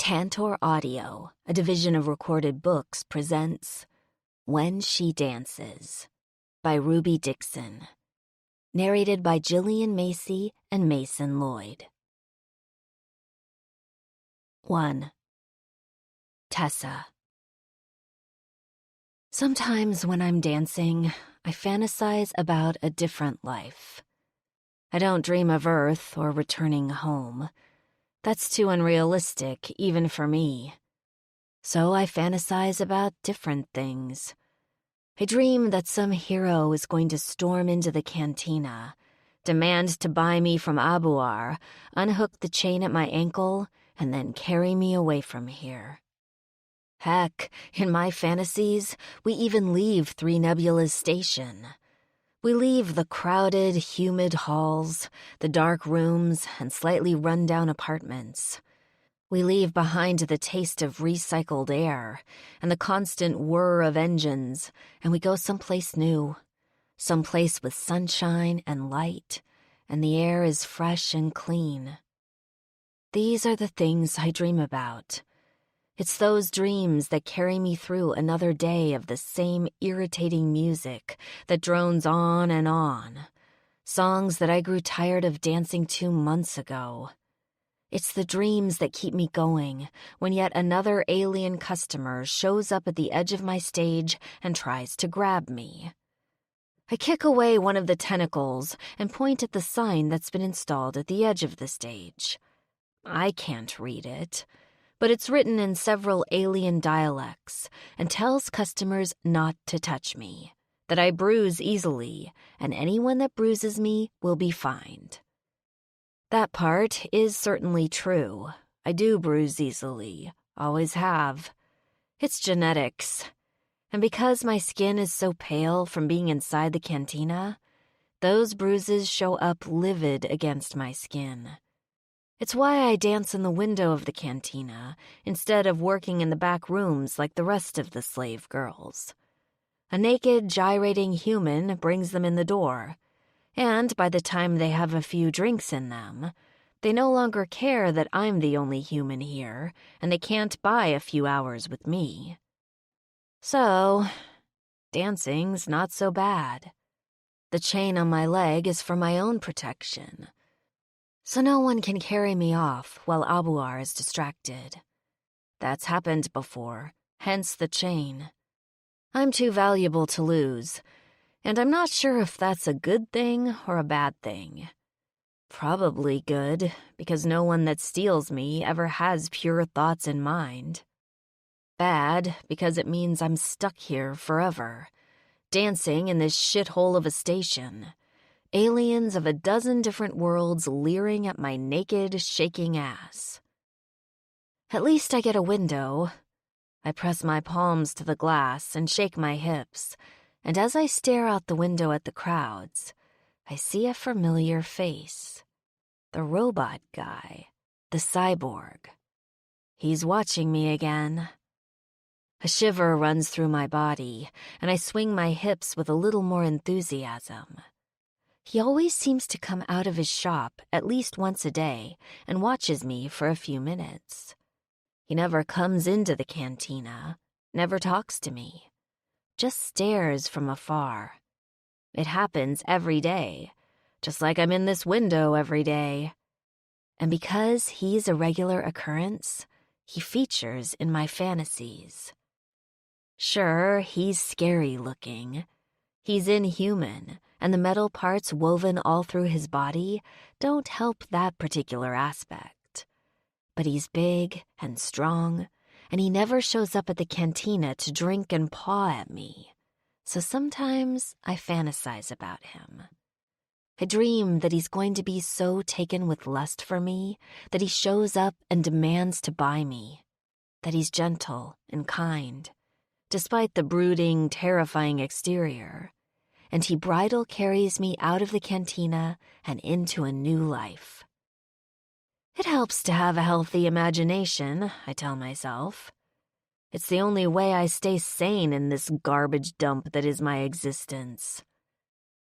Tantor Audio, a division of Recorded Books, presents When She Dances by Ruby Dixon, narrated by Gillian Macy and Mason Lloyd. 1. Tessa. Sometimes when I'm dancing, I fantasize about a different life. I don't dream of Earth or returning home. That's too unrealistic, even for me. So I fantasize about different things. I dream that some hero is going to storm into the cantina, demand to buy me from Abuar, unhook the chain at my ankle, and then carry me away from here. Heck, in my fantasies, we even leave Three Nebula's station. We leave the crowded, humid halls, the dark rooms, and slightly run-down apartments. We leave behind the taste of recycled air and the constant whir of engines, and we go someplace new, someplace with sunshine and light, and the air is fresh and clean. These are the things I dream about. It's those dreams that carry me through another day of the same irritating music that drones on and on, songs that I grew tired of dancing to months ago. It's the dreams that keep me going when yet another alien customer shows up at the edge of my stage and tries to grab me. I kick away one of the tentacles and point at the sign that's been installed at the edge of the stage. I can't read it, but it's written in several alien dialects and tells customers not to touch me, that I bruise easily, and anyone that bruises me will be fined. That part is certainly true. I do bruise easily, always have. It's genetics. And because my skin is so pale from being inside the cantina, those bruises show up livid against my skin. It's why I dance in the window of the cantina instead of working in the back rooms like the rest of the slave girls. A naked, gyrating human brings them in the door, and by the time they have a few drinks in them, they no longer care that I'm the only human here, and they can't buy a few hours with me. So, dancing's not so bad. The chain on my leg is for my own protection, so no one can carry me off while Abuar is distracted. That's happened before, hence the chain. I'm too valuable to lose, and I'm not sure if that's a good thing or a bad thing. Probably good, because no one that steals me ever has pure thoughts in mind. Bad, because it means I'm stuck here forever, dancing in this shithole of a station. Aliens of a dozen different worlds leering at my naked, shaking ass. At least I get a window. I press my palms to the glass and shake my hips, and as I stare out the window at the crowds, I see a familiar face. The robot guy, the cyborg. He's watching me again. A shiver runs through my body, and I swing my hips with a little more enthusiasm. He always seems to come out of his shop at least once a day and watches me for a few minutes. He never comes into the cantina, never talks to me, just stares from afar. It happens every day, just like I'm in this window every day. And because he's a regular occurrence, he features in my fantasies. Sure, he's scary looking. He's inhuman, and the metal parts woven all through his body don't help that particular aspect. But he's big and strong, and he never shows up at the cantina to drink and paw at me. So sometimes I fantasize about him. I dream that he's going to be so taken with lust for me that he shows up and demands to buy me, that he's gentle and kind, despite the brooding, terrifying exterior, and he bridal carries me out of the cantina and into a new life. It helps to have a healthy imagination, I tell myself. It's the only way I stay sane in this garbage dump that is my existence.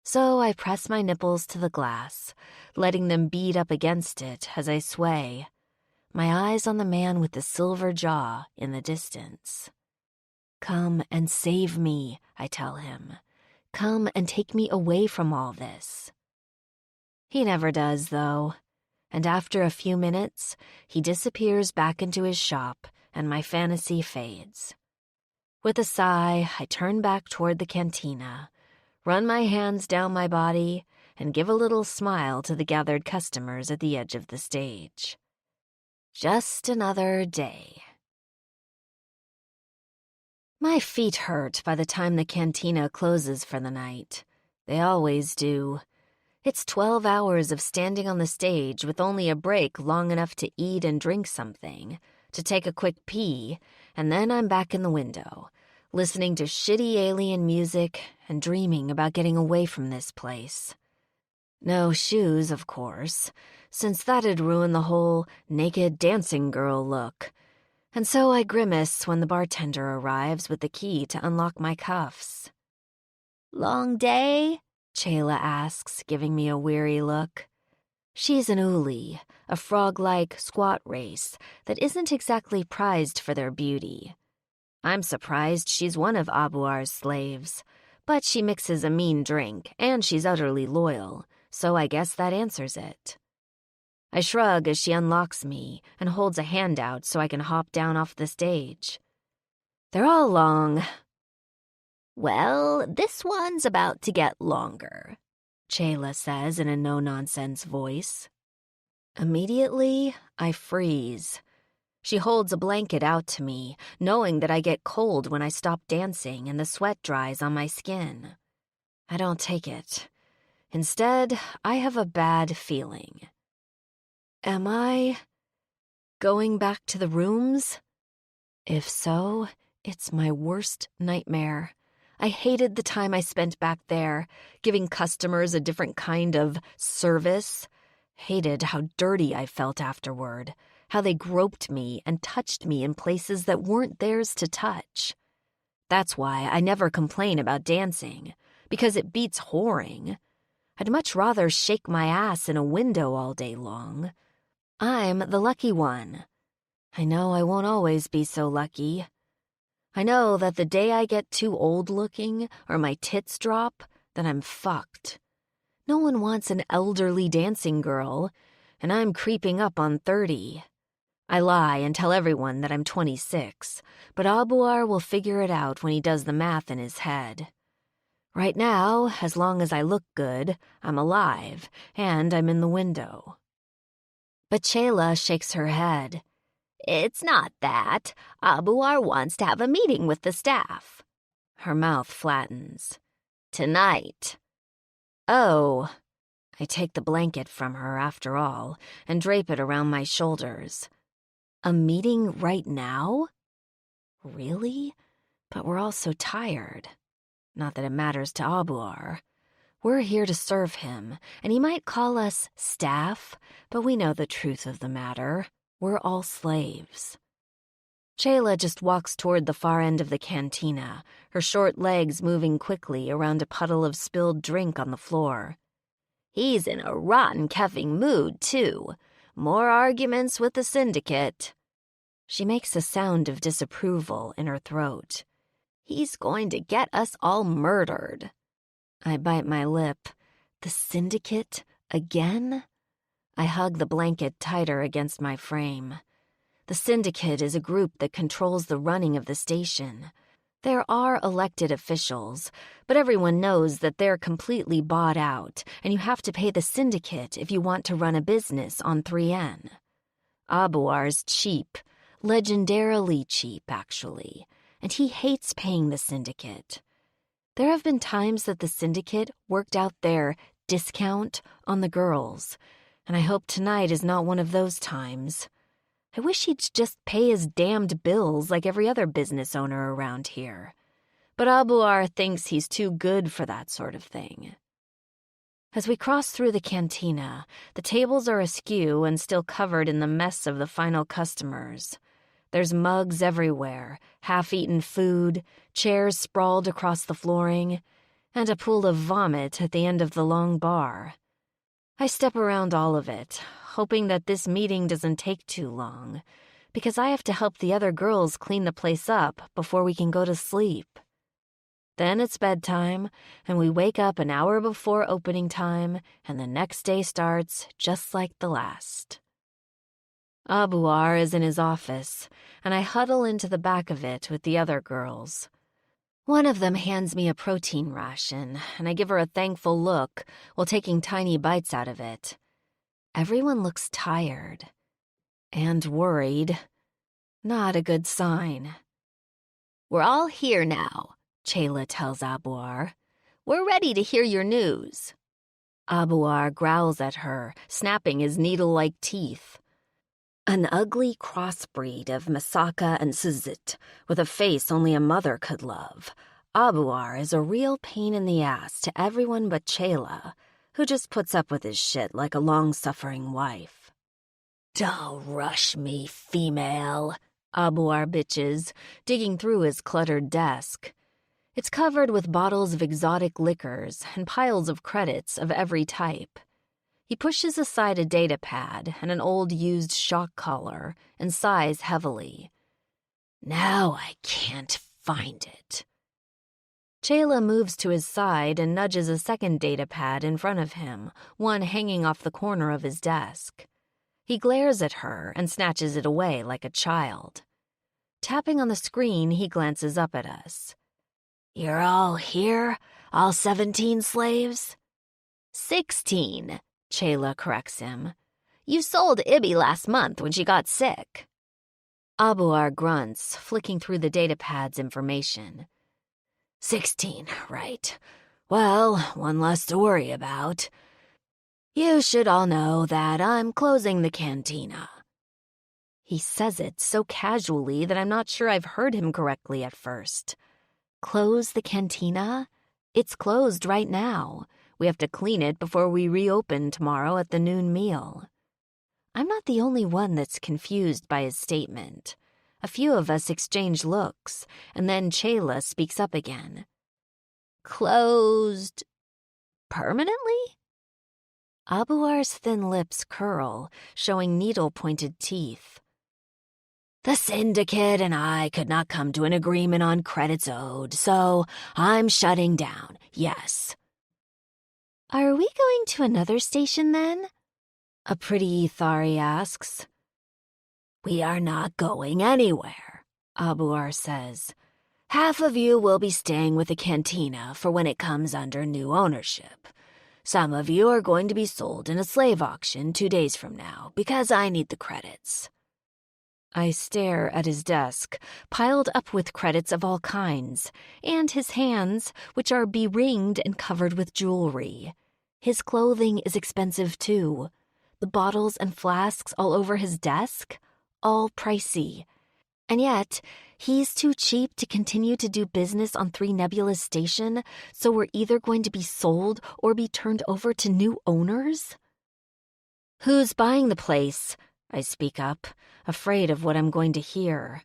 So I press my nipples to the glass, letting them beat up against it as I sway. my eyes on the man with the silver jaw in the distance. "Come and save me," I tell him. "Come and take me away from all this." He never does, though, and after a few minutes, he disappears back into his shop and my fantasy fades. With a sigh, I turn back toward the cantina, run my hands down my body, and give a little smile to the gathered customers at the edge of the stage. Just another day. My feet hurt by the time the cantina closes for the night. They always do. It's 12 hours of standing on the stage with only a break long enough to eat and drink something, to take a quick pee, and then I'm back in the window, listening to shitty alien music and dreaming about getting away from this place. No shoes, of course, since that'd ruin the whole naked dancing girl look. And so I grimace when the bartender arrives with the key to unlock my cuffs. "Long day?" Chayla asks, giving me a weary look. She's an uli, a frog-like squat race that isn't exactly prized for their beauty. I'm surprised she's one of Abuar's slaves, but she mixes a mean drink, and she's utterly loyal, so I guess that answers it. I shrug as she unlocks me and holds a hand out so I can hop down off the stage. They're all long. "Well, this one's about to get longer," Chayla says in a no-nonsense voice. Immediately, I freeze. She holds a blanket out to me, knowing that I get cold when I stop dancing and the sweat dries on my skin. I don't take it. Instead, I have a bad feeling. Am I going back to the rooms? If so, it's my worst nightmare. I hated the time I spent back there, giving customers a different kind of service. Hated how dirty I felt afterward, how they groped me and touched me in places that weren't theirs to touch. That's why I never complain about dancing, because it beats whoring. I'd much rather shake my ass in a window all day long. I'm the lucky one. I know I won't always be so lucky. I know that the day I get too old looking or my tits drop, then I'm fucked. No one wants an elderly dancing girl, and I'm creeping up on 30. I lie and tell everyone that I'm 26, but Abuar will figure it out when he does the math in his head. Right now, as long as I look good, I'm alive, and I'm in the window. But Chayla shakes her head. "It's not that. Abuar wants to have a meeting with the staff." Her mouth flattens. "Tonight." Oh. I take the blanket from her after all and drape it around my shoulders. A meeting right now? Really? But we're all so tired. Not that it matters to Abuar. We're here to serve him, and he might call us staff, but we know the truth of the matter. We're all slaves. Chayla just walks toward the far end of the cantina, her short legs moving quickly around a puddle of spilled drink on the floor. "He's in a rotten keffing mood, too. More arguments with the syndicate." She makes a sound of disapproval in her throat. "He's going to get us all murdered." I bite my lip. The syndicate again? I hug the blanket tighter against my frame. The syndicate is a group that controls the running of the station. There are elected officials, but everyone knows that they're completely bought out, and you have to pay the syndicate if you want to run a business on 3N. Abuar's cheap, legendarily cheap, actually, and he hates paying the syndicate. There have been times that the syndicate worked out their discount on the girls, and I hope tonight is not one of those times. I wish he'd just pay his damned bills like every other business owner around here. But Abuar thinks he's too good for that sort of thing. As we cross through the cantina, the tables are askew and still covered in the mess of the final customers. There's mugs everywhere, half-eaten food, chairs sprawled across the flooring, and a pool of vomit at the end of the long bar. I step around all of it, hoping that this meeting doesn't take too long, because I have to help the other girls clean the place up before we can go to sleep. Then it's bedtime, and we wake up an hour before opening time, and the next day starts just like the last. Abuar is in his office, and I huddle into the back of it with the other girls. One of them hands me a protein ration, and I give her a thankful look while taking tiny bites out of it. Everyone looks tired and worried. Not a good sign. "We're all here now," Chayla tells Abuar. "We're ready to hear your news." Abuar growls at her, snapping his needle-like teeth. An ugly crossbreed of Masaka and Suzit, with a face only a mother could love. Abuar is a real pain in the ass to everyone but Chayla, who just puts up with his shit like a long-suffering wife. "Don't rush me, female," Abuar bitches, digging through his cluttered desk. It's covered with bottles of exotic liquors and piles of credits of every type. He pushes aside a data pad and an old used shock collar and sighs heavily. "Now I can't find it." Chayla moves to his side and nudges a second data pad in front of him, one hanging off the corner of his desk. He glares at her and snatches it away like a child. Tapping on the screen, he glances up at us. "You're all here? All 17 slaves?" 16, Chayla corrects him. "You sold Ibby last month when she got sick." Abuar grunts, flicking through the datapad's information. 16, right. Well, one less to worry about. You should all know that I'm closing the cantina." He says it so casually that I'm not sure I've heard him correctly at first. Close the cantina? It's closed right now. We have to clean it before we reopen tomorrow at the noon meal. I'm not the only one that's confused by his statement. A few of us exchange looks, and then Chayla speaks up again. "Closed permanently?" Abuar's thin lips curl, showing needle-pointed teeth. "The syndicate and I could not come to an agreement on credits owed, so I'm shutting down, yes." "Are we going to another station then?" a pretty Ithari asks. "We are not going anywhere," Abuar says. "Half of you will be staying with the cantina for when it comes under new ownership. Some of you are going to be sold in a slave auction 2 days from now because I need the credits." I stare at his desk, piled up with credits of all kinds, and his hands, which are beringed and covered with jewelry. His clothing is expensive too. The bottles and flasks all over his desk, all pricey. And yet, he's too cheap to continue to do business on 3 Nebula Station, so we're either going to be sold or be turned over to new owners? "Who's buying the place?" I speak up, afraid of what I'm going to hear.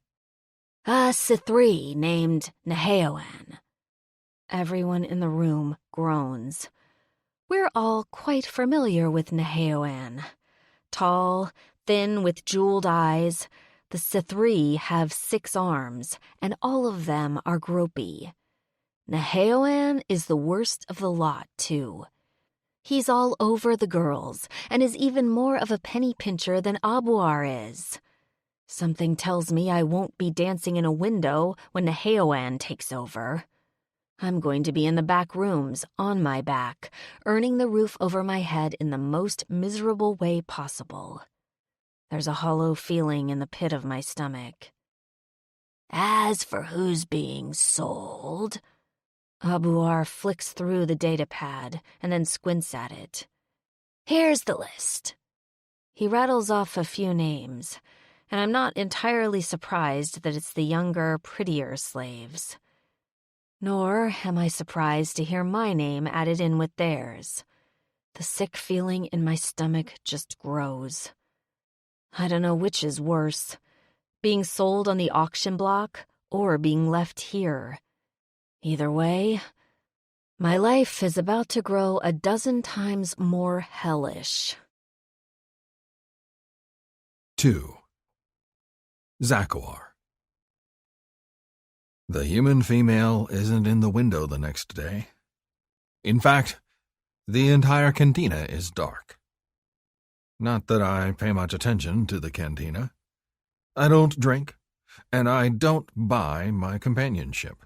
"A Sithri named Neheoan." Everyone in the room groans. We're all quite familiar with Neheoan. Tall, thin, with jeweled eyes, the Sithri have 6 arms, and all of them are gropey. Neheoan is the worst of the lot, too. He's all over the girls, and is even more of a penny pincher than Abuar is. Something tells me I won't be dancing in a window when Neheoan takes over. I'm going to be in the back rooms, on my back, earning the roof over my head in the most miserable way possible. There's a hollow feeling in the pit of my stomach. "As for who's being sold," Abuar flicks through the datapad and then squints at it. "Here's the list." He rattles off a few names, and I'm not entirely surprised that it's the younger, prettier slaves. Nor am I surprised to hear my name added in with theirs. The sick feeling in my stomach just grows. I don't know which is worse, being sold on the auction block or being left here. Either way, my life is about to grow a dozen times more hellish. 2. Zakuar. The human female isn't in the window the next day. In fact, the entire cantina is dark. Not that I pay much attention to the cantina. I don't drink, and I don't buy my companionship.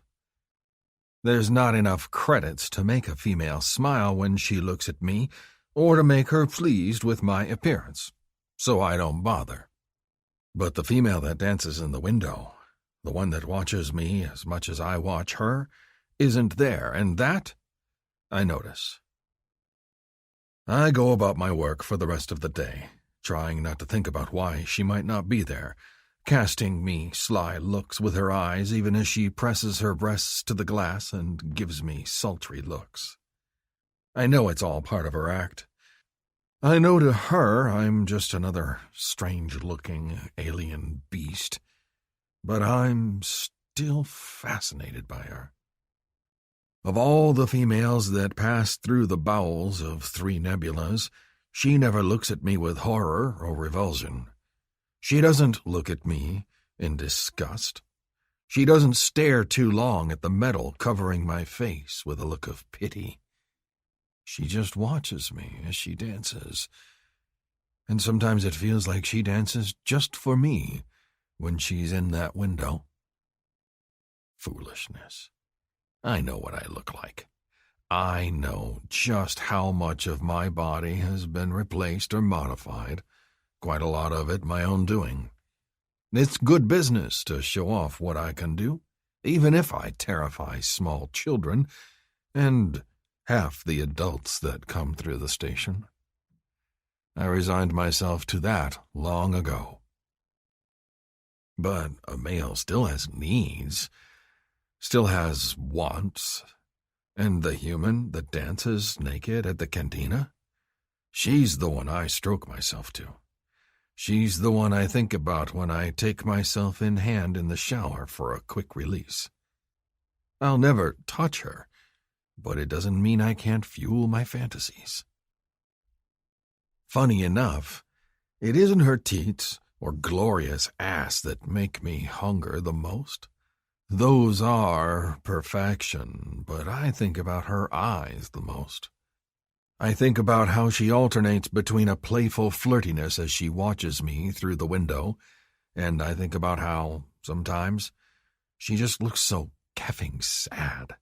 There's not enough credits to make a female smile when she looks at me, or to make her pleased with my appearance, so I don't bother. But the female that dances in the window, the one that watches me as much as I watch her, isn't there, and that I notice. I go about my work for the rest of the day, trying not to think about why she might not be there, casting me sly looks with her eyes even as she presses her breasts to the glass and gives me sultry looks. I know it's all part of her act. I know to her I'm just another strange-looking alien beast, but I'm still fascinated by her. Of all the females that pass through the bowels of 3 nebulas, she never looks at me with horror or revulsion. She doesn't look at me in disgust. She doesn't stare too long at the metal covering my face with a look of pity. She just watches me as she dances, and sometimes it feels like she dances just for me when she's in that window. Foolishness. I know what I look like. I know just how much of my body has been replaced or modified, quite a lot of it my own doing. It's good business to show off what I can do, even if I terrify small children and half the adults that come through the station. I resigned myself to that long ago. But a male still has needs, still has wants, and the human that dances naked at the cantina, she's the one I stroke myself to. She's the one I think about when I take myself in hand in the shower for a quick release. I'll never touch her, but it doesn't mean I can't fuel my fantasies. Funny enough, it isn't her teats or glorious ass that make me hunger the most. Those are perfection, but I think about her eyes the most. I think about how she alternates between a playful flirtiness as she watches me through the window, and I think about how, sometimes, she just looks so effing sad.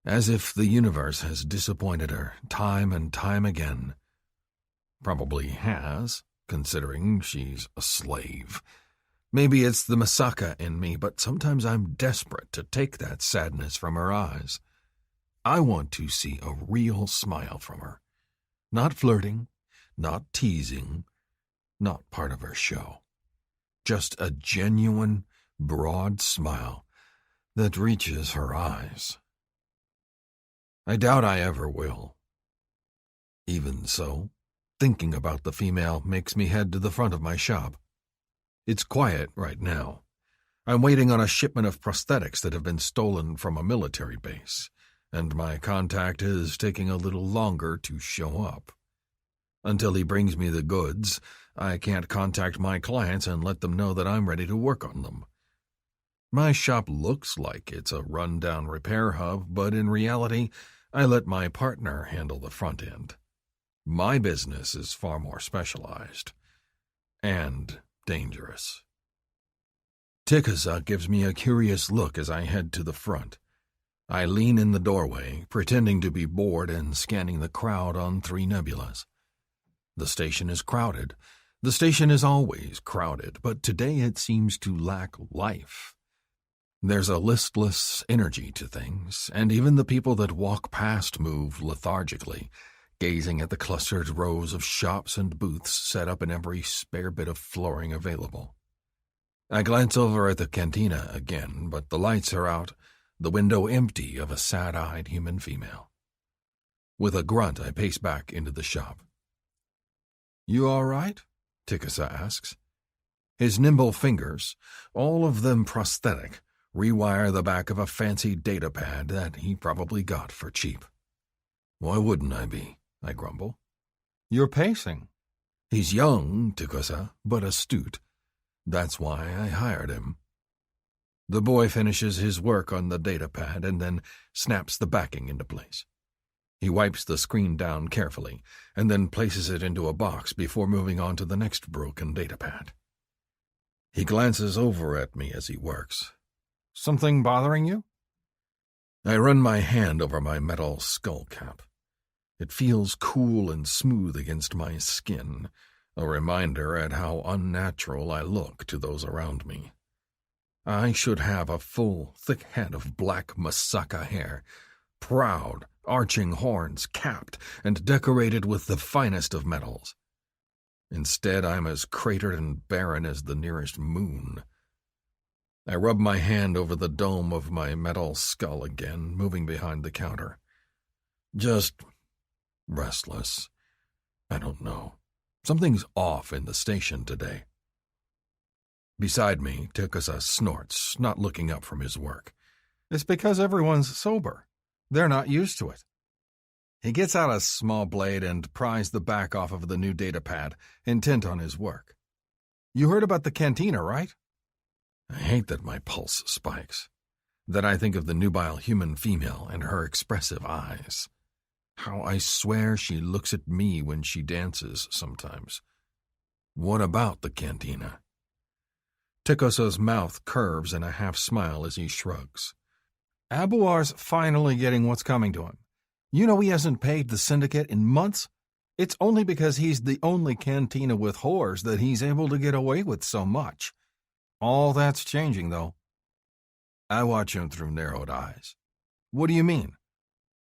As if the universe has disappointed her time and time again. Probably has, considering she's a slave. Maybe it's the Masaka in me, but sometimes I'm desperate to take that sadness from her eyes. I want to see a real smile from her. Not flirting, not teasing, not part of her show. Just a genuine, broad smile that reaches her eyes. I doubt I ever will. Even so, thinking about the female makes me head to the front of my shop. It's quiet right now. I'm waiting on a shipment of prosthetics that have been stolen from a military base, and my contact is taking a little longer to show up. Until he brings me the goods, I can't contact my clients and let them know that I'm ready to work on them. My shop looks like it's a run-down repair hub, but in reality, I let my partner handle the front end. My business is far more specialized. And dangerous. Tikasa gives me a curious look as I head to the front. I lean in the doorway, pretending to be bored and scanning the crowd on 3 nebulas. The station is crowded. The station is always crowded, but today it seems to lack life. There's a listless energy to things, and even the people that walk past move lethargically, gazing at the clustered rows of shops and booths set up in every spare bit of flooring available. I glance over at the cantina again, but the lights are out, the window empty of a sad-eyed human female. With a grunt, I pace back into the shop. "You all right?" Tikasa asks. His nimble fingers, all of them prosthetic, rewire the back of a fancy data pad that he probably got for cheap. "Why wouldn't I be?" I grumble. "You're pacing." He's young, Tikosa, but astute. That's why I hired him. The boy finishes his work on the datapad and then snaps the backing into place. He wipes the screen down carefully and then places it into a box before moving on to the next broken datapad. He glances over at me as he works. Something bothering you? I run my hand over my metal skull cap. It feels cool and smooth against my skin, a reminder at how unnatural I look to those around me. I should have a full, thick head of black Masaka hair, proud, arching horns capped and decorated with the finest of metals. Instead, I'm as cratered and barren as the nearest moon. I rub my hand over the dome of my metal skull again, moving behind the counter. Just restless. I don't know. Something's off in the station today. Beside me, Tikosa snorts, not looking up from his work. It's because everyone's sober. They're not used to it. He gets out a small blade and pries the back off of the new datapad, intent on his work. You heard about the cantina, right? I hate that my pulse spikes. That I think of the nubile human female and her expressive eyes. How I swear she looks at me when she dances sometimes. What about the cantina? Tikosa's mouth curves in a half-smile as he shrugs. Abuar's finally getting what's coming to him. You know he hasn't paid the syndicate in months? It's only because he's the only cantina with whores that he's able to get away with so much. All that's changing, though. I watch him through narrowed eyes. What do you mean?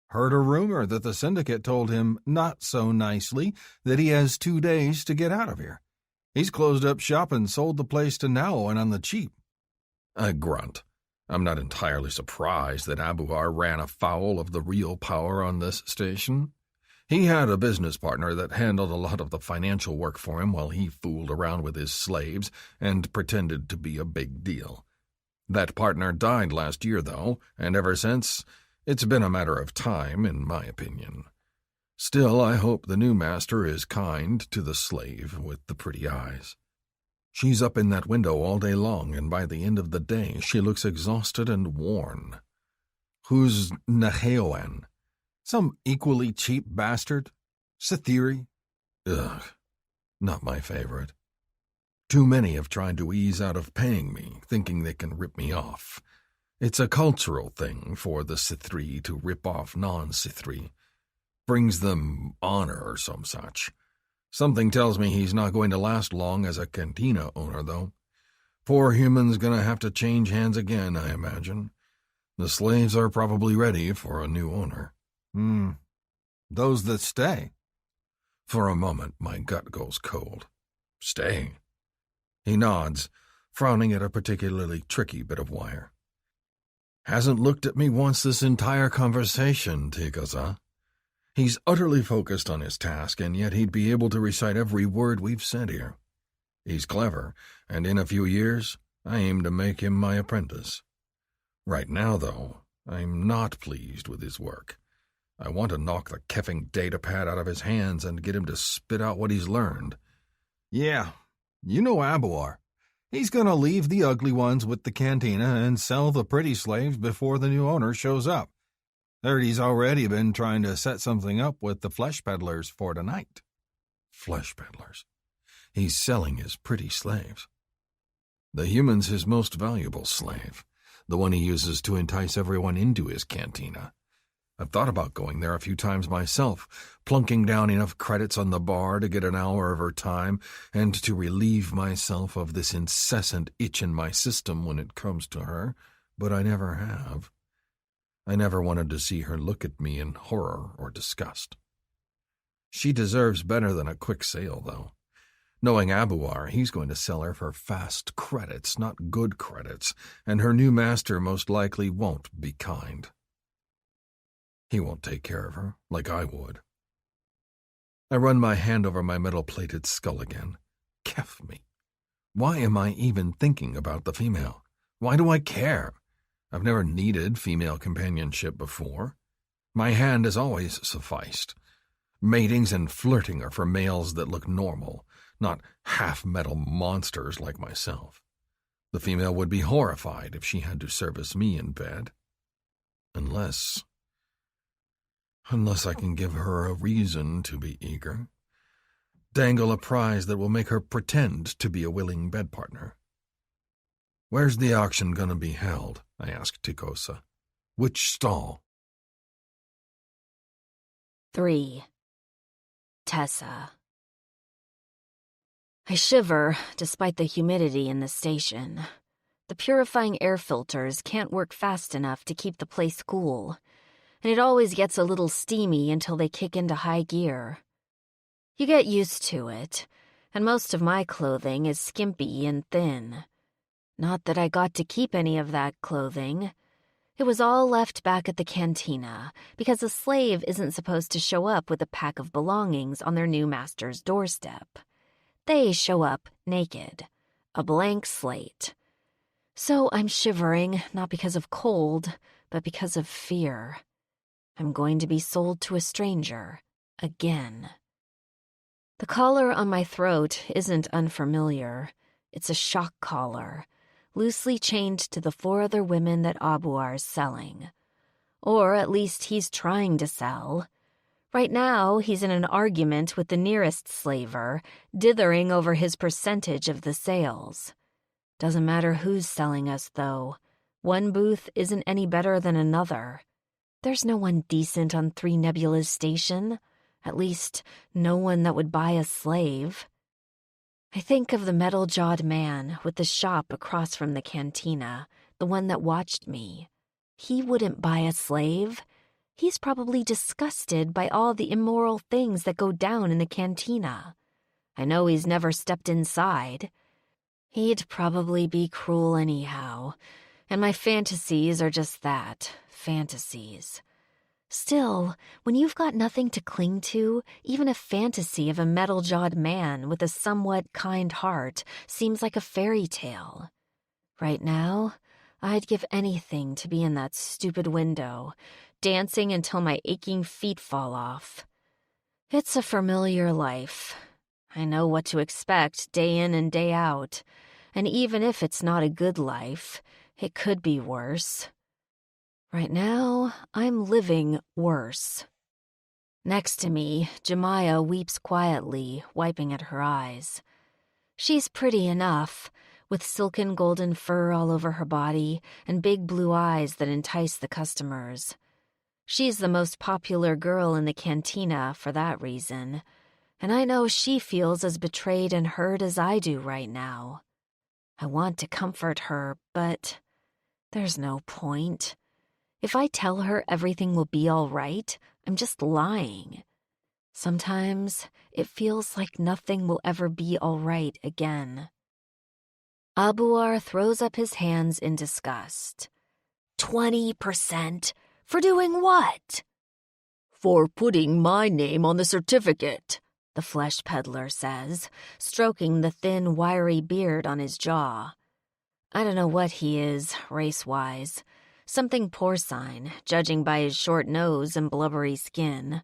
Heard a rumor that the syndicate told him, not so nicely, that he has 2 days to get out of here. He's closed up shop and sold the place to Naoan on the cheap. I grunt. I'm not entirely surprised that Abuar ran afoul of the real power on this station. He had a business partner that handled a lot of the financial work for him while he fooled around with his slaves and pretended to be a big deal. That partner died last year, though, and ever since, it's been a matter of time, in my opinion. Still, I hope the new master is kind to the slave with the pretty eyes. She's up in that window all day long, and by the end of the day, she looks exhausted and worn. Who's Naheoan? Some equally cheap bastard? Sithiri? Ugh, not my favorite. Too many have tried to ease out of paying me, thinking they can rip me off. It's a cultural thing for the Sithri to rip off non-Sithri. Brings them honor or some such. Something tells me he's not going to last long as a cantina owner, though. Poor human's gonna have to change hands again, I imagine. The slaves are probably ready for a new owner. Those that stay. For a moment, my gut goes cold. Stay? He nods, frowning at a particularly tricky bit of wire. Hasn't looked at me once this entire conversation, Tikosa. He's utterly focused on his task, and yet he'd be able to recite every word we've said here. He's clever, and in a few years, I aim to make him my apprentice. Right now, though, I'm not pleased with his work. I want to knock the keffing datapad out of his hands and get him to spit out what he's learned. Yeah, you know Abuar. He's going to leave the ugly ones with the cantina and sell the pretty slaves before the new owner shows up. Heard he's already been trying to set something up with the flesh peddlers for tonight. Flesh peddlers? He's selling his pretty slaves. The human's his most valuable slave, the one he uses to entice everyone into his cantina. I've thought about going there a few times myself, plunking down enough credits on the bar to get an hour of her time and to relieve myself of this incessant itch in my system when it comes to her, but I never have. I never wanted to see her look at me in horror or disgust. She deserves better than a quick sale, though. Knowing Abuar, he's going to sell her for fast credits, not good credits, and her new master most likely won't be kind. He won't take care of her, like I would. I run my hand over my metal-plated skull again. Kef me. Why am I even thinking about the female? Why do I care? I've never needed female companionship before. My hand has always sufficed. Matings and flirting are for males that look normal, not half-metal monsters like myself. The female would be horrified if she had to service me in bed. Unless I can give her a reason to be eager. Dangle a prize that will make her pretend to be a willing bed partner. "Where's the auction going to be held?" I asked Tikosa. "Which stall?" 3. Tessa. I shiver despite the humidity in the station. The purifying air filters can't work fast enough to keep the place cool, and it always gets a little steamy until they kick into high gear. You get used to it, and most of my clothing is skimpy and thin. Not that I got to keep any of that clothing. It was all left back at the cantina, because a slave isn't supposed to show up with a pack of belongings on their new master's doorstep. They show up naked, a blank slate. So I'm shivering, not because of cold, but because of fear. I'm going to be sold to a stranger, again. The collar on my throat isn't unfamiliar. It's a shock collar, loosely chained to the 4 other women that Abuar's selling. Or at least he's trying to sell. Right now, he's in an argument with the nearest slaver, dithering over his percentage of the sales. Doesn't matter who's selling us, though. One booth isn't any better than another. There's no one decent on 3 Nebula's station. At least, no one that would buy a slave. I think of the metal-jawed man with the shop across from the cantina, the one that watched me. He wouldn't buy a slave. He's probably disgusted by all the immoral things that go down in the cantina. I know he's never stepped inside. He'd probably be cruel anyhow, and my fantasies are just that, fantasies. Still, when you've got nothing to cling to, even a fantasy of a metal-jawed man with a somewhat kind heart seems like a fairy tale. Right now, I'd give anything to be in that stupid window, dancing until my aching feet fall off. It's a familiar life. I know what to expect day in and day out, and even if it's not a good life, it could be worse. Right now, I'm living worse. Next to me, Jemiah weeps quietly, wiping at her eyes. She's pretty enough, with silken golden fur all over her body and big blue eyes that entice the customers. She's the most popular girl in the cantina for that reason, and I know she feels as betrayed and hurt as I do right now. I want to comfort her, but there's no point. If I tell her everything will be all right, I'm just lying. Sometimes it feels like nothing will ever be all right again. Abuar throws up his hands in disgust. 20%? For doing what? For putting my name on the certificate, the flesh peddler says, stroking the thin, wiry beard on his jaw. I don't know what he is, race-wise. Something porcine, judging by his short nose and blubbery skin.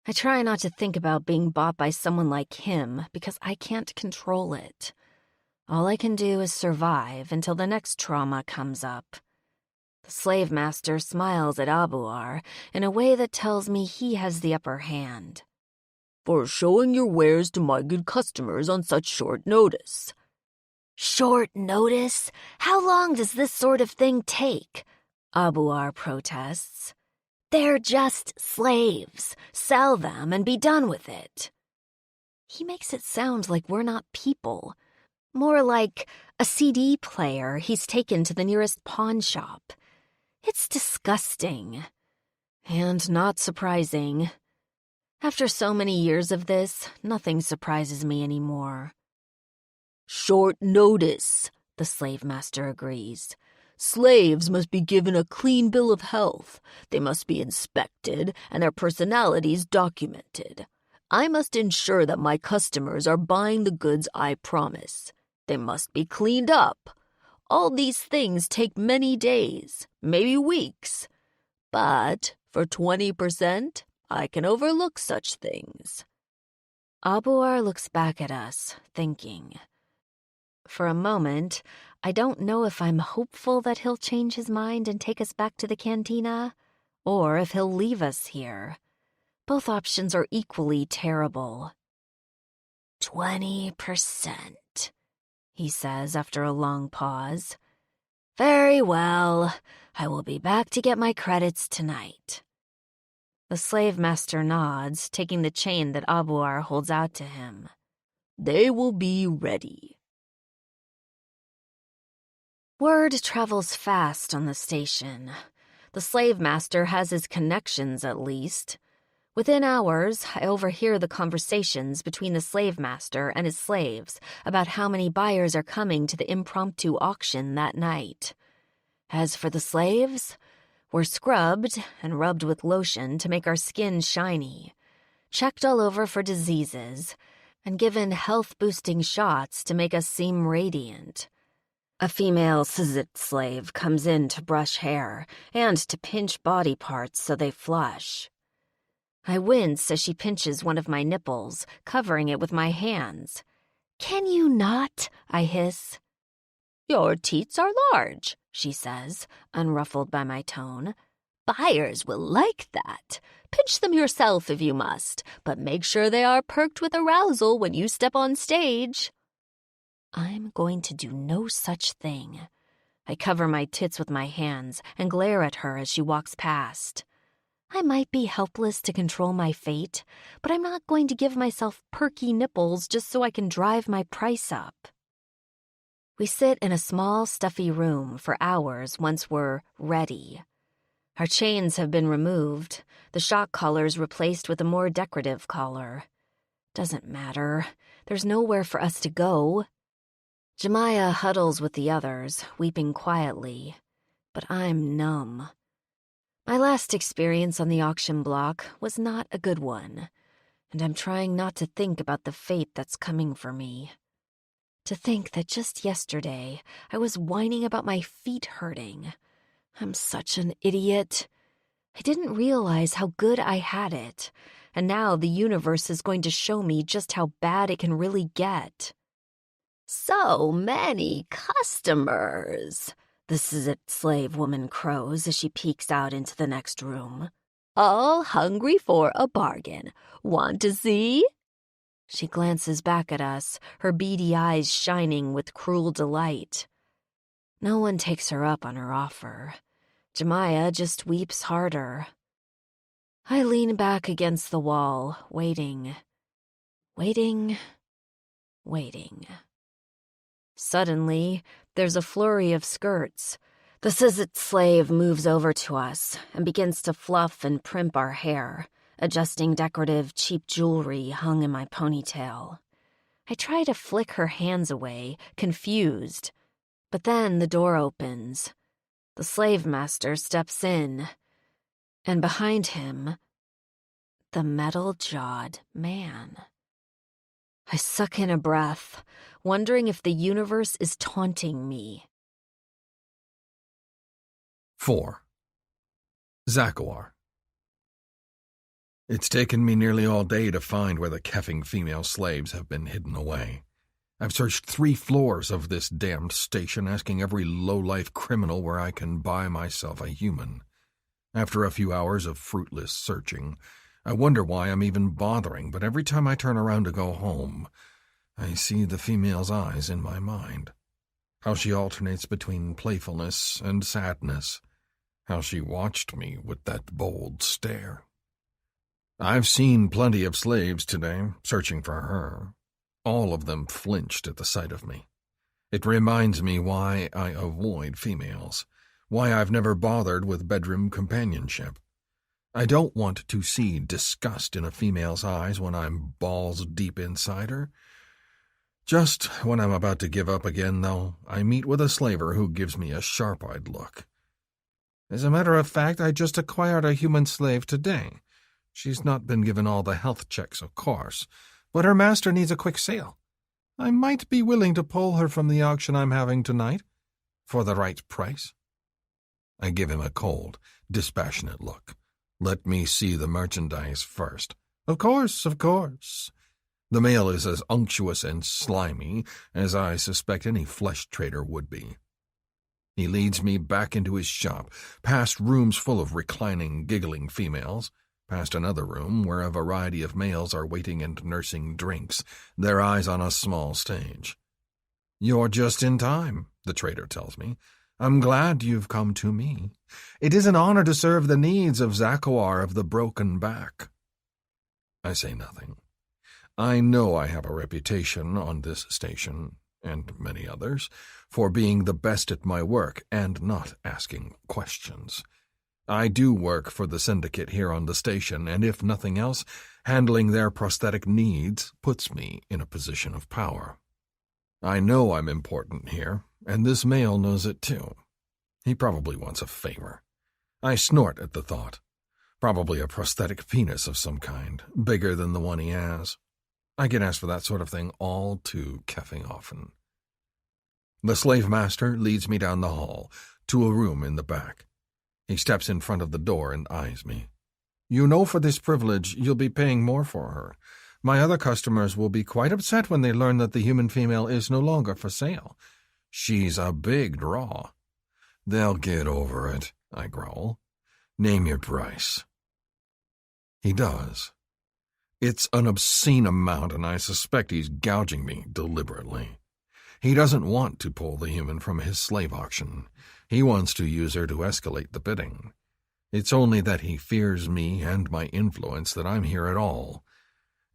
I try not to think about being bought by someone like him because I can't control it. All I can do is survive until the next trauma comes up. The slave master smiles at Abuar in a way that tells me he has the upper hand. For showing your wares to my good customers on such short notice. Short notice? How long does this sort of thing take? Abuar protests. They're just slaves. Sell them and be done with it. He makes it sound like we're not people. More like a CD player he's taken to the nearest pawn shop. It's disgusting. And not surprising. After so many years of this, nothing surprises me anymore. Short notice, the slave master agrees. Slaves must be given a clean bill of health. They must be inspected and their personalities documented. I must ensure that my customers are buying the goods I promise. They must be cleaned up. All these things take many days, maybe weeks. But for 20%, I can overlook such things. Abuar looks back at us, thinking. For a moment, I don't know if I'm hopeful that he'll change his mind and take us back to the cantina, or if he'll leave us here. Both options are equally terrible. 20%, he says after a long pause. Very well. I will be back to get my credits tonight. The slave master nods, taking the chain that Abuar holds out to him. They will be ready. Word travels fast on the station. The slave master has his connections, at least. Within hours, I overhear the conversations between the slave master and his slaves about how many buyers are coming to the impromptu auction that night. As for the slaves, we're scrubbed and rubbed with lotion to make our skin shiny, checked all over for diseases, and given health-boosting shots to make us seem radiant. A female Sizit slave comes in to brush hair and to pinch body parts so they flush. I wince as she pinches one of my nipples, covering it with my hands. Can you not? I hiss. Your teats are large, she says, unruffled by my tone. Buyers will like that. Pinch them yourself if you must, but make sure they are perked with arousal when you step on stage. I'm going to do no such thing. I cover my tits with my hands and glare at her as she walks past. I might be helpless to control my fate, but I'm not going to give myself perky nipples just so I can drive my price up. We sit in a small, stuffy room for hours once we're ready. Our chains have been removed, the shock collars replaced with a more decorative collar. Doesn't matter. There's nowhere for us to go. Jemiah huddles with the others, weeping quietly, but I'm numb. My last experience on the auction block was not a good one, and I'm trying not to think about the fate that's coming for me. To think that just yesterday I was whining about my feet hurting. I'm such an idiot. I didn't realize how good I had it, and now the universe is going to show me just how bad it can really get. So many customers, the Sizit slave woman crows as she peeks out into the next room. All hungry for a bargain. Want to see? She glances back at us, her beady eyes shining with cruel delight. No one takes her up on her offer. Jemiah just weeps harder. I lean back against the wall, waiting. Suddenly, there's a flurry of skirts. The Sizit slave moves over to us and begins to fluff and primp our hair, adjusting decorative, cheap jewelry hung in my ponytail. I try to flick her hands away, confused. But then the door opens. The slave master steps in. And behind him, the metal-jawed man. I suck in a breath, wondering if the universe is taunting me. 4. Zakawar. It's taken me nearly all day to find where the keffing female slaves have been hidden away. I've searched 3 floors of this damned station, asking every low-life criminal where I can buy myself a human. After a few hours of fruitless searching, I wonder why I'm even bothering, but every time I turn around to go home, I see the female's eyes in my mind. How she alternates between playfulness and sadness. How she watched me with that bold stare. I've seen plenty of slaves today, searching for her. All of them flinched at the sight of me. It reminds me why I avoid females, why I've never bothered with bedroom companionship. I don't want to see disgust in a female's eyes when I'm balls deep inside her. Just when I'm about to give up again, though, I meet with a slaver who gives me a sharp-eyed look. As a matter of fact, I just acquired a human slave today. She's not been given all the health checks, of course, but her master needs a quick sale. I might be willing to pull her from the auction I'm having tonight, for the right price. I give him a cold, dispassionate look. Let me see the merchandise first. Of course. The male is as unctuous and slimy as I suspect any flesh trader would be. He leads me back into his shop, past rooms full of reclining, giggling females, past another room where a variety of males are waiting and nursing drinks, their eyes on a small stage. "You're just in time," the trader tells me. "I'm glad you've come to me. It is an honor to serve the needs of Zakuar of the Broken Back." I say nothing. I know I have a reputation on this station, and many others, for being the best at my work and not asking questions. I do work for the syndicate here on the station, and if nothing else, handling their prosthetic needs puts me in a position of power. I know I'm important here, and this male knows it too. He probably wants a favor. I snort at the thought. Probably a prosthetic penis of some kind, bigger than the one he has. I get asked for that sort of thing all too keffing often. The slave master leads me down the hall, to a room in the back. He steps in front of the door and eyes me. "You know for this privilege you'll be paying more for her. My other customers will be quite upset when they learn that the human female is no longer for sale. She's a big draw." "They'll get over it," I growl. "Name your price." He does. It's an obscene amount, and I suspect he's gouging me deliberately. He doesn't want to pull the human from his slave auction. He wants to use her to escalate the bidding. It's only that he fears me and my influence that I'm here at all.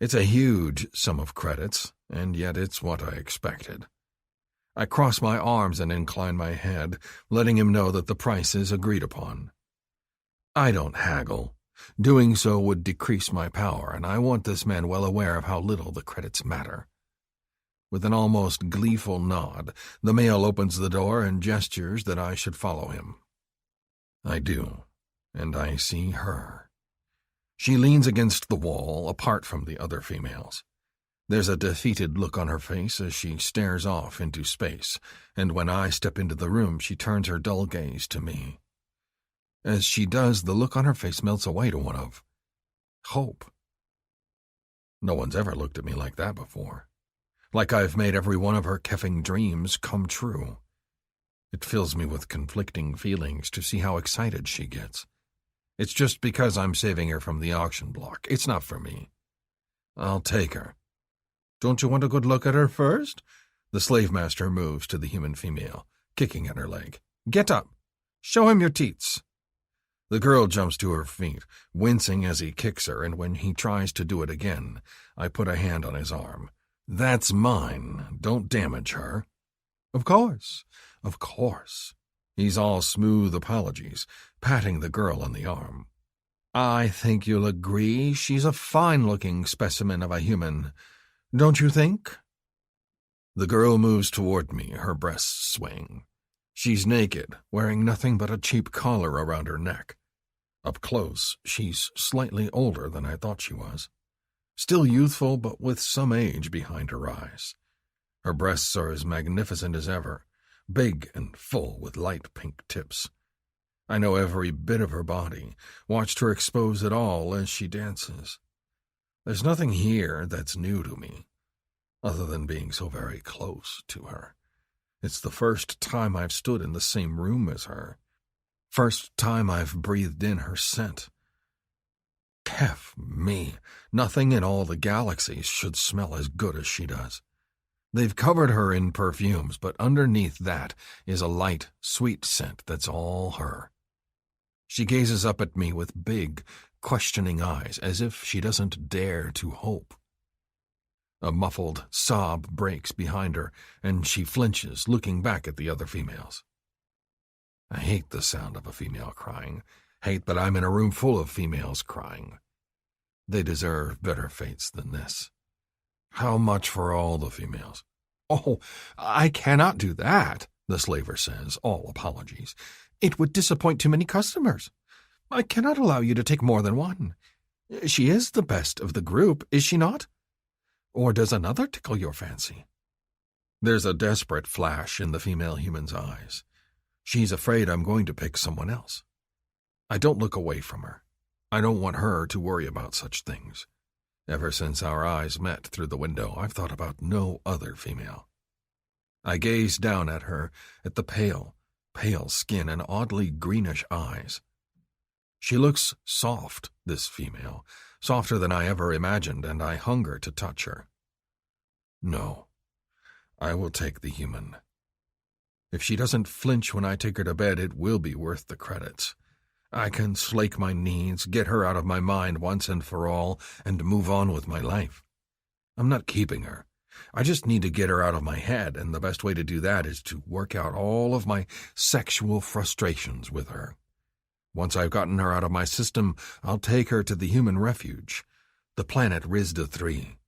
It's a huge sum of credits, and yet it's what I expected. I cross my arms and incline my head, letting him know that the price is agreed upon. I don't haggle. Doing so would decrease my power, and I want this man well aware of how little the credits matter. With an almost gleeful nod, the male opens the door and gestures that I should follow him. I do, and I see her. She leans against the wall, apart from the other females. There's a defeated look on her face as she stares off into space, and when I step into the room, she turns her dull gaze to me. As she does, the look on her face melts away to one of hope. No one's ever looked at me like that before. Like I've made every one of her keffing dreams come true. It fills me with conflicting feelings to see how excited she gets. It's just because I'm saving her from the auction block. It's not for me. I'll take her. Don't you want a good look at her first? The slave master moves to the human female, kicking at her leg. Get up. Show him your teats. The girl jumps to her feet, wincing as he kicks her, and when he tries to do it again, I put a hand on his arm. That's mine. Don't damage her. Of course. He's all smooth apologies, patting the girl on the arm. I think you'll agree she's a fine-looking specimen of a human, don't you think? The girl moves toward me, her breasts swaying. She's naked, wearing nothing but a cheap collar around her neck. Up close, she's slightly older than I thought she was. Still youthful, but with some age behind her eyes. Her breasts are as magnificent as ever, big and full with light pink tips. I know every bit of her body, watched her expose it all as she dances. There's nothing here that's new to me, other than being so very close to her. It's the first time I've stood in the same room as her. First time I've breathed in her scent. Keff me, nothing in all the galaxies should smell as good as she does. They've covered her in perfumes, but underneath that is a light, sweet scent that's all her. She gazes up at me with big, questioning eyes, as if she doesn't dare to hope. A muffled sob breaks behind her, and she flinches, looking back at the other females. I hate the sound of a female crying, hate that I'm in a room full of females crying. They deserve better fates than this. How much for all the females? Oh, I cannot do that, the slaver says, all apologies. It would disappoint too many customers. I cannot allow you to take more than one. She is the best of the group, is she not? Or does another tickle your fancy? There's a desperate flash in the female human's eyes. She's afraid I'm going to pick someone else. I don't look away from her. I don't want her to worry about such things. Ever since our eyes met through the window, I've thought about no other female. I gazed down at her, at the pale skin and oddly greenish eyes. She looks soft, this female, softer than I ever imagined, and I hunger to touch her. No, I will take the human. If she doesn't flinch when I take her to bed, it will be worth the credits. I can slake my needs, get her out of my mind once and for all, and move on with my life. I'm not keeping her. I just need to get her out of my head, and the best way to do that is to work out all of my sexual frustrations with her. Once I've gotten her out of my system, I'll take her to the human refuge, the planet Rizda 3.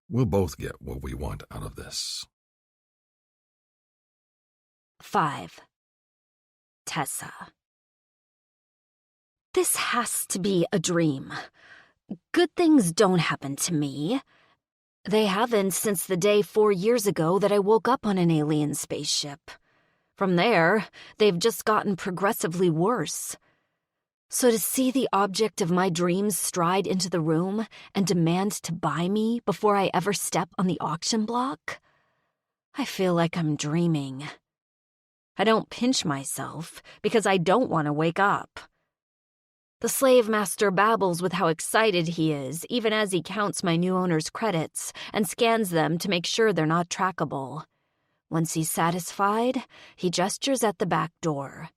We'll both get what we want out of this. 5. Tessa. This has to be a dream. Good things don't happen to me. They haven't since the day 4 years ago that I woke up on an alien spaceship. From there, they've just gotten progressively worse. So to see the object of my dreams stride into the room and demand to buy me before I ever step on the auction block, I feel like I'm dreaming. I don't pinch myself because I don't want to wake up. The slave master babbles with how excited he is, even as he counts my new owner's credits and scans them to make sure they're not trackable. Once he's satisfied, he gestures at the back door.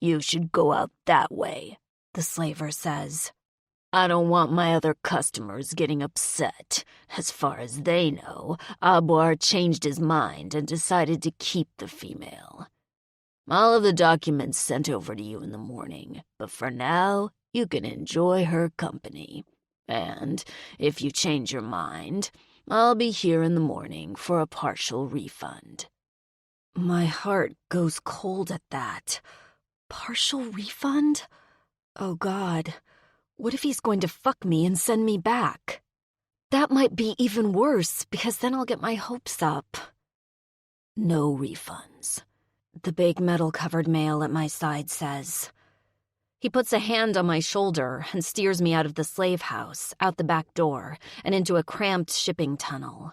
"You should go out that way," the slaver says. "I don't want my other customers getting upset. As far as they know, Abuar changed his mind and decided to keep the female. I'll have the documents sent over to you in the morning, but for now, you can enjoy her company. And if you change your mind, I'll be here in the morning for a partial refund." My heart goes cold at that. Partial refund? Oh God, what if he's going to fuck me and send me back? That might be even worse, because then I'll get my hopes up. No refunds, the big metal-covered male at my side says. He puts a hand on my shoulder and steers me out of the slave house, out the back door, and into a cramped shipping tunnel.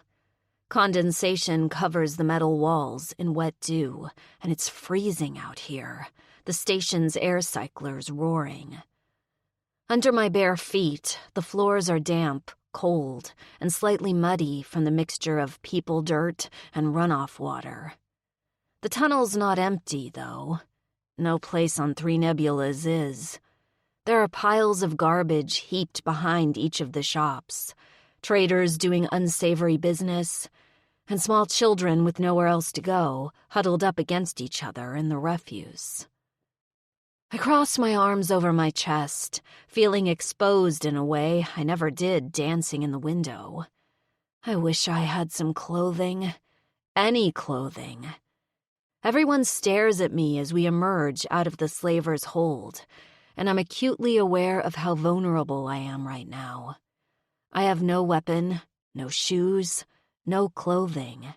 Condensation covers the metal walls in wet dew, and it's freezing out here, the station's air cyclers roaring. Under my bare feet, the floors are damp, cold, and slightly muddy from the mixture of people dirt and runoff water. The tunnel's not empty, though. No place on 3 nebulas is. There are piles of garbage heaped behind each of the shops, traders doing unsavory business, and small children with nowhere else to go, huddled up against each other in the refuse. I cross my arms over my chest, feeling exposed in a way I never did dancing in the window. I wish I had some clothing. Any clothing. Everyone stares at me as we emerge out of the slaver's hold, and I'm acutely aware of how vulnerable I am right now. I have no weapon, no shoes, no clothing.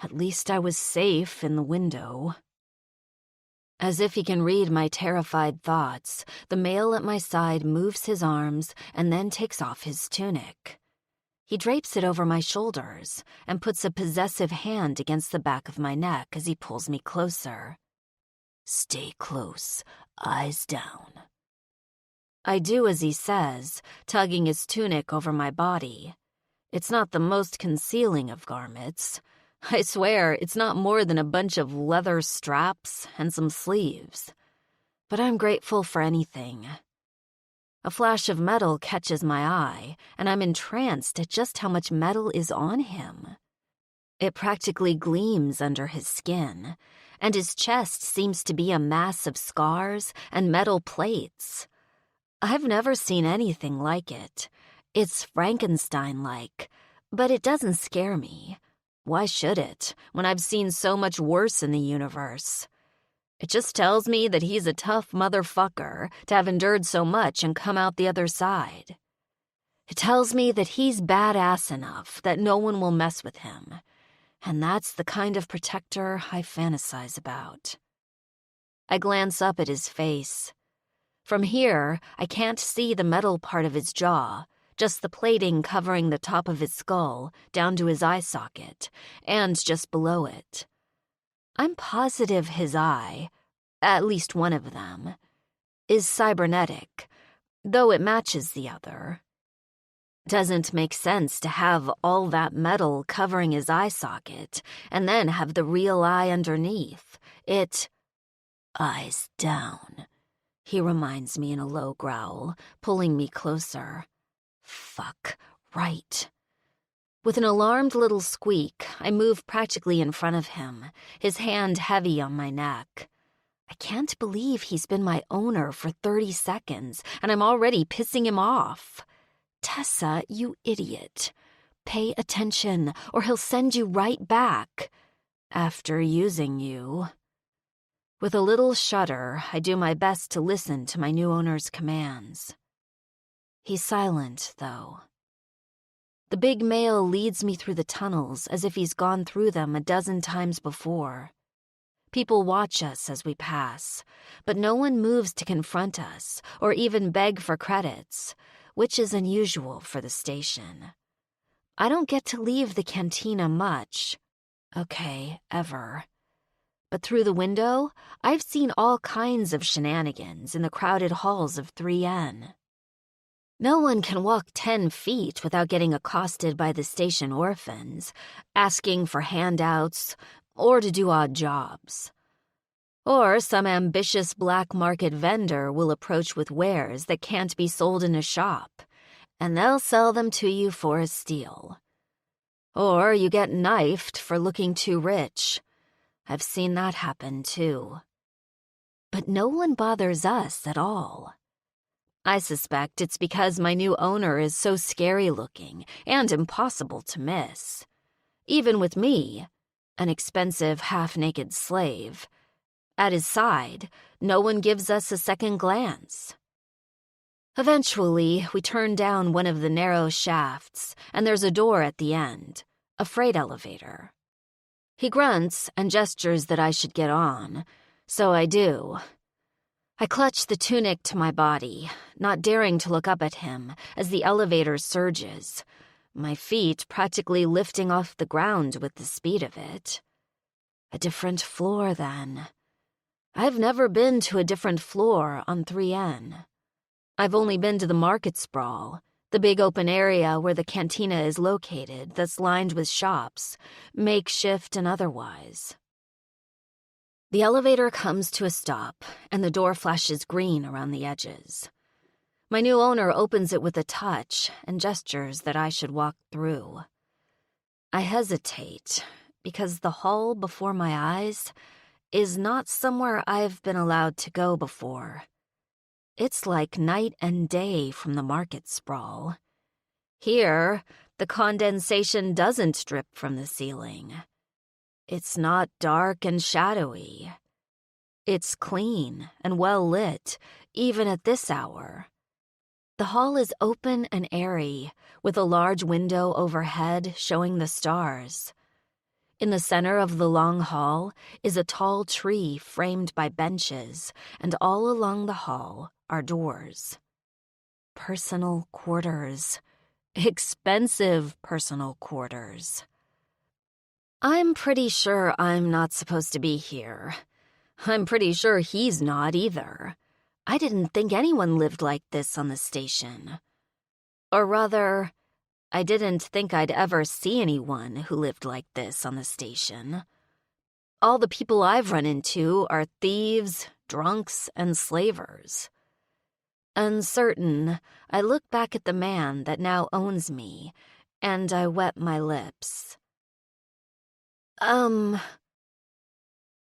At least I was safe in the window. As if he can read my terrified thoughts, the male at my side moves his arms and then takes off his tunic. He drapes it over my shoulders and puts a possessive hand against the back of my neck as he pulls me closer. "Stay close, eyes down." I do as he says, tugging his tunic over my body. It's not the most concealing of garments. I swear it's not more than a bunch of leather straps and some sleeves. But I'm grateful for anything. A flash of metal catches my eye, and I'm entranced at just how much metal is on him. It practically gleams under his skin, and his chest seems to be a mass of scars and metal plates. I've never seen anything like it. It's Frankenstein-like, but it doesn't scare me. Why should it, when I've seen so much worse in the universe? It just tells me that he's a tough motherfucker to have endured so much and come out the other side. It tells me that he's badass enough that no one will mess with him, and that's the kind of protector I fantasize about. I glance up at his face. From here, I can't see the metal part of his jaw, just the plating covering the top of his skull down to his eye socket, and just below it. I'm positive his eye, at least one of them, is cybernetic, though it matches the other. Doesn't make sense to have all that metal covering his eye socket and then have the real eye underneath. Eyes down, he reminds me in a low growl, pulling me closer. Fuck, right. With an alarmed little squeak, I move practically in front of him, his hand heavy on my neck. I can't believe he's been my owner for 30 seconds, and I'm already pissing him off. Tessa, you idiot. Pay attention, or he'll send you right back. After using you. With a little shudder, I do my best to listen to my new owner's commands. He's silent, though. The big male leads me through the tunnels as if he's gone through them a dozen times before. People watch us as we pass, but no one moves to confront us or even beg for credits, which is unusual for the station. I don't get to leave the cantina much. Okay, ever. But through the window, I've seen all kinds of shenanigans in the crowded halls of 3N. No one can walk 10 feet without getting accosted by the station orphans, asking for handouts or to do odd jobs. Or some ambitious black market vendor will approach with wares that can't be sold in a shop, and they'll sell them to you for a steal. Or you get knifed for looking too rich. I've seen that happen, too. But no one bothers us at all. I suspect it's because my new owner is so scary-looking and impossible to miss. Even with me, an expensive half-naked slave, at his side, no one gives us a second glance. Eventually, we turn down one of the narrow shafts, and there's a door at the end, a freight elevator. He grunts and gestures that I should get on, so I do. I clutch the tunic to my body, not daring to look up at him as the elevator surges, my feet practically lifting off the ground with the speed of it. A different floor, then. I've never been to a different floor on 3N. I've only been to the market sprawl, the big open area where the cantina is located that's lined with shops, makeshift and otherwise. The elevator comes to a stop, and the door flashes green around the edges. My new owner opens it with a touch and gestures that I should walk through. I hesitate, because the hall before my eyes is not somewhere I've been allowed to go before. It's like night and day from the market sprawl. Here, the condensation doesn't drip from the ceiling. It's not dark and shadowy. It's clean and well lit, even at this hour. The hall is open and airy, with a large window overhead showing the stars. In the center of the long hall is a tall tree framed by benches, and all along the hall are doors. Personal quarters. Expensive personal quarters. I'm pretty sure I'm not supposed to be here. I'm pretty sure he's not either. I didn't think anyone lived like this on the station. Or rather, I didn't think I'd ever see anyone who lived like this on the station. All the people I've run into are thieves, drunks, and slavers. Uncertain, I look back at the man that now owns me, and I wet my lips.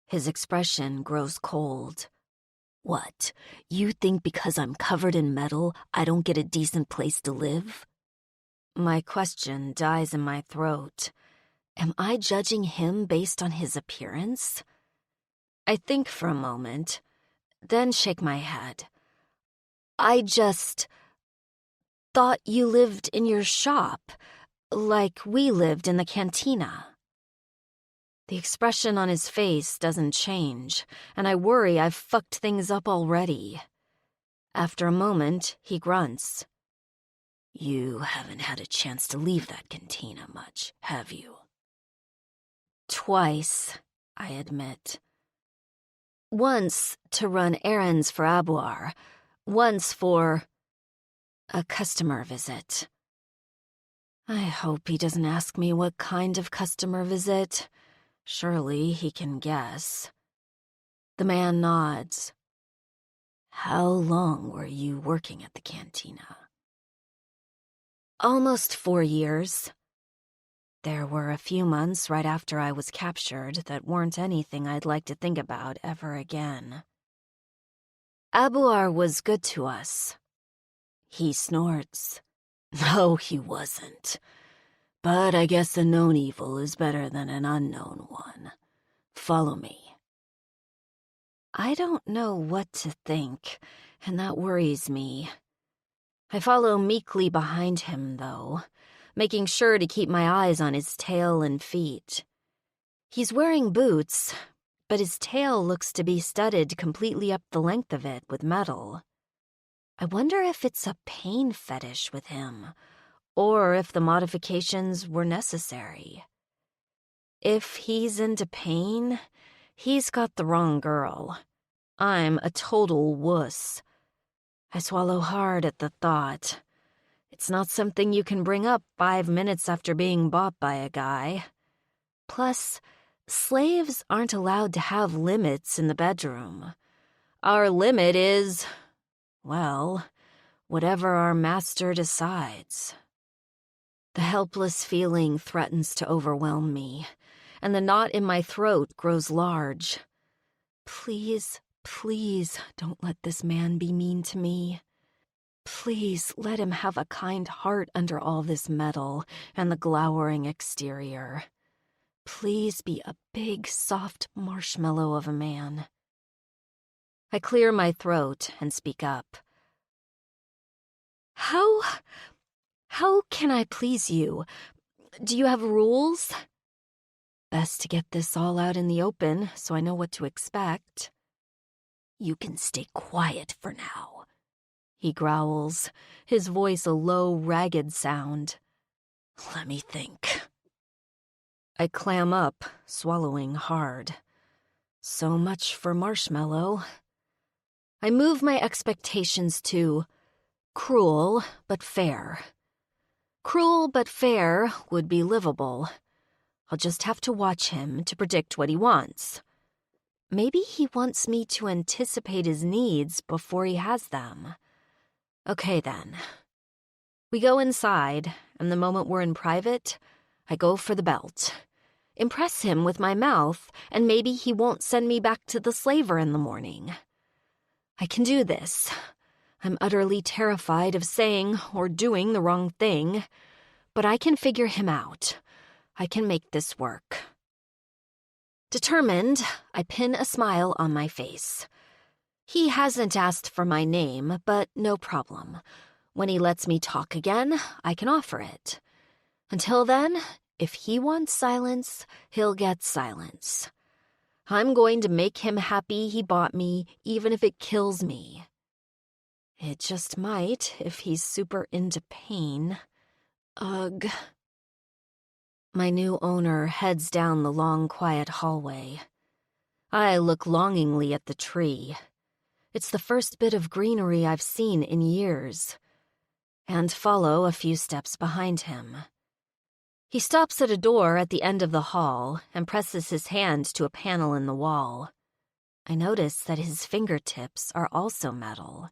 His expression grows cold. What, you think because I'm covered in metal, I don't get a decent place to live? My question dies in my throat. Am I judging him based on his appearance? I think for a moment, then shake my head. I just thought you lived in your shop, like we lived in the cantina. The expression on his face doesn't change, and I worry I've fucked things up already. After a moment, he grunts. You haven't had a chance to leave that cantina much, have you? Twice, I admit. Once to run errands for Abuar, once for a customer visit. I hope he doesn't ask me what kind of customer visit. Surely he can guess. The man nods. How long were you working at the cantina? Almost 4 years. There were a few months right after I was captured that weren't anything I'd like to think about ever again. Abuar was good to us. He snorts. No, he wasn't. But I guess a known evil is better than an unknown one. Follow me. I don't know what to think, and that worries me. I follow meekly behind him, though, making sure to keep my eyes on his tail and feet. He's wearing boots, but his tail looks to be studded completely up the length of it with metal. I wonder if it's a pain fetish with him, or if the modifications were necessary. If he's into pain, he's got the wrong girl. I'm a total wuss. I swallow hard at the thought. It's not something you can bring up 5 minutes after being bought by a guy. Plus, slaves aren't allowed to have limits in the bedroom. Our limit is, well, whatever our master decides. The helpless feeling threatens to overwhelm me, and the knot in my throat grows large. Please, please don't let this man be mean to me. Please let him have a kind heart under all this metal and the glowering exterior. Please be a big, soft marshmallow of a man. I clear my throat and speak up. How can I please you? Do you have rules? Best to get this all out in the open so I know what to expect. You can stay quiet for now, he growls, his voice a low, ragged sound. Let me think. I clam up, swallowing hard. So much for marshmallow. I move my expectations to cruel but fair. Cruel but fair would be livable. I'll just have to watch him to predict what he wants. Maybe he wants me to anticipate his needs before he has them. Okay, then. We go inside, and the moment we're in private, I go for the belt. Impress him with my mouth, and maybe he won't send me back to the slaver in the morning. I can do this. I'm utterly terrified of saying or doing the wrong thing, but I can figure him out. I can make this work. Determined, I pin a smile on my face. He hasn't asked for my name, but no problem. When he lets me talk again, I can offer it. Until then, if he wants silence, he'll get silence. I'm going to make him happy he bought me, even if it kills me. It just might if he's super into pain. Ugh. My new owner heads down the long, quiet hallway. I look longingly at the tree. It's the first bit of greenery I've seen in years, and follow a few steps behind him. He stops at a door at the end of the hall and presses his hand to a panel in the wall. I notice that his fingertips are also metal,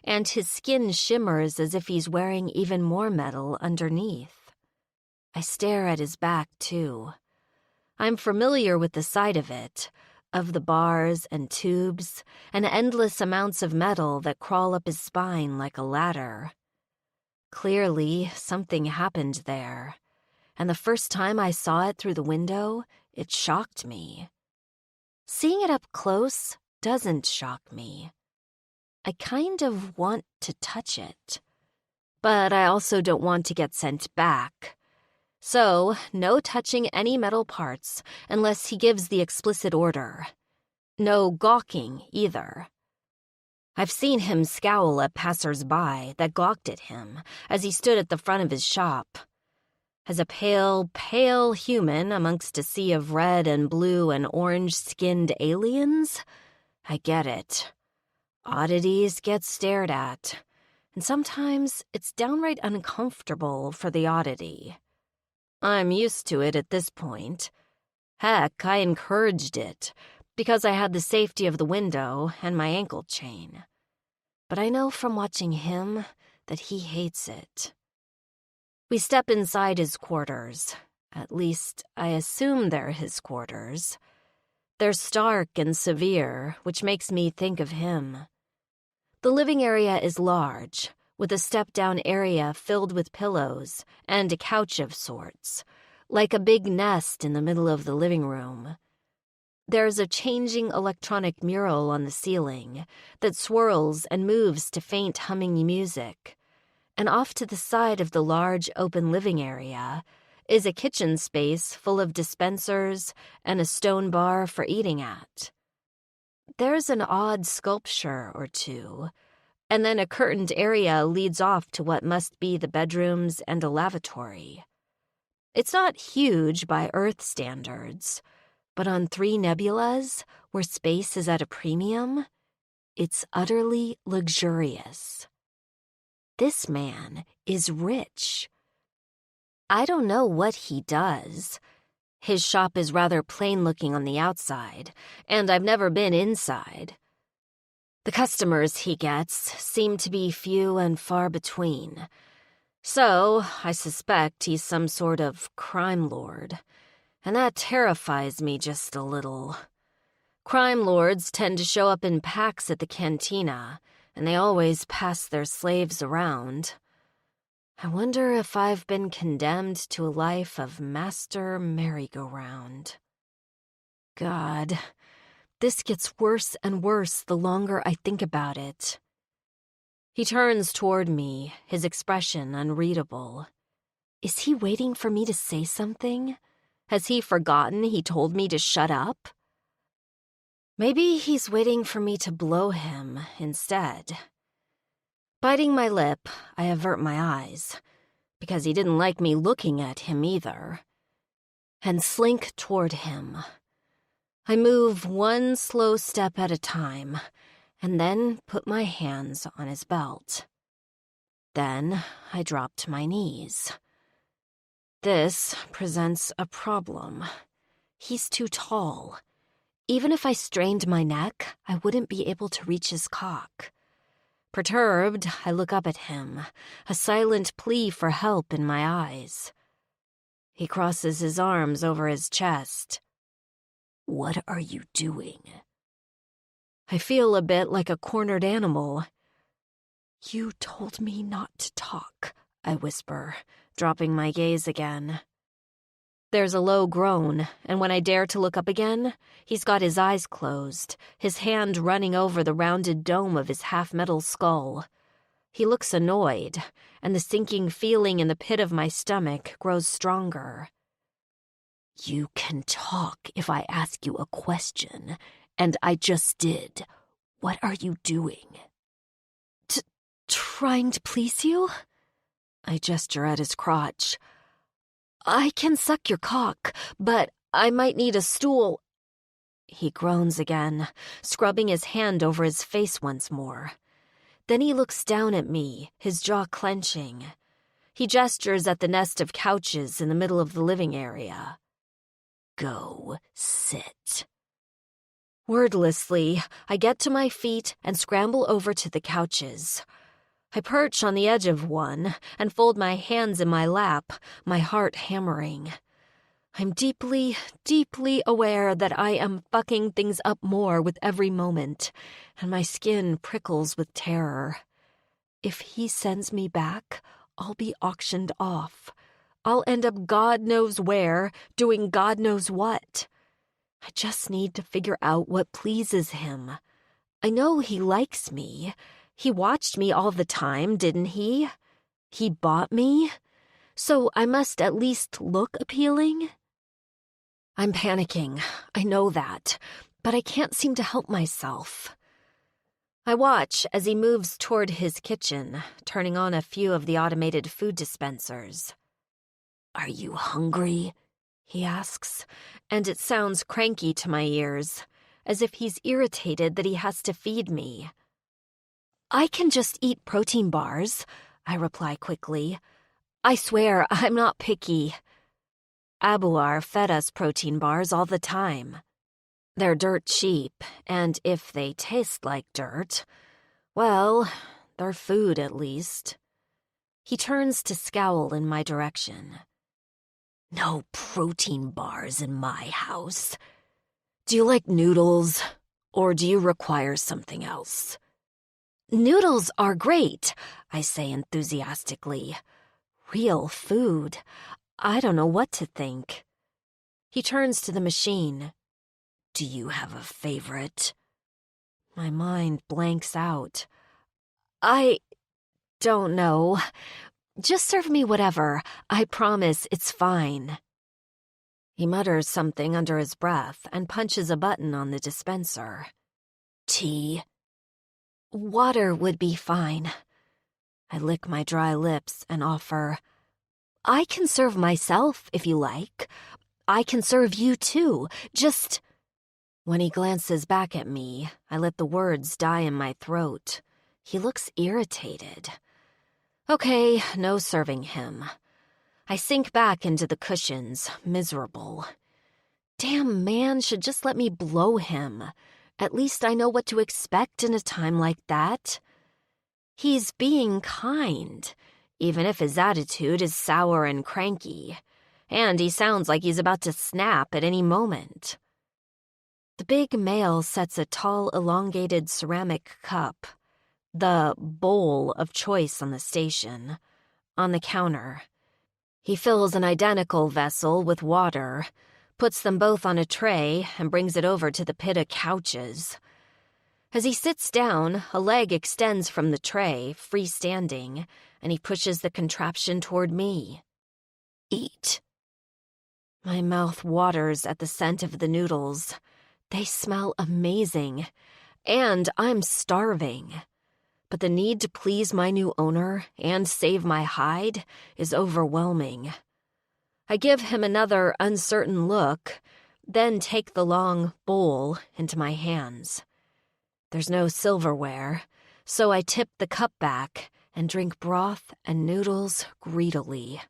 and his skin shimmers as if he's wearing even more metal underneath. I stare at his back, too. I'm familiar with the sight of it, of the bars and tubes and endless amounts of metal that crawl up his spine like a ladder. Clearly, something happened there, and the first time I saw it through the window, it shocked me. Seeing it up close doesn't shock me. I kind of want to touch it, but I also don't want to get sent back. So, no touching any metal parts unless he gives the explicit order. No gawking, either. I've seen him scowl at passers-by that gawked at him as he stood at the front of his shop. As a pale, pale human amongst a sea of red and blue and orange-skinned aliens, I get it. Oddities get stared at, and sometimes it's downright uncomfortable for the oddity. I'm used to it at this point. Heck, I encouraged it, because I had the safety of the window and my ankle chain. But I know from watching him that he hates it. We step inside his quarters. At least, I assume they're his quarters. They're stark and severe, which makes me think of him. The living area is large, with a step-down area filled with pillows and a couch of sorts, like a big nest in the middle of the living room. There's a changing electronic mural on the ceiling that swirls and moves to faint humming music, and off to the side of the large open living area is a kitchen space full of dispensers and a stone bar for eating at. There's an odd sculpture or two, and then a curtained area leads off to what must be the bedrooms and a lavatory. It's not huge by Earth standards, but on 3 nebulas, where space is at a premium, it's utterly luxurious. This man is rich. I don't know what he does. His shop is rather plain-looking on the outside, and I've never been inside. The customers he gets seem to be few and far between. So, I suspect he's some sort of crime lord, and that terrifies me just a little. Crime lords tend to show up in packs at the cantina, and they always pass their slaves around. I wonder if I've been condemned to a life of master merry-go-round. God, this gets worse and worse the longer I think about it. He turns toward me, his expression unreadable. Is he waiting for me to say something? Has he forgotten he told me to shut up? Maybe he's waiting for me to blow him instead. Biting my lip, I avert my eyes, because he didn't like me looking at him either, and slink toward him. I move one slow step at a time, and then put my hands on his belt. Then I drop to my knees. This presents a problem. He's too tall. Even if I strained my neck, I wouldn't be able to reach his cock. Perturbed, I look up at him, a silent plea for help in my eyes. He crosses his arms over his chest. What are you doing? I feel a bit like a cornered animal. You told me not to talk, I whisper, dropping my gaze again. There's a low groan, and when I dare to look up again, he's got his eyes closed, his hand running over the rounded dome of his half-metal skull. He looks annoyed, and the sinking feeling in the pit of my stomach grows stronger. You can talk if I ask you a question, and I just did. What are you doing? Trying to please you? I gesture at his crotch. I can suck your cock, but I might need a stool. He groans again, scrubbing his hand over his face once more. Then he looks down at me, his jaw clenching. He gestures at the nest of couches in the middle of the living area. Go sit. Wordlessly, I get to my feet and scramble over to the couches. I perch on the edge of one and fold my hands in my lap, my heart hammering. I'm deeply, deeply aware that I am fucking things up more with every moment, and my skin prickles with terror. If he sends me back, I'll be auctioned off. I'll end up God knows where, doing God knows what. I just need to figure out what pleases him. I know he likes me. He watched me all the time, didn't he? He bought me, so I must at least look appealing. I'm panicking, I know that, but I can't seem to help myself. I watch as he moves toward his kitchen, turning on a few of the automated food dispensers. "Are you hungry?" he asks, and it sounds cranky to my ears, as if he's irritated that he has to feed me. "I can just eat protein bars," I reply quickly. "I swear, I'm not picky." Abuar fed us protein bars all the time. They're dirt cheap, and if they taste like dirt, well, they're food at least. He turns to scowl in my direction. "No protein bars in my house. Do you like noodles, Or do you require something else?" Noodles are great, I say enthusiastically. Real food. I don't know what to think. He turns to the machine. "Do you have a favorite?" My mind blanks out. I don't know. Just serve me whatever. I promise it's fine. He mutters something under his breath and punches a button on the dispenser. "Tea?" Water would be fine. I lick my dry lips and offer, "I can serve myself if you like. I can serve you too. Just..." When he glances back at me, I let the words die in my throat. He looks irritated. Okay, no serving him. I sink back into the cushions, miserable. Damn man should just let me blow him. At least I know what to expect in a time like that. He's being kind, even if his attitude is sour and cranky, and he sounds like he's about to snap at any moment. The big male sets a tall, elongated ceramic cup, the bowl of choice on the station, on the counter. He fills an identical vessel with water, puts them both on a tray, and brings it over to the pit of couches. As he sits down, a leg extends from the tray, freestanding, and he pushes the contraption toward me. "Eat." My mouth waters at the scent of the noodles. They smell amazing, and I'm starving. But the need to please my new owner and save my hide is overwhelming. I give him another uncertain look, then take the long bowl into my hands. There's no silverware, so I tip the cup back and drink broth and noodles greedily.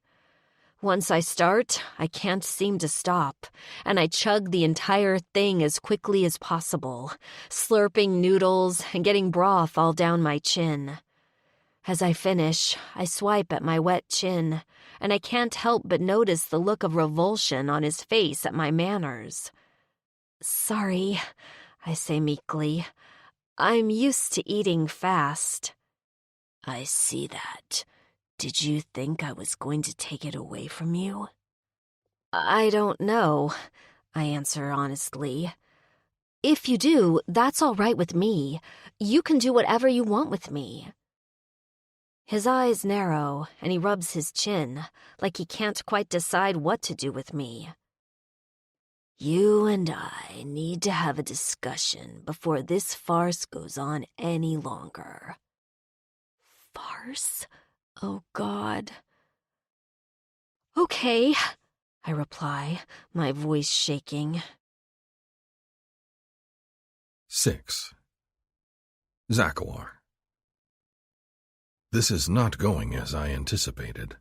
Once I start, I can't seem to stop, and I chug the entire thing as quickly as possible, slurping noodles and getting broth all down my chin. As I finish, I swipe at my wet chin, and I can't help but notice the look of revulsion on his face at my manners. "Sorry," I say meekly. "I'm used to eating fast." "I see that. Did you think I was going to take it away from you?" "I don't know," I answer honestly. "If you do, that's all right with me. You can do whatever you want with me." His eyes narrow, and he rubs his chin, like he can't quite decide what to do with me. "You and I need to have a discussion before this farce goes on any longer." Farce? Oh, God. "Okay," I reply, my voice shaking. 6. Zakawar. This is not going as I anticipated.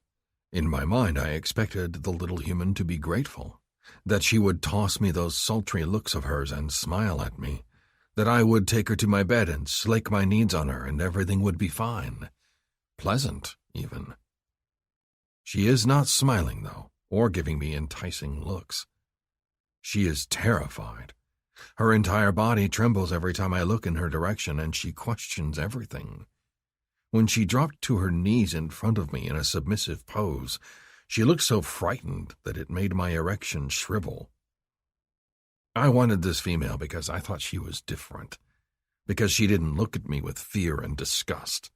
In my mind, I expected the little human to be grateful, that she would toss me those sultry looks of hers and smile at me, that I would take her to my bed and slake my needs on her and everything would be fine. Pleasant, even. She is not smiling, though, or giving me enticing looks. She is terrified. Her entire body trembles every time I look in her direction, and she questions everything. When she dropped to her knees in front of me in a submissive pose, she looked so frightened that it made my erection shrivel. I wanted this female because I thought she was different, because she didn't look at me with fear and disgust.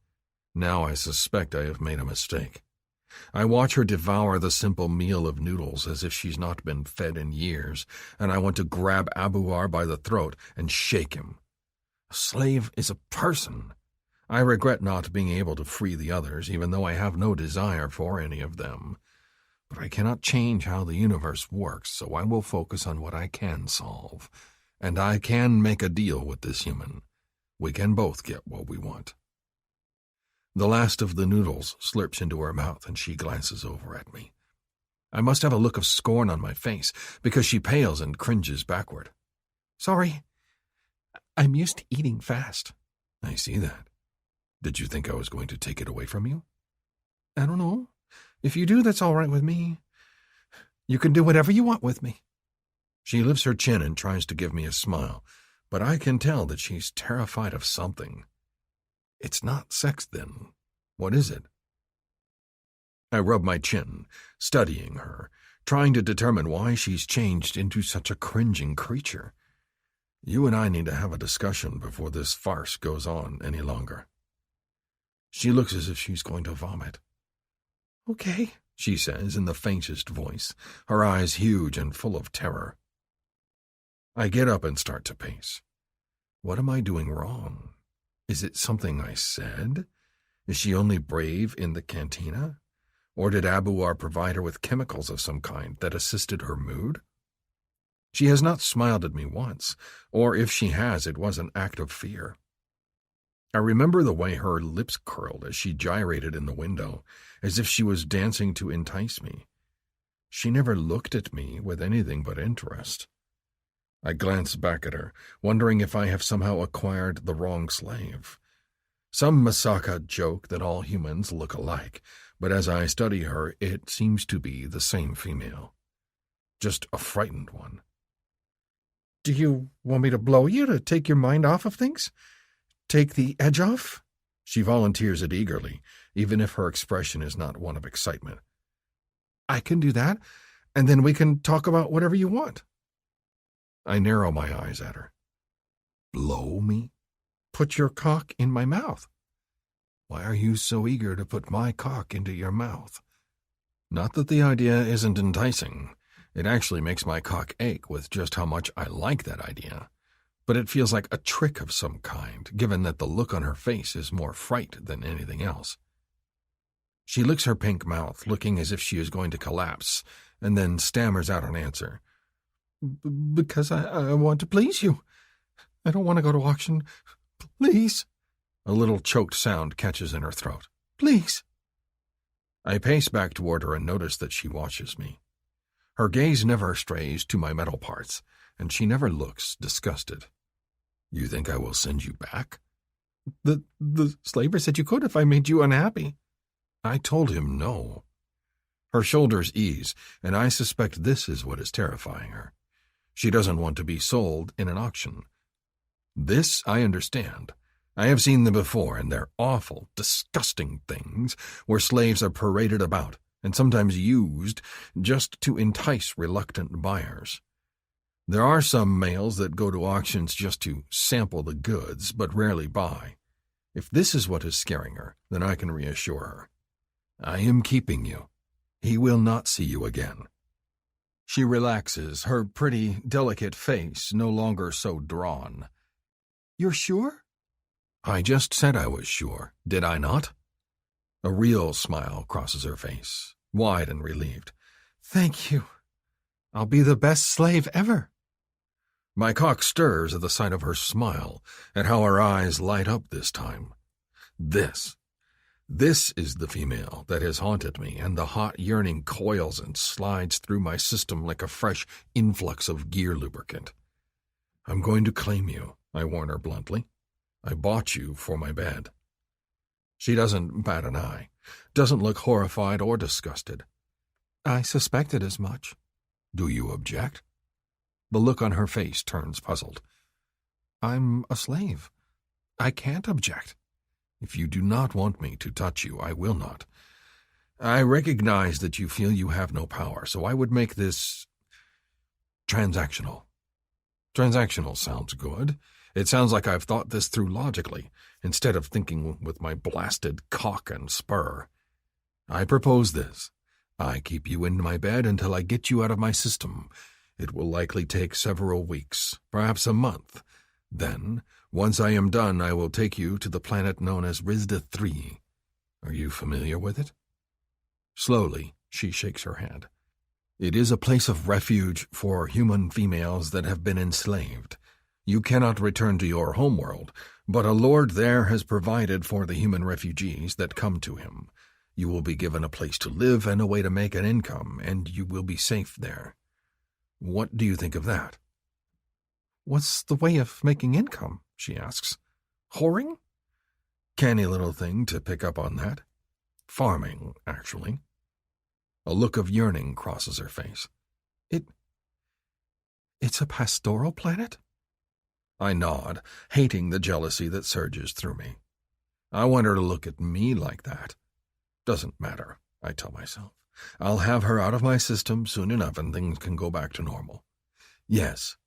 Now I suspect I have made a mistake. I watch her devour the simple meal of noodles as if she's not been fed in years, and I want to grab Abuar by the throat and shake him. A slave is a person. I regret not being able to free the others, even though I have no desire for any of them. But I cannot change how the universe works, so I will focus on what I can solve. And I can make a deal with this human. We can both get what we want. The last of the noodles slurps into her mouth, and she glances over at me. I must have a look of scorn on my face, because she pales and cringes backward. Sorry. I'm used to eating fast. I see that. Did you think I was going to take it away from you? I don't know. If you do, that's all right with me. You can do whatever you want with me. She lifts her chin and tries to give me a smile, but I can tell that she's terrified of something. It's not sex, then. What is it? I rub my chin, studying her, trying to determine why she's changed into such a cringing creature. You and I need to have a discussion before this farce goes on any longer. She looks as if she's going to vomit. Okay, she says in the faintest voice, her eyes huge and full of terror. I get up and start to pace. What am I doing wrong? Is it something I said? Is she only brave in the cantina? Or did Abuar provide her with chemicals of some kind that assisted her mood? She has not smiled at me once, or if she has, it was an act of fear. I remember the way her lips curled as she gyrated in the window, as if she was dancing to entice me. She never looked at me with anything but interest. I glance back at her, wondering if I have somehow acquired the wrong slave. Some Masaka joke that all humans look alike, but as I study her, it seems to be the same female. Just a frightened one. Do you want me to blow you to take your mind off of things? Take the edge off? She volunteers it eagerly, even if her expression is not one of excitement. I can do that, and then we can talk about whatever you want. I narrow my eyes at her. Blow me? Put your cock in my mouth. Why are you so eager to put my cock into your mouth? Not that the idea isn't enticing. It actually makes my cock ache with just how much I like that idea. But it feels like a trick of some kind, given that the look on her face is more fright than anything else. She licks her pink mouth, looking as if she is going to collapse, and then stammers out an answer. Because I want to please you. I don't want to go to auction. Please. A little choked sound catches in her throat. Please. I pace back toward her and notice that she watches me. Her gaze never strays to my metal parts, and she never looks disgusted. You think I will send you back? The slaver said you could if I made you unhappy. I told him no. Her shoulders ease, and I suspect this is what is terrifying her. She doesn't want to be sold in an auction. This I understand. I have seen them before, and they're awful, disgusting things where slaves are paraded about and sometimes used just to entice reluctant buyers. There are some males that go to auctions just to sample the goods, but rarely buy. If this is what is scaring her, then I can reassure her. I am keeping you. He will not see you again. She relaxes, her pretty, delicate face no longer so drawn. You're sure? I just said I was sure, did I not? A real smile crosses her face, wide and relieved. Thank you. I'll be the best slave ever. My cock stirs at the sight of her smile, at how her eyes light up this time. This is the female that has haunted me, and the hot yearning coils and slides through my system like a fresh influx of gear lubricant. I'm going to claim you, I warn her bluntly. I bought you for my bed. She doesn't bat an eye, doesn't look horrified or disgusted. I suspected as much. Do you object? The look on her face turns puzzled. I'm a slave. I can't object. If you do not want me to touch you, I will not. I recognize that you feel you have no power, so I would make this transactional. Transactional sounds good. It sounds like I've thought this through logically, instead of thinking with my blasted cock and spur. I propose this. I keep you in my bed until I get you out of my system. It will likely take several weeks, perhaps a month. Then, once I am done, I will take you to the planet known as Risda 3. Are you familiar with it? Slowly, she shakes her head. It is a place of refuge for human females that have been enslaved. You cannot return to your homeworld, but a lord there has provided for the human refugees that come to him. You will be given a place to live and a way to make an income, and you will be safe there. What do you think of that? What's the way of making income? She asks. Whoring? Canny little thing to pick up on that. Farming, actually. A look of yearning crosses her face. It's a pastoral planet? I nod, hating the jealousy that surges through me. I want her to look at me like that. Doesn't matter, I tell myself. I'll have her out of my system soon enough and things can go back to normal. Yes,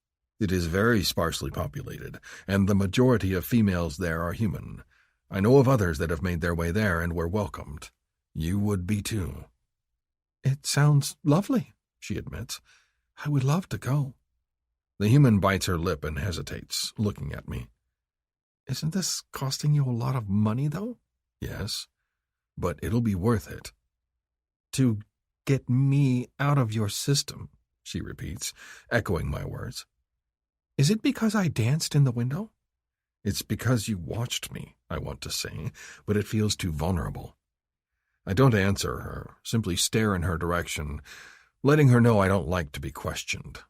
it is very sparsely populated, and the majority of females there are human. I know of others that have made their way there and were welcomed. You would be too. It sounds lovely, she admits. I would love to go. The human bites her lip and hesitates, looking at me. Isn't this costing you a lot of money, though? Yes, but it'll be worth it. To get me out of your system, she repeats, echoing my words. Is it because I danced in the window? It's because you watched me, I want to say, but it feels too vulnerable. I don't answer her, simply stare in her direction, letting her know I don't like to be questioned.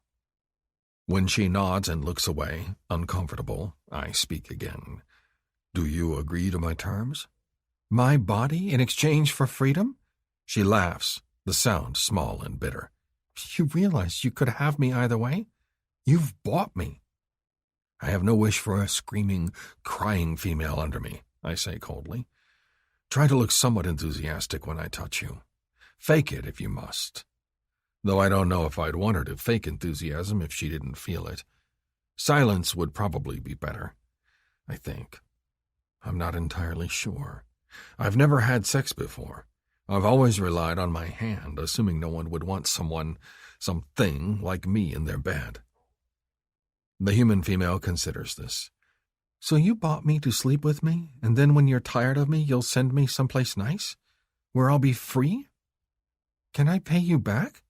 When she nods and looks away, uncomfortable, I speak again. Do you agree to my terms? My body in exchange for freedom? She laughs, the sound small and bitter. You realize you could have me either way? You've bought me. I have no wish for a screaming, crying female under me, I say coldly. Try to look somewhat enthusiastic when I touch you. Fake it if you must. Though I don't know if I'd want her to fake enthusiasm if she didn't feel it. Silence would probably be better, I think. I'm not entirely sure. I've never had sex before. I've always relied on my hand, assuming no one would want something like me in their bed. The human female considers this. So you bought me to sleep with me, and then when you're tired of me, you'll send me someplace nice? Where I'll be free? Can I pay you back?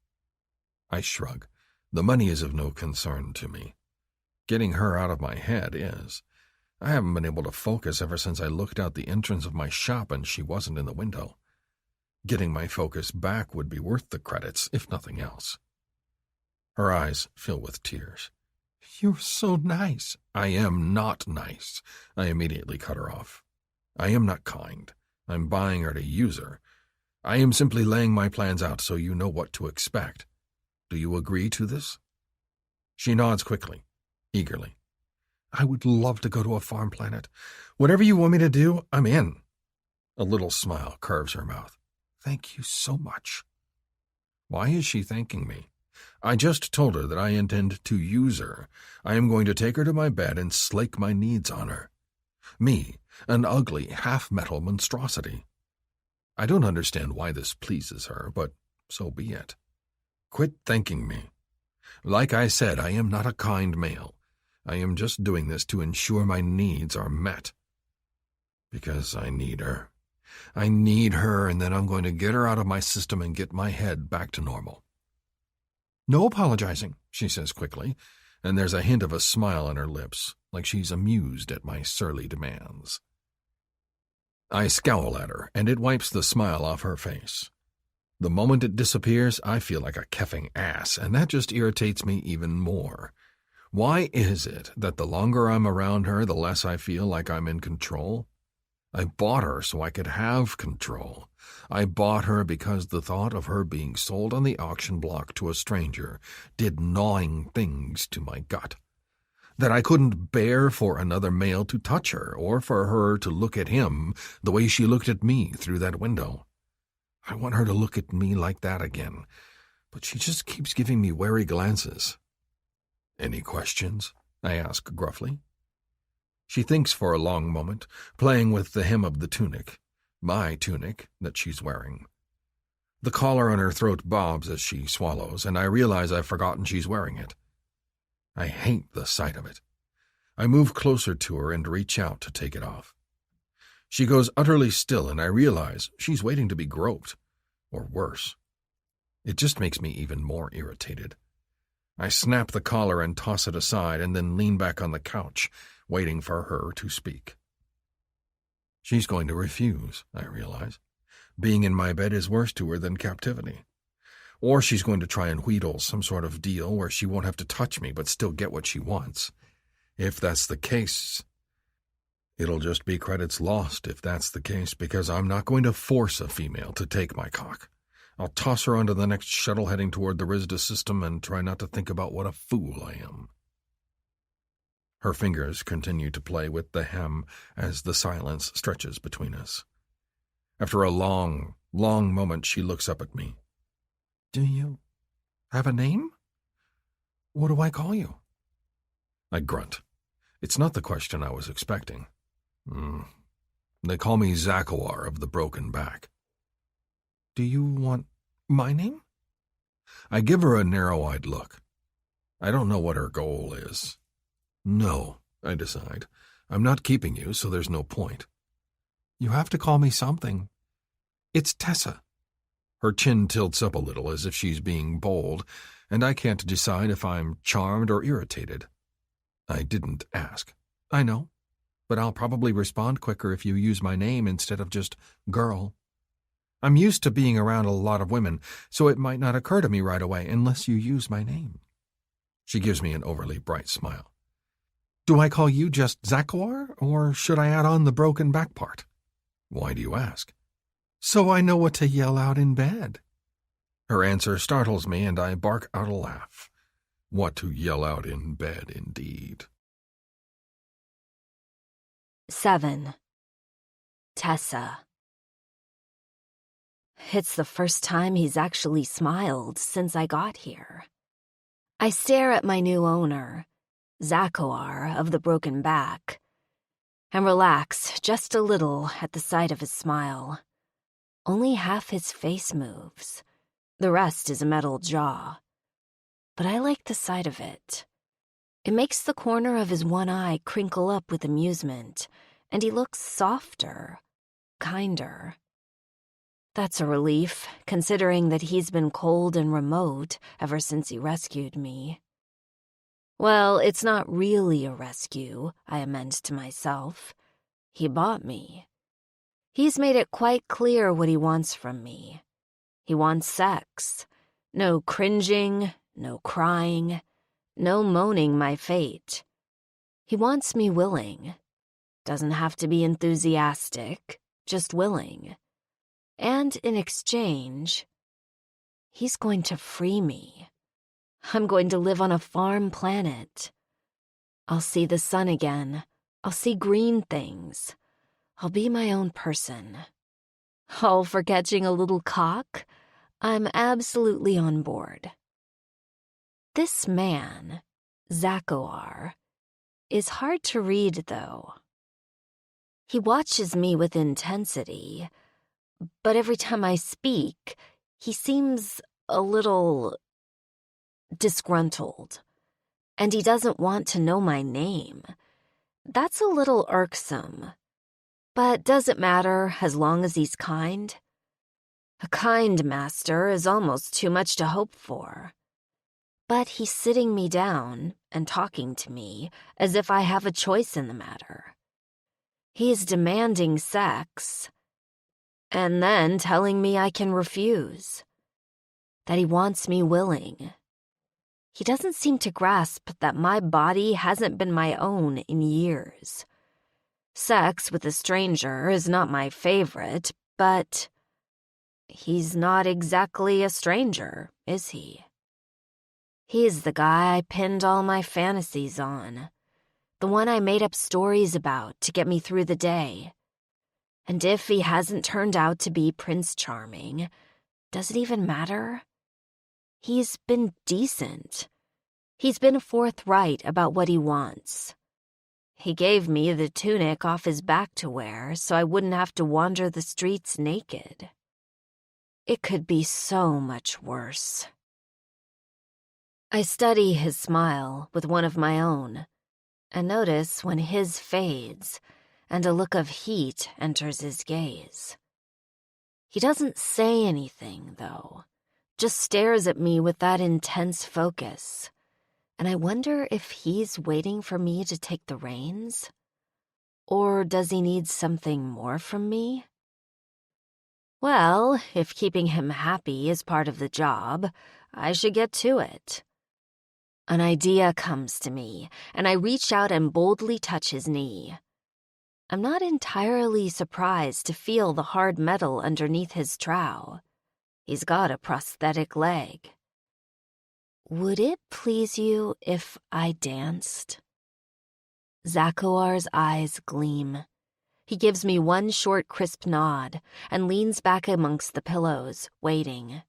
I shrug. The money is of no concern to me. Getting her out of my head is. I haven't been able to focus ever since I looked out the entrance of my shop and she wasn't in the window. Getting my focus back would be worth the credits, if nothing else. Her eyes fill with tears. You're so nice. I am not nice. I immediately cut her off. I am not kind. I'm buying her to use her. I am simply laying my plans out so you know what to expect. Do you agree to this? She nods quickly, eagerly. I would love to go to a farm planet. Whatever you want me to do, I'm in. A little smile curves her mouth. Thank you so much. Why is she thanking me? I just told her that I intend to use her. I am going to take her to my bed and slake my needs on her. Me, an ugly, half-metal monstrosity. I don't understand why this pleases her, but so be it. Quit thanking me. Like I said, I am not a kind male. I am just doing this to ensure my needs are met. Because I need her. I need her, and then I'm going to get her out of my system and get my head back to normal. No apologizing, she says quickly, and there's a hint of a smile on her lips, like she's amused at my surly demands. I scowl at her, and it wipes the smile off her face. The moment it disappears, I feel like a keffing ass, and that just irritates me even more. Why is it that the longer I'm around her, the less I feel like I'm in control? I bought her so I could have control. I bought her because the thought of her being sold on the auction block to a stranger did gnawing things to my gut. That I couldn't bear for another male to touch her, or for her to look at him the way she looked at me through that window. I want her to look at me like that again, but she just keeps giving me wary glances. Any questions? I ask gruffly. She thinks for a long moment, playing with the hem of the tunic, my tunic that she's wearing. The collar on her throat bobs as she swallows, and I realize I've forgotten she's wearing it. I hate the sight of it. I move closer to her and reach out to take it off. She goes utterly still, and I realize she's waiting to be groped, or worse. It just makes me even more irritated. I snap the collar and toss it aside, and then lean back on the couch, waiting for her to speak. She's going to refuse, I realize. Being in my bed is worse to her than captivity. Or she's going to try and wheedle some sort of deal where she won't have to touch me but still get what she wants. If that's the case, it'll just be credits lost if that's the case, because I'm not going to force a female to take my cock. I'll toss her onto the next shuttle heading toward the RISDA system and try not to think about what a fool I am. Her fingers continue to play with the hem as the silence stretches between us. After a long, long moment, she looks up at me. Do you have a name? What do I call you? I grunt. It's not the question I was expecting. They call me Zakawar of the Broken Back. Do you want my name? I give her a narrow-eyed look. I don't know what her goal is. No, I decide. I'm not keeping you, so there's no point. You have to call me something. It's Tessa. Her chin tilts up a little as if she's being bold, and I can't decide if I'm charmed or irritated. I didn't ask. I know, but I'll probably respond quicker if you use my name instead of just girl. I'm used to being around a lot of women, so it might not occur to me right away unless you use my name. She gives me an overly bright smile. Do I call you just Zakawar, or should I add on the broken back part? Why do you ask? So I know what to yell out in bed. Her answer startles me, and I bark out a laugh. What to yell out in bed, indeed. 7. Tessa. It's the first time he's actually smiled since I got here. I stare at my new owner, Zakawar of the Broken Back, and relax just a little at the sight of his smile. Only half his face moves. The rest is a metal jaw. But I like the sight of it. It makes the corner of his one eye crinkle up with amusement, and he looks softer, kinder. That's a relief, considering that he's been cold and remote ever since he rescued me. Well, it's not really a rescue, I amend to myself. He bought me. He's made it quite clear what he wants from me. He wants sex. No cringing, no crying, no moaning my fate. He wants me willing. Doesn't have to be enthusiastic, just willing. And in exchange, he's going to free me. I'm going to live on a farm planet. I'll see the sun again. I'll see green things. I'll be my own person. All for catching a little cock? I'm absolutely on board. This man, Zakawar, is hard to read, though. He watches me with intensity, but every time I speak, he seems a little disgruntled, and he doesn't want to know my name. That's a little irksome, but doesn't matter as long as he's kind. A kind master is almost too much to hope for. But he's sitting me down and talking to me as if I have a choice in the matter. He's demanding sex, and then telling me I can refuse, that he wants me willing. He doesn't seem to grasp that my body hasn't been my own in years. Sex with a stranger is not my favorite, but he's not exactly a stranger, is he? He's the guy I pinned all my fantasies on, the one I made up stories about to get me through the day. And if he hasn't turned out to be Prince Charming, does it even matter? He's been decent. He's been forthright about what he wants. He gave me the tunic off his back to wear so I wouldn't have to wander the streets naked. It could be so much worse. I study his smile with one of my own, and notice when his fades and a look of heat enters his gaze. He doesn't say anything, though, just stares at me with that intense focus, and I wonder if he's waiting for me to take the reins? Or does he need something more from me? Well, if keeping him happy is part of the job, I should get to it. An idea comes to me, and I reach out and boldly touch his knee. I'm not entirely surprised to feel the hard metal underneath his trow. He's got a prosthetic leg. Would it please you if I danced? Zakoar's eyes gleam. He gives me one short, crisp nod and leans back amongst the pillows, waiting.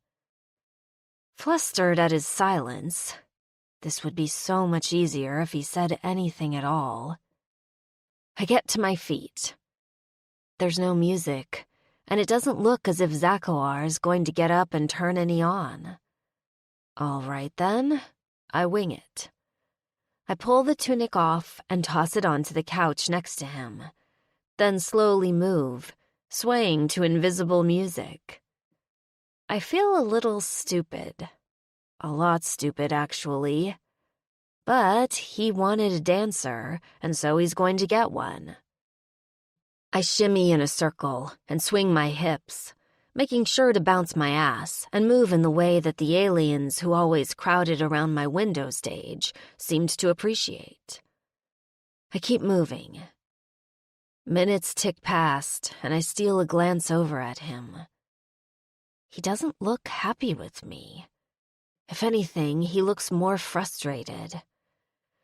Flustered at his silence, this would be so much easier if he said anything at all. I get to my feet. There's no music, and it doesn't look as if Zakoar is going to get up and turn any on. All right then, I wing it. I pull the tunic off and toss it onto the couch next to him, then slowly move, swaying to invisible music. I feel a little stupid. A lot stupid, actually. But he wanted a dancer, and so he's going to get one. I shimmy in a circle and swing my hips, making sure to bounce my ass and move in the way that the aliens who always crowded around my window stage seemed to appreciate. I keep moving. Minutes tick past, and I steal a glance over at him. He doesn't look happy with me. If anything, he looks more frustrated.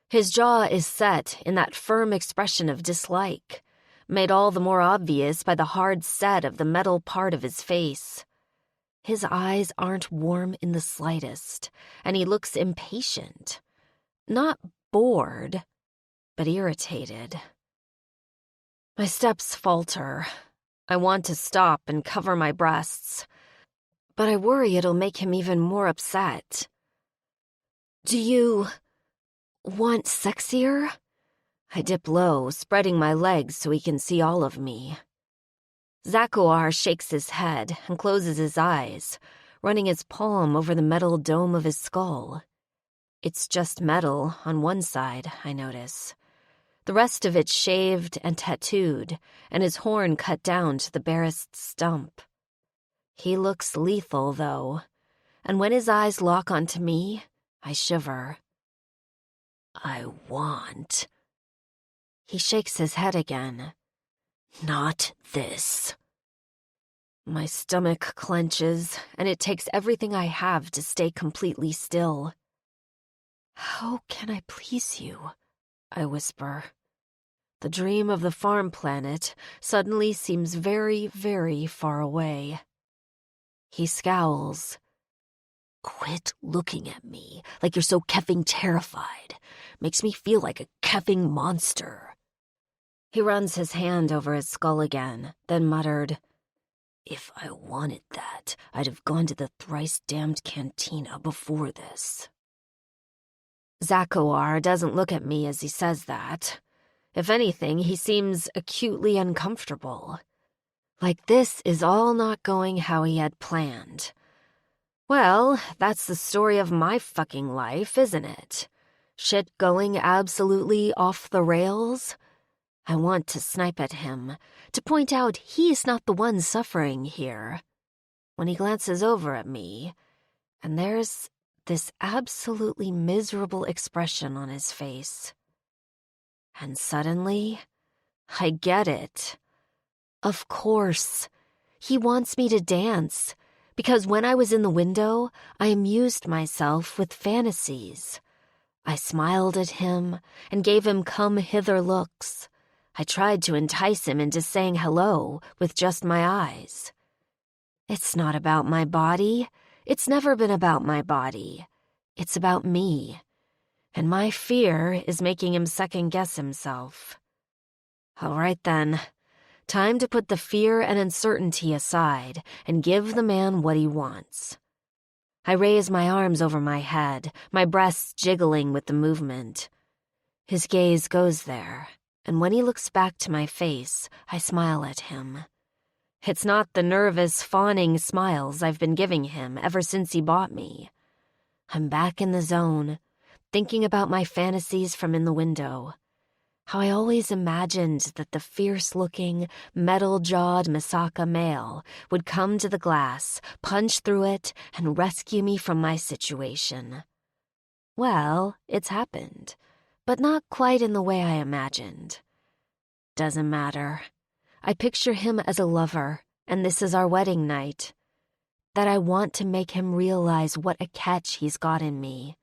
His jaw is set in that firm expression of dislike, made all the more obvious by the hard set of the metal part of his face. His eyes aren't warm in the slightest, and he looks impatient. Not bored, but irritated. My steps falter. I want to stop and cover my breasts, but I worry it'll make him even more upset. Do you want sexier? I dip low, spreading my legs so he can see all of me. Zakoar shakes his head and closes his eyes, running his palm over the metal dome of his skull. It's just metal on one side, I notice. The rest of it shaved and tattooed, and his horn cut down to the barest stump. He looks lethal, though, and when his eyes lock onto me, I shiver. I want. He shakes his head again. Not this. My stomach clenches, and it takes everything I have to stay completely still. How can I please you? I whisper. The dream of the farm planet suddenly seems very, very far away. He scowls. Quit looking at me like you're so keffing terrified. Makes me feel like a keffing monster. He runs his hand over his skull again, then muttered, If I wanted that, I'd have gone to the thrice-damned cantina before this. Zakoar doesn't look at me as he says that. If anything, he seems acutely uncomfortable. Like this is all not going how he had planned. Well, that's the story of my fucking life, isn't it? Shit going absolutely off the rails? I want to snipe at him, to point out he's not the one suffering here. When he glances over at me, and there's this absolutely miserable expression on his face. And suddenly, I get it. Of course, he wants me to dance, because when I was in the window, I amused myself with fantasies. I smiled at him and gave him come-hither looks. I tried to entice him into saying hello with just my eyes. It's not about my body. It's never been about my body. It's about me. And my fear is making him second-guess himself. All right, then. Time to put the fear and uncertainty aside and give the man what he wants. I raise my arms over my head, my breasts jiggling with the movement. His gaze goes there, and when he looks back to my face, I smile at him. It's not the nervous, fawning smiles I've been giving him ever since he bought me. I'm back in the zone, thinking about my fantasies from in the window. How I always imagined that the fierce-looking, metal-jawed Misaka male would come to the glass, punch through it, and rescue me from my situation. Well, it's happened, but not quite in the way I imagined. Doesn't matter. I picture him as a lover, and this is our wedding night. That I want to make him realize what a catch he's got in me.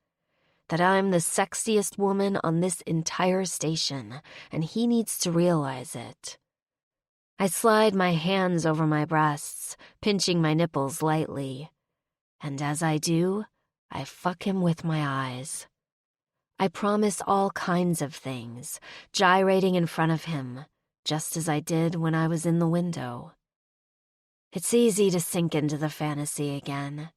That I'm the sexiest woman on this entire station, and he needs to realize it. I slide my hands over my breasts, pinching my nipples lightly. And as I do, I fuck him with my eyes. I promise all kinds of things, gyrating in front of him, just as I did when I was in the window. It's easy to sink into the fantasy again.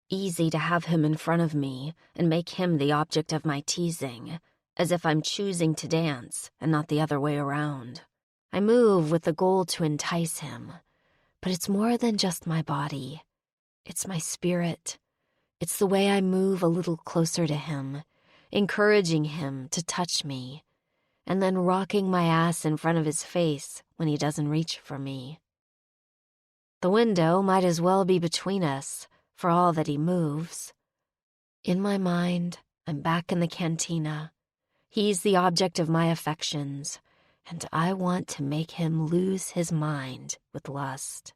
Easy to have him in front of me and make him the object of my teasing, as if I'm choosing to dance and not the other way around. I move with the goal to entice him, but it's more than just my body. It's my spirit. It's the way I move a little closer to him, encouraging him to touch me, and then rocking my ass in front of his face when he doesn't reach for me. The window might as well be between us, for all that he moves. In my mind, I'm back in the cantina. He's the object of my affections, and I want to make him lose his mind with lust.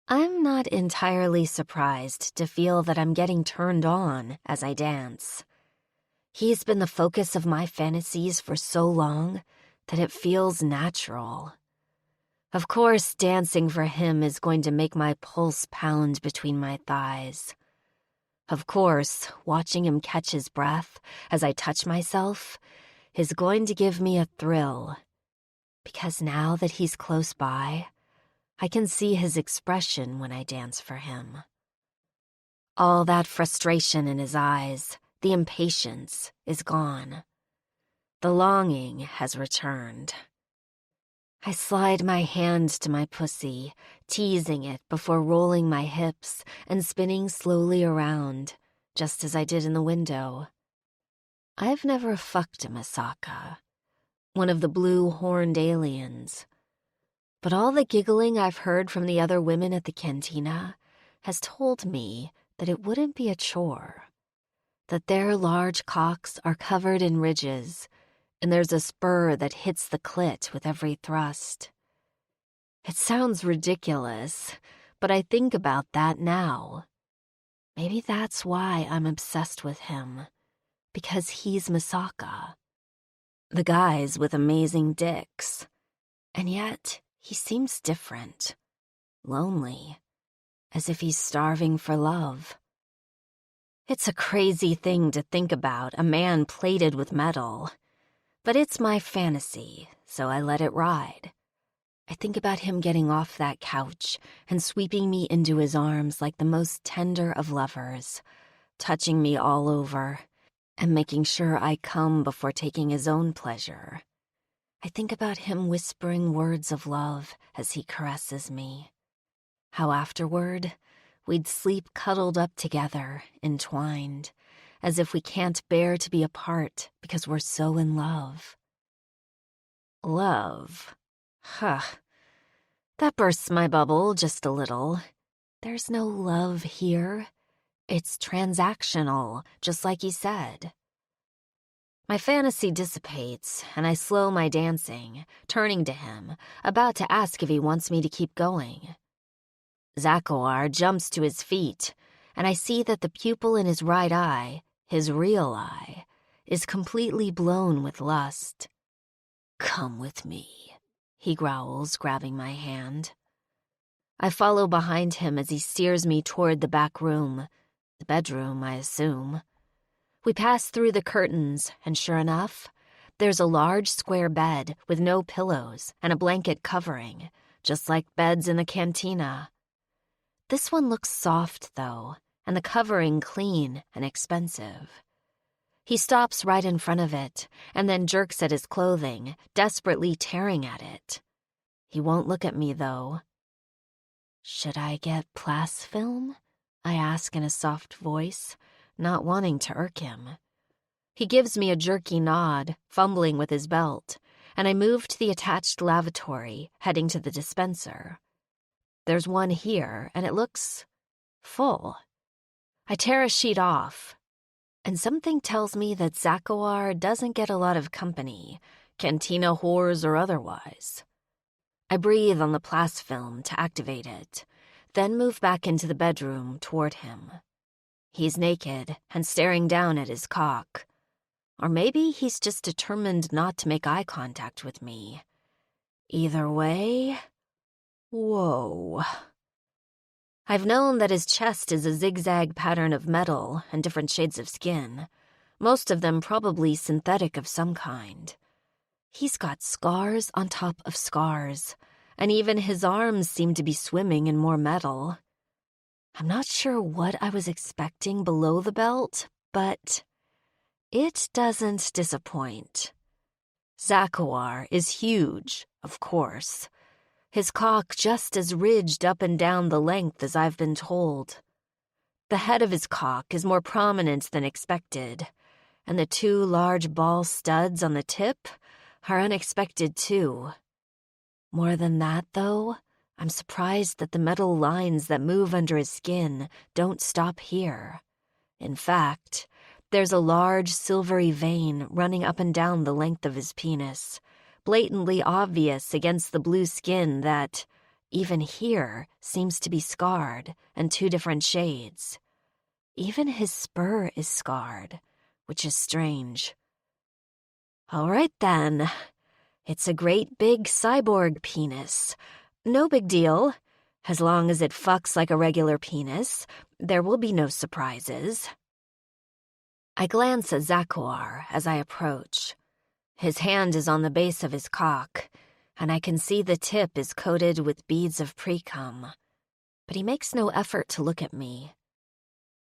I'm not entirely surprised to feel that I'm getting turned on as I dance. He's been the focus of my fantasies for so long that it feels natural. Of course, dancing for him is going to make my pulse pound between my thighs. Of course, watching him catch his breath as I touch myself is going to give me a thrill. Because now that he's close by, I can see his expression when I dance for him. All that frustration in his eyes, the impatience, is gone. The longing has returned. I slide my hand to my pussy, teasing it before rolling my hips and spinning slowly around, just as I did in the window. I've never fucked a Misaka, one of the blue-horned aliens. But all the giggling I've heard from the other women at the cantina has told me that it wouldn't be a chore, that their large cocks are covered in ridges, and there's a spur that hits the clit with every thrust. It sounds ridiculous, but I think about that now. Maybe that's why I'm obsessed with him, because he's Misaka. The guy's with amazing dicks, and yet he seems different, lonely, as if he's starving for love. It's a crazy thing to think about, a man plated with metal. But it's my fantasy, so I let it ride. I think about him getting off that couch and sweeping me into his arms like the most tender of lovers, touching me all over, and making sure I come before taking his own pleasure. I think about him whispering words of love as he caresses me. How afterward, we'd sleep cuddled up together, entwined, as if we can't bear to be apart because we're so in love. Love. Huh. That bursts my bubble just a little. There's no love here. It's transactional, just like he said. My fantasy dissipates, and I slow my dancing, turning to him, about to ask if he wants me to keep going. Zakawar jumps to his feet, and I see that the pupil in his right eye, his real eye, is completely blown with lust. "Come with me," he growls, grabbing my hand. I follow behind him as he steers me toward the back room, the bedroom, I assume. We pass through the curtains, and sure enough, there's a large square bed with no pillows and a blanket covering, just like beds in the cantina. This one looks soft, though, and the covering clean and expensive. He stops right in front of it and then jerks at his clothing, desperately tearing at it. He won't look at me, though. "Should I get plas film?" I ask in a soft voice, not wanting to irk him. He gives me a jerky nod, fumbling with his belt, and I move to the attached lavatory, heading to the dispenser. There's one here, and it looks full. I tear a sheet off, and something tells me that Zakawar doesn't get a lot of company, cantina whores or otherwise. I breathe on the plas film to activate it, then move back into the bedroom toward him. He's naked and staring down at his cock. Or maybe he's just determined not to make eye contact with me. Either way, whoa. I've known that his chest is a zigzag pattern of metal and different shades of skin, most of them probably synthetic of some kind. He's got scars on top of scars, and even his arms seem to be swimming in more metal. I'm not sure what I was expecting below the belt, but it doesn't disappoint. Zakawar is huge, of course. His cock just as ridged up and down the length as I've been told. The head of his cock is more prominent than expected, and the two large ball studs on the tip are unexpected too. More than that, though, I'm surprised that the metal lines that move under his skin don't stop here. In fact, there's a large silvery vein running up and down the length of his penis, blatantly obvious against the blue skin that, even here, seems to be scarred and two different shades. Even his spur is scarred, which is strange. All right, then. It's a great big cyborg penis. No big deal. As long as it fucks like a regular penis, there will be no surprises. I glance at Zakawar as I approach. His hand is on the base of his cock, and I can see the tip is coated with beads of pre-cum. But he makes no effort to look at me.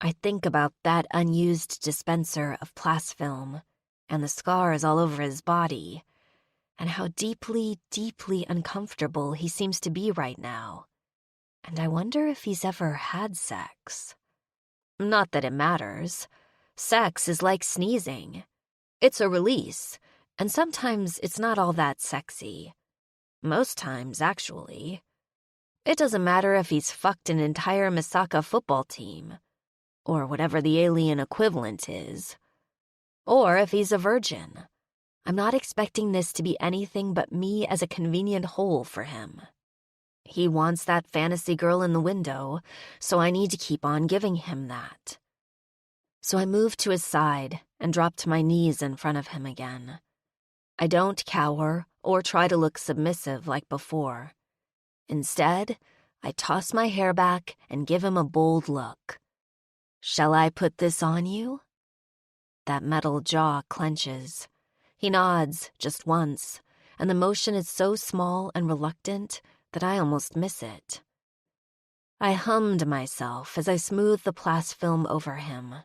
I think about that unused dispenser of plas film and the scars all over his body, and how deeply, deeply uncomfortable he seems to be right now. And I wonder if he's ever had sex. Not that it matters. Sex is like sneezing. It's a release, and sometimes it's not all that sexy. Most times, actually. It doesn't matter if he's fucked an entire Misaka football team, or whatever the alien equivalent is, or if he's a virgin. I'm not expecting this to be anything but me as a convenient hole for him. He wants that fantasy girl in the window, so I need to keep on giving him that. So I move to his side and drop to my knees in front of him again. I don't cower or try to look submissive like before. Instead, I toss my hair back and give him a bold look. "Shall I put this on you?" That metal jaw clenches. He nods just once, and the motion is so small and reluctant that I almost miss it. I hummed to myself as I smoothed the plas film over him.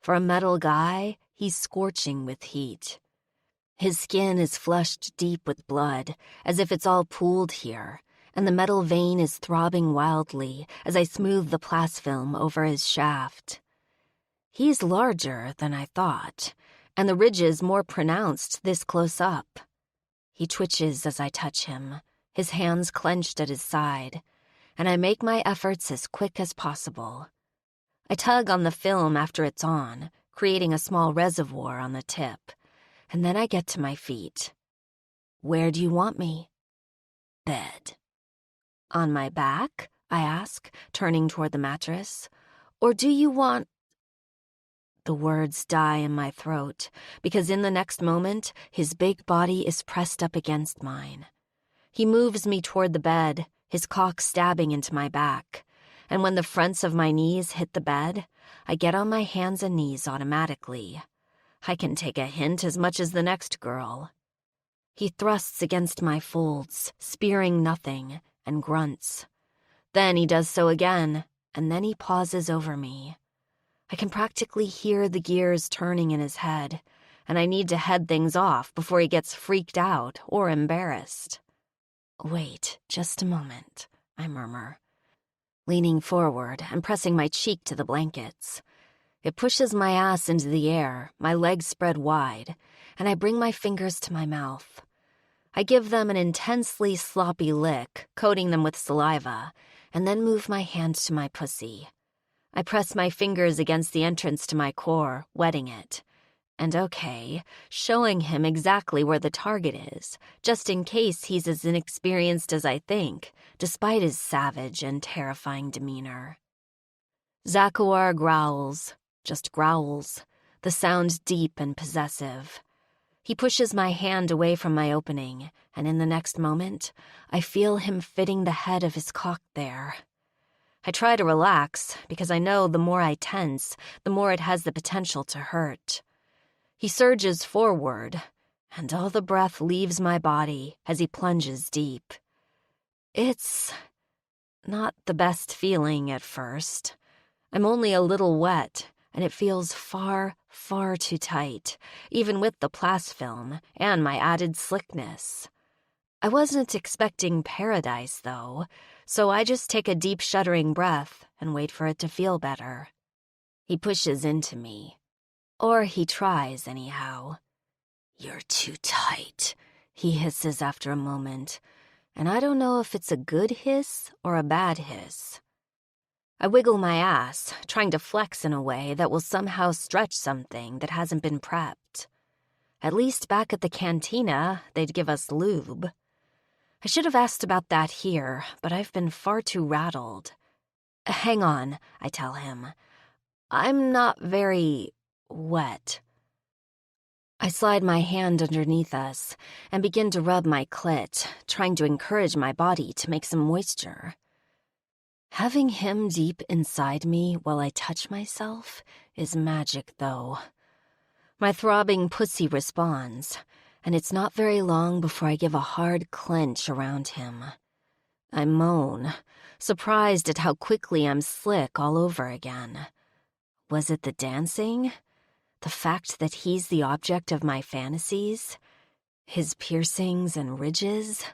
For a metal guy, he's scorching with heat. His skin is flushed deep with blood, as if it's all pooled here, and the metal vein is throbbing wildly as I smooth the plas film over his shaft. He's larger than I thought, and the ridges more pronounced this close up. He twitches as I touch him, his hands clenched at his side, and I make my efforts as quick as possible. I tug on the film after it's on, creating a small reservoir on the tip, and then I get to my feet. "Where do you want me?" "Bed." "On my back?" I ask, turning toward the mattress. "Or do you want—" The words die in my throat, because in the next moment, his big body is pressed up against mine. He moves me toward the bed, his cock stabbing into my back, and when the fronts of my knees hit the bed, I get on my hands and knees automatically. I can take a hint as much as the next girl. He thrusts against my folds, spearing nothing, and grunts. Then he does so again, and then he pauses over me. I can practically hear the gears turning in his head, and I need to head things off before he gets freaked out or embarrassed. "Wait, just a moment," I murmur, leaning forward and pressing my cheek to the blankets. It pushes my ass into the air, my legs spread wide, and I bring my fingers to my mouth. I give them an intensely sloppy lick, coating them with saliva, and then move my hand to my pussy. I press my fingers against the entrance to my core, wetting it. And okay, showing him exactly where the target is, just in case he's as inexperienced as I think, despite his savage and terrifying demeanor. Zakuar growls, just growls, the sound deep and possessive. He pushes my hand away from my opening, and in the next moment, I feel him fitting the head of his cock there. I try to relax, because I know the more I tense, the more it has the potential to hurt. He surges forward, and all the breath leaves my body as he plunges deep. It's not the best feeling at first. I'm only a little wet, and it feels far, far too tight, even with the plasfilm and my added slickness. I wasn't expecting paradise, though, so I just take a deep shuddering breath and wait for it to feel better. He pushes into me. Or he tries, anyhow. "You're too tight," he hisses after a moment, and I don't know if it's a good hiss or a bad hiss. I wiggle my ass, trying to flex in a way that will somehow stretch something that hasn't been prepped. At least back at the cantina, they'd give us lube. I should have asked about that here, but I've been far too rattled. "Hang on," I tell him. "I'm not very wet." I slide my hand underneath us and begin to rub my clit, trying to encourage my body to make some moisture. Having him deep inside me while I touch myself is magic, though. My throbbing pussy responds, and it's not very long before I give a hard clench around him. I moan, surprised at how quickly I'm slick all over again. Was it the dancing? The fact that he's the object of my fantasies? His piercings and ridges?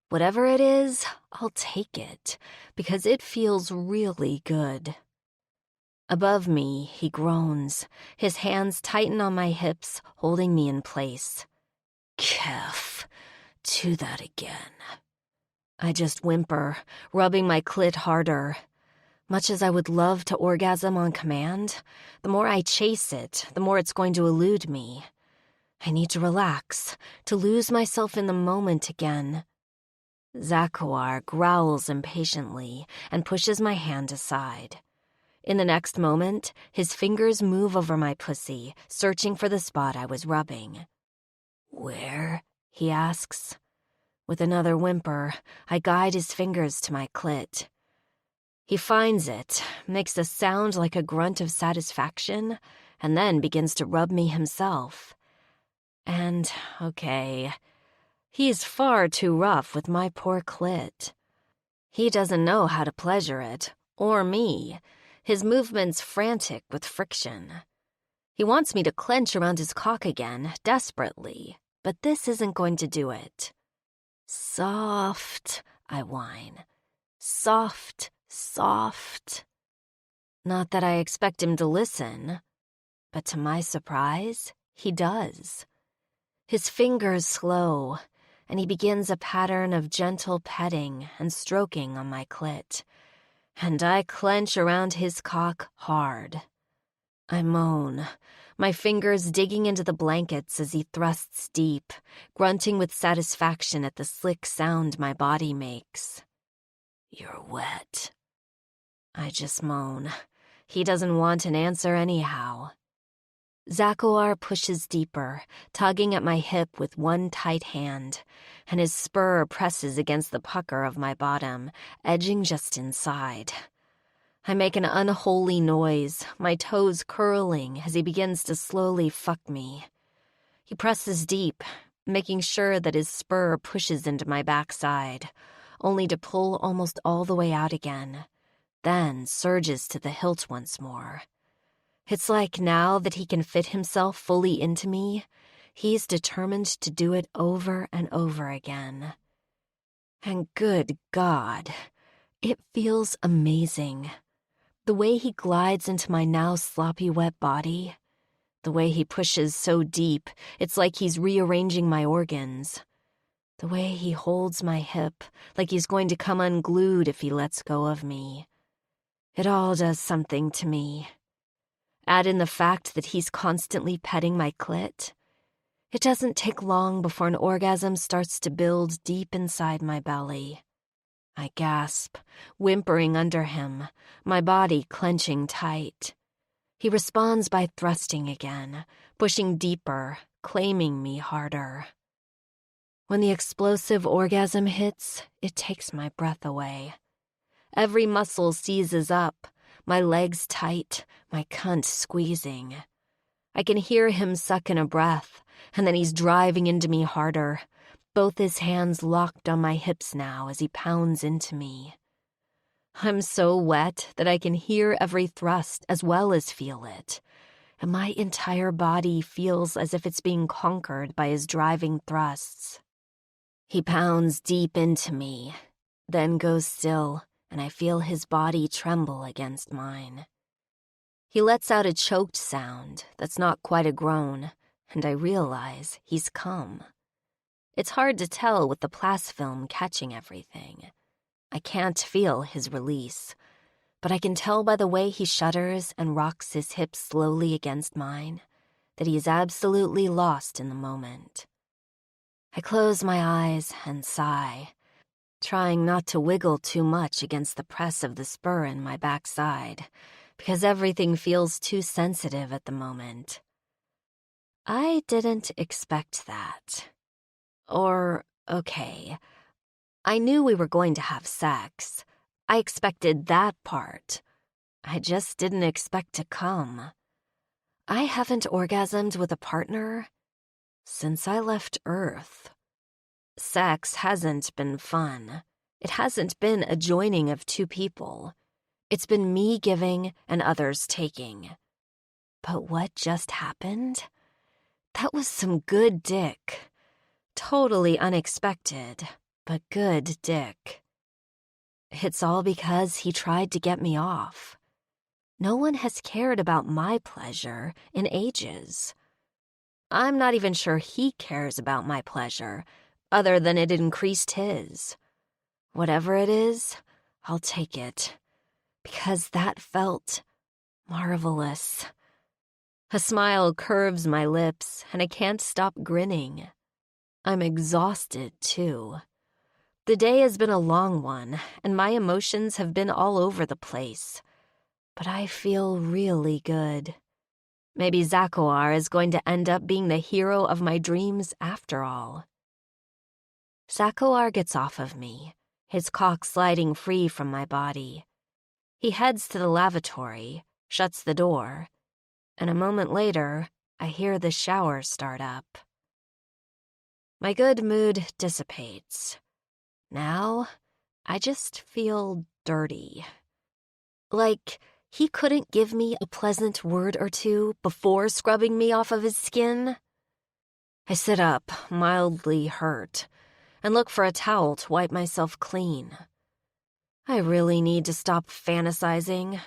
Whatever it is, I'll take it, because it feels really good. Above me, he groans. His hands tighten on my hips, holding me in place. "Kef, do that again." I just whimper, rubbing my clit harder. Much as I would love to orgasm on command, the more I chase it, the more it's going to elude me. I need to relax, to lose myself in the moment again. Zakuar growls impatiently and pushes my hand aside. In the next moment, his fingers move over my pussy, searching for the spot I was rubbing. "Where?" he asks. With another whimper, I guide his fingers to my clit. He finds it, makes a sound like a grunt of satisfaction, and then begins to rub me himself. And, okay, he's far too rough with my poor clit. He doesn't know how to pleasure it, or me. His movement's frantic with friction. He wants me to clench around his cock again, desperately, but this isn't going to do it. "Soft," I whine. "Soft, soft." Not that I expect him to listen, but to my surprise, he does. His fingers slow, and he begins a pattern of gentle petting and stroking on my clit, and I clench around his cock hard. I moan, my fingers digging into the blankets as he thrusts deep, grunting with satisfaction at the slick sound my body makes. "You're wet." I just moan. He doesn't want an answer anyhow. Zakuar pushes deeper, tugging at my hip with one tight hand, and his spur presses against the pucker of my bottom, edging just inside. I make an unholy noise, my toes curling as he begins to slowly fuck me. He presses deep, making sure that his spur pushes into my backside, only to pull almost all the way out again, then surges to the hilt once more. It's like now that he can fit himself fully into me, he's determined to do it over and over again. And good God, it feels amazing. The way he glides into my now sloppy wet body, the way he pushes so deep, it's like he's rearranging my organs. The way he holds my hip, like he's going to come unglued if he lets go of me. It all does something to me. Add in the fact that he's constantly petting my clit. It doesn't take long before an orgasm starts to build deep inside my belly. I gasp, whimpering under him, my body clenching tight. He responds by thrusting again, pushing deeper, claiming me harder. When the explosive orgasm hits, it takes my breath away. Every muscle seizes up, my legs tight, my cunt squeezing. I can hear him suck in a breath, and then he's driving into me harder, both his hands locked on my hips now as he pounds into me. I'm so wet that I can hear every thrust as well as feel it, and my entire body feels as if it's being conquered by his driving thrusts. He pounds deep into me, then goes still, and I feel his body tremble against mine. He lets out a choked sound that's not quite a groan, and I realize he's come. It's hard to tell with the plasfilm catching everything. I can't feel his release, but I can tell by the way he shudders and rocks his hips slowly against mine that he is absolutely lost in the moment. I close my eyes and sigh, trying not to wiggle too much against the press of the spur in my backside, because everything feels too sensitive at the moment. I didn't expect that. Or, okay, I knew we were going to have sex. I expected that part. I just didn't expect to come. I haven't orgasmed with a partner since I left Earth. Sex hasn't been fun. It hasn't been a joining of two people. It's been me giving and others taking. But what just happened? That was some good dick. Totally unexpected, but good dick. It's all because he tried to get me off. No one has cared about my pleasure in ages. I'm not even sure he cares about my pleasure, other than it increased his. Whatever it is, I'll take it, because that felt marvelous. A smile curves my lips, and I can't stop grinning. I'm exhausted, too. The day has been a long one, and my emotions have been all over the place. But I feel really good. Maybe Zakoar is going to end up being the hero of my dreams after all. Zakoar gets off of me, his cock sliding free from my body. He heads to the lavatory, shuts the door, and a moment later, I hear the shower start up. My good mood dissipates. Now, I just feel dirty. Like he couldn't give me a pleasant word or two before scrubbing me off of his skin. I sit up, mildly hurt, and look for a towel to wipe myself clean. I really need to stop fantasizing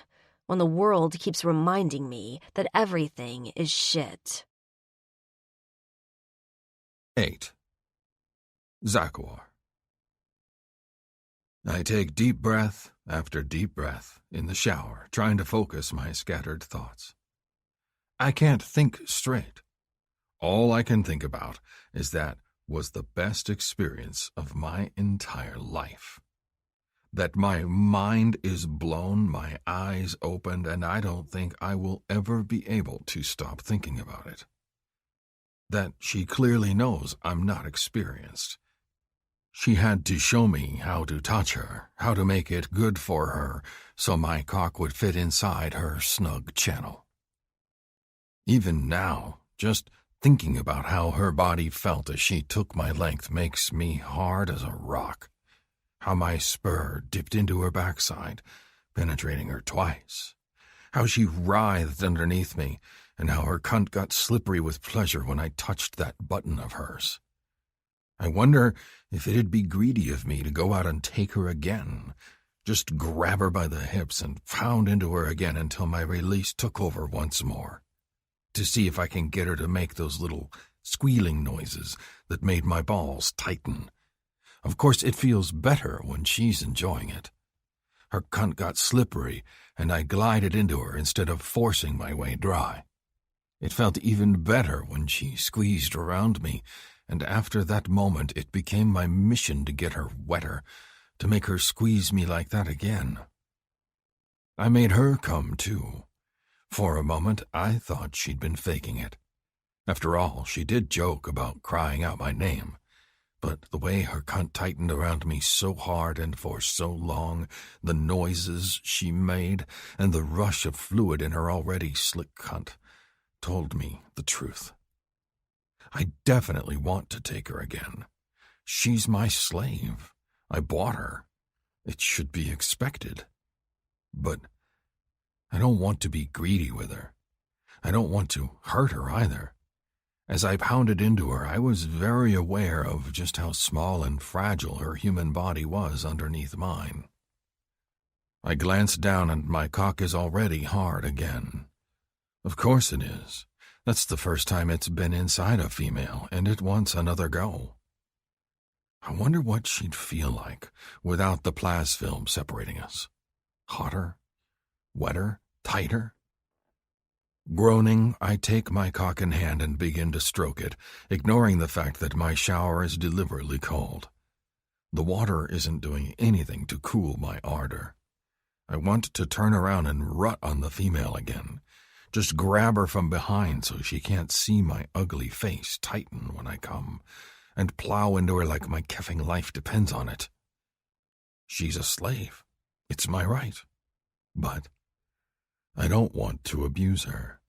when the world keeps reminding me that everything is shit. 8. Zakoar. I take deep breath after deep breath in the shower, trying to focus my scattered thoughts. I can't think straight. All I can think about is that was the best experience of my entire life. That my mind is blown, my eyes opened, and I don't think I will ever be able to stop thinking about it. That she clearly knows I'm not experienced. She had to show me how to touch her, how to make it good for her, so my cock would fit inside her snug channel. Even now, just thinking about how her body felt as she took my length makes me hard as a rock. How my spur dipped into her backside, penetrating her twice. how she writhed underneath me, and how her cunt got slippery with pleasure when I touched that button of hers. I wonder if it'd be greedy of me to go out and take her again, just grab her by the hips and pound into her again until my release took over once more, to see if I can get her to make those little squealing noises that made my balls tighten. Of course, it feels better when she's enjoying it. Her cunt got slippery, and I glided into her instead of forcing my way dry. It felt even better when she squeezed around me, and after that moment it became my mission to get her wetter, to make her squeeze me like that again. I made her come, too. For a moment, I thought she'd been faking it. After all, she did joke about crying out my name, but the way her cunt tightened around me so hard and for so long, the noises she made, and the rush of fluid in her already slick cunt, told me the truth. I definitely want to take her again. She's my slave. I bought her. It should be expected. But I don't want to be greedy with her. I don't want to hurt her either. As I pounded into her, I was very aware of just how small and fragile her human body was underneath mine. I glanced down and my cock is already hard again. Of course it is. That's the first time it's been inside a female, and it wants another go. I wonder what she'd feel like without the plas film separating us. Hotter? Wetter? Tighter? Groaning, I take my cock in hand and begin to stroke it, ignoring the fact that my shower is deliberately cold. The water isn't doing anything to cool my ardor. I want to turn around and rut on the female again. Just grab her from behind so she can't see my ugly face tighten when I come, and plow into her like my keffing life depends on it. She's a slave. It's my right. But I don't want to abuse her.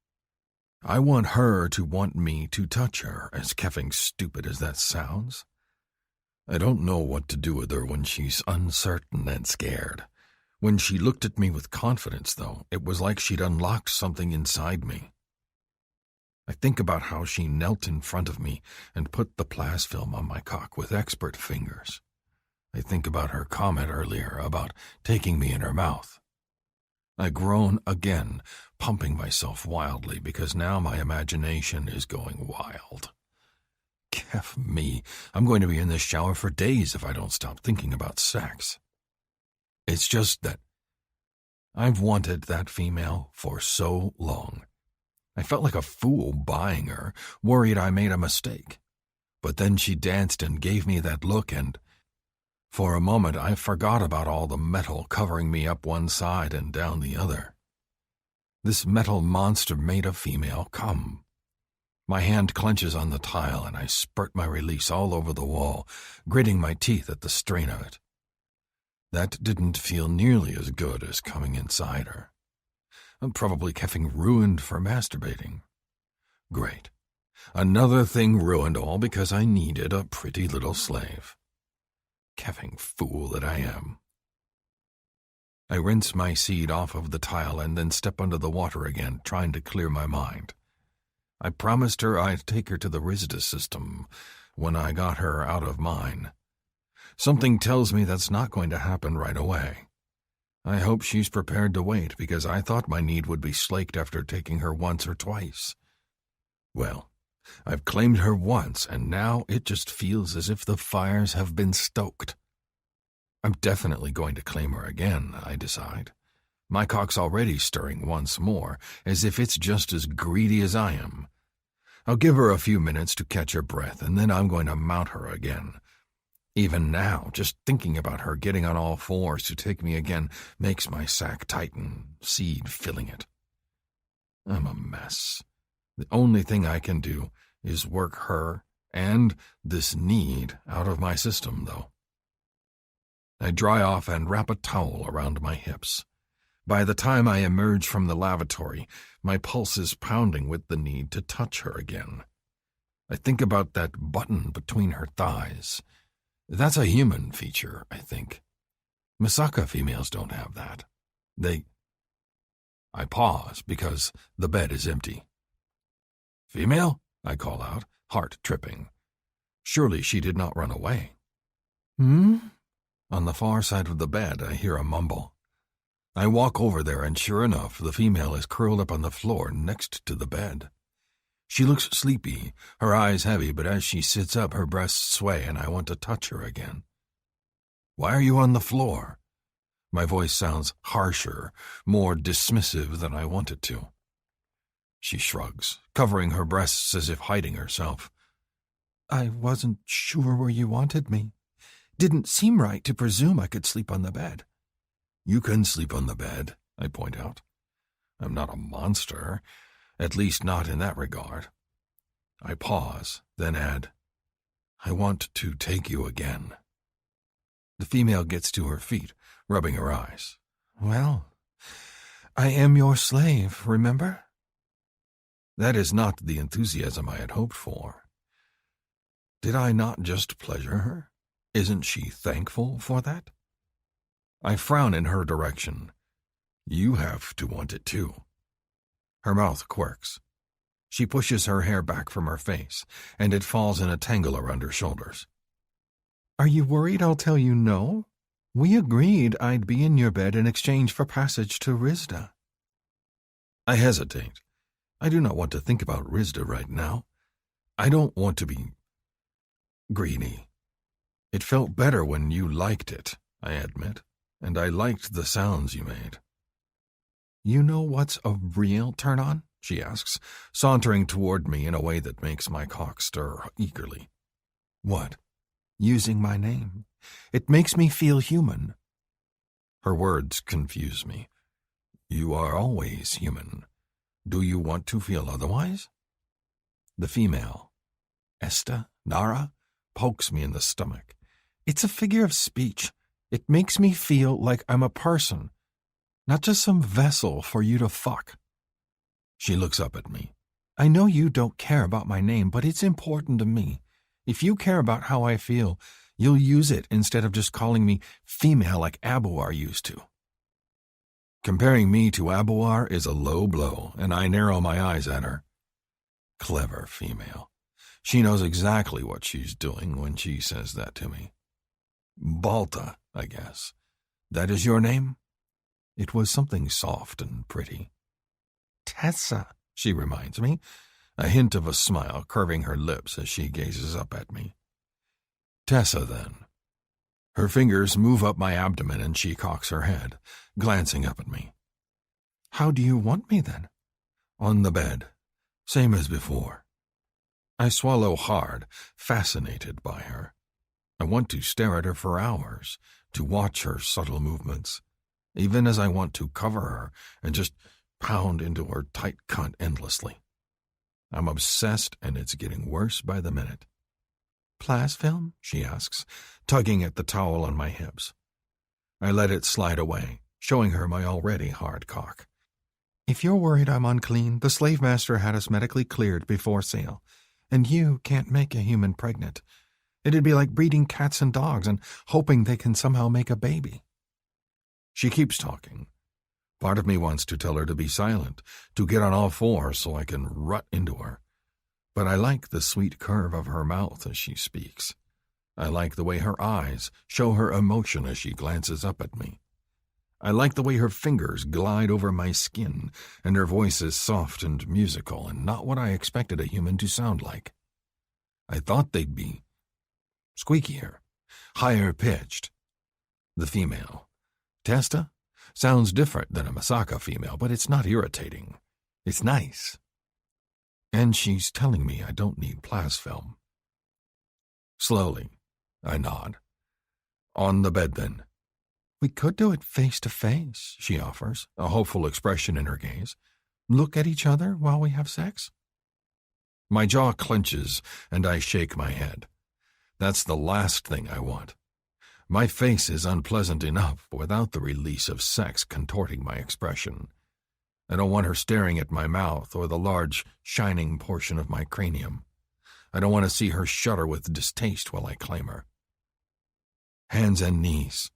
I want her to want me to touch her, as keffing stupid as that sounds. I don't know what to do with her when she's uncertain and scared. When she looked at me with confidence, though, it was like she'd unlocked something inside me. I think about how she knelt in front of me and put the plas film on my cock with expert fingers. I think about her comment earlier about taking me in her mouth. I groan again, pumping myself wildly because now my imagination is going wild. Keff me, I'm going to be in this shower for days if I don't stop thinking about sex. It's just that I've wanted that female for so long. I felt like a fool buying her, worried I made a mistake. But then she danced and gave me that look, and for a moment I forgot about all the metal covering me up one side and down the other. This metal monster made a female come. My hand clenches on the tile and I spurt my release all over the wall, gritting my teeth at the strain of it. That didn't feel nearly as good as coming inside her. I'm probably keffing ruined for masturbating. Great. Another thing ruined, all because I needed a pretty little slave. Keffing fool that I am. I rinse my seed off of the tile and then step under the water again, trying to clear my mind. I promised her I'd take her to the Risoaverse system when I got her out of mine. Something tells me that's not going to happen right away. I hope she's prepared to wait, because I thought my need would be slaked after taking her once or twice. Well, I've claimed her once, and now it just feels as if the fires have been stoked. I'm definitely going to claim her again, I decide. My cock's already stirring once more, as if it's just as greedy as I am. I'll give her a few minutes to catch her breath, and then I'm going to mount her again. Even now, just thinking about her getting on all fours to take me again makes my sack tighten, seed filling it. I'm a mess. The only thing I can do is work her and this need out of my system, though. I dry off and wrap a towel around my hips. By the time I emerge from the lavatory, my pulse is pounding with the need to touch her again. I think about that button between her thighs. That's a human feature, I think. Masaka females don't have that. I pause because the bed is empty. "Female?" I call out, heart tripping. Surely she did not run away. "Hmm?" On the far side of the bed, I hear a mumble. I walk over there, and sure enough, the female is curled up on the floor next to the bed. She looks sleepy, her eyes heavy, but as she sits up, her breasts sway, and I want to touch her again. "Why are you on the floor?" My voice sounds harsher, more dismissive than I want it to. She shrugs, covering her breasts as if hiding herself. "I wasn't sure where you wanted me. Didn't seem right to presume I could sleep on the bed." "You can sleep on the bed," I point out. "I'm not a monster, at least not in that regard." I pause, then add, "I want to take you again." The female gets to her feet, rubbing her eyes. "Well, I am your slave, remember?" That is not the enthusiasm I had hoped for. Did I not just pleasure her? Isn't she thankful for that? I frown in her direction. You have to want it too. Her mouth quirks. She pushes her hair back from her face, and it falls in a tangle around her shoulders. "Are you worried I'll tell you no? We agreed I'd be in your bed in exchange for passage to Rizda." I hesitate. I do not want to think about Rizda right now. I don't want to be greedy. It felt better when you liked it, I admit, and I liked the sounds you made. "You know what's a real turn-on?" she asks, sauntering toward me in a way that makes my cock stir eagerly. "What?" "Using my name. It makes me feel human." Her words confuse me. You are always human. Do you want to feel otherwise? The female, Esta, Nara, pokes me in the stomach. It's a figure of speech. It makes me feel like I'm a person, not just some vessel for you to fuck. She looks up at me. "I know you don't care about my name, but it's important to me. If you care about how I feel, you'll use it instead of just calling me female like Abuar used to." Comparing me to Abuar is a low blow, and I narrow my eyes at her. Clever female. She knows exactly what she's doing when she says that to me. Balta, I guess. That is your name? It was something soft and pretty. Tessa, she reminds me, a hint of a smile curving her lips as she gazes up at me. Tessa, then. Her fingers move up my abdomen and she cocks her head, glancing up at me. How do you want me, then? On the bed, same as before. I swallow hard, fascinated by her. I want to stare at her for hours, to watch her subtle movements, even as I want to cover her and just pound into her tight cunt endlessly. I'm obsessed, and it's getting worse by the minute. Plasfilm? She asks, tugging at the towel on my hips. I let it slide away, showing her my already hard cock. If you're worried I'm unclean, the slave master had us medically cleared before sale, and you can't make a human pregnant. It'd be like breeding cats and dogs and hoping they can somehow make a baby. She keeps talking. Part of me wants to tell her to be silent, to get on all fours so I can rut into her. But I like the sweet curve of her mouth as she speaks. I like the way her eyes show her emotion as she glances up at me. I like the way her fingers glide over my skin, and her voice is soft and musical and not what I expected a human to sound like. I thought they'd be squeakier, higher pitched. The female, Testa, sounds different than a Masaka female, but it's not irritating. It's nice. And she's telling me I don't need plasfilm. Slowly, I nod. On the bed, then. We could do it face to face, she offers, a hopeful expression in her gaze. Look at each other while we have sex? My jaw clenches, and I shake my head. That's the last thing I want. My face is unpleasant enough without the release of sex contorting my expression. I don't want her staring at my mouth or the large, shining portion of my cranium. I don't want to see her shudder with distaste while I claim her. Hands and knees.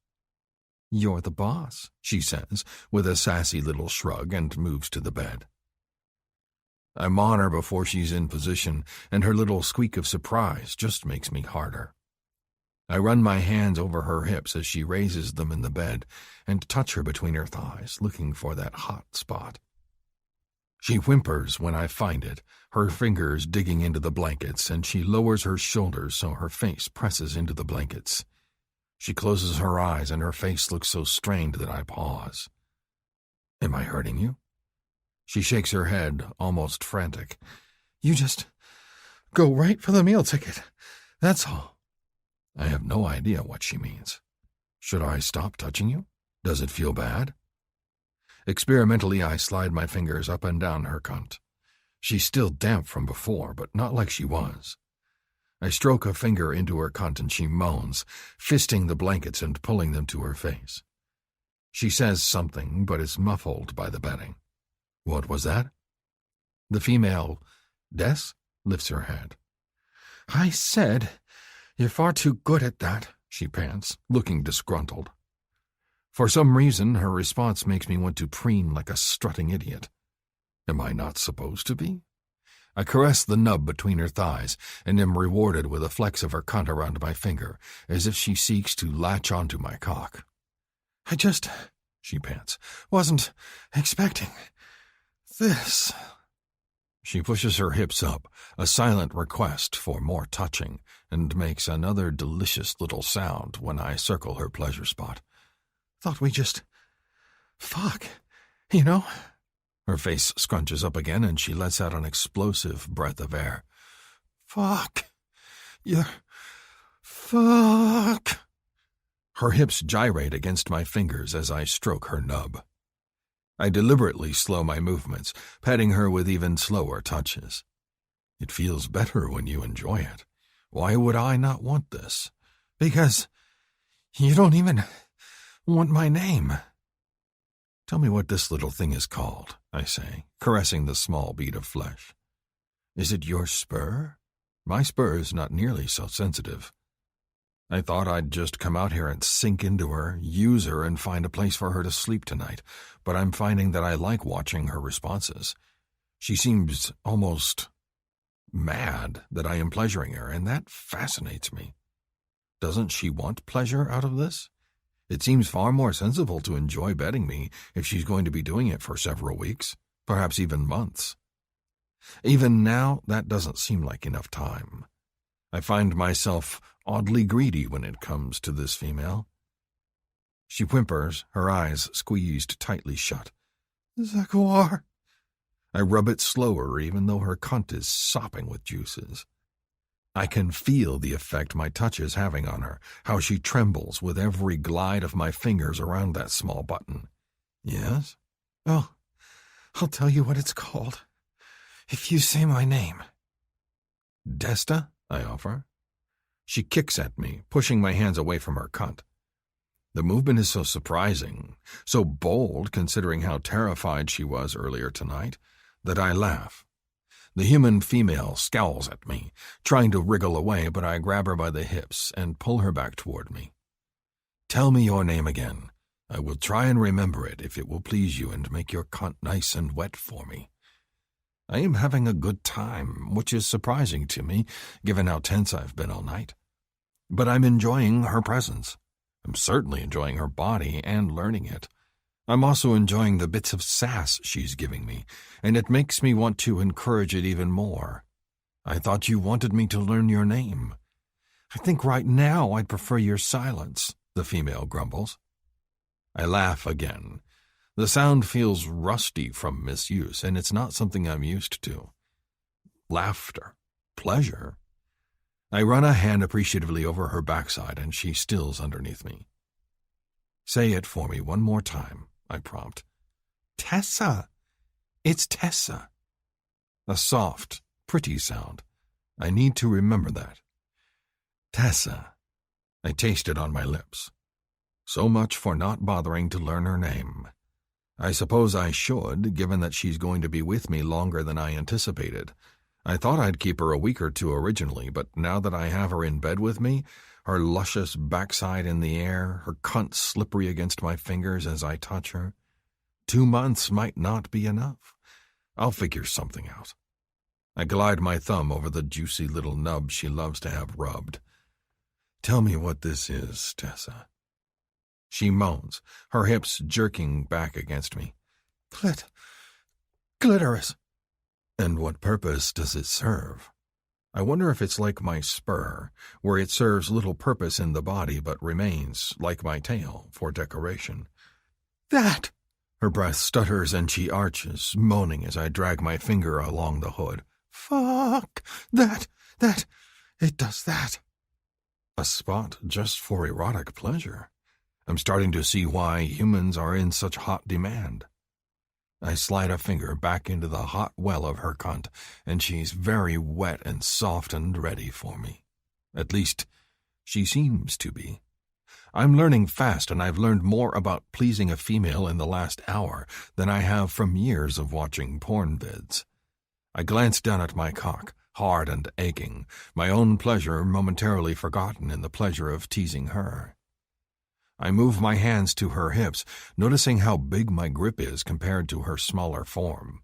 "You're the boss," she says, with a sassy little shrug, and moves to the bed. I'm on her before she's in position, and her little squeak of surprise just makes me harder. I run my hands over her hips as she raises them in the bed and touch her between her thighs, looking for that hot spot. She whimpers when I find it, her fingers digging into the blankets, and she lowers her shoulders so her face presses into the blankets. She closes her eyes, and her face looks so strained that I pause. "Am I hurting you?" She shakes her head, almost frantic. "You just go right for the meal ticket. That's all." I have no idea what she means. Should I stop touching you? Does it feel bad? Experimentally, I slide my fingers up and down her cunt. She's still damp from before, but not like she was. I stroke a finger into her cunt and she moans, fisting the blankets and pulling them to her face. She says something, but is muffled by the bedding. What was that? The female, Des, lifts her head. "I said, you're far too good at that," she pants, looking disgruntled. For some reason, her response makes me want to preen like a strutting idiot. Am I not supposed to be? I caress the nub between her thighs and am rewarded with a flex of her cunt around my finger, as if she seeks to latch onto my cock. "I just," she pants, "wasn't expecting this." She pushes her hips up, a silent request for more touching, and makes another delicious little sound when I circle her pleasure spot. "Thought we just fuck, you know?" Her face scrunches up again and she lets out an explosive breath of air. "Fuck. You're fuck." Her hips gyrate against my fingers as I stroke her nub. I deliberately slow my movements, petting her with even slower touches. It feels better when you enjoy it. Why would I not want this? "Because you don't even want my name." "Tell me what this little thing is called," I say, caressing the small bead of flesh. "Is it your spur? My spur is not nearly so sensitive." I thought I'd just come out here and sink into her, use her, and find a place for her to sleep tonight, but I'm finding that I like watching her responses. She seems almost mad that I am pleasuring her, and that fascinates me. Doesn't she want pleasure out of this? It seems far more sensible to enjoy bedding me if she's going to be doing it for several weeks, perhaps even months. Even now, that doesn't seem like enough time. I find myself oddly greedy when it comes to this female. She whimpers, her eyes squeezed tightly shut. "Zaguar." I rub it slower, even though her cunt is sopping with juices. I can feel the effect my touch is having on her, how she trembles with every glide of my fingers around that small button. "Yes?" "Oh, I'll tell you what it's called, if you say my name." "Desta?" I offer. She kicks at me, pushing my hands away from her cunt. The movement is so surprising, so bold considering how terrified she was earlier tonight, that I laugh. The human female scowls at me, trying to wriggle away, but I grab her by the hips and pull her back toward me. "Tell me your name again. I will try and remember it if it will please you and make your cunt nice and wet for me." I am having a good time, which is surprising to me, given how tense I've been all night. But I'm enjoying her presence. I'm certainly enjoying her body and learning it. I'm also enjoying the bits of sass she's giving me, and it makes me want to encourage it even more. "I thought you wanted me to learn your name." "I think right now I'd prefer your silence," the female grumbles. I laugh again. The sound feels rusty from misuse, and it's not something I'm used to. Laughter. Pleasure. I run a hand appreciatively over her backside, and she stills underneath me. "Say it for me one more time," I prompt. "Tessa. It's Tessa." A soft, pretty sound. I need to remember that. Tessa. I taste it on my lips. So much for not bothering to learn her name. I suppose I should, given that she's going to be with me longer than I anticipated. I thought I'd keep her a week or two originally, but now that I have her in bed with me, her luscious backside in the air, her cunt slippery against my fingers as I touch her. 2 months might not be enough. I'll figure something out. I glide my thumb over the juicy little nub she loves to have rubbed. Tell me what this is, Tessa. She moans, her hips jerking back against me. Clitoris. And what purpose does it serve? I wonder if it's like my spur, where it serves little purpose in the body but remains, like my tail, for decoration. That! Her breath stutters and she arches, moaning as I drag my finger along the hood. Fuck! It does that. A spot just for erotic pleasure. I'm starting to see why humans are in such hot demand. I slide a finger back into the hot well of her cunt, and she's very wet and soft and ready for me. At least, she seems to be. I'm learning fast, and I've learned more about pleasing a female in the last hour than I have from years of watching porn vids. I glance down at my cock, hard and aching, my own pleasure momentarily forgotten in the pleasure of teasing her. I move my hands to her hips, noticing how big my grip is compared to her smaller form.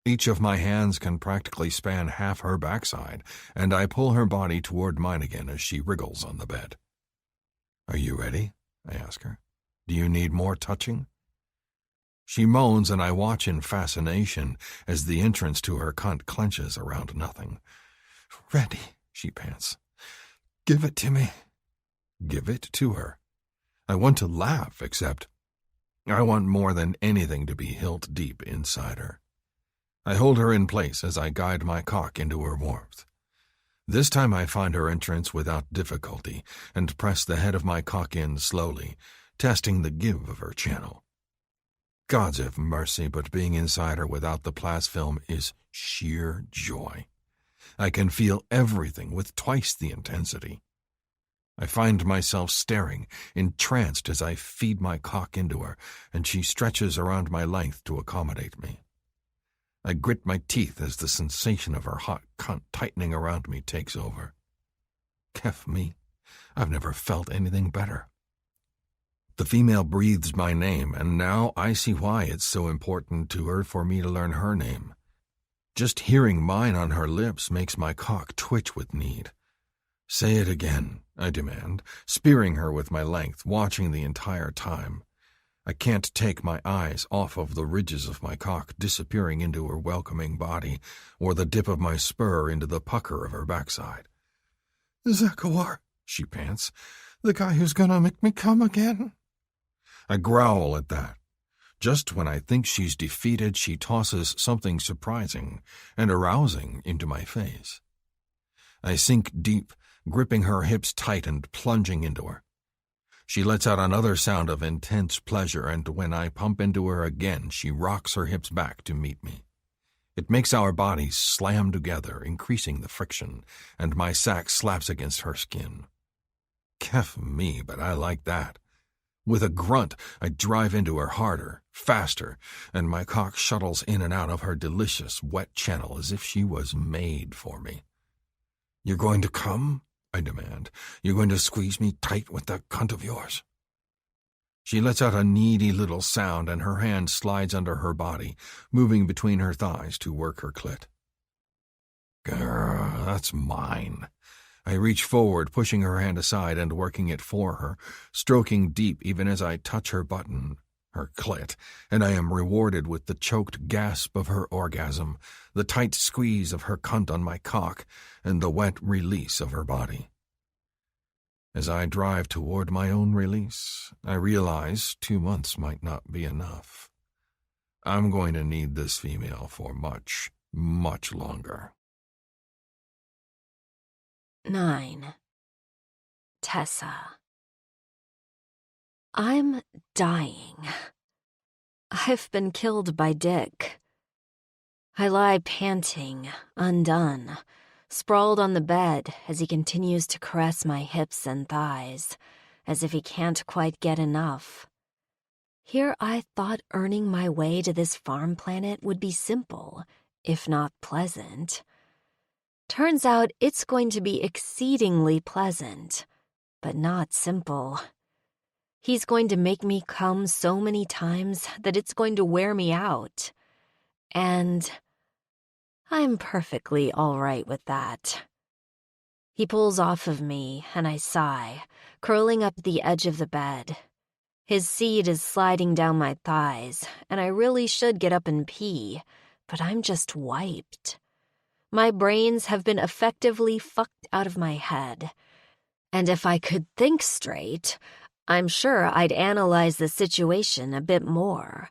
Each of my hands can practically span half her backside, and I pull her body toward mine again as she wriggles on the bed. Are you ready? I ask her. Do you need more touching? She moans, and I watch in fascination as the entrance to her cunt clenches around nothing. Ready, she pants. Give it to me. Give it to her. I want to laugh, except I want more than anything to be hilt deep inside her. I hold her in place as I guide my cock into her warmth. This time I find her entrance without difficulty and press the head of my cock in slowly, testing the give of her channel. Gods have mercy, but being inside her without the plasfilm is sheer joy. I can feel everything with twice the intensity. I find myself staring, entranced as I feed my cock into her, and she stretches around my length to accommodate me. I grit my teeth as the sensation of her hot cunt tightening around me takes over. Kef me, I've never felt anything better. The female breathes my name, and now I see why it's so important to her for me to learn her name. Just hearing mine on her lips makes my cock twitch with need. Say it again, I demand, spearing her with my length, watching the entire time. I can't take my eyes off of the ridges of my cock disappearing into her welcoming body, or the dip of my spur into the pucker of her backside. Zakawar, she pants, the guy who's gonna make me come again? I growl at that. Just when I think she's defeated, she tosses something surprising and arousing into my face. I sink deep, gripping her hips tight and plunging into her. She lets out another sound of intense pleasure, and when I pump into her again, she rocks her hips back to meet me. It makes our bodies slam together, increasing the friction, and my sack slaps against her skin. Kef me, but I like that. With a grunt, I drive into her harder, faster, and my cock shuttles in and out of her delicious, wet channel as if she was made for me. You're going to come? I demand. You're going to squeeze me tight with that cunt of yours? She lets out a needy little sound, and her hand slides under her body, moving between her thighs to work her clit. Grr, that's mine. I reach forward, pushing her hand aside and working it for her, stroking deep even as I touch her button, her clit, and I am rewarded with the choked gasp of her orgasm, the tight squeeze of her cunt on my cock, and the wet release of her body. As I drive toward my own release, I realize 2 months might not be enough. I'm going to need this female for much, much longer. 9. Tessa. I'm dying. I've been killed by Dick. I lie panting, undone, sprawled on the bed as he continues to caress my hips and thighs, as if he can't quite get enough. Here I thought earning my way to this farm planet would be simple, if not pleasant. Turns out it's going to be exceedingly pleasant, but not simple. He's going to make me come so many times that it's going to wear me out. And I'm perfectly all right with that. He pulls off of me, and I sigh, curling up the edge of the bed. His seed is sliding down my thighs, and I really should get up and pee, but I'm just wiped. My brains have been effectively fucked out of my head. And if I could think straight, I'm sure I'd analyze the situation a bit more.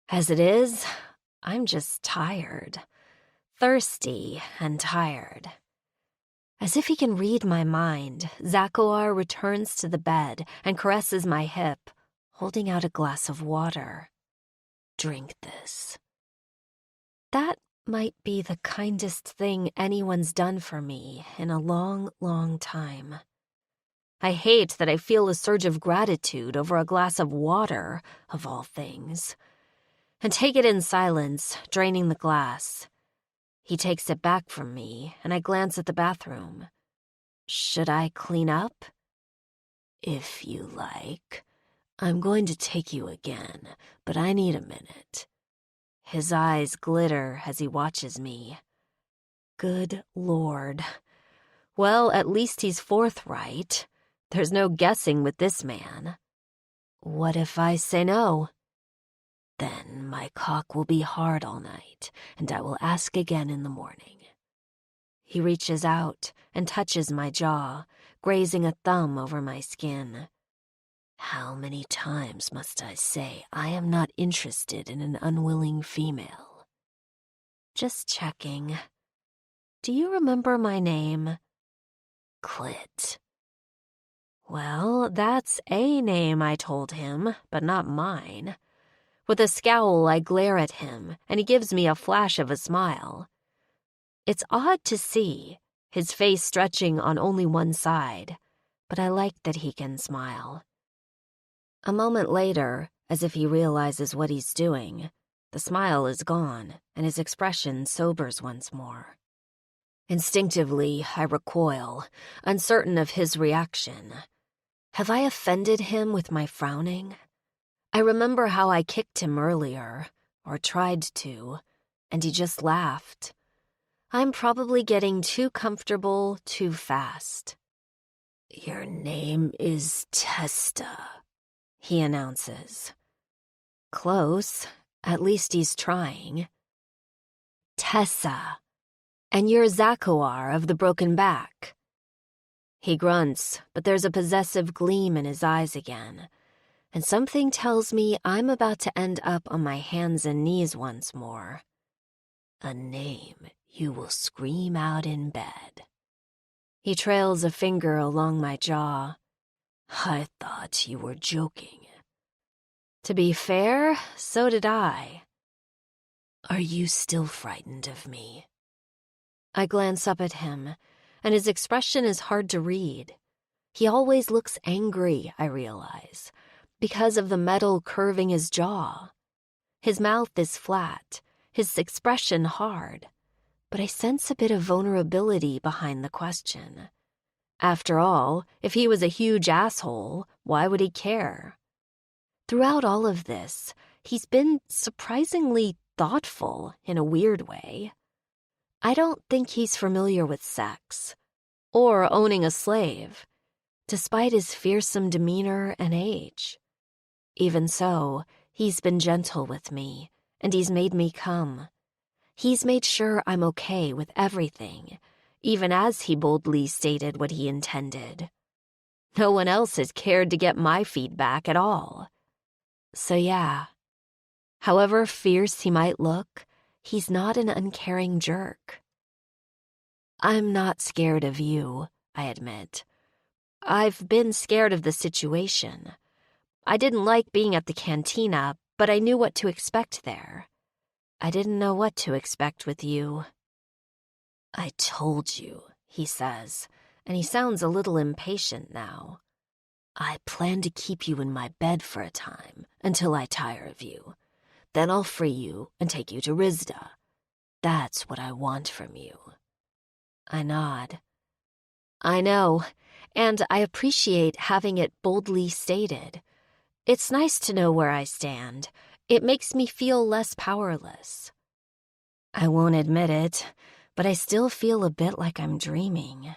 As it is, I'm just tired. Thirsty and tired. As if he can read my mind, Zakowar returns to the bed and caresses my hip, holding out a glass of water. Drink this. That might be the kindest thing anyone's done for me in a long, long time. I hate that I feel a surge of gratitude over a glass of water, of all things, and take it in silence, draining the glass. He takes it back from me, and I glance at the bathroom. Should I clean up? If you like. I'm going to take you again, but I need a minute. His eyes glitter as he watches me. Good Lord. Well, at least he's forthright. There's no guessing with this man. What if I say no? Then my cock will be hard all night, and I will ask again in the morning. He reaches out and touches my jaw, grazing a thumb over my skin. How many times must I say I am not interested in an unwilling female? Just checking. Do you remember my name? Clit. Well, that's a name, I told him, but not mine. With a scowl, I glare at him, and he gives me a flash of a smile. It's odd to see, his face stretching on only one side, but I like that he can smile. A moment later, as if he realizes what he's doing, the smile is gone, and his expression sobers once more. Instinctively, I recoil, uncertain of his reaction. Have I offended him with my frowning? I remember how I kicked him earlier, or tried to, and he just laughed. I'm probably getting too comfortable too fast. Your name is Testa, he announces. Close. At least he's trying. Tessa. And you're Zakowar of the Broken Back. He grunts, but there's a possessive gleam in his eyes again, and something tells me I'm about to end up on my hands and knees once more. A name you will scream out in bed. He trails a finger along my jaw. I thought you were joking. To be fair, so did I. Are you still frightened of me? I glance up at him, and his expression is hard to read. He always looks angry, I realize, because of the metal curving his jaw. His mouth is flat, his expression hard, but I sense a bit of vulnerability behind the question. After all, if he was a huge asshole, why would he care? Throughout all of this, he's been surprisingly thoughtful in a weird way. I don't think he's familiar with sex, or owning a slave, despite his fearsome demeanor and age. Even so, he's been gentle with me, and he's made me come. He's made sure I'm okay with everything, even as he boldly stated what he intended. No one else has cared to get my feedback at all. So yeah, however fierce he might look, he's not an uncaring jerk. I'm not scared of you, I admit. I've been scared of the situation. I didn't like being at the cantina, but I knew what to expect there. I didn't know what to expect with you. I told you, he says, and he sounds a little impatient now. I plan to keep you in my bed for a time, until I tire of you. Then I'll free you and take you to Rizda. That's what I want from you. I nod. I know, and I appreciate having it boldly stated. It's nice to know where I stand. It makes me feel less powerless. I won't admit it, but I still feel a bit like I'm dreaming.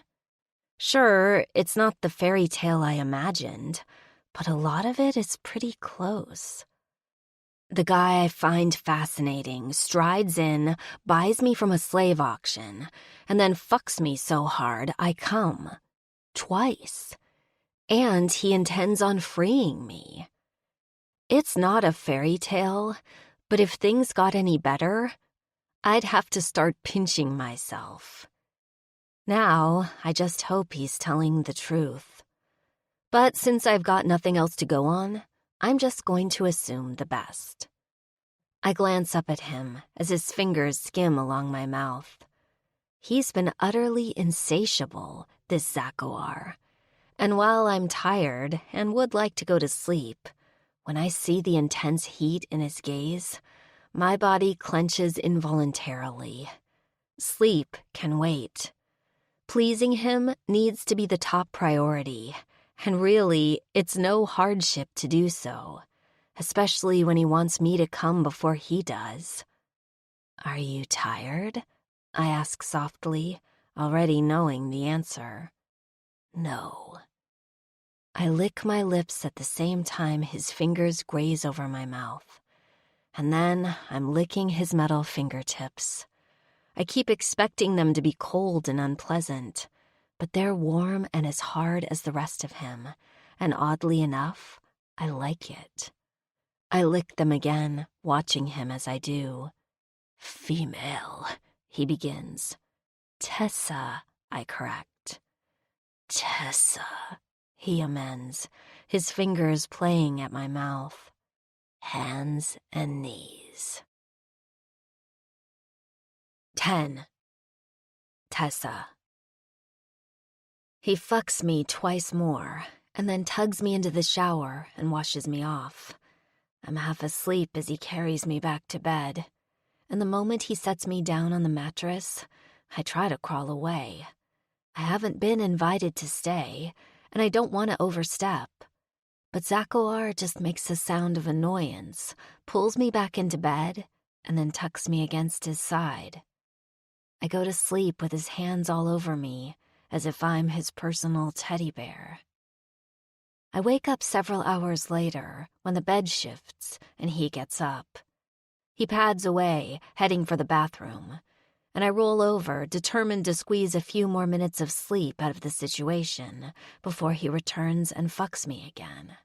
Sure, it's not the fairy tale I imagined, but a lot of it is pretty close. The guy I find fascinating strides in, buys me from a slave auction, and then fucks me so hard I come. Twice. And he intends on freeing me. It's not a fairy tale, but if things got any better, I'd have to start pinching myself. Now, I just hope he's telling the truth. But since I've got nothing else to go on, I'm just going to assume the best. I glance up at him as his fingers skim along my mouth. He's been utterly insatiable, this Zakoar. And while I'm tired and would like to go to sleep, when I see the intense heat in his gaze, my body clenches involuntarily. Sleep can wait. Pleasing him needs to be the top priority, and really, it's no hardship to do so, especially when he wants me to come before he does. "Are you tired?" I ask softly, already knowing the answer. "No." I lick my lips at the same time his fingers graze over my mouth, and then I'm licking his metal fingertips. I keep expecting them to be cold and unpleasant, but they're warm and as hard as the rest of him, and oddly enough, I like it. I lick them again, watching him as I do. "Female," he begins. "Tessa," I correct. "Tessa," he amends, his fingers playing at my mouth. "Hands and knees." 10. Tessa. He fucks me twice more, and then tugs me into the shower and washes me off. I'm half asleep as he carries me back to bed, and the moment he sets me down on the mattress, I try to crawl away. I haven't been invited to stay, and I don't want to overstep. But Zakoar just makes a sound of annoyance, pulls me back into bed, and then tucks me against his side. I go to sleep with his hands all over me, as if I'm his personal teddy bear. I wake up several hours later when the bed shifts and he gets up. He pads away, heading for the bathroom, and I roll over, determined to squeeze a few more minutes of sleep out of the situation before he returns and fucks me again.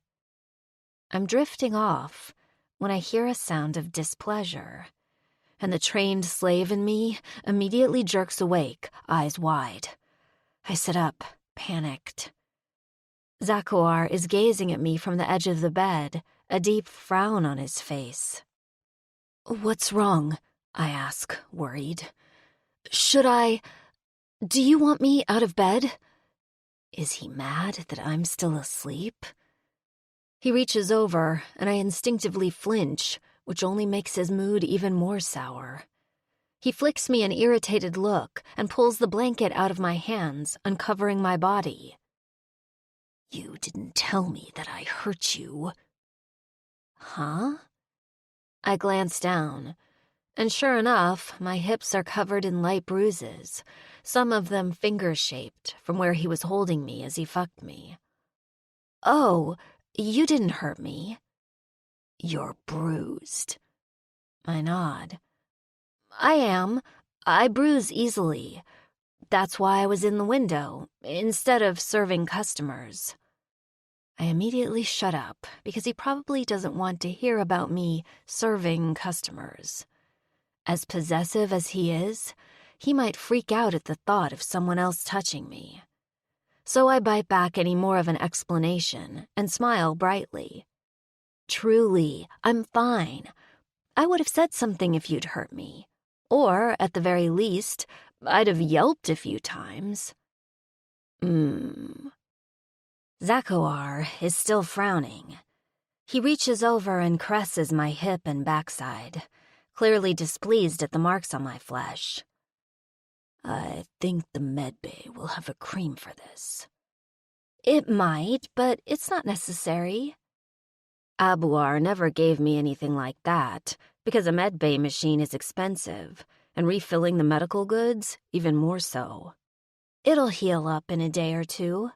I'm drifting off when I hear a sound of displeasure, and the trained slave in me immediately jerks awake, eyes wide. I sit up, panicked. Zakoar is gazing at me from the edge of the bed, a deep frown on his face. "What's wrong?" I ask, worried. Do you want me out of bed?" Is he mad that I'm still asleep? He reaches over, and I instinctively flinch, which only makes his mood even more sour. He flicks me an irritated look and pulls the blanket out of my hands, uncovering my body. "You didn't tell me that I hurt you." "Huh?" I glance down, and sure enough, my hips are covered in light bruises, some of them finger-shaped from where he was holding me as he fucked me. "Oh, you didn't hurt me." "You're bruised." I nod. "I am. I bruise easily. That's why I was in the window, instead of serving customers." I immediately shut up, because he probably doesn't want to hear about me serving customers. As possessive as he is, he might freak out at the thought of someone else touching me. So I bite back any more of an explanation and smile brightly. "Truly, I'm fine. I would have said something if you'd hurt me. Or, at the very least, I'd have yelped a few times." Zakoar is still frowning. He reaches over and caresses my hip and backside, clearly displeased at the marks on my flesh. "I think the medbay will have a cream for this." It might, but it's not necessary. Abuar never gave me anything like that, because a medbay machine is expensive, and refilling the medical goods even more so. It'll heal up in a day or two.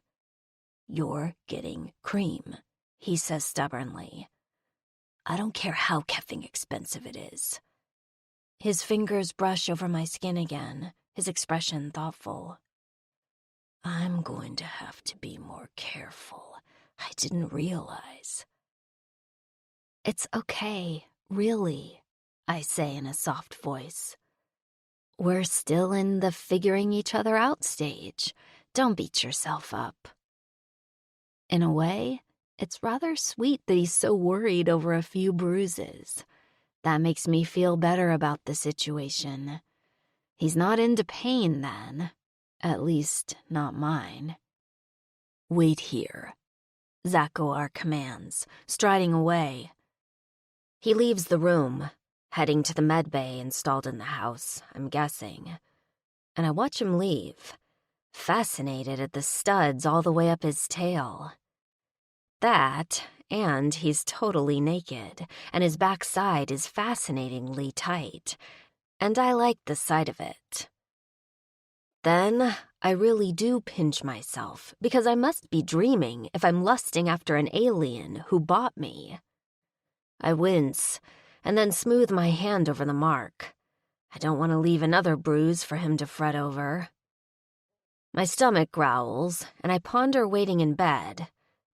You're getting cream, he says stubbornly. I don't care how keffing expensive it is. His fingers brush over my skin again, his expression thoughtful. I'm going to have to be more careful. I didn't realize. It's okay, really, I say in a soft voice. We're still in the figuring each other out stage. Don't beat yourself up. In a way, it's rather sweet that he's so worried over a few bruises. That makes me feel better about the situation. He's not into pain, then. At least, not mine. Wait here, Zakoar commands, striding away. He leaves the room, heading to the medbay installed in the house, I'm guessing. And I watch him leave, fascinated at the studs all the way up his tail. That, and he's totally naked, and his backside is fascinatingly tight, and I like the sight of it. Then I really do pinch myself, because I must be dreaming if I'm lusting after an alien who bought me. I wince, and then smooth my hand over the mark. I don't want to leave another bruise for him to fret over. My stomach growls, and I ponder waiting in bed,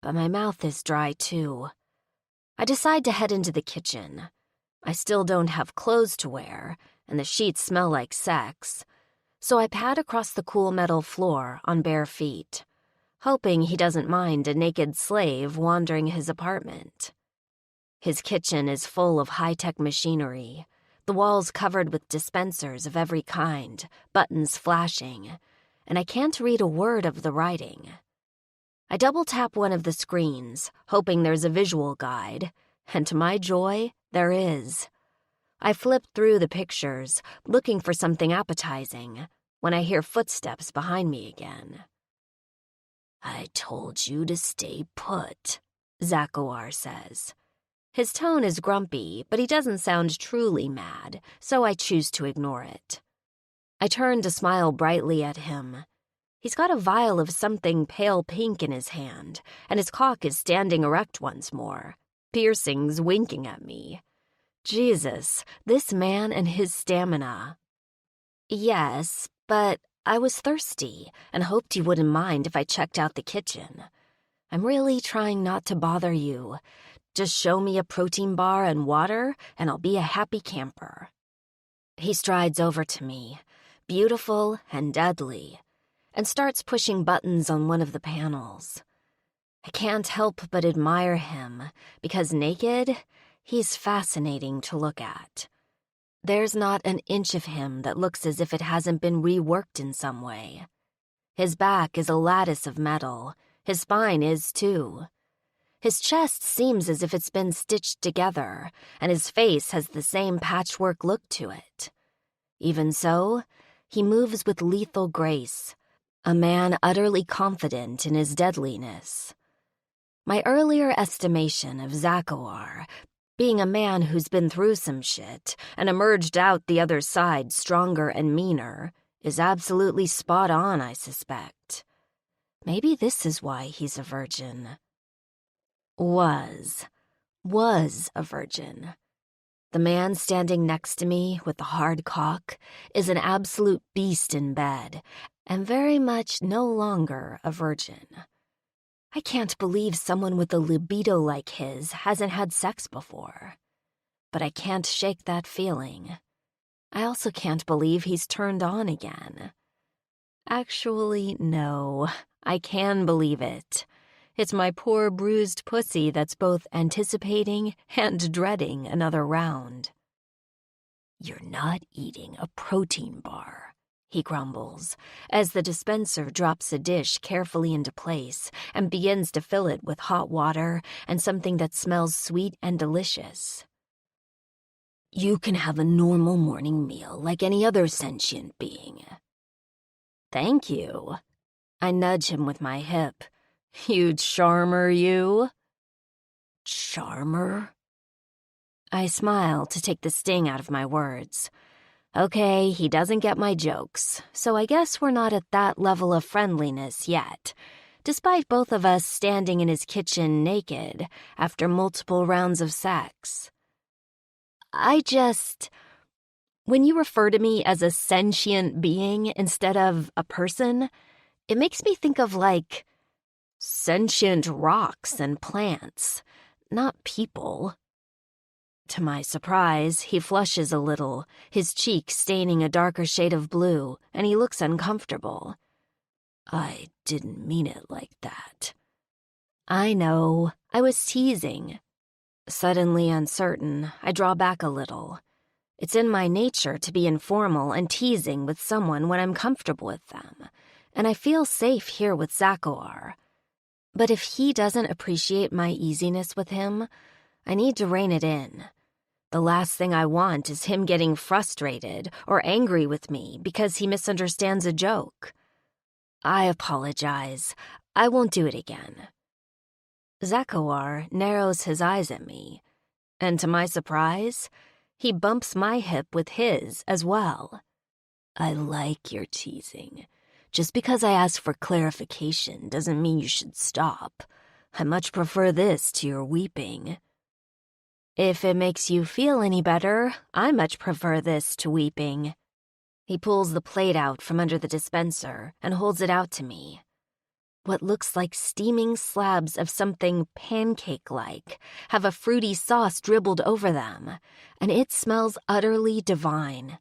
but my mouth is dry too. I decide to head into the kitchen. I still don't have clothes to wear, and the sheets smell like sex, so I pad across the cool metal floor on bare feet, hoping he doesn't mind a naked slave wandering his apartment. His kitchen is full of high-tech machinery, the walls covered with dispensers of every kind, buttons flashing, and I can't read a word of the writing. I double-tap one of the screens, hoping there's a visual guide, and to my joy, there is. I flip through the pictures, looking for something appetizing, when I hear footsteps behind me again. I told you to stay put, Zakoar says. His tone is grumpy, but he doesn't sound truly mad, so I choose to ignore it. I turn to smile brightly at him. He's got a vial of something pale pink in his hand, and his cock is standing erect once more, piercings winking at me. Jesus, this man and his stamina. Yes, but I was thirsty and hoped you wouldn't mind if I checked out the kitchen. I'm really trying not to bother you. Just show me a protein bar and water, and I'll be a happy camper. He strides over to me, beautiful and deadly, and starts pushing buttons on one of the panels. I can't help but admire him, because naked, he's fascinating to look at. There's not an inch of him that looks as if it hasn't been reworked in some way. His back is a lattice of metal. His spine is, too. His chest seems as if it's been stitched together, and his face has the same patchwork look to it. Even so, he moves with lethal grace, a man utterly confident in his deadliness. My earlier estimation of Zakoar, being a man who's been through some shit and emerged out the other side stronger and meaner, is absolutely spot on, I suspect. Maybe this is why he's a virgin. Was a virgin. The man standing next to me with the hard cock is an absolute beast in bed, and very much no longer a virgin. I can't believe someone with a libido like his hasn't had sex before. But I can't shake that feeling. I also can't believe he's turned on again. Actually, no, I can believe it. It's my poor bruised pussy that's both anticipating and dreading another round. You're not eating a protein bar, he grumbles, as the dispenser drops a dish carefully into place and begins to fill it with hot water and something that smells sweet and delicious. You can have a normal morning meal like any other sentient being. Thank you. I nudge him with my hip. You charmer, you? Charmer? I smile to take the sting out of my words. Okay, he doesn't get my jokes, so I guess we're not at that level of friendliness yet, despite both of us standing in his kitchen naked after multiple rounds of sex. When you refer to me as a sentient being instead of a person, it makes me think of, like, sentient rocks and plants, not people. To my surprise, he flushes a little, his cheek staining a darker shade of blue, and he looks uncomfortable. I didn't mean it like that. I know, I was teasing. Suddenly uncertain, I draw back a little. It's in my nature to be informal and teasing with someone when I'm comfortable with them, and I feel safe here with Zakowar. But if he doesn't appreciate my easiness with him, I need to rein it in. The last thing I want is him getting frustrated or angry with me because he misunderstands a joke. I apologize. I won't do it again. Zakowar narrows his eyes at me, and to my surprise, he bumps my hip with his as well. I like your teasing. Just because I ask for clarification doesn't mean you should stop. I much prefer this to your weeping. If it makes you feel any better, I much prefer this to weeping. He pulls the plate out from under the dispenser and holds it out to me. What looks like steaming slabs of something pancake-like have a fruity sauce dribbled over them, and it smells utterly divine.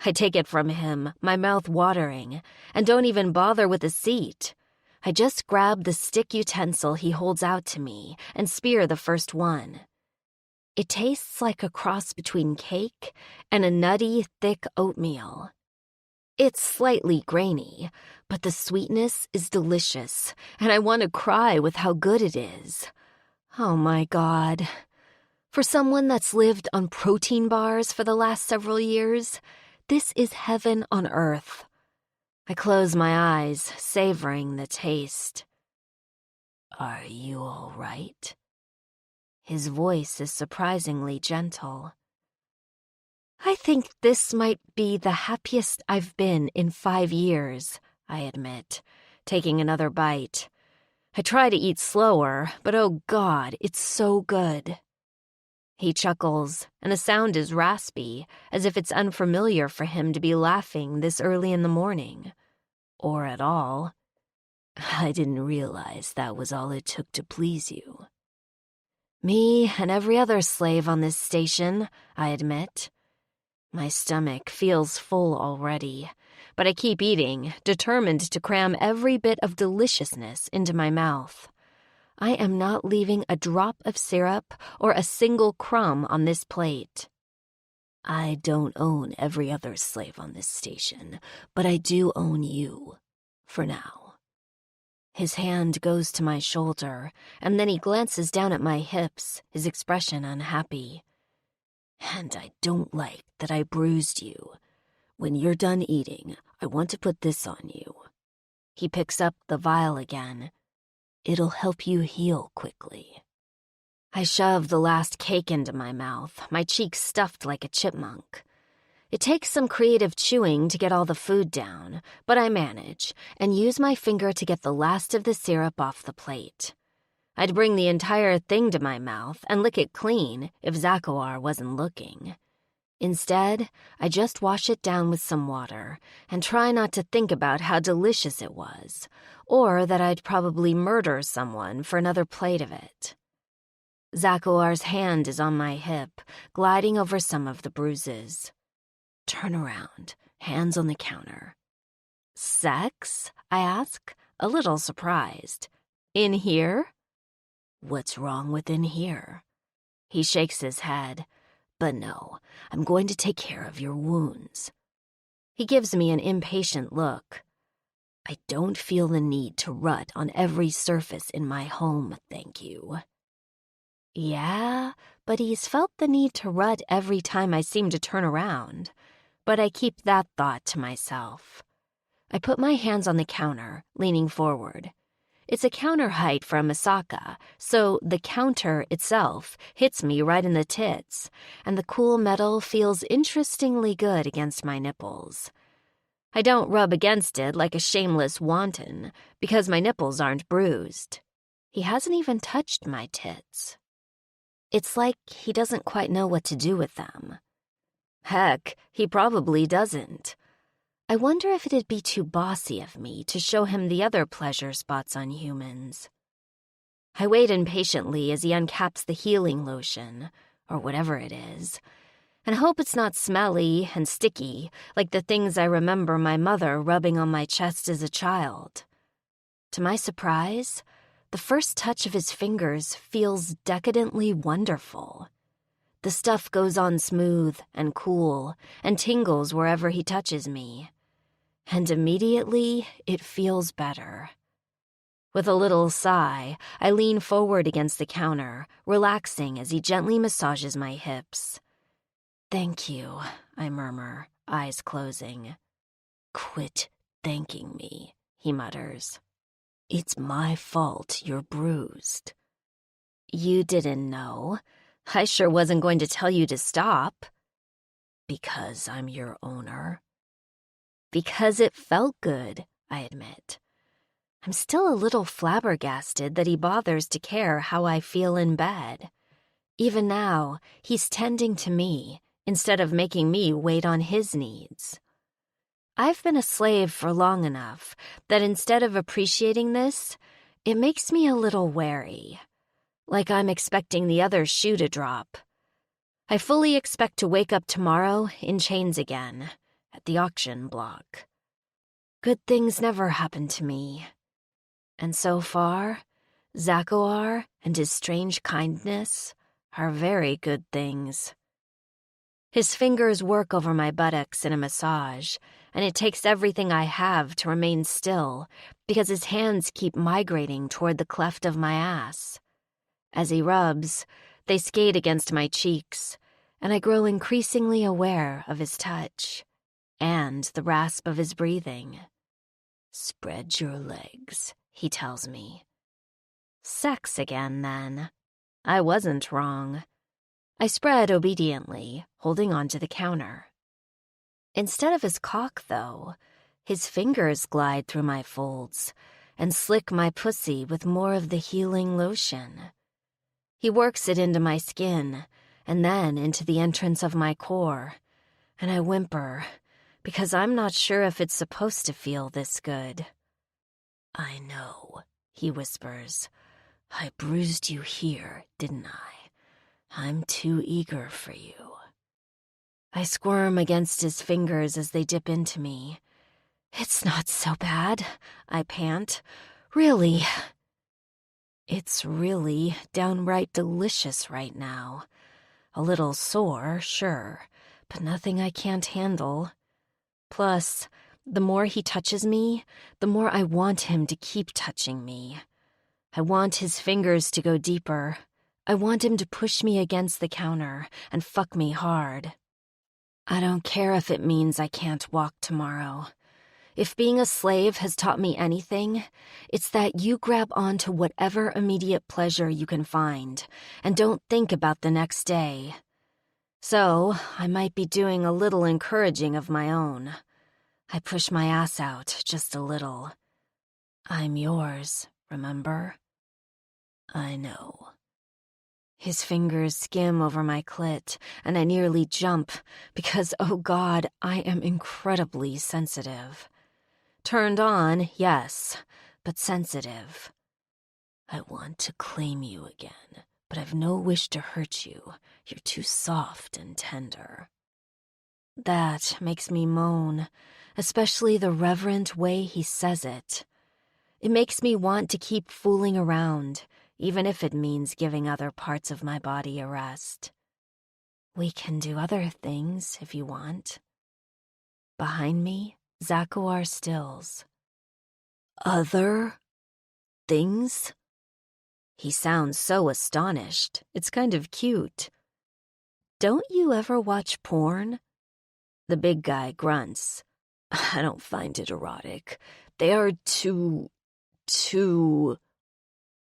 I take it from him, my mouth watering, and don't even bother with a seat. I just grab the stick utensil he holds out to me and spear the first one. It tastes like a cross between cake and a nutty, thick oatmeal. It's slightly grainy, but the sweetness is delicious, and I want to cry with how good it is. Oh my God. For someone that's lived on protein bars for the last several years, this is heaven on earth. I close my eyes, savoring the taste. Are you all right? His voice is surprisingly gentle. I think this might be the happiest I've been in 5 years, I admit, taking another bite. I try to eat slower, but oh God, it's so good. He chuckles, and the sound is raspy, as if it's unfamiliar for him to be laughing this early in the morning. Or at all. I didn't realize that was all it took to please you. Me and every other slave on this station, I admit. My stomach feels full already, but I keep eating, determined to cram every bit of deliciousness into my mouth. I am not leaving a drop of syrup or a single crumb on this plate. I don't own every other slave on this station, but I do own you. For now. His hand goes to my shoulder, and then he glances down at my hips, his expression unhappy. And I don't like that I bruised you. When you're done eating, I want to put this on you. He picks up the vial again. It'll help you heal quickly. I shove the last cake into my mouth, my cheeks stuffed like a chipmunk. It takes some creative chewing to get all the food down, but I manage, and use my finger to get the last of the syrup off the plate. I'd bring the entire thing to my mouth and lick it clean if Zakowar wasn't looking. Instead, I just wash it down with some water and try not to think about how delicious it was, or that I'd probably murder someone for another plate of it. Zakowar's hand is on my hip, gliding over some of the bruises. Turn around, hands on the counter. Sex? I ask, a little surprised. In here? What's wrong with in here? He shakes his head. But no, I'm going to take care of your wounds. He gives me an impatient look. I don't feel the need to rut on every surface in my home, thank you. Yeah, but he's felt the need to rut every time I seem to turn around. But I keep that thought to myself. I put my hands on the counter, leaning forward. It's a counter height for a masaka, so the counter itself hits me right in the tits, and the cool metal feels interestingly good against my nipples. I don't rub against it like a shameless wanton, because my nipples aren't bruised. He hasn't even touched my tits. It's like he doesn't quite know what to do with them. Heck, he probably doesn't. I wonder if it'd be too bossy of me to show him the other pleasure spots on humans. I wait impatiently as he uncaps the healing lotion, or whatever it is, and hope it's not smelly and sticky like the things I remember my mother rubbing on my chest as a child. To my surprise, the first touch of his fingers feels decadently wonderful. The stuff goes on smooth and cool and tingles wherever he touches me. And immediately, it feels better. With a little sigh, I lean forward against the counter, relaxing as he gently massages my hips. "Thank you," I murmur, eyes closing. "Quit thanking me," he mutters. "It's my fault you're bruised." "You didn't know. I sure wasn't going to tell you to stop." "Because I'm your owner." "Because it felt good," I admit. I'm still a little flabbergasted that he bothers to care how I feel in bed. Even now, he's tending to me instead of making me wait on his needs. I've been a slave for long enough that instead of appreciating this, it makes me a little wary. Like I'm expecting the other shoe to drop. I fully expect to wake up tomorrow in chains again, at the auction block. Good things never happen to me. And so far, Zakoar and his strange kindness are very good things. His fingers work over my buttocks in a massage, and it takes everything I have to remain still because his hands keep migrating toward the cleft of my ass. As he rubs, they skate against my cheeks, and I grow increasingly aware of his touch and the rasp of his breathing. "Spread your legs," he tells me. Sex again, then. I wasn't wrong. I spread obediently, holding onto the counter. Instead of his cock, though, his fingers glide through my folds and slick my pussy with more of the healing lotion. He works it into my skin and then into the entrance of my core, and I whimper because I'm not sure if it's supposed to feel this good. "I know," he whispers. "I bruised you here, didn't I? I'm too eager for you." I squirm against his fingers as they dip into me. "It's not so bad," I pant. "Really." It's really downright delicious right now. A little sore, sure, but nothing I can't handle. Plus, the more he touches me, the more I want him to keep touching me. I want his fingers to go deeper. I want him to push me against the counter and fuck me hard. I don't care if it means I can't walk tomorrow. If being a slave has taught me anything, it's that you grab onto whatever immediate pleasure you can find and don't think about the next day. So, I might be doing a little encouraging of my own. I push my ass out just a little. "I'm yours, remember?" "I know." His fingers skim over my clit, and I nearly jump because, oh God, I am incredibly sensitive. Turned on, yes, but sensitive. "I want to claim you again, but I've no wish to hurt you. You're too soft and tender." That makes me moan, especially the reverent way he says it. It makes me want to keep fooling around, even if it means giving other parts of my body a rest. "We can do other things if you want." Behind me, Zakoar stills. "Other things?" He sounds so astonished. It's kind of cute. "Don't you ever watch porn?" The big guy grunts. "I don't find it erotic. They are too Too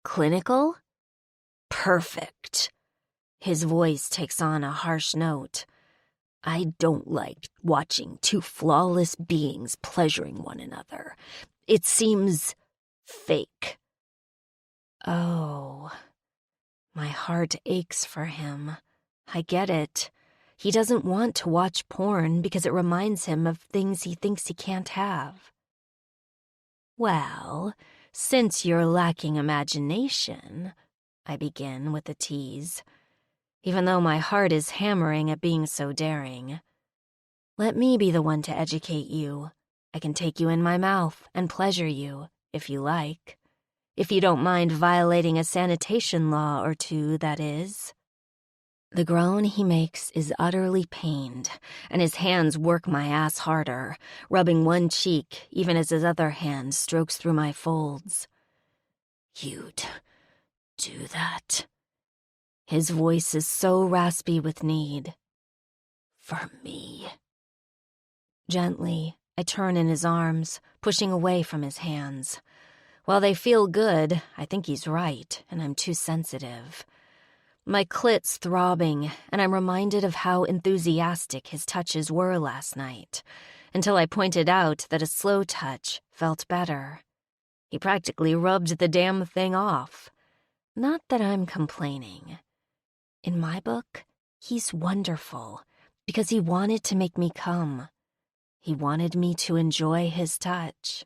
clinical? Perfect. His voice takes on a harsh note. I don't like watching two flawless beings pleasuring one another. It seems fake. Oh, my heart aches for him. I get it. He doesn't want to watch porn because it reminds him of things he thinks he can't have. Well, since you're lacking imagination, I begin with a tease, even though my heart is hammering at being so daring. Let me be the one to educate you. I can take you in my mouth and pleasure you, if you like. If you don't mind violating a sanitation law or two, that is. The groan he makes is utterly pained, and his hands work my ass harder, rubbing one cheek even as his other hand strokes through my folds. You'd do that? His voice is so raspy with need. For me? Gently, I turn in his arms, pushing away from his hands. While they feel good, I think he's right, and I'm too sensitive. My clit's throbbing, and I'm reminded of how enthusiastic his touches were last night, until I pointed out that a slow touch felt better. He practically rubbed the damn thing off. Not that I'm complaining. In my book, he's wonderful, because he wanted to make me come. He wanted me to enjoy his touch.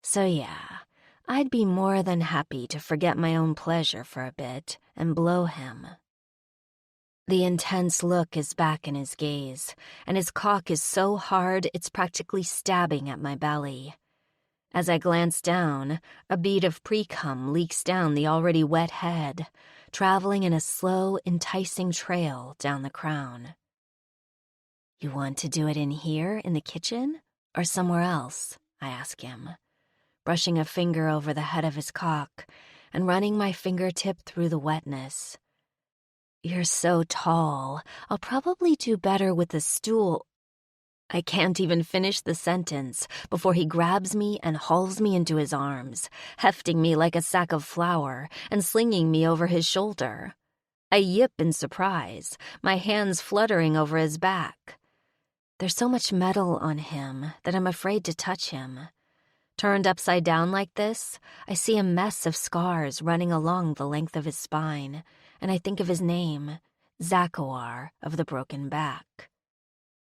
So yeah, I'd be more than happy to forget my own pleasure for a bit and blow him. The intense look is back in his gaze, and his cock is so hard it's practically stabbing at my belly. As I glance down, a bead of pre-cum leaks down the already wet head, traveling in a slow, enticing trail down the crown. You want to do it in here, in the kitchen, or somewhere else? I ask him, brushing a finger over the head of his cock and running my fingertip through the wetness. You're so tall, I'll probably do better with a stool. I can't even finish the sentence before he grabs me and hauls me into his arms, hefting me like a sack of flour and slinging me over his shoulder. I yip in surprise, my hands fluttering over his back. There's so much metal on him that I'm afraid to touch him. Turned upside down like this, I see a mess of scars running along the length of his spine, and I think of his name, Zakawar of the Broken Back.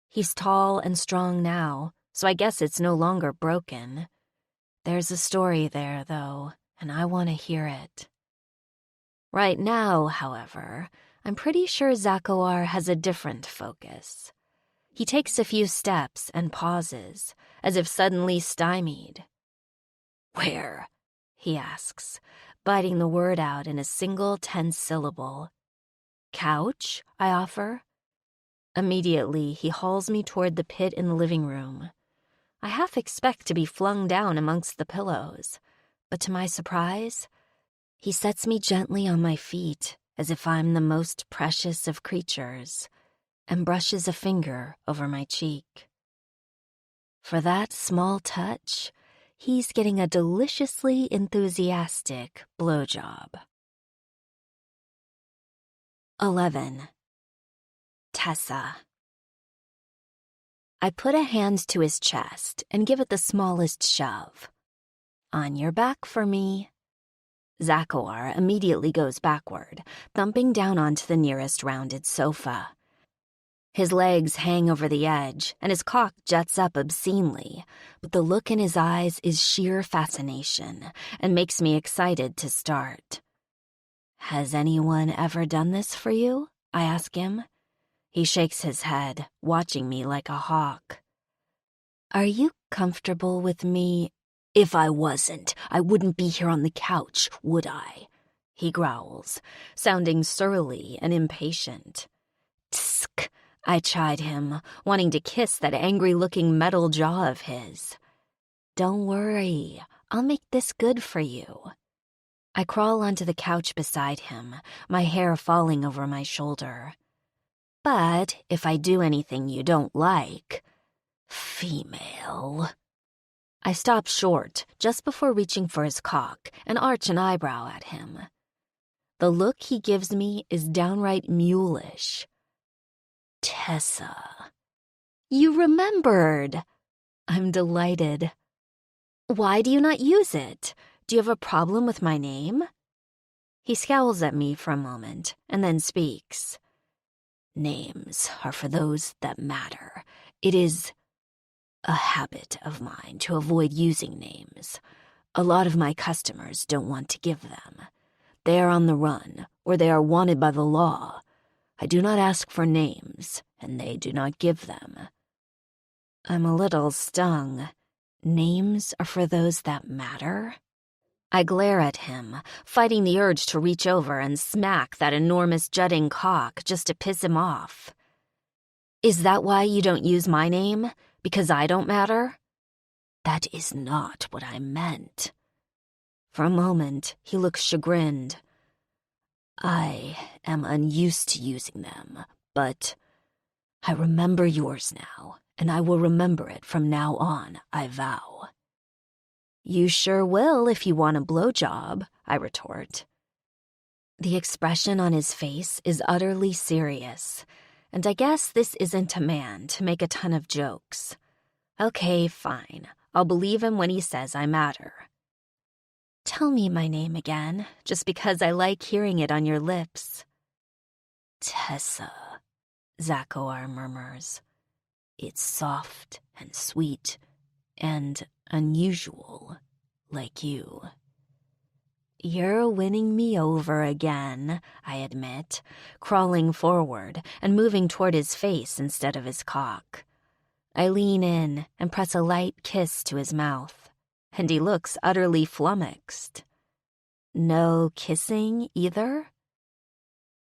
He's tall and strong now, so I guess it's no longer broken. There's a story there, though, and I want to hear it. Right now, however, I'm pretty sure Zakawar has a different focus. He takes a few steps and pauses, as if suddenly stymied. Where? He asks, biting the word out in a single tense syllable. Couch? I offer. Immediately, he hauls me toward the pit in the living room. I half expect to be flung down amongst the pillows, but to my surprise, he sets me gently on my feet as if I'm the most precious of creatures, and brushes a finger over my cheek. For that small touch, he's getting a deliciously enthusiastic blowjob. 11. Tessa. I put a hand to his chest and give it the smallest shove. On your back for me. Zakawar immediately goes backward, thumping down onto the nearest rounded sofa. His legs hang over the edge, and his cock jets up obscenely, but the look in his eyes is sheer fascination and makes me excited to start. Has anyone ever done this for you? I ask him. He shakes his head, watching me like a hawk. Are you comfortable with me? If I wasn't, I wouldn't be here on the couch, would I? He growls, sounding surly and impatient. Tsk! I chide him, wanting to kiss that angry-looking metal jaw of his. Don't worry, I'll make this good for you. I crawl onto the couch beside him, my hair falling over my shoulder. But if I do anything you don't like... Female. I stop short just before reaching for his cock and arch an eyebrow at him. The look he gives me is downright mulish. Tessa. You remembered. I'm delighted. Why do you not use it? Do you have a problem with my name? He scowls at me for a moment and then speaks. Names are for those that matter. It is a habit of mine to avoid using names. A lot of my customers don't want to give them. They are on the run, or they are wanted by the law. I do not ask for names, and they do not give them. I'm a little stung. Names are for those that matter? I glare at him, fighting the urge to reach over and smack that enormous jutting cock just to piss him off. Is that why you don't use my name? Because I don't matter? That is not what I meant. For a moment, he looks chagrined. I am unused to using them, but I remember yours now, and I will remember it from now on, I vow. You sure will if you want a blowjob, I retort. The expression on his face is utterly serious, and I guess this isn't a man to make a ton of jokes. Okay, fine. I'll believe him when he says I matter. Tell me my name again, just because I like hearing it on your lips. Tessa, Zakoar murmurs. It's soft and sweet and unusual, like you. You're winning me over again, I admit, crawling forward and moving toward his face instead of his cock. I lean in and press a light kiss to his mouth, and he looks utterly flummoxed. No kissing either?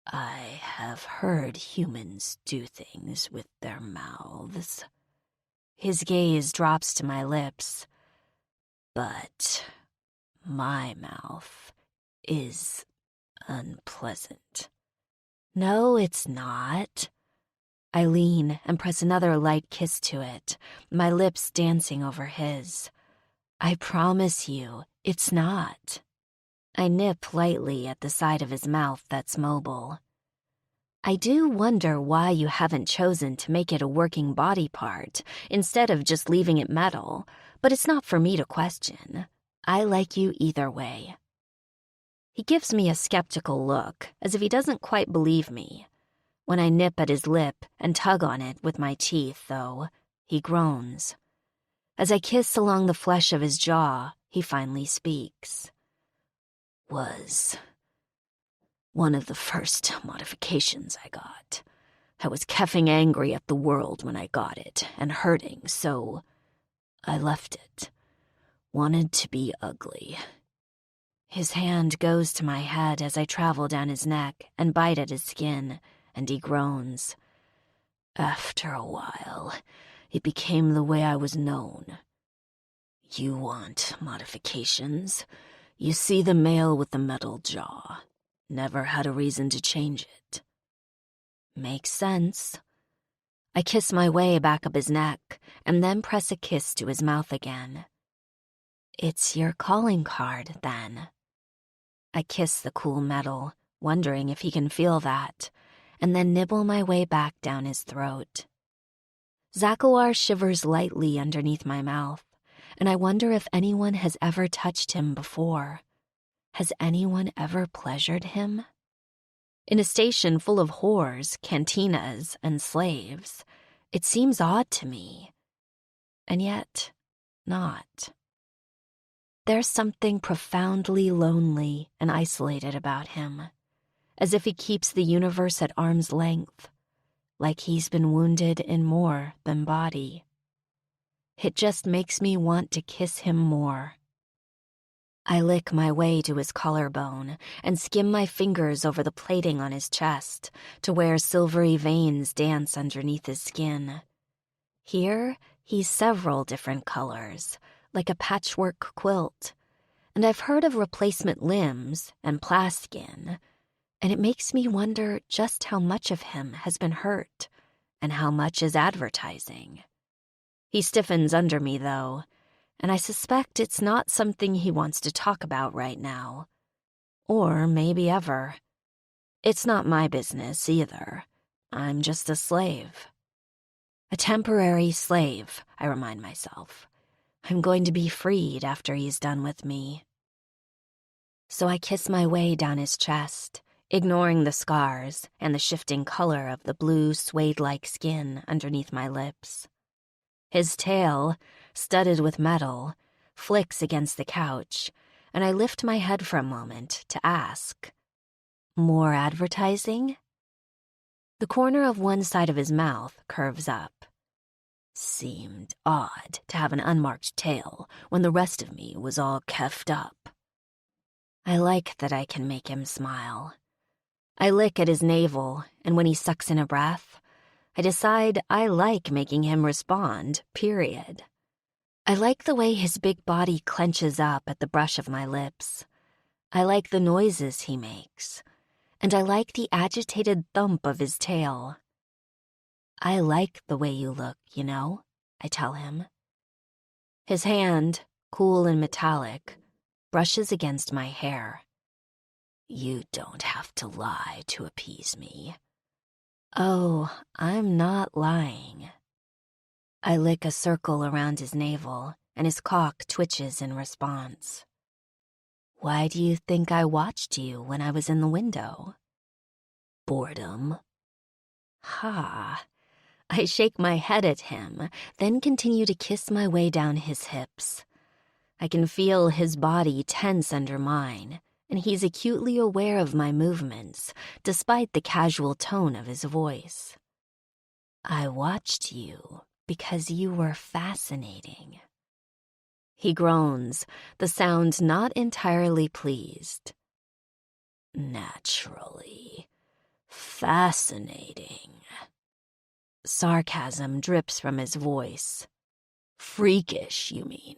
I have heard humans do things with their mouths. His gaze drops to my lips. But my mouth is unpleasant. No, it's not. I lean and press another light kiss to it, my lips dancing over his. I promise you, it's not. I nip lightly at the side of his mouth that's mobile. I do wonder why you haven't chosen to make it a working body part instead of just leaving it metal, but it's not for me to question. I like you either way. He gives me a skeptical look, as if he doesn't quite believe me. When I nip at his lip and tug on it with my teeth, though, he groans. As I kiss along the flesh of his jaw, he finally speaks. Was one of the first modifications I got. I was keffing angry at the world when I got it, and hurting, so I left it. Wanted to be ugly. His hand goes to my head as I travel down his neck and bite at his skin, and he groans. After a while, it became the way I was known. You want modifications? You see the male with the metal jaw. Never had a reason to change it. Makes sense. I kiss my way back up his neck and then press a kiss to his mouth again. It's your calling card, then. I kiss the cool metal, wondering if he can feel that, and then nibble my way back down his throat. Zakoar shivers lightly underneath my mouth, and I wonder if anyone has ever touched him before. Has anyone ever pleasured him? In a station full of whores, cantinas, and slaves, it seems odd to me. And yet, not. There's something profoundly lonely and isolated about him, as if he keeps the universe at arm's length, like he's been wounded in more than body. It just makes me want to kiss him more. I lick my way to his collarbone and skim my fingers over the plating on his chest to where silvery veins dance underneath his skin. Here, he's several different colors, like a patchwork quilt, and I've heard of replacement limbs and plaskin, and it makes me wonder just how much of him has been hurt and how much is advertising. He stiffens under me, though, and I suspect it's not something he wants to talk about right now. Or maybe ever. It's not my business either. I'm just a slave. A temporary slave, I remind myself. I'm going to be freed after he's done with me. So I kiss my way down his chest, ignoring the scars and the shifting color of the blue suede-like skin underneath my lips. His tail, studded with metal, flicks against the couch, and I lift my head for a moment to ask, "More advertising?" The corner of one side of his mouth curves up. Seemed odd to have an unmarked tail when the rest of me was all keffed up. I like that I can make him smile. I lick at his navel, and when he sucks in a breath, I decide I like making him respond, period. I like the way his big body clenches up at the brush of my lips. I like the noises he makes, and I like the agitated thump of his tail. I like the way you look, you know, I tell him. His hand, cool and metallic, brushes against my hair. You don't have to lie to appease me. Oh, I'm not lying. I lick a circle around his navel, and his cock twitches in response. Why do you think I watched you when I was in the window? Boredom. Ha. I shake my head at him, then continue to kiss my way down his hips. I can feel his body tense under mine, and he's acutely aware of my movements, despite the casual tone of his voice. I watched you because you were fascinating. He groans, the sound not entirely pleased. Naturally. Fascinating. Sarcasm drips from his voice. Freakish, you mean?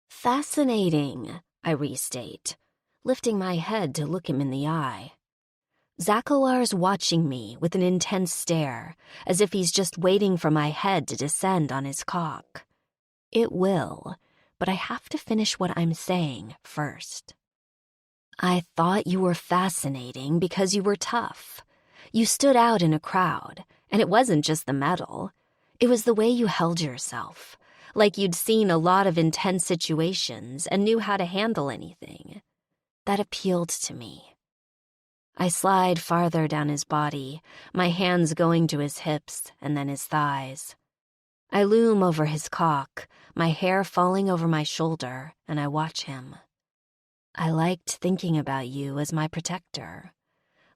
Fascinating, I restate, lifting my head to look him in the eye. Zakoar's watching me with an intense stare, as if he's just waiting for my head to descend on his cock. It will, but I have to finish what I'm saying first. I thought you were fascinating because you were tough. You stood out in a crowd, and it wasn't just the metal. It was the way you held yourself, like you'd seen a lot of intense situations and knew how to handle anything. That appealed to me. I slide farther down his body, my hands going to his hips and then his thighs. I loom over his cock, my hair falling over my shoulder, and I watch him. I liked thinking about you as my protector.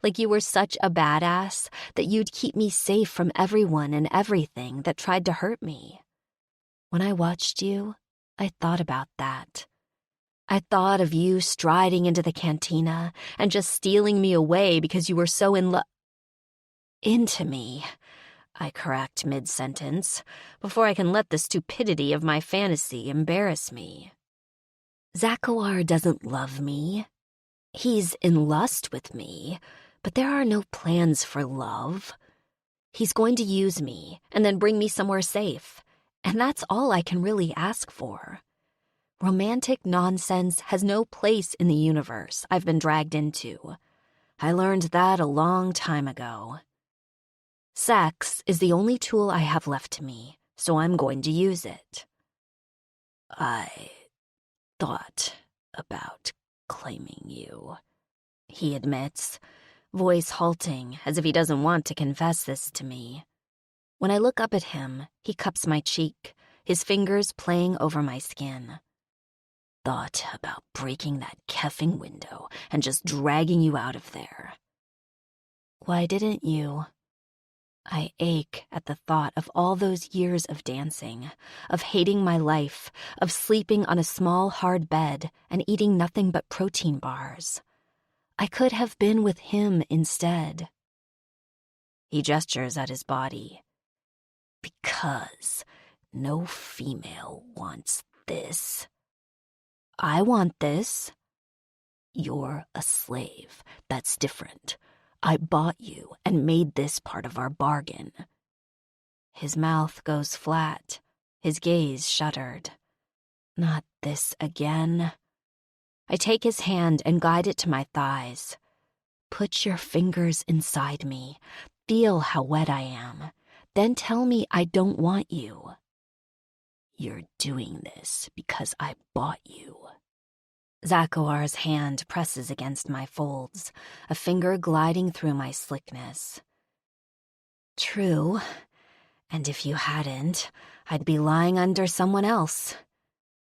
Like you were such a badass that you'd keep me safe from everyone and everything that tried to hurt me. When I watched you, I thought about that. I thought of you striding into the cantina and just stealing me away because you were so into me, I correct mid-sentence, before I can let the stupidity of my fantasy embarrass me. Zakoar doesn't love me. He's in lust with me, but there are no plans for love. He's going to use me and then bring me somewhere safe, and that's all I can really ask for. Romantic nonsense has no place in the universe I've been dragged into. I learned that a long time ago. Sex is the only tool I have left to me, so I'm going to use it. I thought about claiming you, he admits, voice halting as if he doesn't want to confess this to me. When I look up at him, he cups my cheek, his fingers playing over my skin. Thought about breaking that keffing window and just dragging you out of there. Why didn't you? I ache at the thought of all those years of dancing, of hating my life, of sleeping on a small, hard bed and eating nothing but protein bars. I could have been with him instead. He gestures at his body. Because no female wants this. I want this. You're a slave. That's different. I bought you and made this part of our bargain. His mouth goes flat, his gaze shuttered. Not this again. I take his hand and guide it to my thighs. Put your fingers inside me. Feel how wet I am. Then tell me I don't want you. You're doing this because I bought you. Zakoar's hand presses against my folds, a finger gliding through my slickness. True, and if you hadn't, I'd be lying under someone else.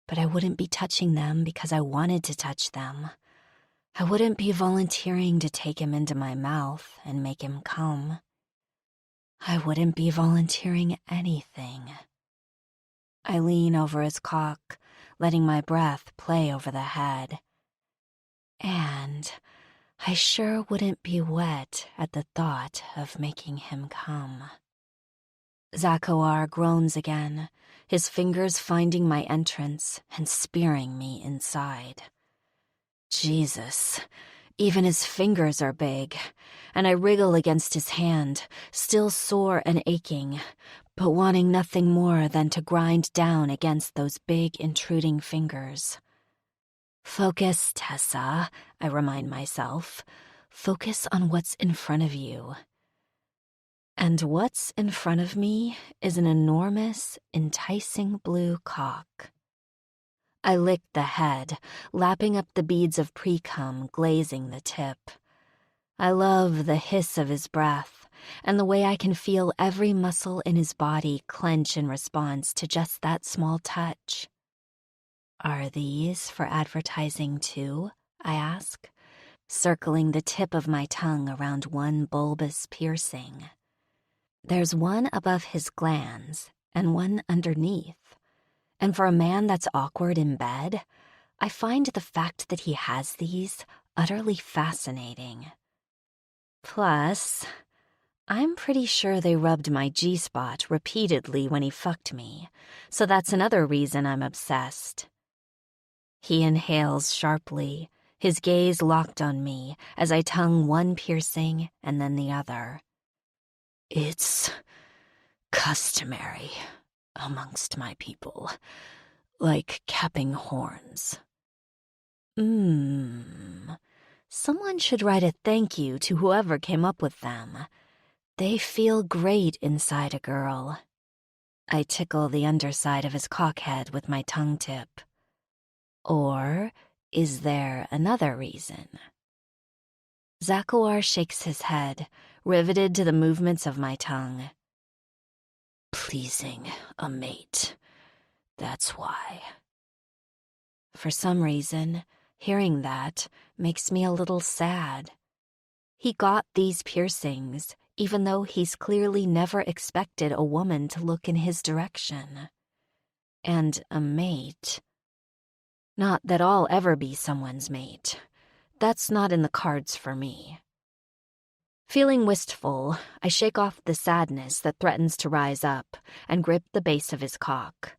But I wouldn't be touching them because I wanted to touch them. I wouldn't be volunteering to take him into my mouth and make him come. I wouldn't be volunteering anything. I lean over his cock, letting my breath play over the head. And I sure wouldn't be wet at the thought of making him come. Zakoar groans again, his fingers finding my entrance and spearing me inside. Jesus, even his fingers are big, and I wriggle against his hand, still sore and aching, but wanting nothing more than to grind down against those big, intruding fingers. Focus, Tessa, I remind myself. Focus on what's in front of you. And what's in front of me is an enormous, enticing blue cock. I lick the head, lapping up the beads of pre-cum glazing the tip. I love the hiss of his breath, and the way I can feel every muscle in his body clench in response to just that small touch. Are these for advertising too? I ask, circling the tip of my tongue around one bulbous piercing. There's one above his glands and one underneath. And for a man that's awkward in bed, I find the fact that he has these utterly fascinating. Plus, I'm pretty sure they rubbed my G-spot repeatedly when he fucked me, so that's another reason I'm obsessed. He inhales sharply, his gaze locked on me as I tongue one piercing and then the other. It's customary amongst my people, like capping horns. Someone should write a thank you to whoever came up with them. They feel great inside a girl. I tickle the underside of his cockhead with my tongue tip. Or is there another reason? Zakoar shakes his head, riveted to the movements of my tongue. Pleasing a mate. That's why. For some reason, hearing that makes me a little sad. He got these piercings, even though he's clearly never expected a woman to look in his direction. And a mate. Not that I'll ever be someone's mate. That's not in the cards for me. Feeling wistful, I shake off the sadness that threatens to rise up and grip the base of his cock.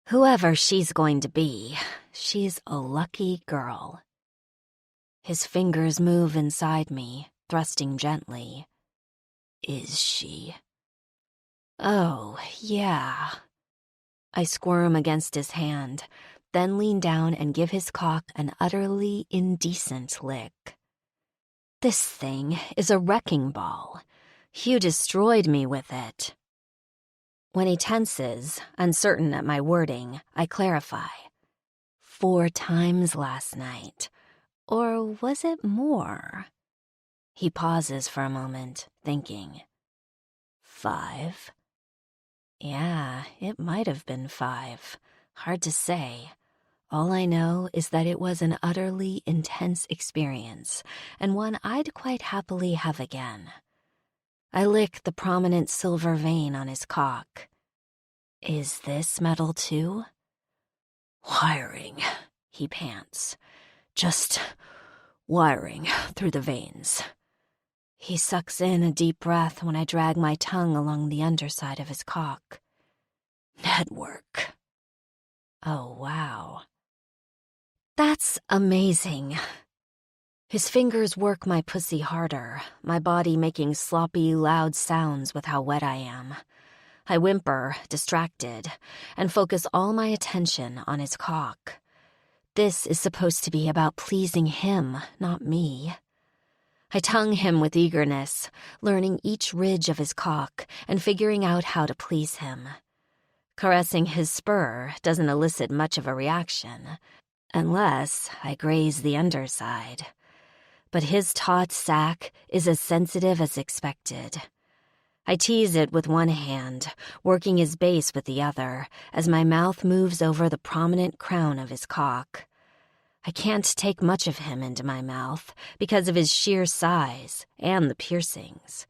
Whoever she's going to be, she's a lucky girl. His fingers move inside me, thrusting gently. Is she? Oh, yeah. I squirm against his hand, then lean down and give his cock an utterly indecent lick. This thing is a wrecking ball. You destroyed me with it. When he tenses, uncertain at my wording, I clarify. 4 times last night. Or was it more? He pauses for a moment, thinking. 5? Yeah, it might have been 5. Hard to say. All I know is that it was an utterly intense experience, and one I'd quite happily have again. I lick the prominent silver vein on his cock. Is this metal too? Wiring, he pants. Just wiring through the veins. He sucks in a deep breath when I drag my tongue along the underside of his cock. Network. Oh, wow. That's amazing. His fingers work my pussy harder, my body making sloppy, loud sounds with how wet I am. I whimper, distracted, and focus all my attention on his cock. This is supposed to be about pleasing him, not me. I tongue him with eagerness, learning each ridge of his cock and figuring out how to please him. Caressing his spur doesn't elicit much of a reaction, unless I graze the underside. But his taut sack is as sensitive as expected. I tease it with one hand, working his base with the other, as my mouth moves over the prominent crown of his cock. I can't take much of him into my mouth because of his sheer size and the piercings,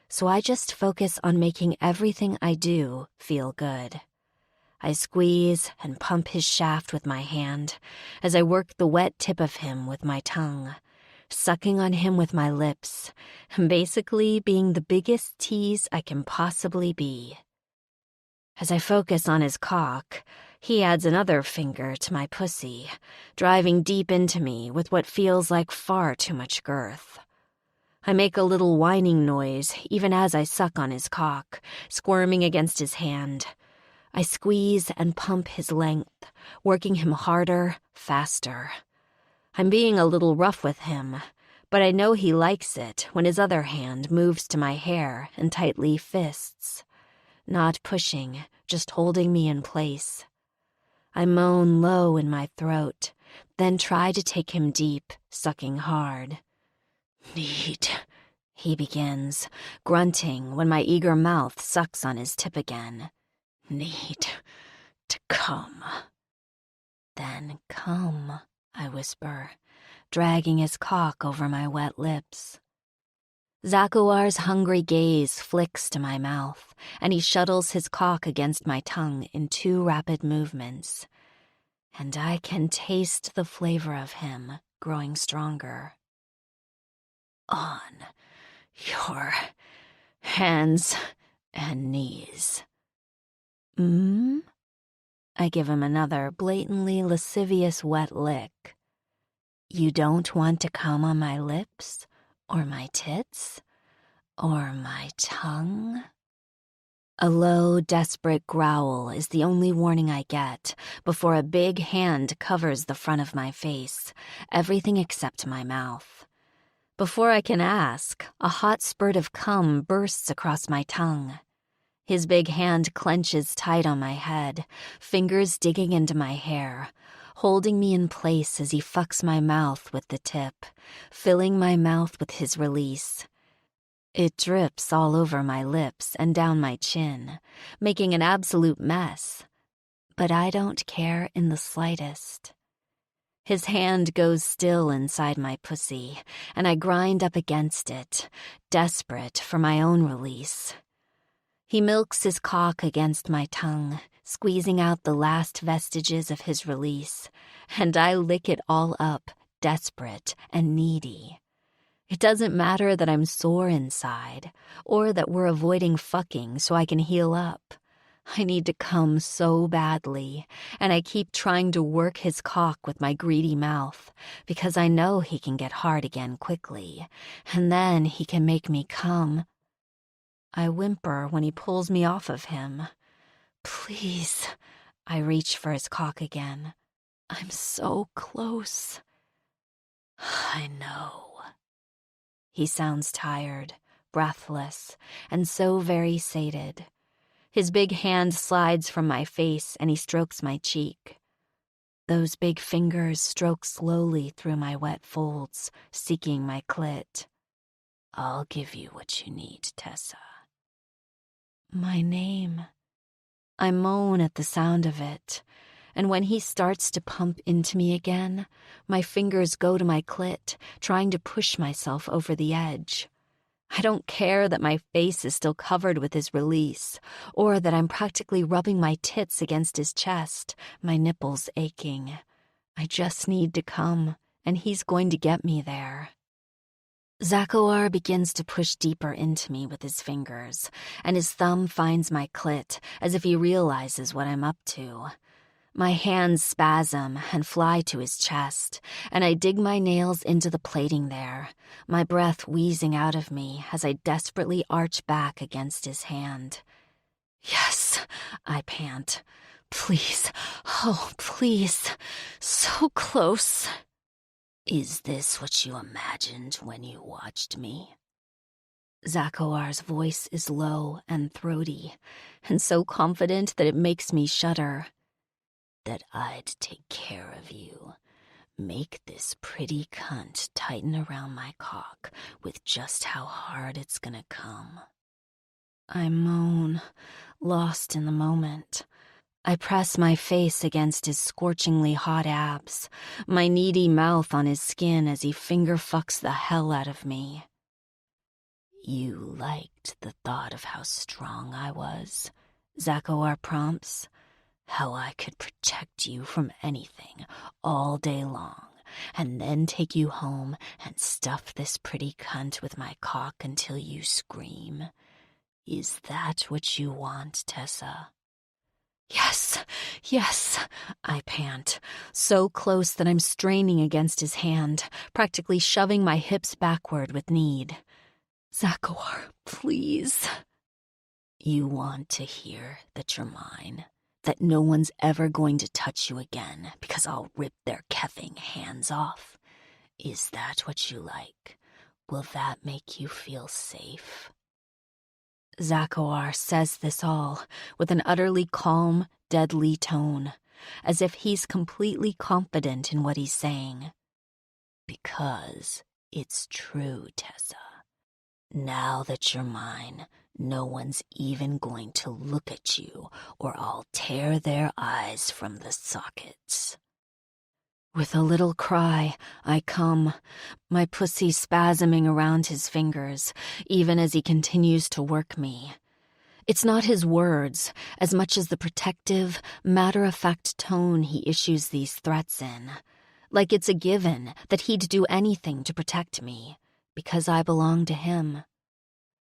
so I just focus on making everything I do feel good. I squeeze and pump his shaft with my hand as I work the wet tip of him with my tongue, sucking on him with my lips, and basically being the biggest tease I can possibly be. As I focus on his cock, he adds another finger to my pussy, driving deep into me with what feels like far too much girth. I make a little whining noise even as I suck on his cock, squirming against his hand. I squeeze and pump his length, working him harder, faster. I'm being a little rough with him, but I know he likes it when his other hand moves to my hair and tightly fists. Not pushing, just holding me in place. I moan low in my throat, then try to take him deep, sucking hard. "Need," he begins, grunting when my eager mouth sucks on his tip again. "Need to come." "Then come," I whisper, dragging his cock over my wet lips. Zakuar's hungry gaze flicks to my mouth, and he shuttles his cock against my tongue in 2 rapid movements. And I can taste the flavor of him growing stronger. "On your hands and knees." I give him another blatantly lascivious wet lick. "You don't want to come on my lips? Or my tits? Or my tongue?" A low, desperate growl is the only warning I get before a big hand covers the front of my face, everything except my mouth. Before I can ask, a hot spurt of cum bursts across my tongue. His big hand clenches tight on my head, fingers digging into my hair, holding me in place as he fucks my mouth with the tip, filling my mouth with his release. It drips all over my lips and down my chin, making an absolute mess. But I don't care in the slightest. His hand goes still inside my pussy, and I grind up against it, desperate for my own release. He milks his cock against my tongue, squeezing out the last vestiges of his release, and I lick it all up, desperate and needy. It doesn't matter that I'm sore inside, or that we're avoiding fucking so I can heal up. I need to come so badly, and I keep trying to work his cock with my greedy mouth, because I know he can get hard again quickly, and then he can make me come. I whimper when he pulls me off of him. "Please." I reach for his cock again. "I'm so close." "I know." He sounds tired, breathless, and so very sated. His big hand slides from my face and he strokes my cheek. Those big fingers stroke slowly through my wet folds, seeking my clit. "I'll give you what you need, Tessa." "My name." I moan at the sound of it, and when he starts to pump into me again, my fingers go to my clit, trying to push myself over the edge. I don't care that my face is still covered with his release, or that I'm practically rubbing my tits against his chest, my nipples aching. I just need to come, and he's going to get me there. Zakuar begins to push deeper into me with his fingers, and his thumb finds my clit as if he realizes what I'm up to. My hands spasm and fly to his chest, and I dig my nails into the plating there, my breath wheezing out of me as I desperately arch back against his hand. Yes, I pant. Please, oh, please, so close. Is this what you imagined when you watched me? Zakoar's voice is low and throaty, and so confident that it makes me shudder. That I'd take care of you. Make this pretty cunt tighten around my cock with just how hard it's gonna come. I moan, lost in the moment. I press my face against his scorchingly hot abs, my needy mouth on his skin as he finger-fucks the hell out of me. You liked the thought of how strong I was, Zakoar prompts. how I could protect you from anything all day long, and then take you home and stuff this pretty cunt with my cock until you scream. Is that what you want, Tessa? Yes, yes, I pant, so close that I'm straining against his hand, practically shoving my hips backward with need. Zakoar, please. You want to hear that you're mine? That no one's ever going to touch you again because I'll rip their keffing hands off? Is that what you like? Will that make you feel safe? Zakoar says this all with an utterly calm, deadly tone, as if he's completely confident in what he's saying. Because it's true, Tessa. Now that you're mine, no one's even going to look at you, or I'll tear their eyes from the sockets. With a little cry, I come, my pussy spasming around his fingers, even as he continues to work me. It's not his words, as much as the protective, matter-of-fact tone he issues these threats in. Like it's a given that he'd do anything to protect me, because I belong to him.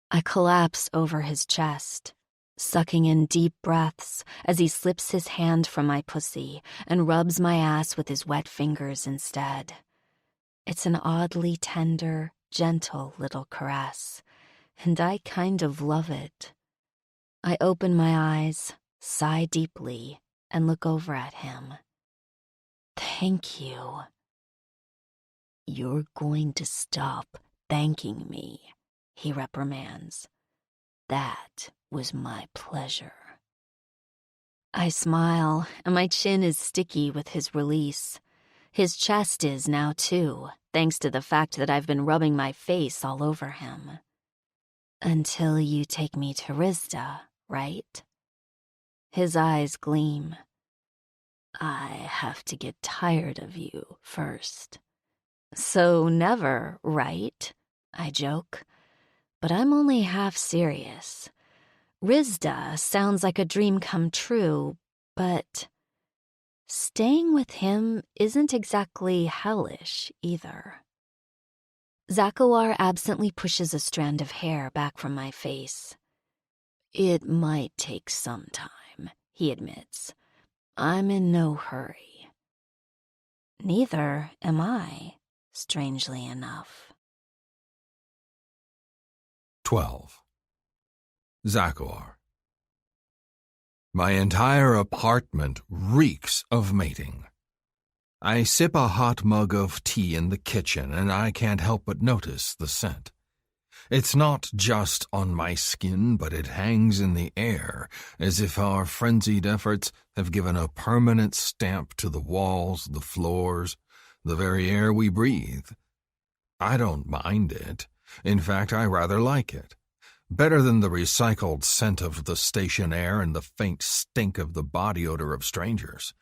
I collapse over his chest, sucking in deep breaths as he slips his hand from my pussy and rubs my ass with his wet fingers instead. It's an oddly tender, gentle little caress, and I kind of love it. I open my eyes, sigh deeply, and look over at him. Thank you. You're going to stop thanking me, he reprimands. That was my pleasure. I smile, and my chin is sticky with his release. His chest is now, too, thanks to the fact that I've been rubbing my face all over him. Until you take me to Rizda, right? His eyes gleam. I have to get tired of you first. So never, right? I joke. But I'm only half serious. Rizda sounds like a dream come true, but staying with him isn't exactly hellish either. Zakoar absently pushes a strand of hair back from my face. It might take some time, he admits. I'm in no hurry. Neither am I, strangely enough. 12. Zakoar. My entire apartment reeks of mating. I sip a hot mug of tea in the kitchen, and I can't help but notice the scent. It's not just on my skin, but it hangs in the air, as if our frenzied efforts have given a permanent stamp to the walls, the floors, the very air we breathe. I don't mind it. In fact, I rather like it. Better than the recycled scent of the station air and the faint stink of the body odor of strangers.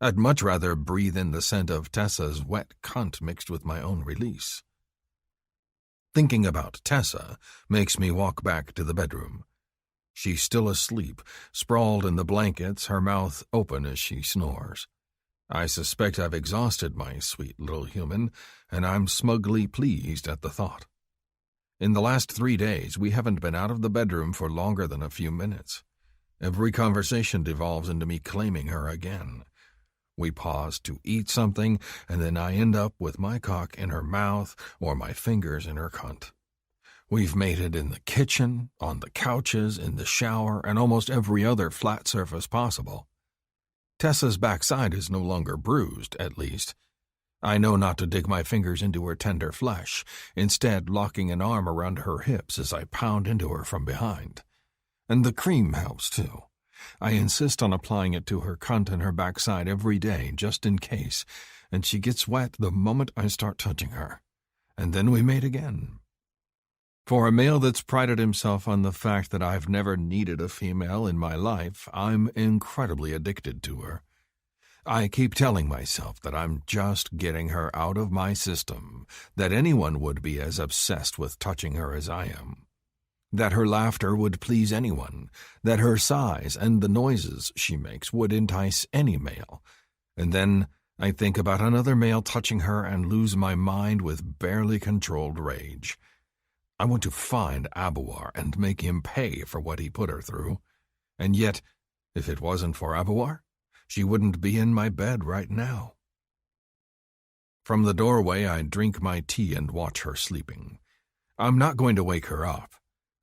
I'd much rather breathe in the scent of Tessa's wet cunt mixed with my own release. Thinking about Tessa makes me walk back to the bedroom. She's still asleep, sprawled in the blankets, her mouth open as she snores. I suspect I've exhausted my sweet little human, and I'm smugly pleased at the thought. In the last 3 days, we haven't been out of the bedroom for longer than a few minutes. Every conversation devolves into me claiming her again. We pause to eat something, and then I end up with my cock in her mouth or my fingers in her cunt. We've mated in the kitchen, on the couches, in the shower, and almost every other flat surface possible. Tessa's backside is no longer bruised, at least. I know not to dig my fingers into her tender flesh, instead locking an arm around her hips as I pound into her from behind. And the cream helps, too. I insist on applying it to her cunt and her backside every day, just in case, and she gets wet the moment I start touching her. And then we mate again. For a male that's prided himself on the fact that I've never needed a female in my life, I'm incredibly addicted to her. I keep telling myself that I'm just getting her out of my system, that anyone would be as obsessed with touching her as I am, that her laughter would please anyone, that her size and the noises she makes would entice any male, and then I think about another male touching her and lose my mind with barely controlled rage. I want to find Abuar and make him pay for what he put her through, and yet, if it wasn't for Abuar, she wouldn't be in my bed right now. From the doorway, I drink my tea and watch her sleeping. I'm not going to wake her up.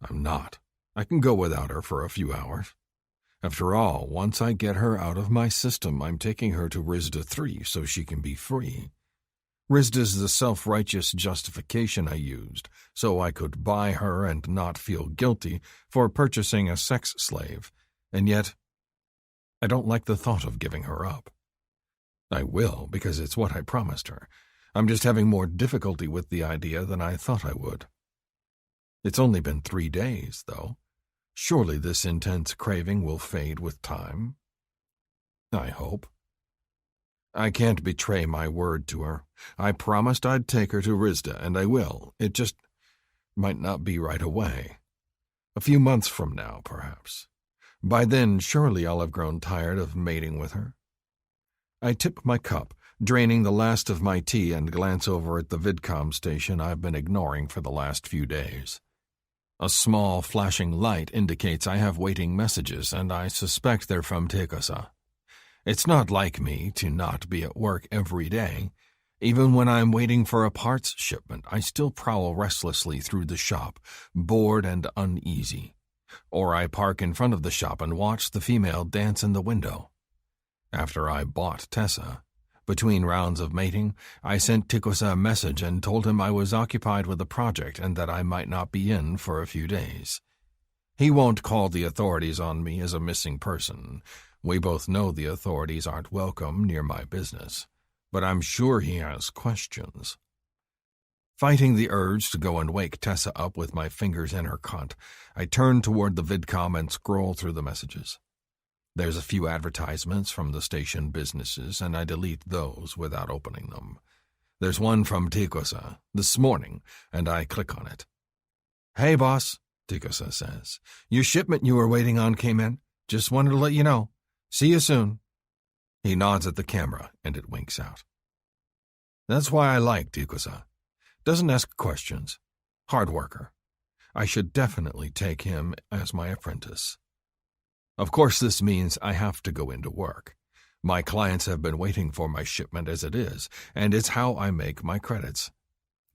I'm not. I can go without her for a few hours. After all, once I get her out of my system, I'm taking her to Risda 3 so she can be free. Risda's the self-righteous justification I used, so I could buy her and not feel guilty for purchasing a sex slave, and yet I don't like the thought of giving her up. I will, because it's what I promised her. I'm just having more difficulty with the idea than I thought I would. It's only been 3 days, though. Surely this intense craving will fade with time. I hope. I can't betray my word to her. I promised I'd take her to Risda, and I will. It just might not be right away. A few months from now, perhaps. By then, surely I'll have grown tired of mating with her. I tip my cup, draining the last of my tea, and glance over at the vidcom station I've been ignoring for the last few days. A small flashing light indicates I have waiting messages, and I suspect they're from Tekosa. It's not like me to not be at work every day. Even when I'm waiting for a parts shipment, I still prowl restlessly through the shop, bored and uneasy. Or I park in front of the shop and watch the female dance in the window. After I bought Tessa, between rounds of mating, I sent Tekosa a message and told him I was occupied with a project and that I might not be in for a few days. He won't call the authorities on me as a missing person. We both know the authorities aren't welcome near my business, but I'm sure he has questions. Fighting the urge to go and wake Tessa up with my fingers in her cunt, I turn toward the vidcom and scroll through the messages. There's a few advertisements from the station businesses, and I delete those without opening them. There's one from Tekosa this morning, and I click on it. "Hey, boss," Tekosa says. "Your shipment you were waiting on came in. Just wanted to let you know. See you soon." He nods at the camera, and it winks out. That's why I like Tekosa. Doesn't ask questions. Hard worker. I should definitely take him as my apprentice. Of course, this means I have to go into work. My clients have been waiting for my shipment as it is, and it's how I make my credits.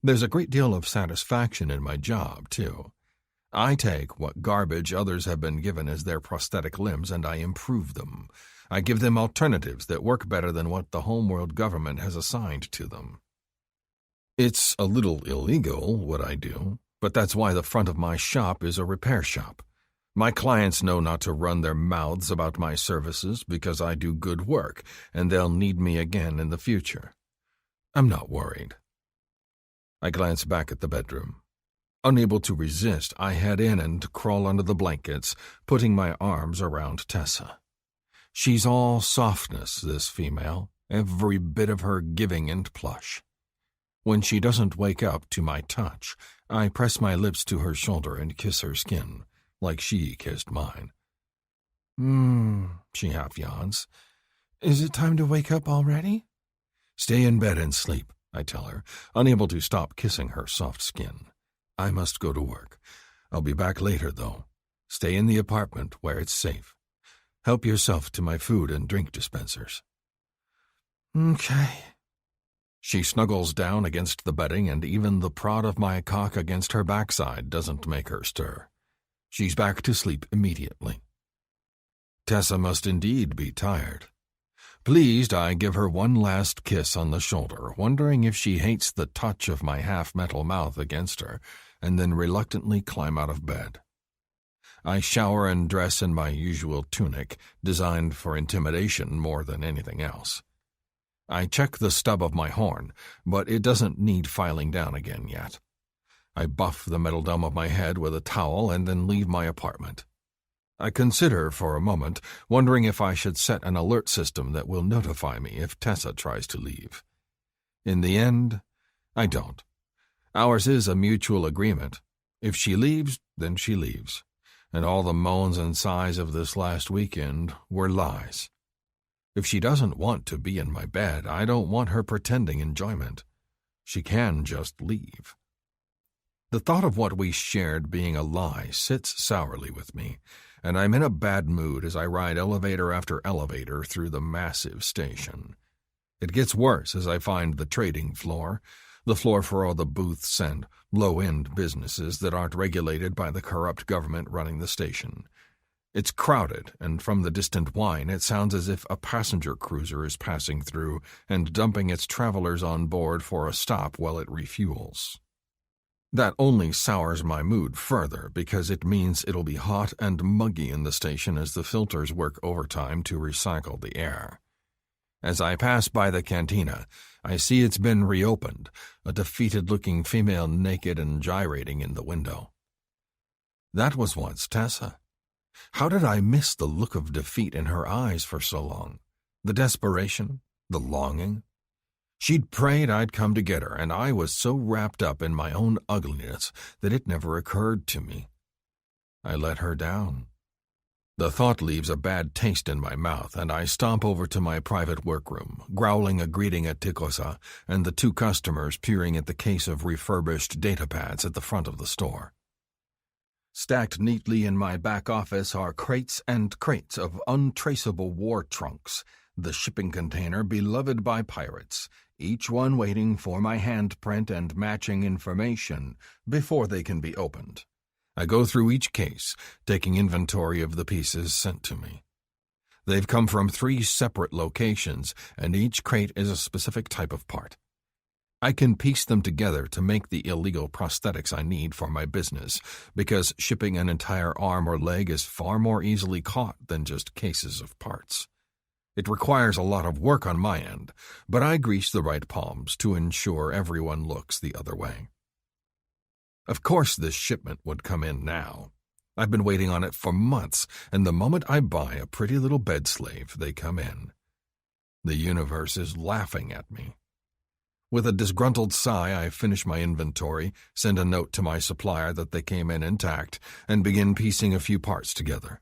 There's a great deal of satisfaction in my job, too. I take what garbage others have been given as their prosthetic limbs and I improve them. I give them alternatives that work better than what the homeworld government has assigned to them. It's a little illegal, what I do, but that's why the front of my shop is a repair shop. My clients know not to run their mouths about my services because I do good work, and they'll need me again in the future. I'm not worried. I glance back at the bedroom. Unable to resist, I head in and crawl under the blankets, putting my arms around Tessa. She's all softness, this female, every bit of her giving and plush. When she doesn't wake up to my touch, I press my lips to her shoulder and kiss her skin, like she kissed mine. She half yawns. "Is it time to wake up already?" "Stay in bed and sleep," I tell her, unable to stop kissing her soft skin. I must go to work. I'll be back later, though. Stay in the apartment where it's safe. Help yourself to my food and drink dispensers. Okay. She snuggles down against the bedding, and even the prod of my cock against her backside doesn't make her stir. She's back to sleep immediately. Tessa must indeed be tired. Pleased, I give her one last kiss on the shoulder, wondering if she hates the touch of my half-metal mouth against her, and then reluctantly climb out of bed. I shower and dress in my usual tunic, designed for intimidation more than anything else. I check the stub of my horn, but it doesn't need filing down again yet. I buff the metal dome of my head with a towel and then leave my apartment. I consider for a moment, wondering if I should set an alert system that will notify me if Tessa tries to leave. In the end, I don't. Ours is a mutual agreement. If she leaves, then she leaves. And all the moans and sighs of this last weekend were lies. If she doesn't want to be in my bed, I don't want her pretending enjoyment. She can just leave. The thought of what we shared being a lie sits sourly with me, and I'm in a bad mood as I ride elevator after elevator through the massive station. It gets worse as I find the trading floor, the floor for all the booths and low-end businesses that aren't regulated by the corrupt government running the station. It's crowded, and from the distant whine it sounds as if a passenger cruiser is passing through and dumping its travelers on board for a stop while it refuels. That only sours my mood further because it means it'll be hot and muggy in the station as the filters work overtime to recycle the air. As I pass by the cantina, I see it's been reopened, a defeated-looking female naked and gyrating in the window. That was once Tessa. How did I miss the look of defeat in her eyes for so long? The desperation, the longing. She'd prayed I'd come to get her, and I was so wrapped up in my own ugliness that it never occurred to me. I let her down. The thought leaves a bad taste in my mouth, and I stomp over to my private workroom, growling a greeting at Tikosa and the two customers peering at the case of refurbished datapads at the front of the store. Stacked neatly in my back office are crates and crates of untraceable war trunks, the shipping container beloved by pirates, each one waiting for my handprint and matching information before they can be opened. I go through each case, taking inventory of the pieces sent to me. They've come from 3 separate locations, and each crate is a specific type of part. I can piece them together to make the illegal prosthetics I need for my business, because shipping an entire arm or leg is far more easily caught than just cases of parts. It requires a lot of work on my end, but I grease the right palms to ensure everyone looks the other way. Of course this shipment would come in now. I've been waiting on it for months, and the moment I buy a pretty little bed slave, they come in. The universe is laughing at me. With a disgruntled sigh, I finish my inventory, send a note to my supplier that they came in intact, and begin piecing a few parts together.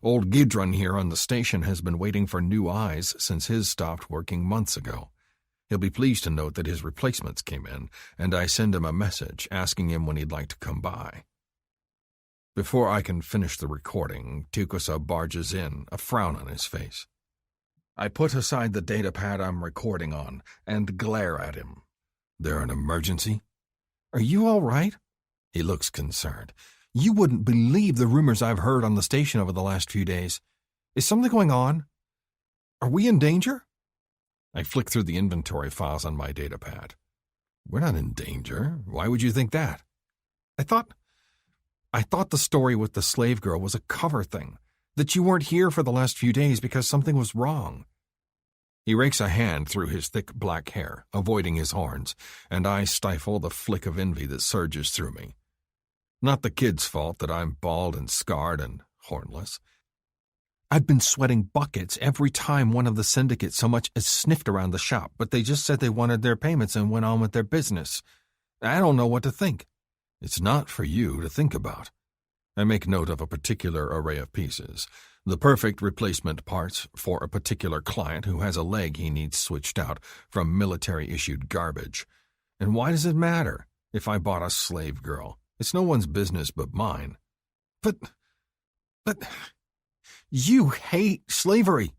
Old Gidron here on the station has been waiting for new eyes since his stopped working months ago. He'll be pleased to note that his replacements came in, and I send him a message asking him when he'd like to come by. Before I can finish the recording, Tukusa barges in, a frown on his face. I put aside the datapad I'm recording on and glare at him. There an emergency? Are you all right? He looks concerned. You wouldn't believe the rumors I've heard on the station over the last few days. Is something going on? Are we in danger? I flick through the inventory files on my datapad. We're not in danger. Why would you think that? I thought the story with the slave girl was a cover thing, that you weren't here for the last few days because something was wrong. He rakes a hand through his thick black hair, avoiding his horns, and I stifle the flick of envy that surges through me. Not the kid's fault that I'm bald and scarred and hornless. I've been sweating buckets every time one of the syndicate so much as sniffed around the shop, but they just said they wanted their payments and went on with their business. I don't know what to think. It's not for you to think about. I make note of a particular array of pieces, the perfect replacement parts for a particular client who has a leg he needs switched out from military-issued garbage. And why does it matter if I bought a slave girl? It's no one's business but mine. But, you hate slavery.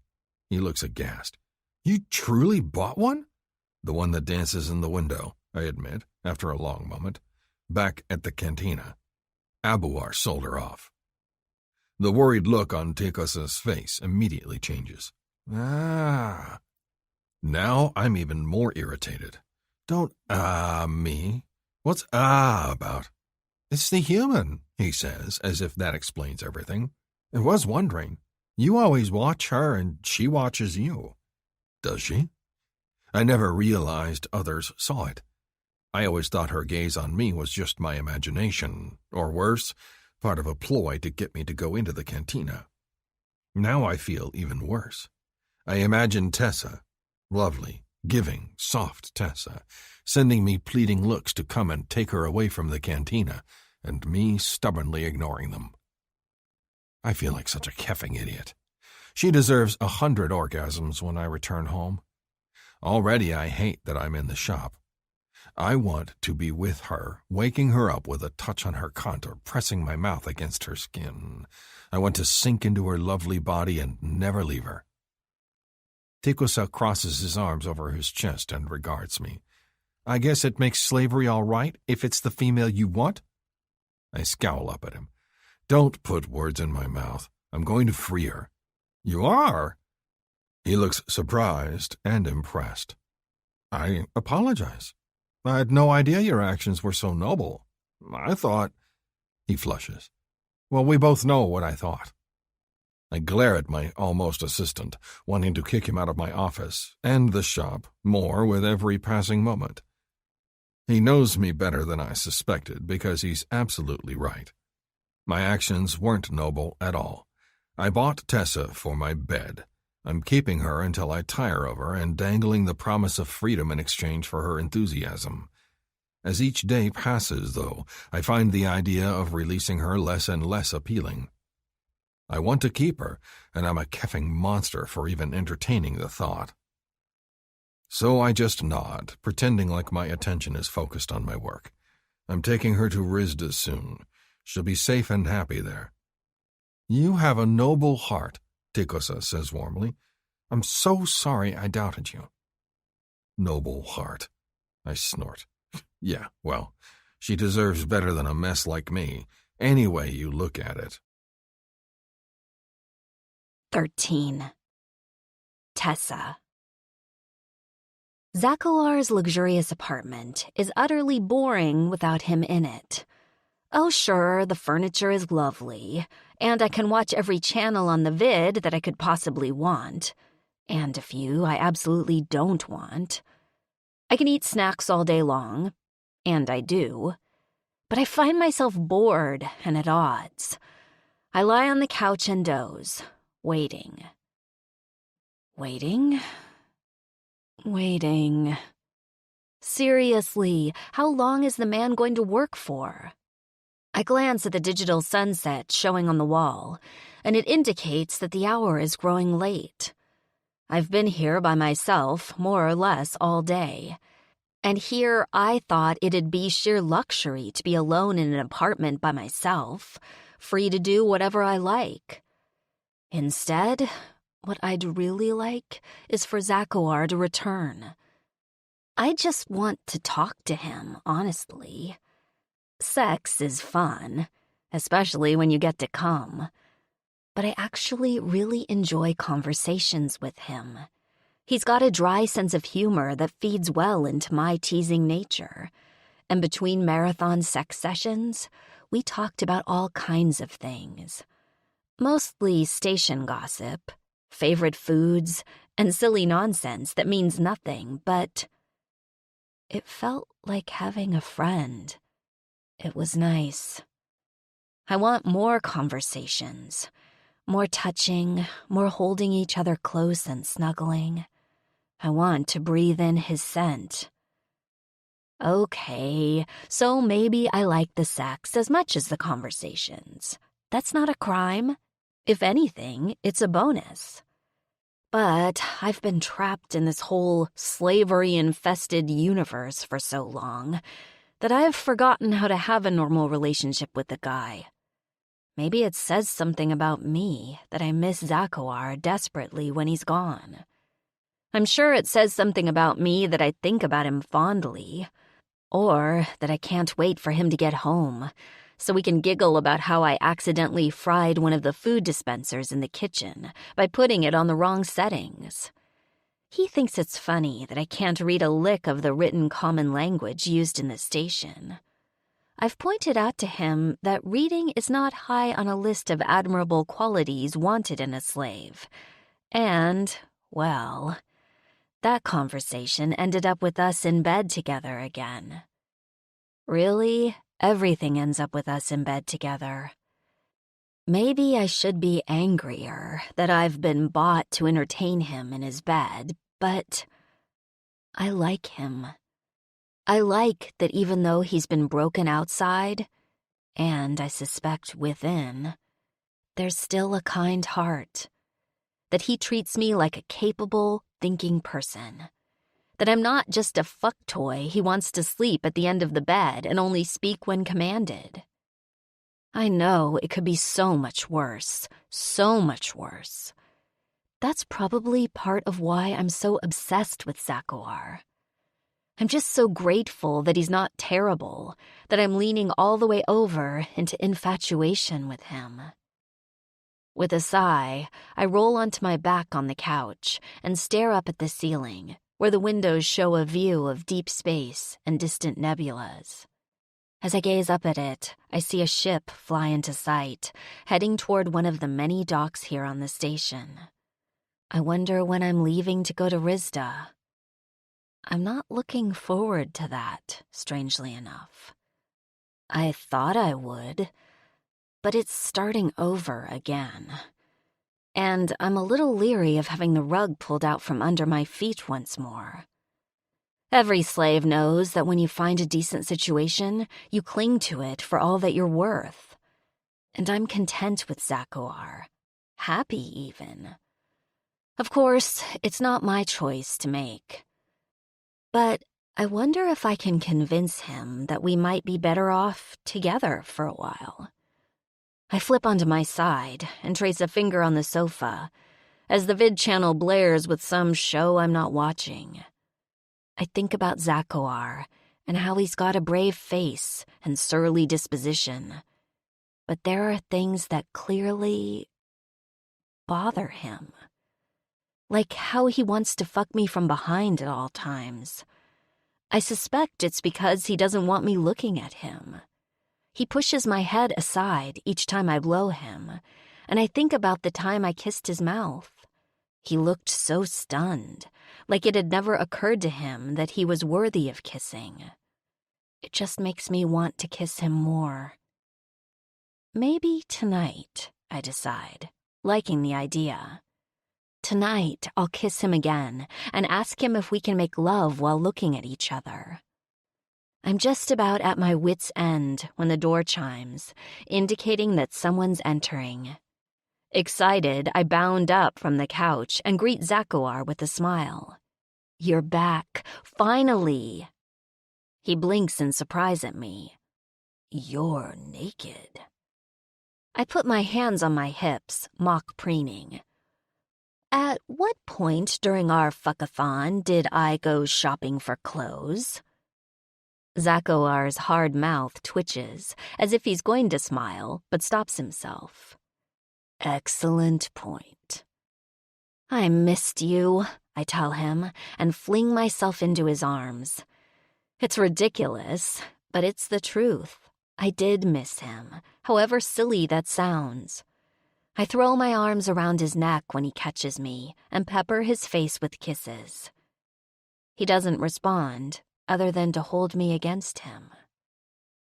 He looks aghast. You truly bought one? The one that dances in the window, I admit, after a long moment. Back at the cantina. Abuar sold her off. The worried look on Tikos' face immediately changes. Ah. Now I'm even more irritated. Don't me. What's about? It's the human, he says, as if that explains everything. I was wondering. You always watch her and she watches you. Does she? I never realized others saw it. I always thought her gaze on me was just my imagination, or worse, part of a ploy to get me to go into the cantina. Now I feel even worse. I imagine Tessa, lovely, giving, soft Tessa, sending me pleading looks to come and take her away from the cantina, and me stubbornly ignoring them. I feel like such a keffing idiot. She deserves 100 orgasms when I return home. Already I hate that I'm in the shop. I want to be with her, waking her up with a touch on her cunt or pressing my mouth against her skin. I want to sink into her lovely body and never leave her. Tikosa crosses his arms over his chest and regards me. I guess it makes slavery all right if it's the female you want? I scowl up at him. Don't put words in my mouth. I'm going to free her. You are? He looks surprised and impressed. I apologize. I had no idea your actions were so noble. I thought... He flushes. Well, we both know what I thought. I glare at my almost assistant, wanting to kick him out of my office and the shop more with every passing moment. He knows me better than I suspected because he's absolutely right. My actions weren't noble at all. I bought Tessa for my bed. I'm keeping her until I tire of her and dangling the promise of freedom in exchange for her enthusiasm. As each day passes, though, I find the idea of releasing her less and less appealing. I want to keep her, and I'm a keffing monster for even entertaining the thought. So I just nod, pretending like my attention is focused on my work. I'm taking her to Rizda soon. She'll be safe and happy there. You have a noble heart, Tikosa says warmly. I'm so sorry I doubted you. Noble heart, I snort. Yeah, well, she deserves better than a mess like me, any way you look at it. 13. Tessa. Zakolar's luxurious apartment is utterly boring without him in it. Oh, sure, the furniture is lovely, and I can watch every channel on the vid that I could possibly want, and a few I absolutely don't want. I can eat snacks all day long, and I do, but I find myself bored and at odds. I lie on the couch and doze, waiting. Waiting? Waiting. Seriously, how long is the man going to work for? I glance at the digital sunset showing on the wall, and it indicates that the hour is growing late. I've been here by myself, more or less, all day. And here I thought it'd be sheer luxury to be alone in an apartment by myself, free to do whatever I like. Instead, what I'd really like is for Zakoar to return. I just want to talk to him, honestly. Sex is fun, especially when you get to come. But I actually really enjoy conversations with him. He's got a dry sense of humor that feeds well into my teasing nature. And between marathon sex sessions, we talked about all kinds of things. Mostly station gossip, favorite foods, and silly nonsense that means nothing, but it felt like having a friend. It was nice. I want more conversations, more touching, more holding each other close and snuggling. I want to breathe in his scent. Okay, so maybe I like the sex as much as the conversations. That's not a crime. If anything, it's a bonus. But I've been trapped in this whole slavery-infested universe for so long that I have forgotten how to have a normal relationship with a guy. Maybe it says something about me that I miss Zakoar desperately when he's gone. I'm sure it says something about me that I think about him fondly, or that I can't wait for him to get home, so we can giggle about how I accidentally fried one of the food dispensers in the kitchen by putting it on the wrong settings. He thinks it's funny that I can't read a lick of the written common language used in the station. I've pointed out to him that reading is not high on a list of admirable qualities wanted in a slave. And, well, that conversation ended up with us in bed together again. Really, everything ends up with us in bed together. Maybe I should be angrier that I've been bought to entertain him in his bed, but I like him. I like that even though he's been broken outside, and I suspect within, there's still a kind heart. That he treats me like a capable, thinking person. That I'm not just a fuck toy he wants to sleep at the end of the bed and only speak when commanded. I know it could be so much worse, so much worse. That's probably part of why I'm so obsessed with Zakowar. I'm just so grateful that he's not terrible, that I'm leaning all the way over into infatuation with him. With a sigh, I roll onto my back on the couch and stare up at the ceiling, where the windows show a view of deep space and distant nebulas. As I gaze up at it, I see a ship fly into sight, heading toward one of the many docks here on the station. I wonder when I'm leaving to go to Rizda. I'm not looking forward to that, strangely enough. I thought I would, but it's starting over again. And I'm a little leery of having the rug pulled out from under my feet once more. Every slave knows that when you find a decent situation, you cling to it for all that you're worth. And I'm content with Zakowar. Happy, even. Of course, it's not my choice to make. But I wonder if I can convince him that we might be better off together for a while. I flip onto my side and trace a finger on the sofa as the vid channel blares with some show I'm not watching. I think about Zakowar and how he's got a brave face and surly disposition, but there are things that clearly bother him. Like how he wants to fuck me from behind at all times. I suspect it's because he doesn't want me looking at him. He pushes my head aside each time I blow him, and I think about the time I kissed his mouth. He looked so stunned, like it had never occurred to him that he was worthy of kissing. It just makes me want to kiss him more. Maybe tonight, I decide, liking the idea. Tonight, I'll kiss him again and ask him if we can make love while looking at each other. I'm just about at my wit's end when the door chimes, indicating that someone's entering. Excited, I bound up from the couch and greet Zakowar with a smile. "You're back, finally!" He blinks in surprise at me. "You're naked." I put my hands on my hips, mock preening. At what point during our fuckathon did I go shopping for clothes? Zakowar's hard mouth twitches, as if he's going to smile, but stops himself. Excellent point. I missed you, I tell him, and fling myself into his arms. It's ridiculous, but it's the truth. I did miss him, however silly that sounds. I throw my arms around his neck when he catches me and pepper his face with kisses. He doesn't respond, other than to hold me against him.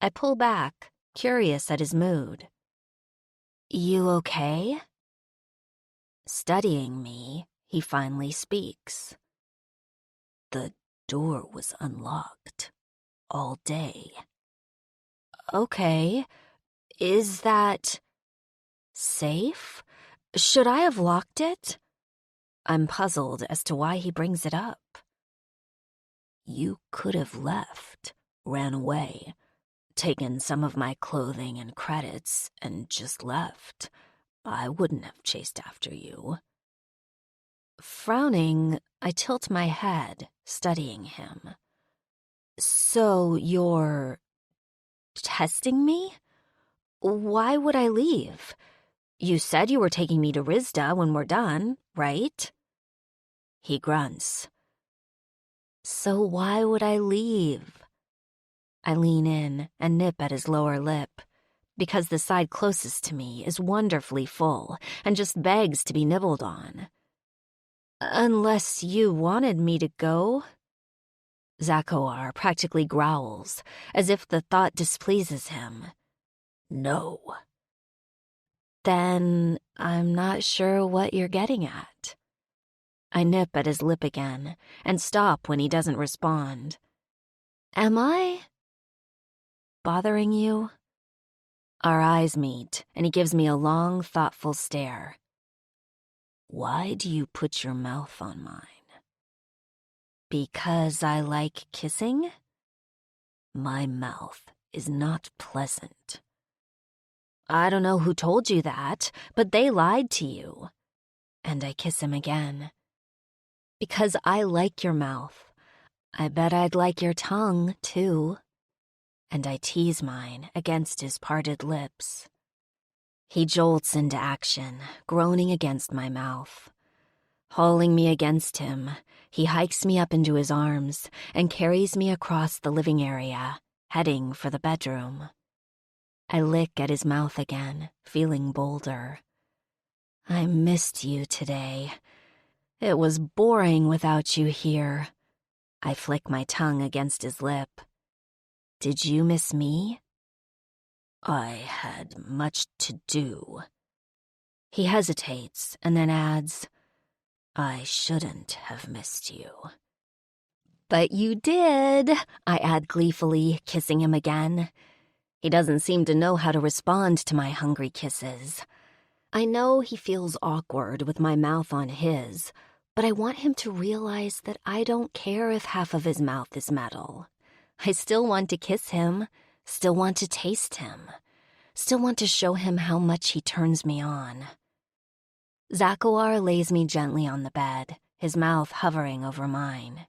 I pull back, curious at his mood. You okay? Studying me, he finally speaks. The door was unlocked all day. Okay, is that safe? Should I have locked it? I'm puzzled as to why he brings it up. You could have left, ran away, taken some of my clothing and credits, and just left. I wouldn't have chased after you. Frowning, I tilt my head, studying him. So you're testing me? Why would I leave? You said you were taking me to Rizda when we're done, right? He grunts. So why would I leave? I lean in and nip at his lower lip, because the side closest to me is wonderfully full and just begs to be nibbled on. Unless you wanted me to go? Zakoar practically growls, as if the thought displeases him. No. Then I'm not sure what you're getting at. I nip at his lip again and stop when he doesn't respond. Am I bothering you? Our eyes meet, and he gives me a long, thoughtful stare. Why do you put your mouth on mine? Because I like kissing? My mouth is not pleasant. I don't know who told you that, but they lied to you. And I kiss him again. Because I like your mouth. I bet I'd like your tongue, too. And I tease mine against his parted lips. He jolts into action, groaning against my mouth. Hauling me against him, he hikes me up into his arms and carries me across the living area, heading for the bedroom. I lick at his mouth again, feeling bolder. I missed you today. It was boring without you here. I flick my tongue against his lip. Did you miss me? I had much to do. He hesitates and then adds, I shouldn't have missed you. But you did, I add gleefully, kissing him again. He doesn't seem to know how to respond to my hungry kisses. I know he feels awkward with my mouth on his, but I want him to realize that I don't care if half of his mouth is metal. I still want to kiss him, still want to taste him, still want to show him how much he turns me on. Zakoar lays me gently on the bed, his mouth hovering over mine.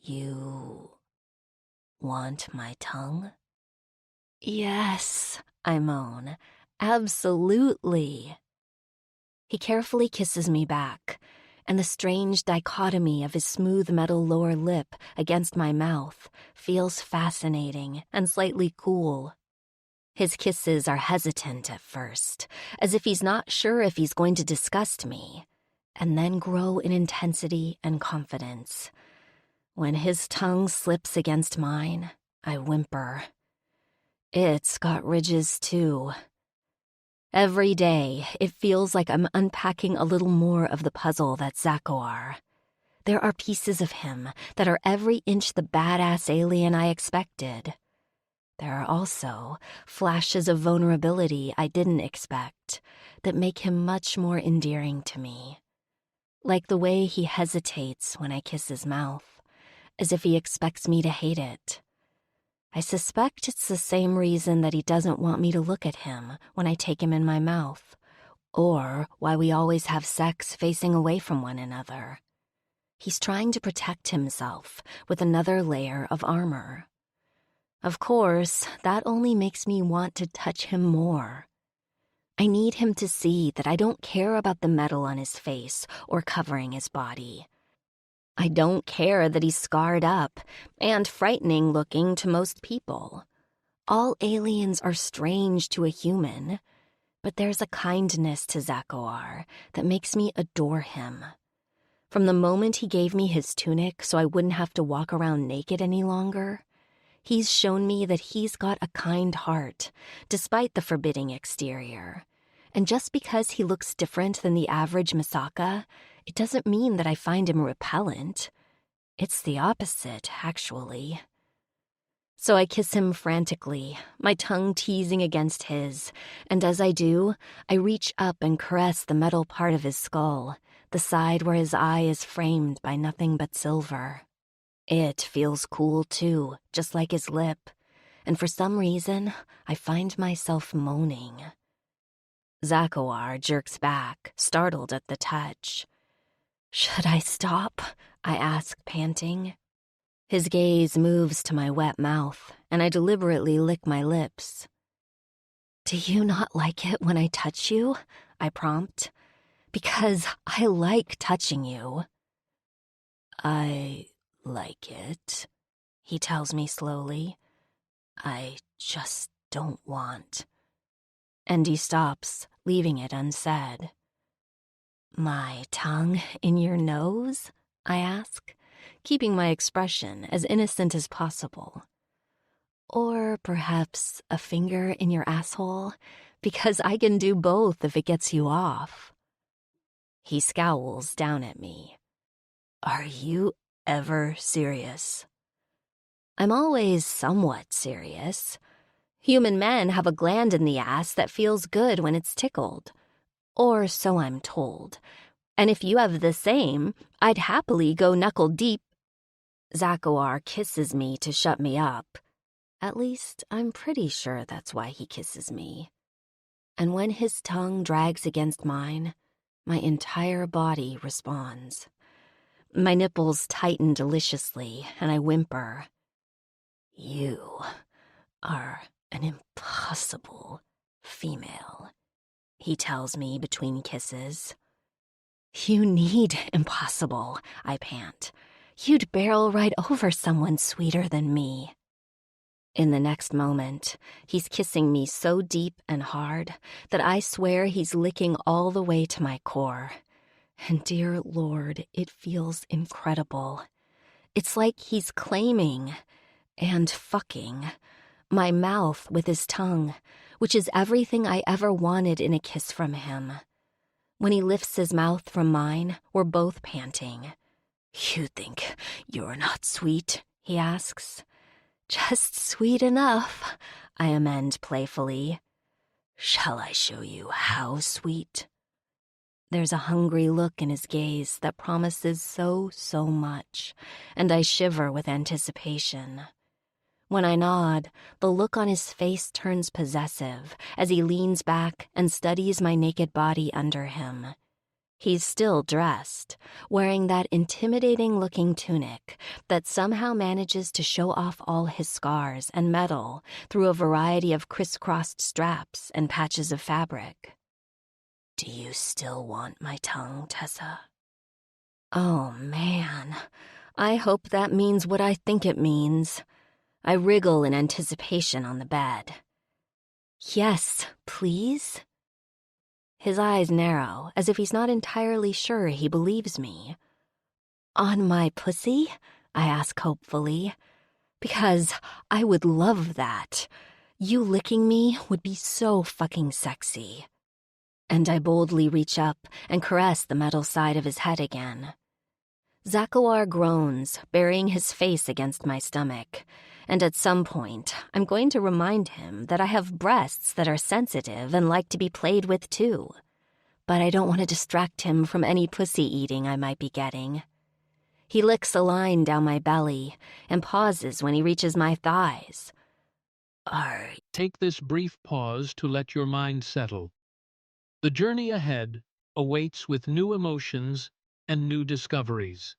You want my tongue? Yes, I moan. Absolutely. He carefully kisses me back, and the strange dichotomy of his smooth metal lower lip against my mouth feels fascinating and slightly cool. His kisses are hesitant at first, as if he's not sure if he's going to disgust me, and then grow in intensity and confidence. When his tongue slips against mine, I whimper. It's got ridges, too. Every day, it feels like I'm unpacking a little more of the puzzle that's Zakoar. There are pieces of him that are every inch the badass alien I expected. There are also flashes of vulnerability I didn't expect that make him much more endearing to me. Like the way he hesitates when I kiss his mouth, as if he expects me to hate it. I suspect it's the same reason that he doesn't want me to look at him when I take him in my mouth, or why we always have sex facing away from one another. He's trying to protect himself with another layer of armor. Of course, that only makes me want to touch him more. I need him to see that I don't care about the metal on his face or covering his body. I don't care that he's scarred up and frightening looking to most people. All aliens are strange to a human, but there's a kindness to Zakoar that makes me adore him. From the moment he gave me his tunic so I wouldn't have to walk around naked any longer, he's shown me that he's got a kind heart, despite the forbidding exterior. And just because he looks different than the average Misaka, it doesn't mean that I find him repellent. It's the opposite, actually. So I kiss him frantically, my tongue teasing against his, and as I do, I reach up and caress the metal part of his skull, the side where his eye is framed by nothing but silver. It feels cool, too, just like his lip, and for some reason, I find myself moaning. Zakoar jerks back, startled at the touch. Should I stop? I ask, panting. His gaze moves to my wet mouth, and I deliberately lick my lips. Do you not like it when I touch you? I prompt. Because I like touching you. I like it, he tells me slowly. I just don't want. And he stops, leaving it unsaid. My tongue in your nose? I ask, keeping my expression as innocent as possible. Or perhaps a finger in your asshole, because I can do both if it gets you off. He scowls down at me. Are you ever serious? I'm always somewhat serious. Human men have a gland in the ass that feels good when it's tickled. Or so I'm told. And if you have the same, I'd happily go knuckle deep. Zakawar kisses me to shut me up. At least, I'm pretty sure that's why he kisses me. And when his tongue drags against mine, my entire body responds. My nipples tighten deliciously, and I whimper. You are an impossible female, he tells me between kisses. You need impossible, I pant. You'd barrel right over someone sweeter than me. In the next moment, he's kissing me so deep and hard that I swear he's licking all the way to my core. And dear Lord, it feels incredible. It's like he's claiming and fucking my mouth with his tongue, which is everything I ever wanted in a kiss from him. When he lifts his mouth from mine, we're both panting. You think you're not sweet? He asks. Just sweet enough, I amend playfully. Shall I show you how sweet? There's a hungry look in his gaze that promises so much, and I shiver with anticipation. When I nod, the look on his face turns possessive as he leans back and studies my naked body under him. He's still dressed, wearing that intimidating-looking tunic that somehow manages to show off all his scars and metal through a variety of crisscrossed straps and patches of fabric. Do you still want my tongue, Tessa? Oh, man. I hope that means what I think it means. I wriggle in anticipation on the bed. Yes, please? His eyes narrow, as if he's not entirely sure he believes me. On my pussy? I ask hopefully. Because I would love that. You licking me would be so fucking sexy. And I boldly reach up and caress the metal side of his head again. Zakawar groans, burying his face against my stomach. And at some point, I'm going to remind him that I have breasts that are sensitive and like to be played with too. But I don't want to distract him from any pussy eating I might be getting. He licks a line down my belly and pauses when he reaches my thighs. Take this brief pause to let your mind settle. The journey ahead awaits with new emotions and new discoveries.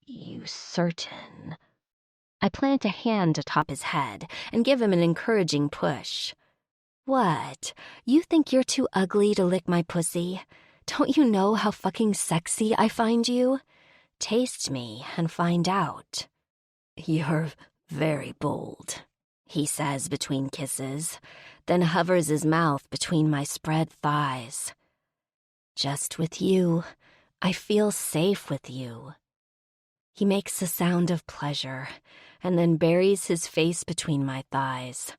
You certain? I plant a hand atop his head and give him an encouraging push. What? You think you're too ugly to lick my pussy? Don't you know how fucking sexy I find you? Taste me and find out. You're very bold, he says between kisses, then hovers his mouth between my spread thighs. Just with you, I feel safe with you. He makes a sound of pleasure and then buries his face between my thighs.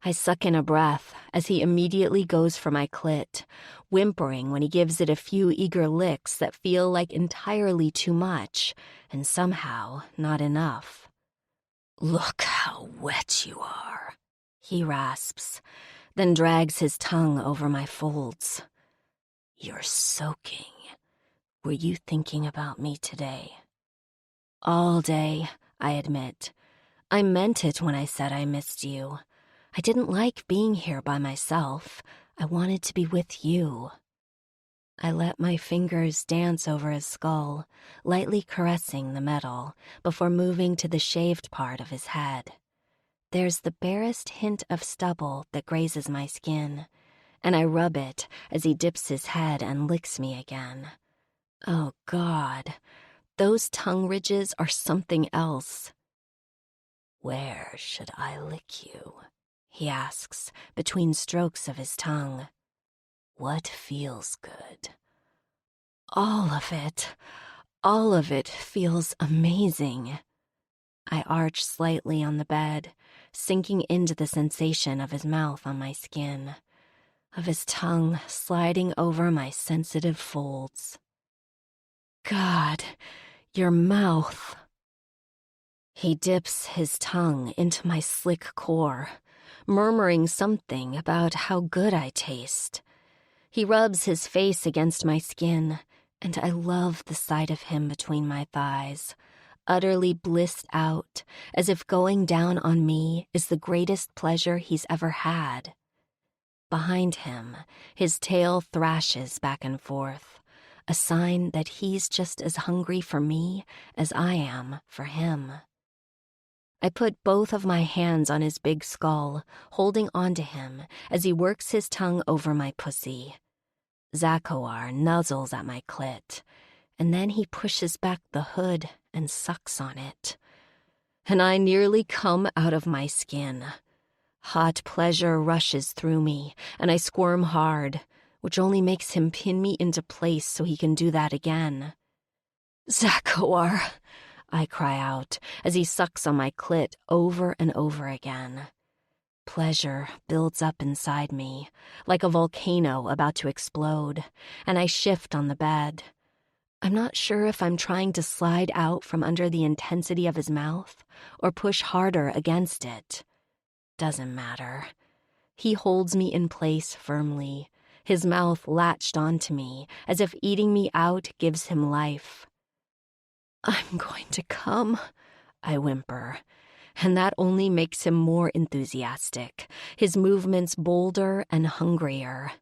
I suck in a breath as he immediately goes for my clit, whimpering when he gives it a few eager licks that feel like entirely too much and somehow not enough. Look how wet you are, he rasps, then drags his tongue over my folds. You're soaking. Were you thinking about me today? All day, I admit. I meant it when I said I missed you. I didn't like being here by myself. I wanted to be with you. I let my fingers dance over his skull, lightly caressing the metal, before moving to the shaved part of his head. There's the barest hint of stubble that grazes my skin, and I rub it as he dips his head and licks me again. Oh, God, those tongue ridges are something else. Where should I lick you? He asks, between strokes of his tongue. What feels good? All of it feels amazing. I arch slightly on the bed, sinking into the sensation of his mouth on my skin, of his tongue sliding over my sensitive folds. God, your mouth. He dips his tongue into my slick core, murmuring something about how good I taste. He rubs his face against my skin, and I love the sight of him between my thighs, utterly blissed out, as if going down on me is the greatest pleasure he's ever had. Behind him, his tail thrashes back and forth, a sign that he's just as hungry for me as I am for him. I put both of my hands on his big skull, holding onto him as he works his tongue over my pussy. Zakowar nuzzles at my clit, and then he pushes back the hood and sucks on it. And I nearly come out of my skin. Hot pleasure rushes through me, and I squirm hard, which only makes him pin me into place so he can do that again. Zakowar, I cry out as he sucks on my clit over and over again. Pleasure builds up inside me, like a volcano about to explode, and I shift on the bed. I'm not sure if I'm trying to slide out from under the intensity of his mouth or push harder against it. Doesn't matter. He holds me in place firmly, his mouth latched onto me as if eating me out gives him life. I'm going to come, I whimper, and that only makes him more enthusiastic, his movements bolder and hungrier.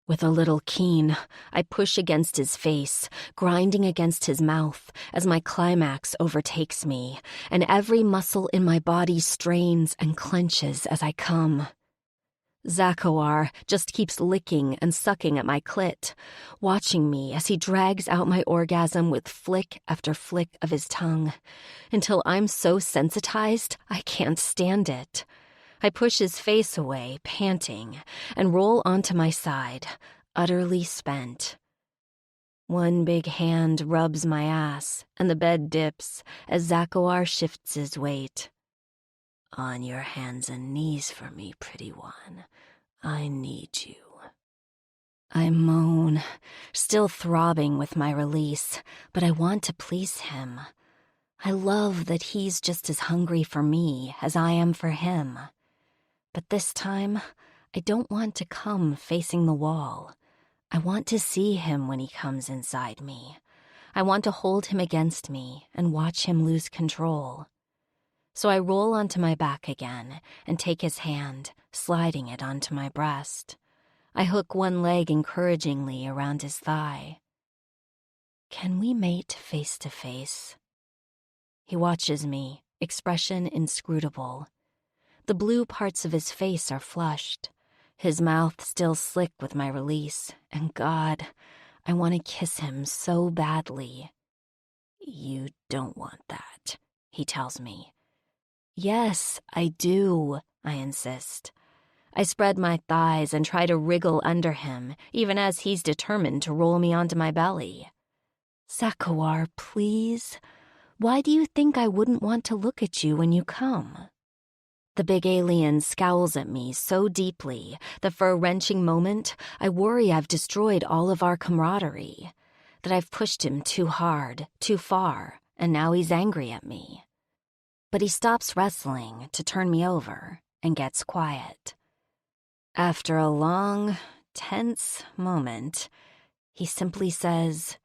With a little keen, I push against his face, grinding against his mouth as my climax overtakes me, and every muscle in my body strains and clenches as I come. Zakowar just keeps licking and sucking at my clit, watching me as he drags out my orgasm with flick after flick of his tongue, until I'm so sensitized I can't stand it. I push his face away, panting, and roll onto my side, utterly spent. One big hand rubs my ass, and the bed dips as Zakowar shifts his weight. On your hands and knees for me, pretty one. I need you. I moan, still throbbing with my release, but I want to please him. I love that he's just as hungry for me as I am for him. But this time, I don't want to come facing the wall. I want to see him when he comes inside me. I want to hold him against me and watch him lose control. So I roll onto my back again and take his hand, sliding it onto my breast. I hook one leg encouragingly around his thigh. Can we mate face to face? He watches me, expression inscrutable. The blue parts of his face are flushed, his mouth still slick with my release, and God, I want to kiss him so badly. You don't want that, he tells me. Yes, I do, I insist. I spread my thighs and try to wriggle under him, even as he's determined to roll me onto my belly. Zakawar, please. Why do you think I wouldn't want to look at you when you come? The big alien scowls at me so deeply that for a wrenching moment, I worry I've destroyed all of our camaraderie, that I've pushed him too hard, too far, and now he's angry at me. But he stops wrestling to turn me over and gets quiet. After a long, tense moment, he simply says,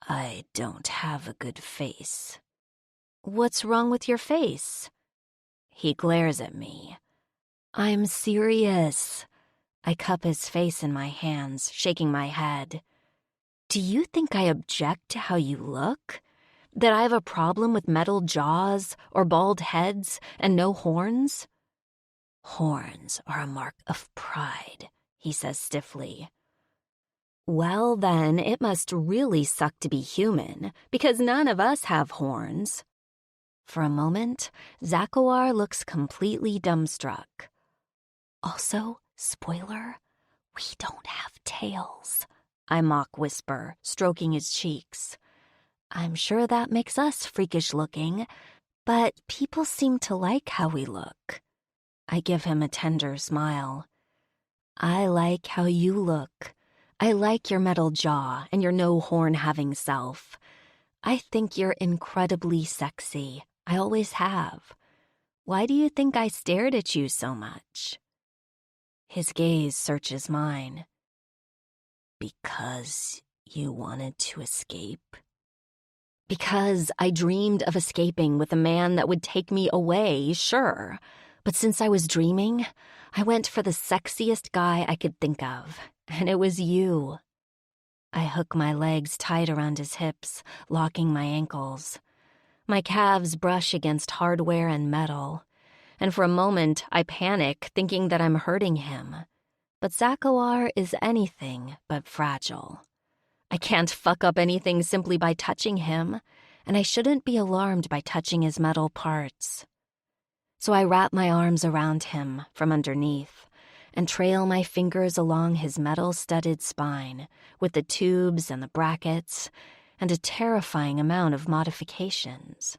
I don't have a good face. What's wrong with your face? He glares at me. I'm serious. I cup his face in my hands, shaking my head. Do you think I object to how you look? That I have a problem with metal jaws or bald heads and no horns? Horns are a mark of pride, he says stiffly. Well, then, it must really suck to be human, because none of us have horns. For a moment, Zakawar looks completely dumbstruck. Also, spoiler, we don't have tails, I mock whisper, stroking his cheeks. I'm sure that makes us freakish looking, but people seem to like how we look. I give him a tender smile. I like how you look. I like your metal jaw and your no-horn-having self. I think you're incredibly sexy. I always have. Why do you think I stared at you so much? His gaze searches mine. Because you wanted to escape? Because I dreamed of escaping with a man that would take me away, sure. But since I was dreaming, I went for the sexiest guy I could think of, and it was you. I hook my legs tight around his hips, locking my ankles. My calves brush against hardware and metal, and for a moment I panic, thinking that I'm hurting him. But Zakawar is anything but fragile. I can't fuck up anything simply by touching him, and I shouldn't be alarmed by touching his metal parts. So I wrap my arms around him from underneath and trail my fingers along his metal-studded spine with the tubes and the brackets and a terrifying amount of modifications.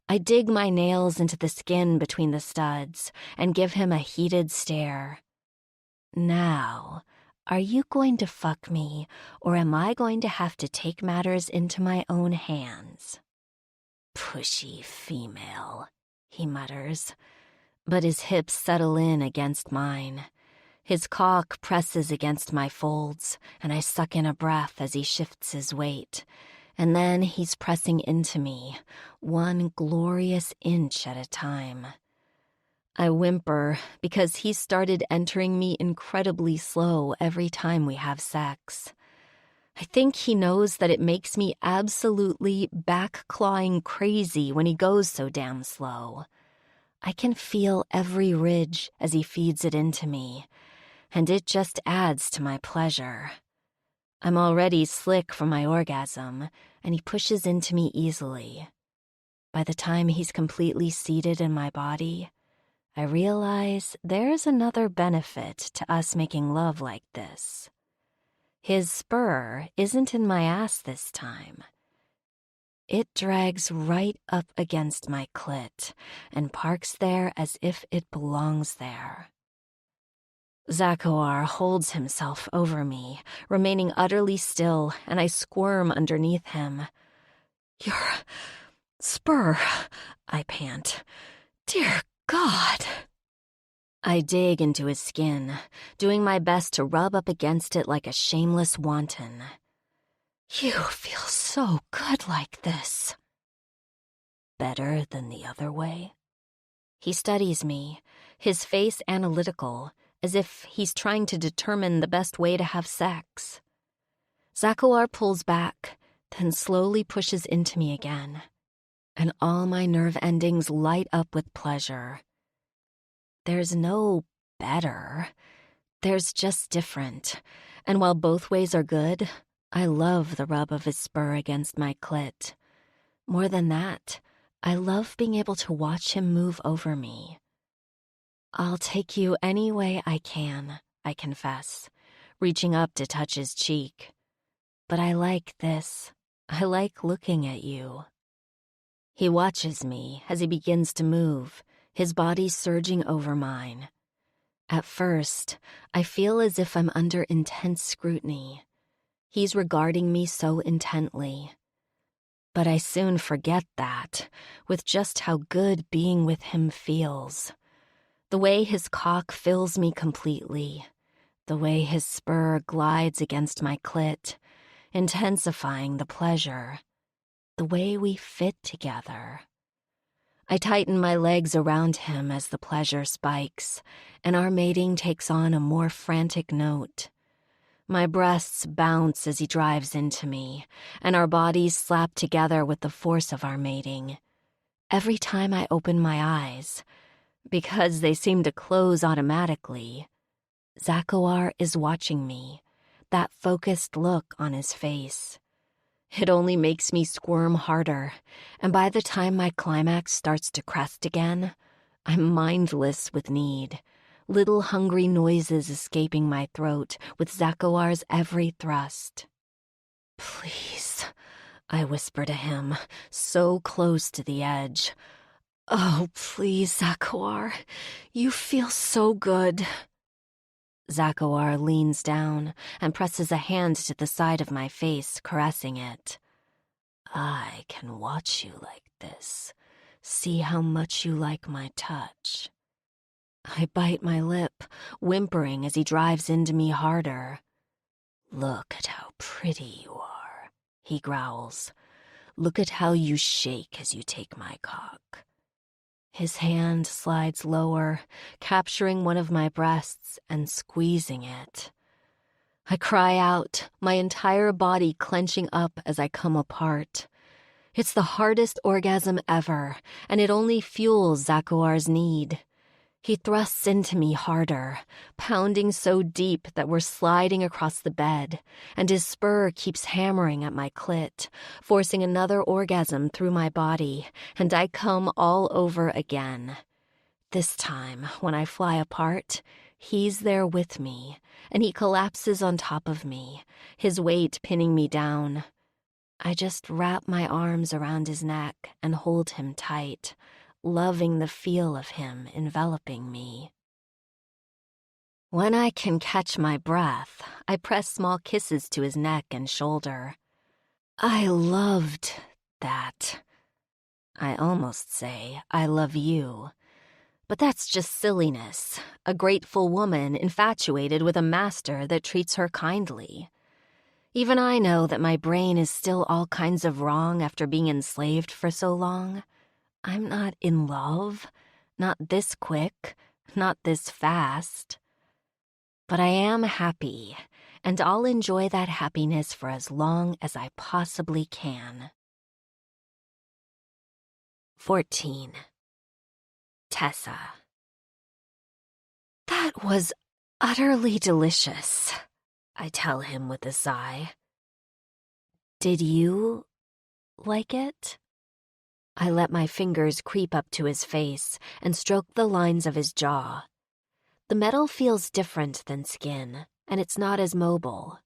I dig my nails into the skin between the studs and give him a heated stare. Now, are you going to fuck me, or am I going to have to take matters into my own hands? Pushy female, he mutters, but his hips settle in against mine. His cock presses against my folds, and I suck in a breath as he shifts his weight. And then he's pressing into me, one glorious inch at a time. I whimper because he started entering me incredibly slow every time we have sex. I think he knows that it makes me absolutely back-clawing crazy when he goes so damn slow. I can feel every ridge as he feeds it into me, and it just adds to my pleasure. I'm already slick from my orgasm, and he pushes into me easily. By the time he's completely seated in my body, I realize there's another benefit to us making love like this. His spur isn't in my ass this time. It drags right up against my clit and parks there as if it belongs there. Zakawar holds himself over me, remaining utterly still, and I squirm underneath him. Your spur, I pant. Dear God. I dig into his skin, doing my best to rub up against it like a shameless wanton. You feel so good like this. Better than the other way? He studies me, his face analytical, as if he's trying to determine the best way to have sex. Zakawar pulls back, then slowly pushes into me again. and all my nerve endings light up with pleasure. There's no better. There's just different. And while both ways are good, I love the rub of his spur against my clit. More than that, I love being able to watch him move over me. I'll take you any way I can, I confess, reaching up to touch his cheek. But I like this. I like looking at you. He watches me as he begins to move, his body surging over mine. At first, I feel as if I'm under intense scrutiny. He's regarding me so intently. But I soon forget that, with just how good being with him feels. The way his cock fills me completely. The way his spur glides against my clit, intensifying the pleasure. The way we fit together. I tighten my legs around him as the pleasure spikes, and our mating takes on a more frantic note. My breasts bounce as he drives into me, and our bodies slap together with the force of our mating. Every time I open my eyes, because they seem to close automatically, Zakawar is watching me, that focused look on his face. It only makes me squirm harder, and by the time my climax starts to crest again, I'm mindless with need, little hungry noises escaping my throat with Zakawar's every thrust. "Please," I whisper to him, so close to the edge. "Oh, please, Zakawar, you feel so good." Zakawar leans down and presses a hand to the side of my face, caressing it. "I can watch you like this, see how much you like my touch." I bite my lip, whimpering as he drives into me harder. "Look at how pretty you are," he growls. "Look at how you shake as you take my cock." His hand slides lower, capturing one of my breasts and squeezing it. I cry out, my entire body clenching up as I come apart. It's the hardest orgasm ever, and it only fuels Zakawar's need. He thrusts into me harder, pounding so deep that we're sliding across the bed, and his spur keeps hammering at my clit, forcing another orgasm through my body, and I come all over again. This time, when I fly apart, he's there with me, and he collapses on top of me, his weight pinning me down. I just wrap my arms around his neck and hold him tight, loving the feel of him enveloping me. When I can catch my breath, I press small kisses to his neck and shoulder. I loved that. I almost say, I love you. But that's just silliness, a grateful woman infatuated with a master that treats her kindly. Even I know that my brain is still all kinds of wrong after being enslaved for so long. I'm not in love, not this quick, not this fast. But I am happy, and I'll enjoy that happiness for as long as I possibly can. 14. Tessa. That was utterly delicious, I tell him with a sigh. Did you like it? I let my fingers creep up to his face and stroke the lines of his jaw. The metal feels different than skin, and it's not as mobile.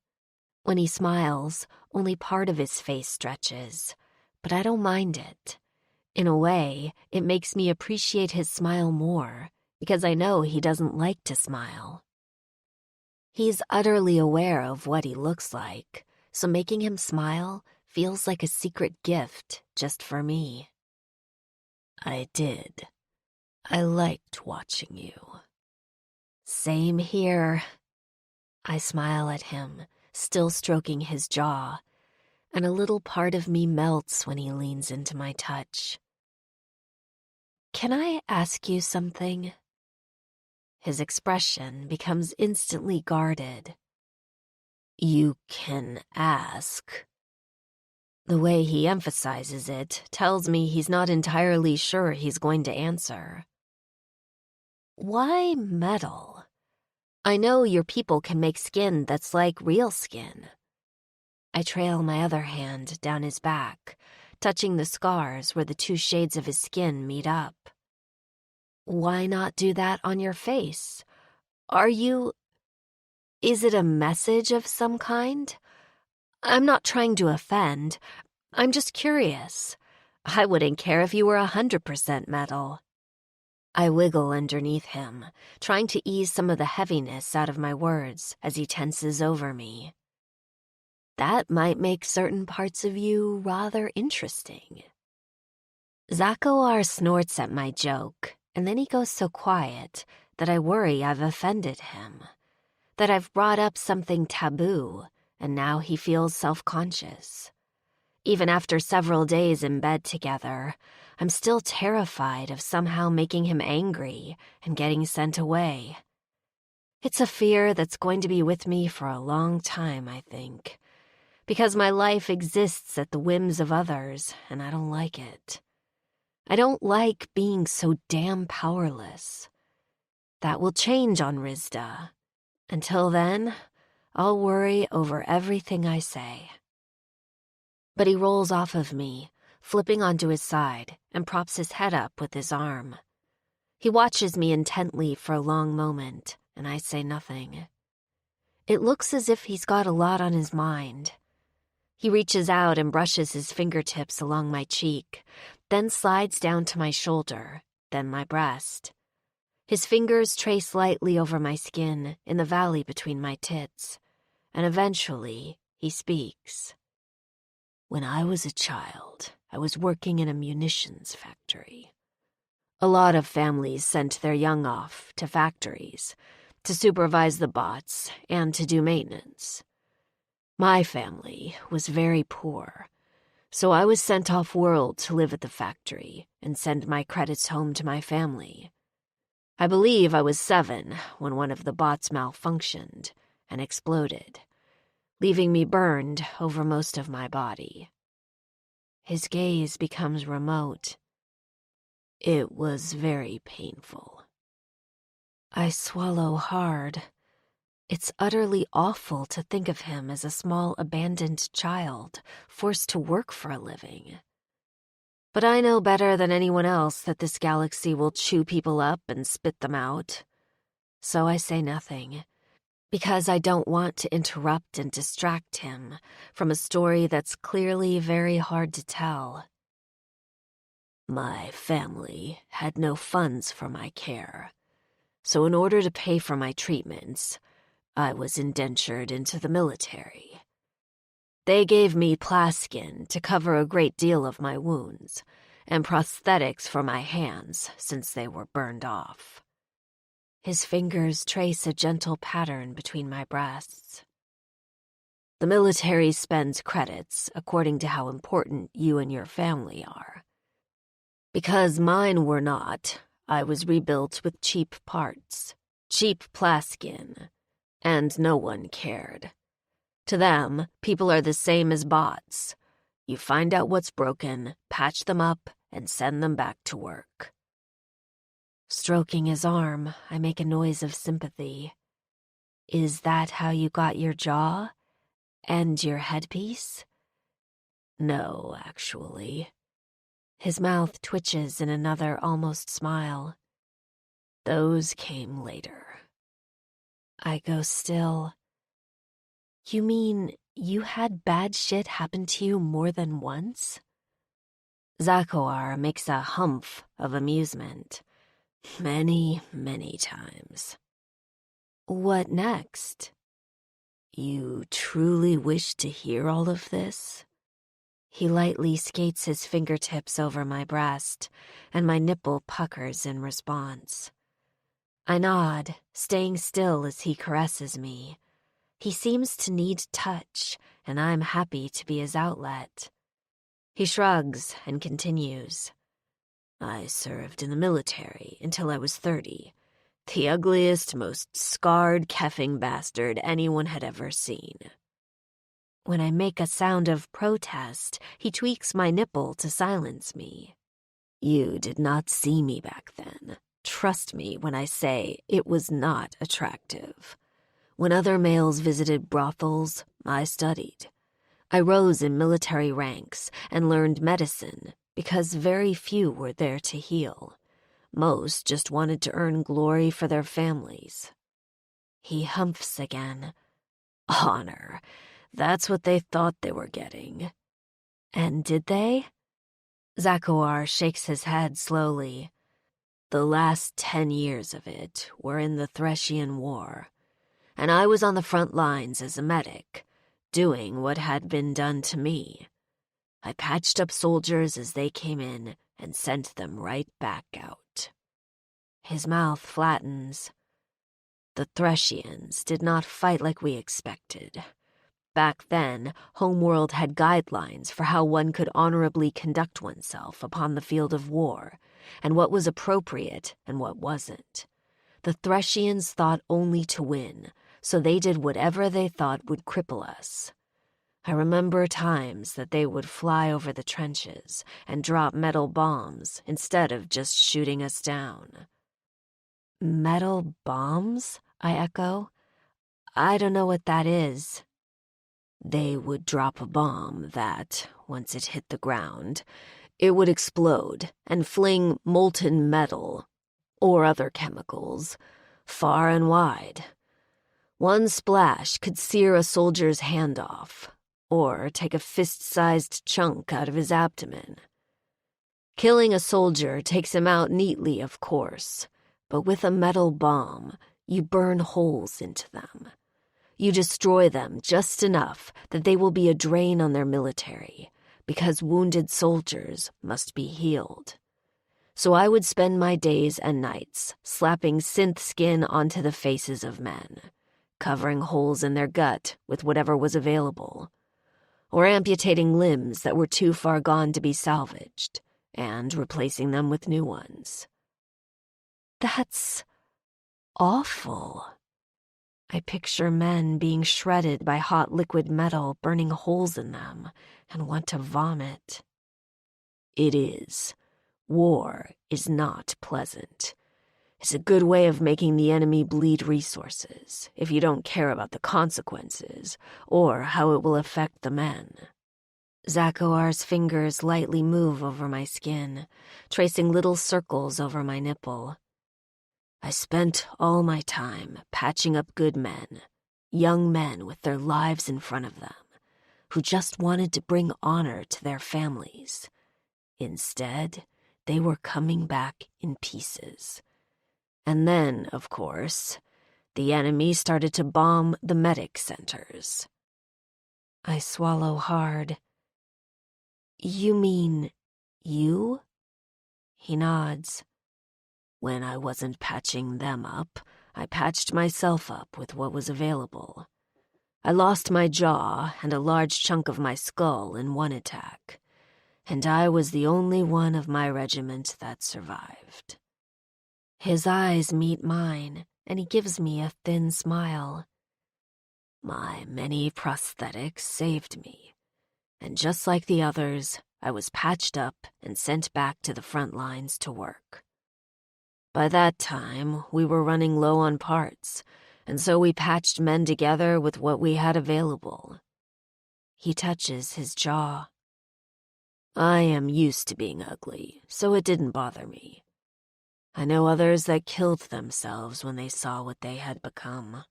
When he smiles, only part of his face stretches, but I don't mind it. In a way, it makes me appreciate his smile more, because I know he doesn't like to smile. He's utterly aware of what he looks like, so making him smile feels like a secret gift just for me. I did. I liked watching you. Same here. I smile at him, still stroking his jaw, and a little part of me melts when he leans into my touch. Can I ask you something? His expression becomes instantly guarded. You can ask. The way he emphasizes it tells me he's not entirely sure he's going to answer. Why metal? I know your people can make skin that's like real skin. I trail my other hand down his back, touching the scars where the two shades of his skin meet up. Why not do that on your face? Is it a message of some kind? I'm not trying to offend. I'm just curious. I wouldn't care if you were 100% metal. I wiggle underneath him, trying to ease some of the heaviness out of my words as he tenses over me. That might make certain parts of you rather interesting. Zakowar snorts at my joke, and then he goes so quiet that I worry I've offended him, that I've brought up something taboo, and now he feels self-conscious. Even after several days in bed together, I'm still terrified of somehow making him angry and getting sent away. It's a fear that's going to be with me for a long time, I think, because my life exists at the whims of others, and I don't like it. I don't like being so damn powerless. That will change on Rizda. Until then, I'll worry over everything I say. But he rolls off of me, flipping onto his side, and props his head up with his arm. He watches me intently for a long moment, and I say nothing. It looks as if he's got a lot on his mind. He reaches out and brushes his fingertips along my cheek, then slides down to my shoulder, then my breast. His fingers trace lightly over my skin in the valley between my tits, and eventually he speaks. When I was a child, I was working in a munitions factory. A lot of families sent their young off to factories to supervise the bots and to do maintenance. My family was very poor, so I was sent off-world to live at the factory and send my credits home to my family. I believe I was 7 when one of the bots malfunctioned and exploded, leaving me burned over most of my body. His gaze becomes remote. It was very painful. I swallow hard. It's utterly awful to think of him as a small abandoned child forced to work for a living. But I know better than anyone else that this galaxy will chew people up and spit them out. So I say nothing, because I don't want to interrupt and distract him from a story that's clearly very hard to tell. My family had no funds for my care, so in order to pay for my treatments, I was indentured into the military. They gave me plaskin to cover a great deal of my wounds, and prosthetics for my hands since they were burned off. His fingers trace a gentle pattern between my breasts. The military spends credits according to how important you and your family are. Because mine were not, I was rebuilt with cheap parts, cheap plaskin, and no one cared. To them, people are the same as bots. You find out what's broken, patch them up, and send them back to work. Stroking his arm, I make a noise of sympathy. Is that how you got your jaw? And your headpiece? No, actually. His mouth twitches in another almost smile. Those came later. I go still. You mean you had bad shit happen to you more than once? Zakowar makes a humph of amusement. Many, many times. What next? You truly wish to hear all of this? He lightly skates his fingertips over my breast, and my nipple puckers in response. I nod, staying still as he caresses me. He seems to need touch, and I'm happy to be his outlet. He shrugs and continues. I served in the military until I was 30. The ugliest, most scarred keffing bastard anyone had ever seen. When I make a sound of protest, he tweaks my nipple to silence me. You did not see me back then. Trust me when I say it was not attractive. When other males visited brothels, I studied. I rose in military ranks and learned medicine because very few were there to heal. Most just wanted to earn glory for their families. He humphs again. Honor. That's what they thought they were getting. And did they? Zakawar shakes his head slowly. The last 10 years of it were in the Threshian War, and I was on the front lines as a medic, doing what had been done to me. I patched up soldiers as they came in and sent them right back out. His mouth flattens. The Threshians did not fight like we expected. Back then, Homeworld had guidelines for how one could honorably conduct oneself upon the field of war, and what was appropriate and what wasn't. The Threshians thought only to win, so they did whatever they thought would cripple us. I remember times that they would fly over the trenches and drop metal bombs instead of just shooting us down. Metal bombs? I echo. I don't know what that is. They would drop a bomb that, once it hit the ground, it would explode and fling molten metal, or other chemicals, far and wide. One splash could sear a soldier's hand off, or take a fist-sized chunk out of his abdomen. Killing a soldier takes him out neatly, of course, but with a metal bomb, you burn holes into them. You destroy them just enough that they will be a drain on their military, because wounded soldiers must be healed. So I would spend my days and nights slapping synth skin onto the faces of men, covering holes in their gut with whatever was available, or amputating limbs that were too far gone to be salvaged, and replacing them with new ones. That's awful. I picture men being shredded by hot liquid metal burning holes in them and want to vomit. It is. War is not pleasant. It's a good way of making the enemy bleed resources if you don't care about the consequences or how it will affect the men. Zakoar's fingers lightly move over my skin, tracing little circles over my nipple. I spent all my time patching up good men, young men with their lives in front of them, who just wanted to bring honor to their families. Instead, they were coming back in pieces. And then, of course, the enemy started to bomb the medic centers. I swallow hard. You mean you? He nods. When I wasn't patching them up, I patched myself up with what was available. I lost my jaw and a large chunk of my skull in one attack, and I was the only one of my regiment that survived. His eyes meet mine, and he gives me a thin smile. My many prosthetics saved me, and just like the others, I was patched up and sent back to the front lines to work. By that time, we were running low on parts, and so we patched men together with what we had available. He touches his jaw. I am used to being ugly, so it didn't bother me. I know others that killed themselves when they saw what they had become.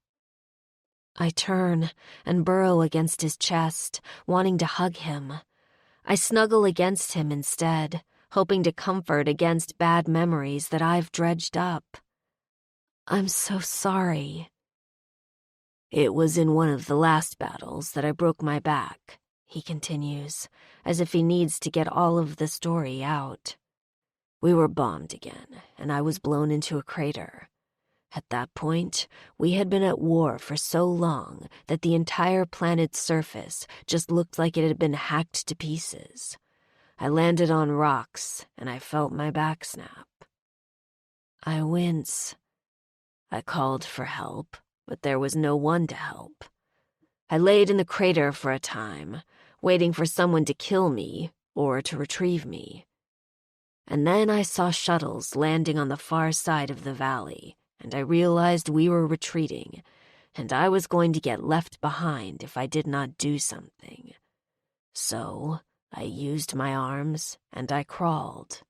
I turn and burrow against his chest, wanting to hug him. I snuggle against him instead, hoping to comfort against bad memories that I've dredged up. I'm so sorry. It was in one of the last battles that I broke my back, he continues, as if he needs to get all of the story out. We were bombed again, and I was blown into a crater. At that point, we had been at war for so long that the entire planet's surface just looked like it had been hacked to pieces. I landed on rocks, and I felt my back snap. I wince. I called for help, but there was no one to help. I laid in the crater for a time, waiting for someone to kill me or to retrieve me. And then I saw shuttles landing on the far side of the valley, and I realized we were retreating, and I was going to get left behind if I did not do something. So I used my arms and I crawled.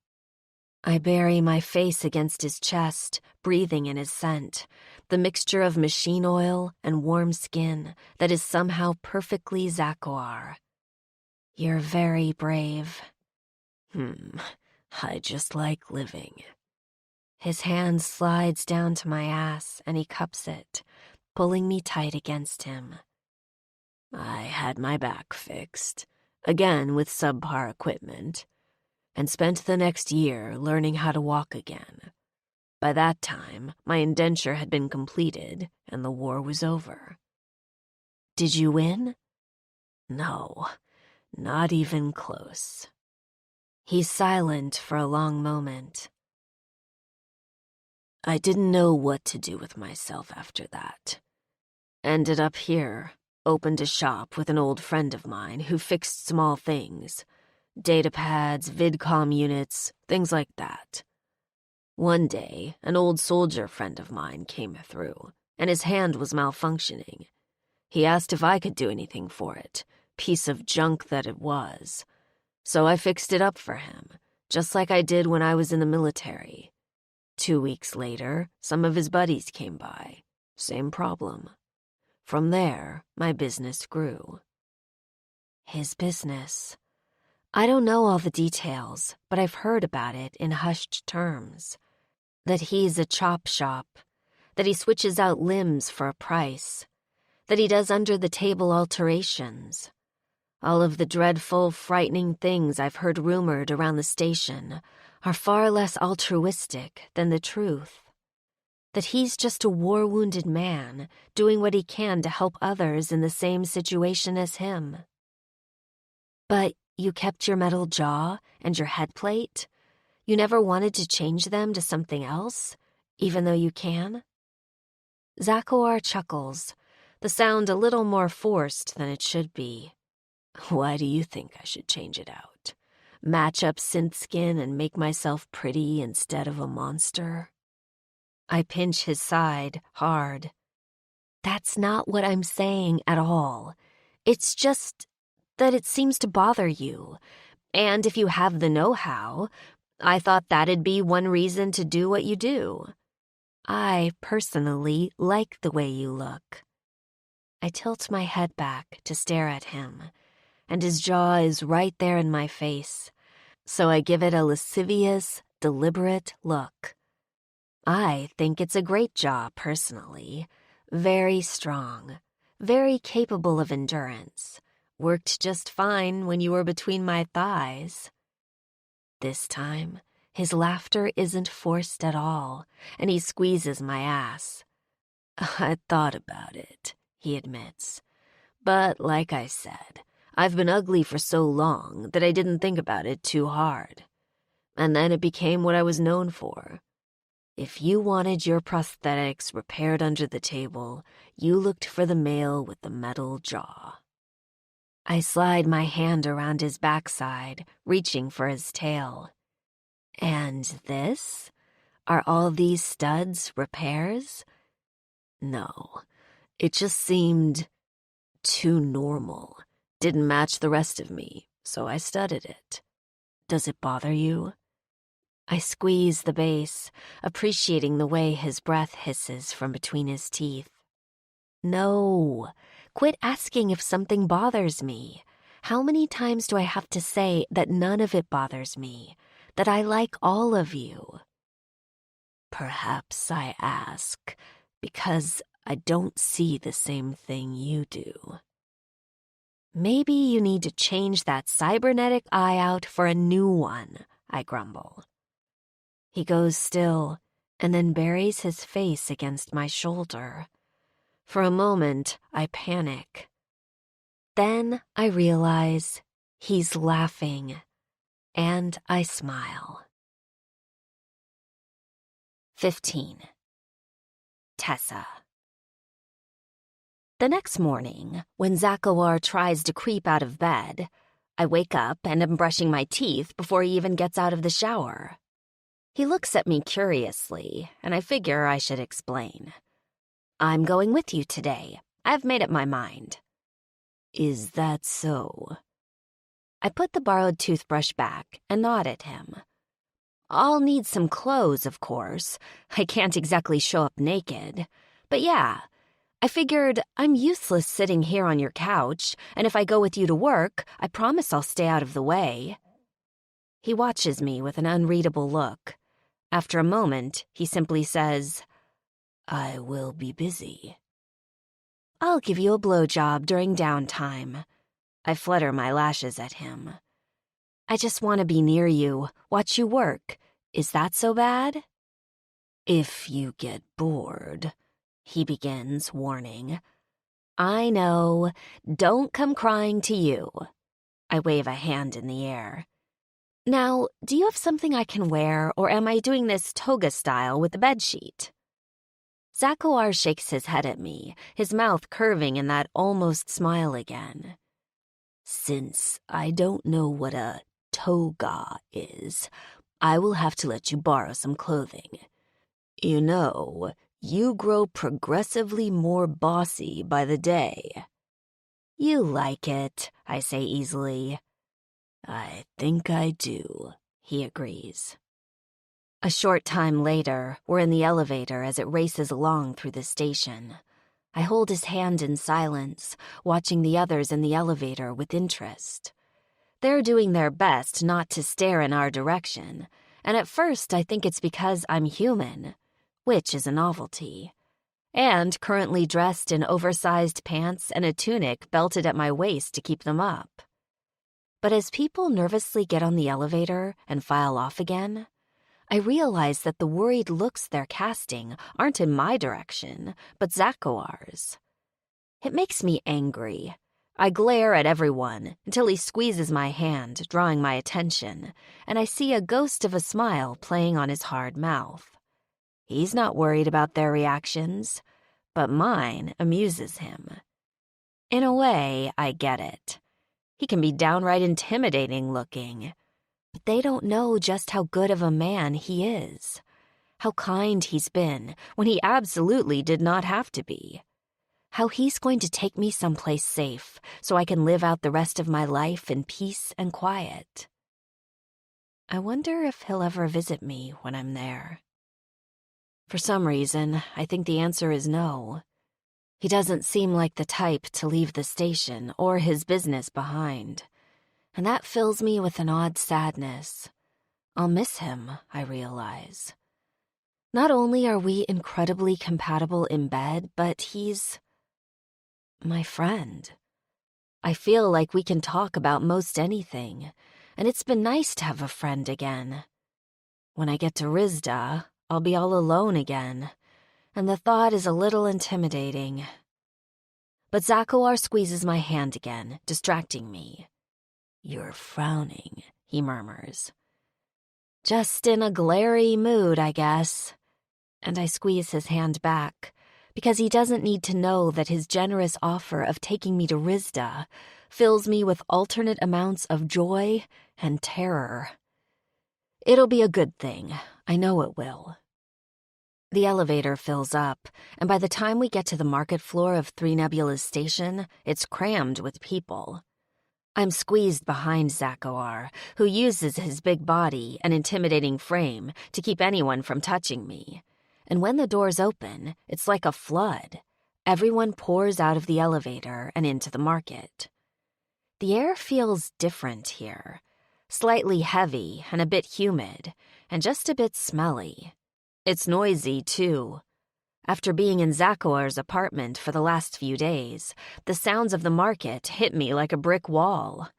I bury my face against his chest, breathing in his scent, the mixture of machine oil and warm skin that is somehow perfectly Zakoar. You're very brave. I just like living. His hand slides down to my ass and he cups it, pulling me tight against him. I had my back fixed, again with subpar equipment, and spent the next year learning how to walk again. By that time, my indenture had been completed and the war was over. Did you win? No, not even close. He's silent for a long moment. I didn't know what to do with myself after that. Ended up here, opened a shop with an old friend of mine who fixed small things. Data pads, vidcom units, things like that. One day, an old soldier friend of mine came through, and his hand was malfunctioning. He asked if I could do anything for it, piece of junk that it was. So I fixed it up for him, just like I did when I was in the military. 2 weeks later, some of his buddies came by. Same problem. From there, my business grew. His business. I don't know all the details, but I've heard about it in hushed terms. That he's a chop shop, that he switches out limbs for a price, that he does under-the-table alterations. All of the dreadful, frightening things I've heard rumored around the station are far less altruistic than the truth. That he's just a war-wounded man doing what he can to help others in the same situation as him. But you kept your metal jaw and your head plate? You never wanted to change them to something else, even though you can? Zakoar chuckles, the sound a little more forced than it should be. Why do you think I should change it out? Match up synth skin and make myself pretty instead of a monster? I pinch his side hard. That's not what I'm saying at all. It's just that it seems to bother you. And if you have the know-how, I thought that'd be one reason to do what you do. I, personally, like the way you look. I tilt my head back to stare at him, and his jaw is right there in my face, so I give it a lascivious, deliberate look. I think it's a great jaw, personally. Very strong, very capable of endurance. Worked just fine when you were between my thighs. This time, his laughter isn't forced at all, and he squeezes my ass. I thought about it, he admits. But like I said, I've been ugly for so long that I didn't think about it too hard. And then it became what I was known for. If you wanted your prosthetics repaired under the table, you looked for the male with the metal jaw. I slide my hand around his backside, reaching for his tail. And this? Are all these studs repairs? No, it just seemed too normal. Didn't match the rest of me, so I studied it. Does it bother you? I squeeze the base, appreciating the way his breath hisses from between his teeth. No, quit asking if something bothers me. How many times do I have to say that none of it bothers me, that I like all of you? Perhaps I ask because I don't see the same thing you do. Maybe you need to change that cybernetic eye out for a new one, I grumble. He goes still and then buries his face against my shoulder. For a moment, I panic. Then I realize he's laughing, and I smile. 15. Tessa. The next morning, when Zakawar tries to creep out of bed, I wake up and am brushing my teeth before he even gets out of the shower. He looks at me curiously, and I figure I should explain. I'm going with you today. I've made up my mind. Is that so? I put the borrowed toothbrush back and nod at him. I'll need some clothes, of course. I can't exactly show up naked. But yeah, I figured I'm useless sitting here on your couch, and if I go with you to work, I promise I'll stay out of the way. He watches me with an unreadable look. After a moment, he simply says, I will be busy. I'll give you a blowjob during downtime. I flutter my lashes at him. I just want to be near you, watch you work. Is that so bad? If you get bored, he begins, warning. I know. Don't come crying to you. I wave a hand in the air. Now, do you have something I can wear, or am I doing this toga style with the bedsheet? Zakawar shakes his head at me, his mouth curving in that almost smile again. Since I don't know what a toga is, I will have to let you borrow some clothing. You know, you grow progressively more bossy by the day. You like it, I say easily. I think I do, he agrees. A short time later, we're in the elevator as it races along through the station. I hold his hand in silence, watching the others in the elevator with interest. They're doing their best not to stare in our direction, and at first I think it's because I'm human, which is a novelty, and currently dressed in oversized pants and a tunic belted at my waist to keep them up. But as people nervously get on the elevator and file off again, I realize that the worried looks they're casting aren't in my direction, but Zakawar's. It makes me angry. I glare at everyone until he squeezes my hand, drawing my attention, and I see a ghost of a smile playing on his hard mouth. He's not worried about their reactions, but mine amuses him. In a way, I get it. He can be downright intimidating looking, but they don't know just how good of a man he is. How kind he's been when he absolutely did not have to be. How he's going to take me someplace safe so I can live out the rest of my life in peace and quiet. I wonder if he'll ever visit me when I'm there. For some reason, I think the answer is no. He doesn't seem like the type to leave the station or his business behind, and that fills me with an odd sadness. I'll miss him, I realize. Not only are we incredibly compatible in bed, but he's my friend. I feel like we can talk about most anything, and it's been nice to have a friend again. When I get to Rizda, I'll be all alone again, and the thought is a little intimidating. But Zakawar squeezes my hand again, distracting me. You're frowning, he murmurs. Just in a glary mood, I guess. And I squeeze his hand back, because he doesn't need to know that his generous offer of taking me to Rizda fills me with alternate amounts of joy and terror. It'll be a good thing. I know it will. The elevator fills up, and by the time we get to the market floor of Three Nebulas Station, it's crammed with people. I'm squeezed behind Zakawar, who uses his big body and intimidating frame to keep anyone from touching me. And when the doors open, it's like a flood. Everyone pours out of the elevator and into the market. The air feels different here, slightly heavy and a bit humid, and just a bit smelly. It's noisy, too. After being in Zakawar's apartment for the last few days, the sounds of the market hit me like a brick wall.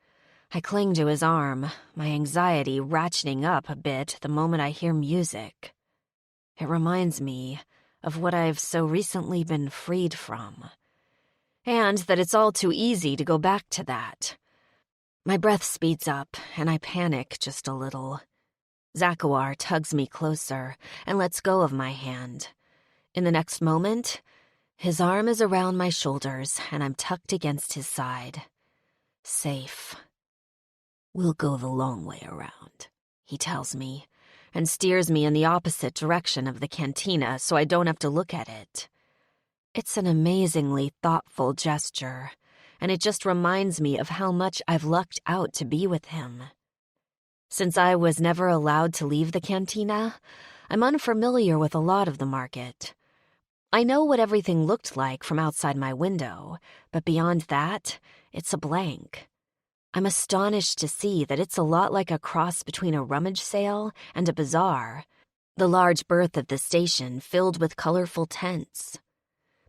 I cling to his arm, my anxiety ratcheting up a bit the moment I hear music. It reminds me of what I've so recently been freed from, and that it's all too easy to go back to that. My breath speeds up, and I panic just a little. Zakawar tugs me closer and lets go of my hand. In the next moment, His arm is around my shoulders, and I'm tucked against his side. Safe. We'll go the long way around, he tells me, and steers me in the opposite direction of the cantina so I don't have to look at it. It's an amazingly thoughtful gesture, and it just reminds me of how much I've lucked out to be with him. Since I was never allowed to leave the cantina, I'm unfamiliar with a lot of the market. I know what everything looked like from outside my window, but beyond that, it's a blank. I'm astonished to see that it's a lot like a cross between a rummage sale and a bazaar, the large berth of the station filled with colorful tents.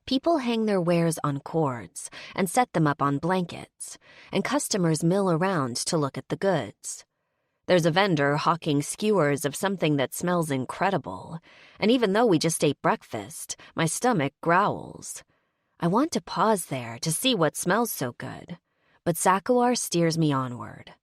People hang their wares on cords and set them up on blankets, and customers mill around to look at the goods. There's a vendor hawking skewers of something that smells incredible, and even though we just ate breakfast, my stomach growls. I want to pause there to see what smells so good, but Zakuar steers me onward.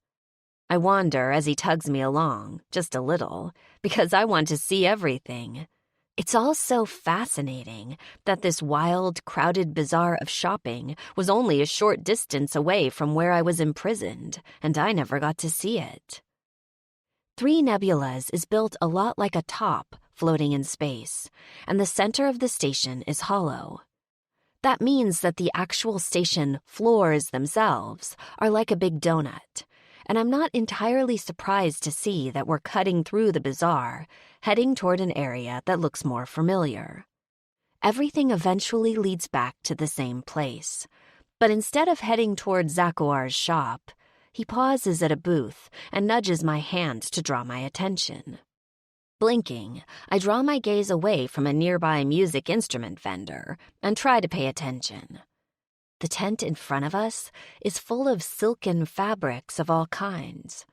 I wander as he tugs me along, just a little, because I want to see everything. It's all so fascinating that this wild, crowded bazaar of shopping was only a short distance away from where I was imprisoned, and I never got to see it. Three Nebulas is built a lot like a top floating in space, and the center of the station is hollow. That means that the actual station floors themselves are like a big donut, and I'm not entirely surprised to see that we're cutting through the bazaar, heading toward an area that looks more familiar. Everything eventually leads back to the same place, but instead of heading toward Zakuar's shop, he pauses at a booth and nudges my hand to draw my attention. Blinking, I draw my gaze away from a nearby music instrument vendor and try to pay attention. The tent in front of us is full of silken fabrics of all kinds.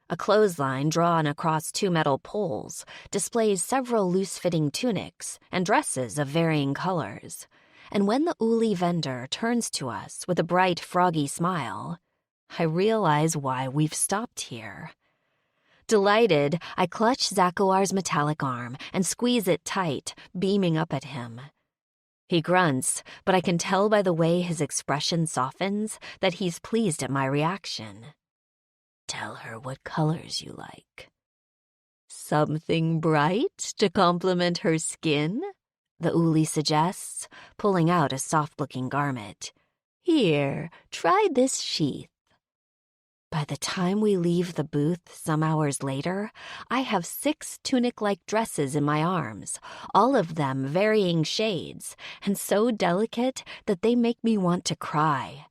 A clothesline drawn across two metal poles displays several loose-fitting tunics and dresses of varying colors, and when the Uli vendor turns to us with a bright, froggy smile, I realize why we've stopped here. Delighted, I clutch Zakuar's metallic arm and squeeze it tight, beaming up at him. He grunts, but I can tell by the way his expression softens that he's pleased at my reaction. Tell her what colors you like. Something bright to complement her skin? The Uli suggests, pulling out a soft-looking garment. Here, try this sheath. By the time we leave the booth some hours later, I have 6 tunic-like dresses in my arms, all of them varying shades, and so delicate that they make me want to cry.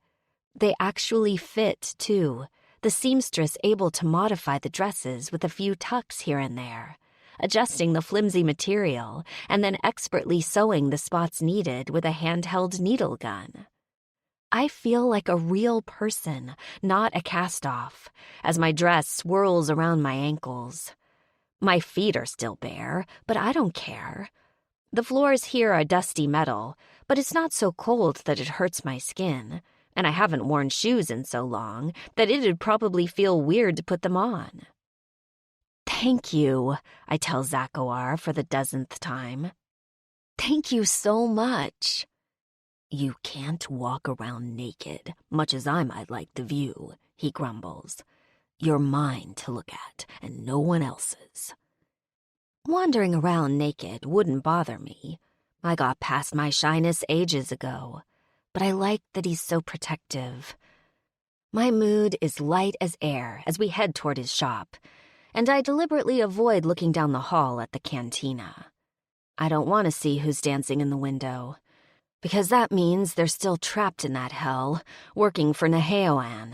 They actually fit, too, the seamstress able to modify the dresses with a few tucks here and there, adjusting the flimsy material, and then expertly sewing the spots needed with a handheld needle gun. I feel like a real person, not a cast-off, as my dress swirls around my ankles. My feet are still bare, but I don't care. The floors here are dusty metal, but it's not so cold that it hurts my skin, and I haven't worn shoes in so long that it'd probably feel weird to put them on. Thank you, I tell Zakuar for the 10th time. Thank you so much. You can't walk around naked, much as I might like the view, he grumbles. You're mine to look at, and no one else's. Wandering around naked wouldn't bother me. I got past my shyness ages ago, but I like that he's so protective. My mood is light as air as we head toward his shop, and I deliberately avoid looking down the hall at the cantina. I don't want to see who's dancing in the window, because that means they're still trapped in that hell, working for Neheoan.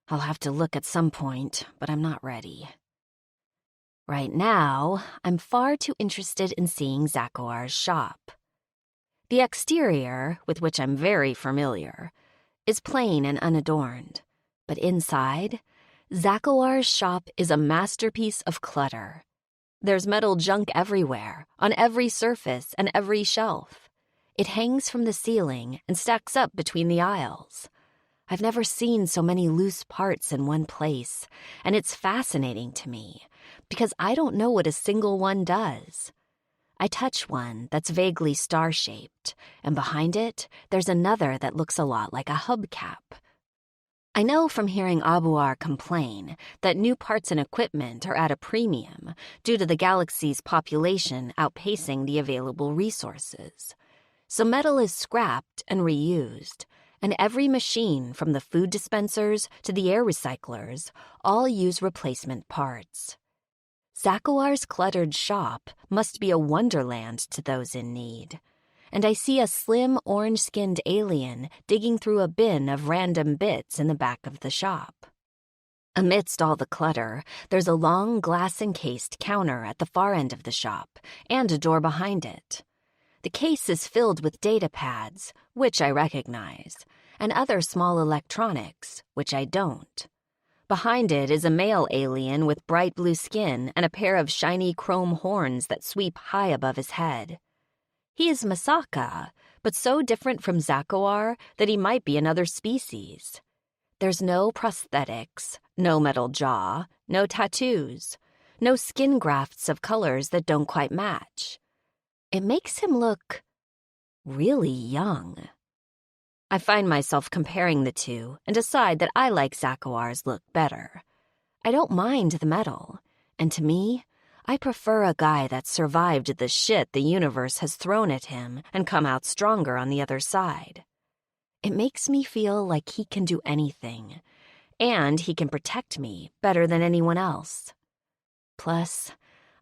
I'll have to look at some point, but I'm not ready. Right now, I'm far too interested in seeing Zakuar's shop. The exterior, with which I'm very familiar, is plain and unadorned, but inside, Zakuar's shop is a masterpiece of clutter. There's metal junk everywhere, on every surface and every shelf. It hangs from the ceiling and stacks up between the aisles. I've never seen so many loose parts in one place, and it's fascinating to me, because I don't know what a single one does. I touch one that's vaguely star-shaped, and behind it, there's another that looks a lot like a hubcap. I know from hearing Abuar complain that new parts and equipment are at a premium due to the galaxy's population outpacing the available resources. So metal is scrapped and reused, and every machine from the food dispensers to the air recyclers all use replacement parts. Zakuar's cluttered shop must be a wonderland to those in need, and I see a slim orange-skinned alien digging through a bin of random bits in the back of the shop. Amidst all the clutter, there's a long glass-encased counter at the far end of the shop and a door behind it. The case is filled with data pads, which I recognize, and other small electronics, which I don't. Behind it is a male alien with bright blue skin and a pair of shiny chrome horns that sweep high above his head. He is Masaka, but so different from Zakuar that he might be another species. There's no prosthetics, no metal jaw, no tattoos, no skin grafts of colors that don't quite match. It makes him look really young. I find myself comparing the two and decide that I like Zakuar's look better. I don't mind the metal, and to me, I prefer a guy that survived the shit the universe has thrown at him and come out stronger on the other side. It makes me feel like he can do anything, and he can protect me better than anyone else. Plus,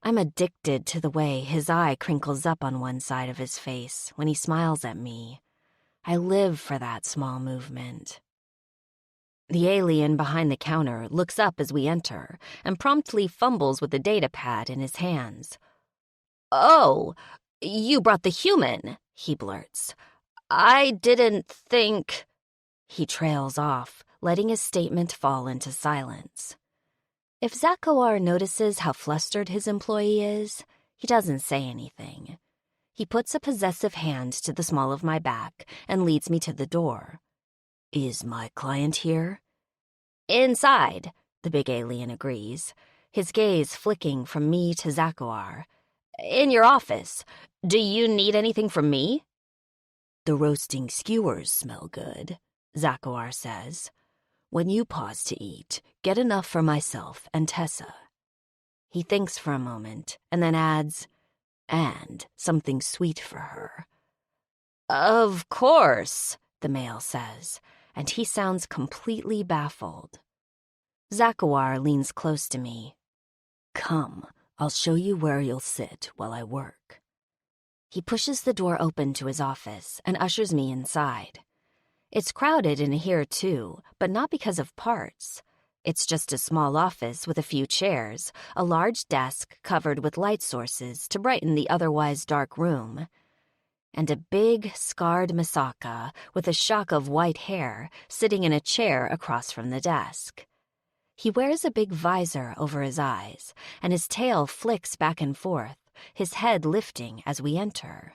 I'm addicted to the way his eye crinkles up on one side of his face when he smiles at me. I live for that small movement. The alien behind the counter looks up as we enter and promptly fumbles with the data pad in his hands. "Oh, you brought the human," he blurts. "I didn't think—" He trails off, letting his statement fall into silence. If Zakuar notices how flustered his employee is, he doesn't say anything. He puts a possessive hand to the small of my back and leads me to the door. "Is my client here?" "Inside," the big alien agrees, his gaze flicking from me to Zakuar. "In your office. Do you need anything from me?" "The roasting skewers smell good," Zakuar says. "When you pause to eat, get enough for myself and Tessa." He thinks for a moment and then adds, "And something sweet for her." "Of course," the male says, and he sounds completely baffled. Zakuar leans close to me. "Come, I'll show you where you'll sit while I work." He pushes the door open to his office and ushers me inside. It's crowded in here too, but not because of parts. It's just a small office with a few chairs, a large desk covered with light sources to brighten the otherwise dark room, and a big, scarred Masaka with a shock of white hair sitting in a chair across from the desk. He wears a big visor over his eyes, and his tail flicks back and forth, his head lifting as we enter.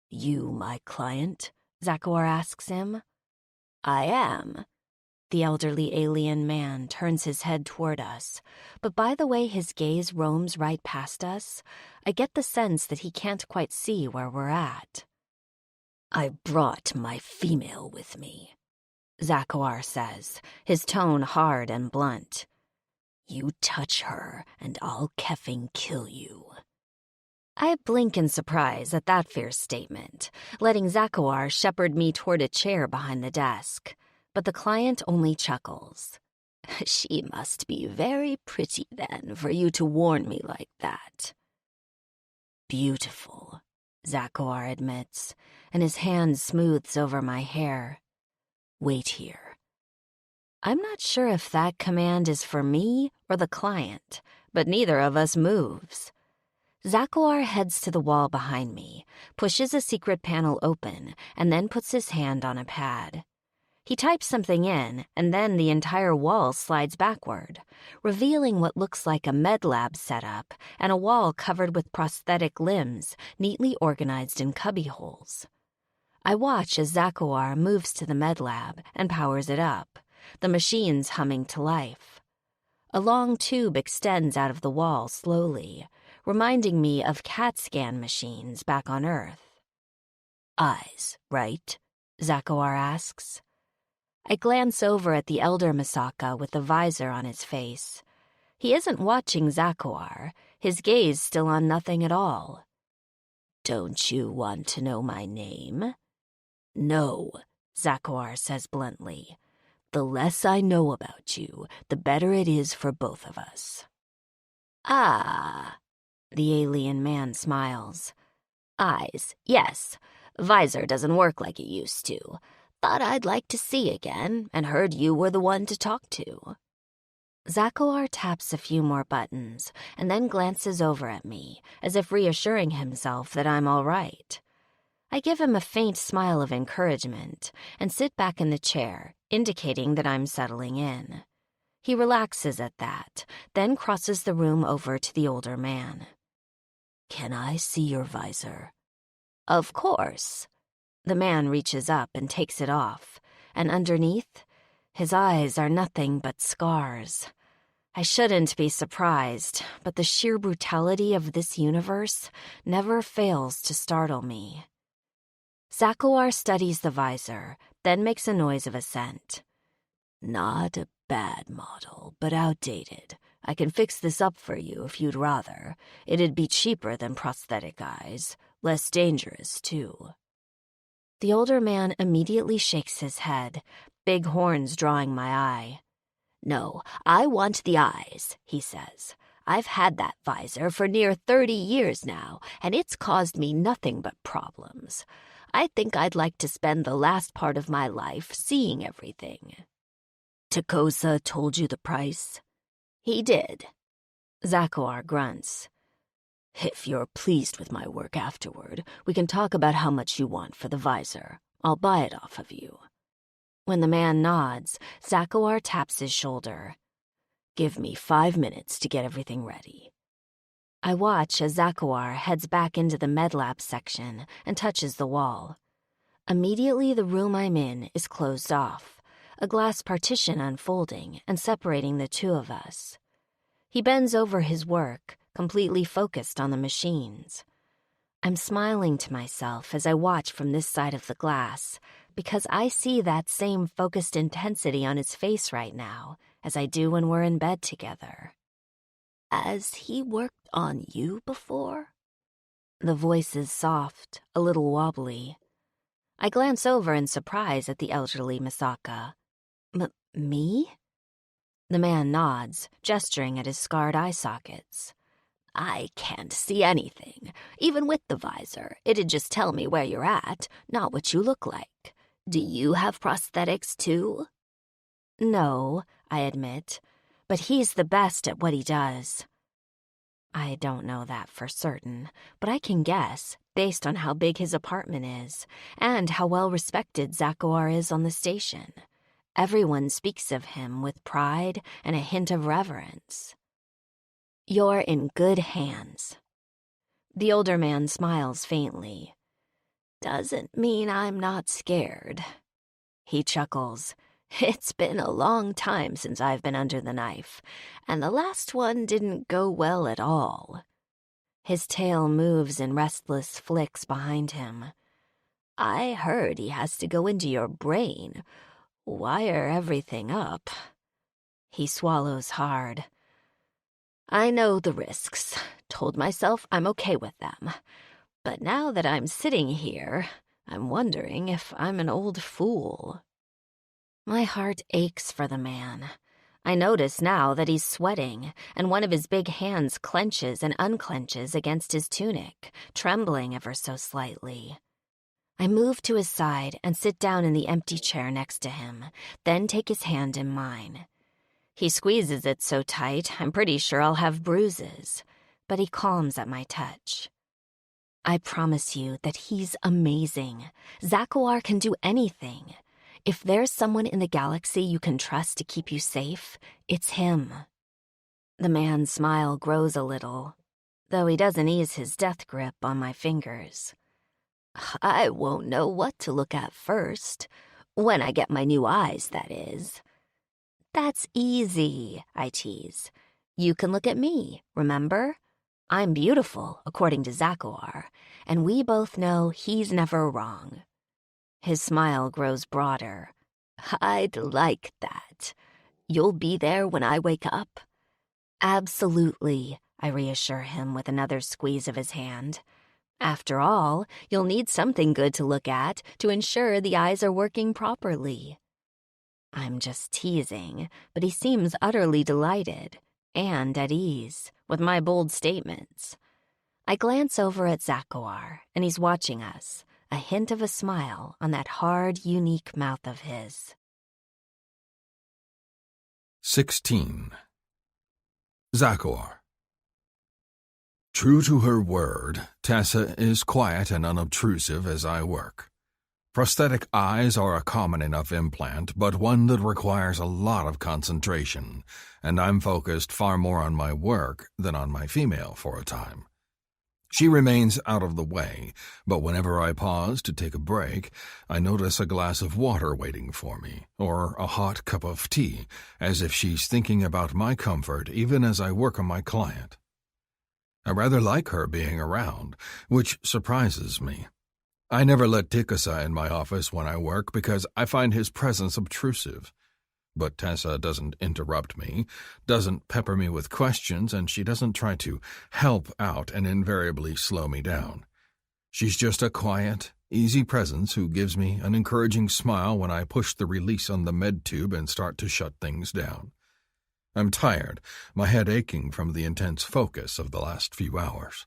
"You my client?" Zakuar asks him. "I am." The elderly alien man turns his head toward us, but by the way his gaze roams right past us, I get the sense that he can't quite see where we're at. "I brought my female with me," Zakuar says, his tone hard and blunt. "You touch her, and I'll keffing kill you." I blink in surprise at that fierce statement, letting Zakuar shepherd me toward a chair behind the desk. But the client only chuckles. "She must be very pretty then for you to warn me like that." "Beautiful," Zakuar admits, and his hand smooths over my hair. "Wait here." I'm not sure if that command is for me or the client, but neither of us moves. Zakuar heads to the wall behind me, pushes a secret panel open, and then puts his hand on a pad. He types something in, and then the entire wall slides backward, revealing what looks like a med lab setup and a wall covered with prosthetic limbs neatly organized in cubbyholes. I watch as Zakuar moves to the med lab and powers it up, the machines humming to life. A long tube extends out of the wall slowly, reminding me of CAT scan machines back on Earth. Eyes, right? Zakawar asks. I glance over at the elder Misaka with the visor on his face. He isn't watching Zakawar, his gaze still on nothing at all. Don't you want to know my name? No, Zakawar says bluntly. The less I know about you, the better it is for both of us. Ah, the alien man smiles. Eyes, yes. Visor doesn't work like it used to. Thought I'd like to see again, and heard you were the one to talk to. Zakawar taps a few more buttons, and then glances over at me, as if reassuring himself that I'm all right. I give him a faint smile of encouragement, and sit back in the chair, indicating that I'm settling in. He relaxes at that, then crosses the room over to the older man. Can I see your visor? Of course. The man reaches up and takes it off, and underneath, his eyes are nothing but scars. I shouldn't be surprised, but the sheer brutality of this universe never fails to startle me. Zakawar studies the visor, then makes a noise of assent. Not a bad model, but outdated. I can fix this up for you if you'd rather. It'd be cheaper than prosthetic eyes, less dangerous, too. The older man immediately shakes his head, big horns drawing my eye. No, I want the eyes, he says. I've had that visor for near 30 years now, and it's caused me nothing but problems. I think I'd like to spend the last part of my life seeing everything. Takosa told you the price? He did. Zakawar grunts. If you're pleased with my work afterward, we can talk about how much you want for the visor. I'll buy it off of you. When the man nods, Zakawar taps his shoulder. Give me 5 minutes to get everything ready. I watch as Zakawar heads back into the medlab section and touches the wall. Immediately, the room I'm in is closed off, a glass partition unfolding and separating the two of us. He bends over his work, completely focused on the machines. I'm smiling to myself as I watch from this side of the glass, because I see that same focused intensity on his face right now as I do when we're in bed together. Has he worked on you before? The voice is soft, a little wobbly. I glance over in surprise at the elderly Misaka. Me? The man nods, gesturing at his scarred eye sockets. I can't see anything. Even with the visor, it'd just tell me where you're at, not what you look like. Do you have prosthetics too? No, I admit, but he's the best at what he does. I don't know that for certain, but I can guess, based on how big his apartment is, and how well respected Zakawar is on the station. Everyone speaks of him with pride and a hint of reverence. You're in good hands. The older man smiles faintly. Doesn't mean I'm not scared. He chuckles. It's been a long time since I've been under the knife, and the last one didn't go well at all. His tail moves in restless flicks behind him. I heard he has to go into your brain, wire everything up. He swallows hard. I know the risks. Told myself I'm okay with them. But now that I'm sitting here, I'm wondering if I'm an old fool. My heart aches for the man. I notice now that he's sweating, and one of his big hands clenches and unclenches against his tunic, trembling ever so slightly. I move to his side and sit down in the empty chair next to him, then take his hand in mine. He squeezes it so tight, I'm pretty sure I'll have bruises, but he calms at my touch. I promise you that he's amazing. Zakawar can do anything. If there's someone in the galaxy you can trust to keep you safe, it's him. The man's smile grows a little, though he doesn't ease his death grip on my fingers. I won't know what to look at first. When I get my new eyes, that is. That's easy, I tease. You can look at me, remember? I'm beautiful, according to Zakuar, and we both know he's never wrong. His smile grows broader. I'd like that. You'll be there when I wake up? Absolutely, I reassure him with another squeeze of his hand. After all, you'll need something good to look at to ensure the eyes are working properly. I'm just teasing, but he seems utterly delighted and at ease with my bold statements. I glance over at Zakuar, and he's watching us, a hint of a smile on that hard, unique mouth of his. 16. Zakuar. True to her word, Tessa is quiet and unobtrusive as I work. Prosthetic eyes are a common enough implant, but one that requires a lot of concentration, and I'm focused far more on my work than on my female for a time. She remains out of the way, but whenever I pause to take a break, I notice a glass of water waiting for me, or a hot cup of tea, as if she's thinking about my comfort even as I work on my client. I rather like her being around, which surprises me. I never let Dixon in my office when I work because I find his presence obtrusive. But Tessa doesn't interrupt me, doesn't pepper me with questions, and she doesn't try to help out and invariably slow me down. She's just a quiet, easy presence who gives me an encouraging smile when I push the release on the med tube and start to shut things down. I'm tired, my head aching from the intense focus of the last few hours.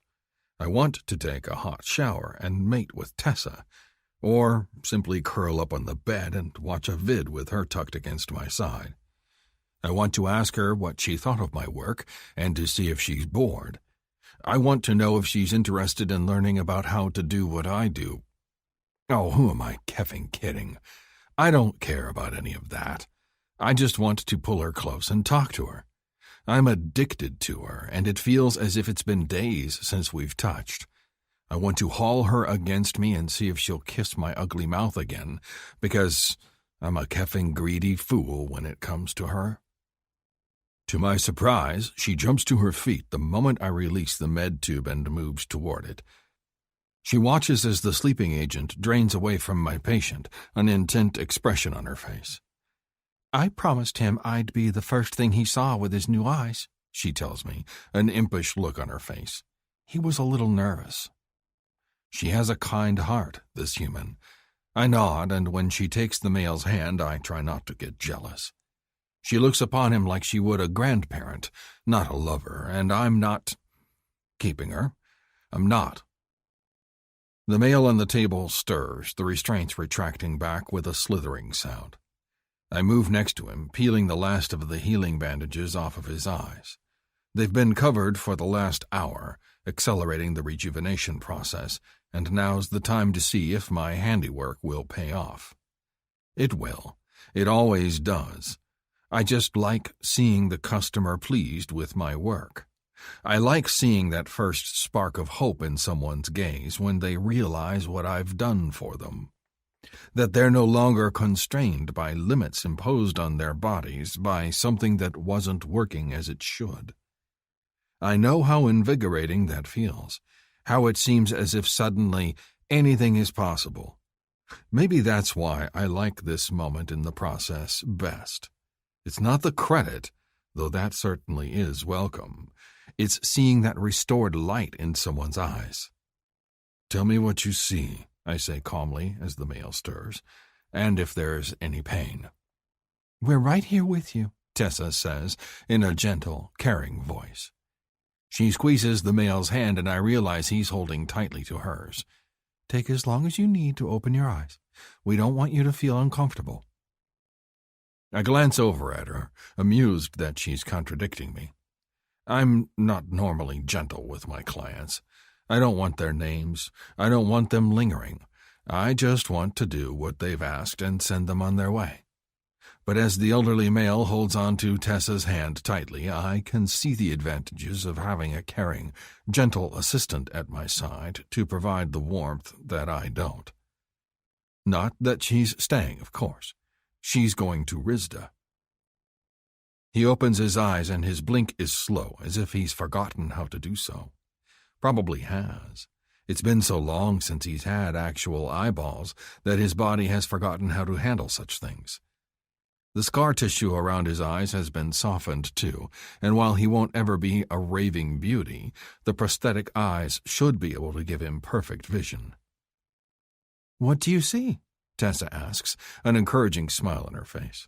I want to take a hot shower and mate with Tessa, or simply curl up on the bed and watch a vid with her tucked against my side. I want to ask her what she thought of my work and to see if she's bored. I want to know if she's interested in learning about how to do what I do. Oh, who am I effing kidding? I don't care about any of that. I just want to pull her close and talk to her. I'm addicted to her, and it feels as if it's been days since we've touched. I want to haul her against me and see if she'll kiss my ugly mouth again, because I'm a effing greedy fool when it comes to her. To my surprise, she jumps to her feet the moment I release the med tube and moves toward it. She watches as the sleeping agent drains away from my patient, an intent expression on her face. I promised him I'd be the first thing he saw with his new eyes, she tells me, an impish look on her face. He was a little nervous. She has a kind heart, this human. I nod, and when she takes the male's hand, I try not to get jealous. She looks upon him like she would a grandparent, not a lover, and I'm not keeping her. I'm not. The male on the table stirs, the restraints retracting back with a slithering sound. I move next to him, peeling the last of the healing bandages off of his eyes. They've been covered for the last hour, accelerating the rejuvenation process, and now's the time to see if my handiwork will pay off. It will. It always does. I just like seeing the customer pleased with my work. I like seeing that first spark of hope in someone's gaze when they realize what I've done for them. That they're no longer constrained by limits imposed on their bodies by something that wasn't working as it should. I know how invigorating that feels, how it seems as if suddenly anything is possible. Maybe that's why I like this moment in the process best. It's not the credit, though that certainly is welcome. It's seeing that restored light in someone's eyes. Tell me what you see, I say calmly as the male stirs, and if there's any pain. We're right here with you, Tessa says in a gentle, caring voice. She squeezes the male's hand and I realize he's holding tightly to hers. Take as long as you need to open your eyes. We don't want you to feel uncomfortable. I glance over at her, amused that she's contradicting me. I'm not normally gentle with my clients. I don't want their names. I don't want them lingering. I just want to do what they've asked and send them on their way. But as the elderly male holds on to Tessa's hand tightly, I can see the advantages of having a caring, gentle assistant at my side to provide the warmth that I don't. Not that she's staying, of course. She's going to Risda. He opens his eyes and his blink is slow, as if he's forgotten how to do so. Probably has. It's been so long since he's had actual eyeballs that his body has forgotten how to handle such things. The scar tissue around his eyes has been softened too, and while he won't ever be a raving beauty, the prosthetic eyes should be able to give him perfect vision. "What do you see?" Tessa asks, an encouraging smile on her face.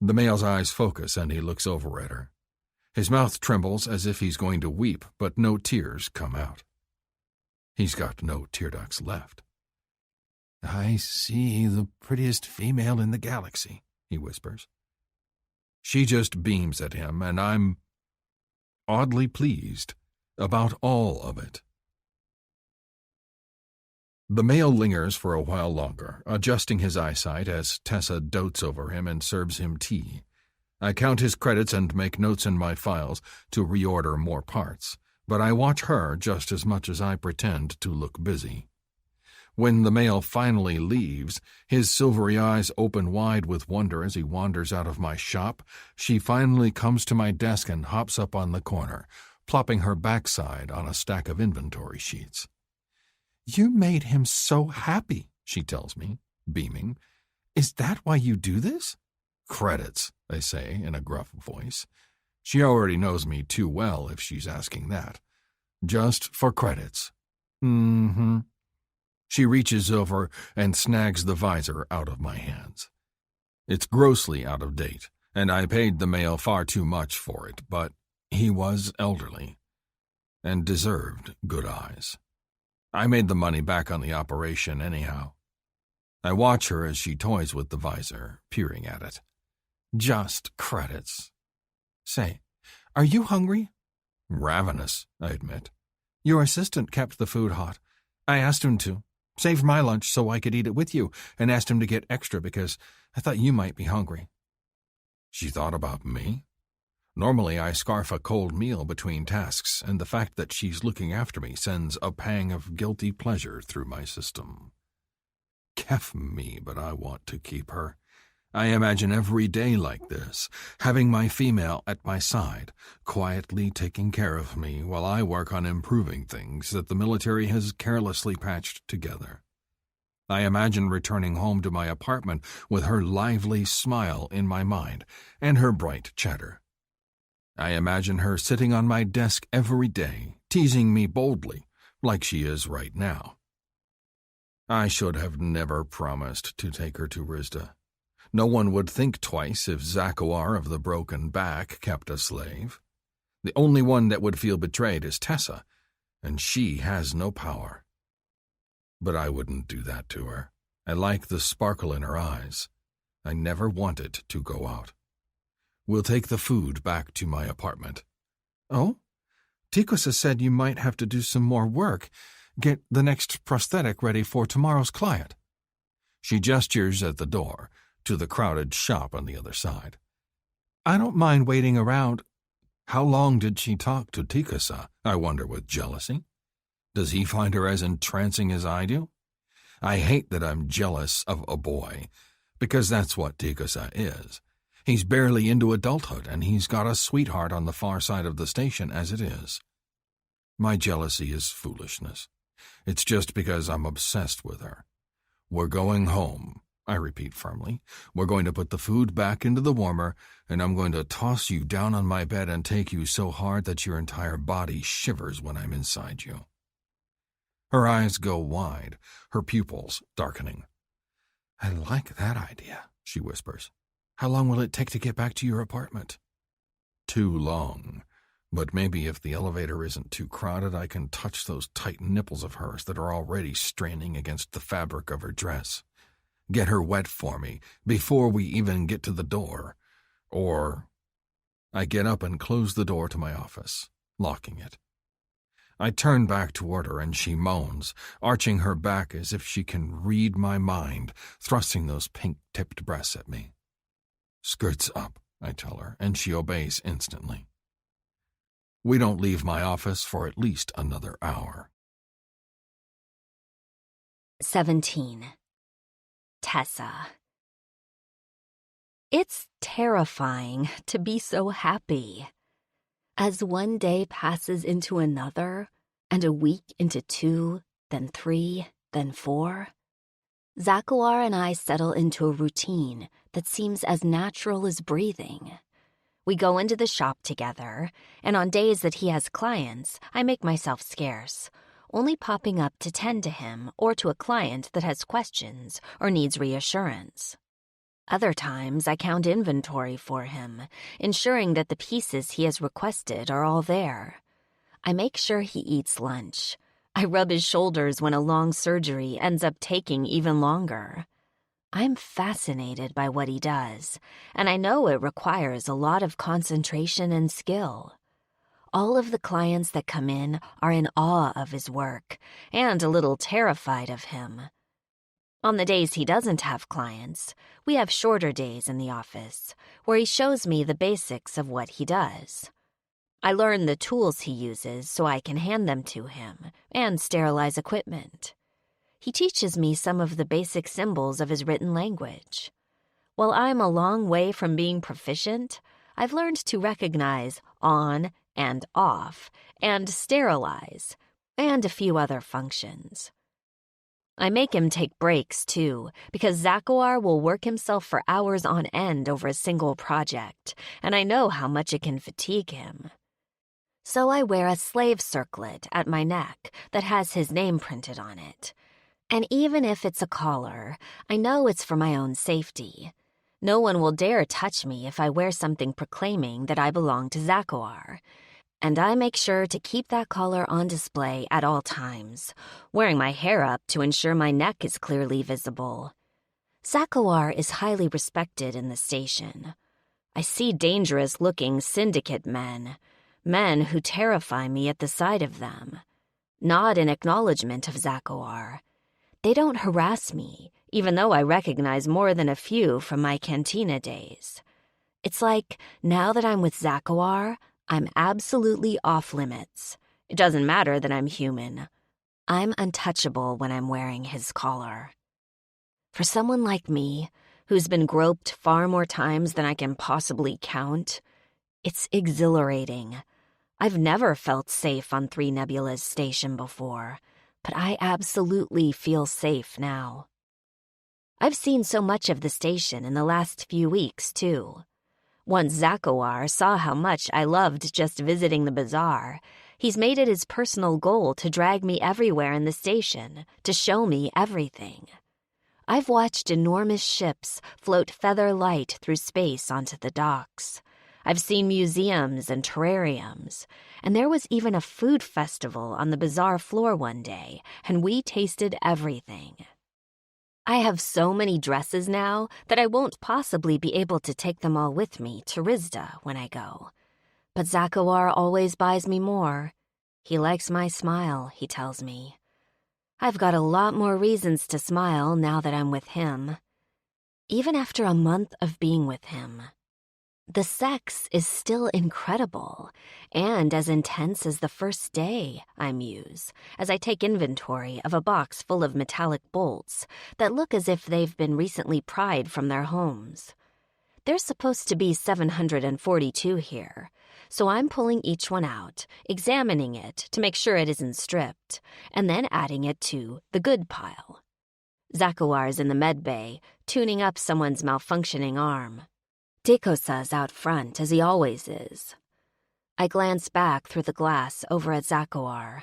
The male's eyes focus and he looks over at her. His mouth trembles as if he's going to weep, but no tears come out. He's got no tear ducts left. "I see the prettiest female in the galaxy," he whispers. She just beams at him, and I'm oddly pleased about all of it. The male lingers for a while longer, adjusting his eyesight as Tessa dotes over him and serves him tea. I count his credits and make notes in my files to reorder more parts, but I watch her just as much as I pretend to look busy. When the male finally leaves, his silvery eyes open wide with wonder as he wanders out of my shop. She finally comes to my desk and hops up on the corner, plopping her backside on a stack of inventory sheets. "You made him so happy," she tells me, beaming. "Is that why you do this?" "Credits," I say in a gruff voice. She already knows me too well if she's asking that. "Just for credits." "Mm-hmm." She reaches over and snags the visor out of my hands. It's grossly out of date, and I paid the male far too much for it, but he was elderly and deserved good eyes. I made the money back on the operation anyhow. I watch her as she toys with the visor, peering at it. Just credits. "Say, are you hungry?" "Ravenous," I admit. "Your assistant kept the food hot. I asked him to. Saved my lunch so I could eat it with you, and asked him to get extra because I thought you might be hungry." She thought about me? Normally I scarf a cold meal between tasks, and the fact that she's looking after me sends a pang of guilty pleasure through my system. Kef me, but I want to keep her. I imagine every day like this, having my female at my side, quietly taking care of me while I work on improving things that the military has carelessly patched together. I imagine returning home to my apartment with her lively smile in my mind and her bright chatter. I imagine her sitting on my desk every day, teasing me boldly, like she is right now. I should have never promised to take her to Rizda. No one would think twice if Zakuar of the Broken Back kept a slave. The only one that would feel betrayed is Tessa, and she has no power. But I wouldn't do that to her. I like the sparkle in her eyes. I never want it to go out. We'll take the food back to my apartment. "Oh? Tikusa said you might have to do some more work. Get the next prosthetic ready for tomorrow's client." She gestures at the door, to the crowded shop on the other side. "I don't mind waiting around." How long did she talk to Tikusa, I wonder with jealousy? Does he find her as entrancing as I do? I hate that I'm jealous of a boy, because that's what Tikusa is. He's barely into adulthood, and he's got a sweetheart on the far side of the station as it is. My jealousy is foolishness. It's just because I'm obsessed with her. We're going home, I repeat firmly. We're going to put the food back into the warmer, and I'm going to toss you down on my bed and take you so hard that your entire body shivers when I'm inside you. Her eyes go wide, her pupils darkening. "I like that idea," she whispers. "How long will it take to get back to your apartment?" "Too long. But maybe if the elevator isn't too crowded, I can touch those tight nipples of hers that are already straining against the fabric of her dress. Get her wet for me before we even get to the door. Or..." I get up and close the door to my office, locking it. I turn back toward her and she moans, arching her back as if she can read my mind, thrusting those pink-tipped breasts at me. "Skirts up," I tell her, and she obeys instantly. We don't leave my office for at least another hour. 17. Tessa. It's terrifying to be so happy. As one day passes into another, and a week into 2, then 3, then 4. Zakuar and I settle into a routine that seems as natural as breathing. We go into the shop together, and on days that he has clients, I make myself scarce, only popping up to tend to him or to a client that has questions or needs reassurance. Other times, I count inventory for him, ensuring that the pieces he has requested are all there. I make sure he eats lunch. I rub his shoulders when a long surgery ends up taking even longer. I'm fascinated by what he does, and I know it requires a lot of concentration and skill. All of the clients that come in are in awe of his work and a little terrified of him. On the days he doesn't have clients, we have shorter days in the office where he shows me the basics of what he does. I learn the tools he uses so I can hand them to him and sterilize equipment. He teaches me some of the basic symbols of his written language. While I'm a long way from being proficient, I've learned to recognize on and off and sterilize and a few other functions. I make him take breaks, too, because Zakuar will work himself for hours on end over a single project, and I know how much it can fatigue him. So I wear a slave circlet at my neck that has his name printed on it. And even if it's a collar, I know it's for my own safety. No one will dare touch me if I wear something proclaiming that I belong to Zakuar. And I make sure to keep that collar on display at all times, wearing my hair up to ensure my neck is clearly visible. Zakuar is highly respected in the station. I see dangerous-looking syndicate men who terrify me at the sight of them. Not in acknowledgement of Zakuar. They don't harass me, even though I recognize more than a few from my cantina days. It's like, now that I'm with Zakuar, I'm absolutely off limits. It doesn't matter that I'm human. I'm untouchable when I'm wearing his collar. For someone like me, who's been groped far more times than I can possibly count, it's exhilarating. I've never felt safe on 3 Nebula's station before, but I absolutely feel safe now. I've seen so much of the station in the last few weeks, too. Once Zakuar saw how much I loved just visiting the bazaar, he's made it his personal goal to drag me everywhere in the station, to show me everything. I've watched enormous ships float feather light through space onto the docks. I've seen museums and terrariums, and there was even a food festival on the bazaar floor one day, and we tasted everything. I have so many dresses now that I won't possibly be able to take them all with me to Rizda when I go. But Zakuar always buys me more. He likes my smile, he tells me. I've got a lot more reasons to smile now that I'm with him. Even after a month of being with him. The sex is still incredible, and as intense as the first day, I muse, as I take inventory of a box full of metallic bolts that look as if they've been recently pried from their homes. There's supposed to be 742 here, so I'm pulling each one out, examining it to make sure it isn't stripped, and then adding it to the good pile. Zakuar's in the med bay, tuning up someone's malfunctioning arm. Dikosa's out front, as he always is. I glance back through the glass over at Zakuar.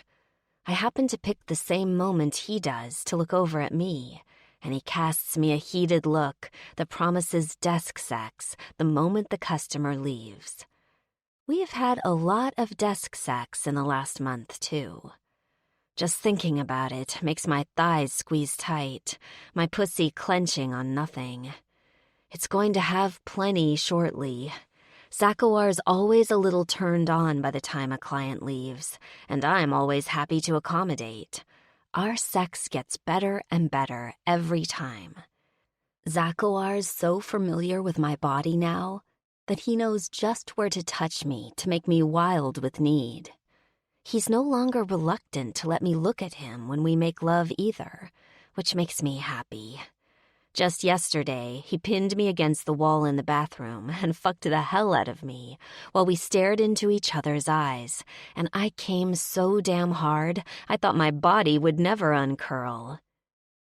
I happen to pick the same moment he does to look over at me, and he casts me a heated look that promises desk sex the moment the customer leaves. We have had a lot of desk sex in the last month, too. Just thinking about it makes my thighs squeeze tight, my pussy clenching on nothing. It's going to have plenty shortly. Zakuar's always a little turned on by the time a client leaves, and I'm always happy to accommodate. Our sex gets better and better every time. Zakuar's so familiar with my body now that he knows just where to touch me to make me wild with need. He's no longer reluctant to let me look at him when we make love either, which makes me happy. Just yesterday, he pinned me against the wall in the bathroom and fucked the hell out of me while we stared into each other's eyes, and I came so damn hard I thought my body would never uncurl.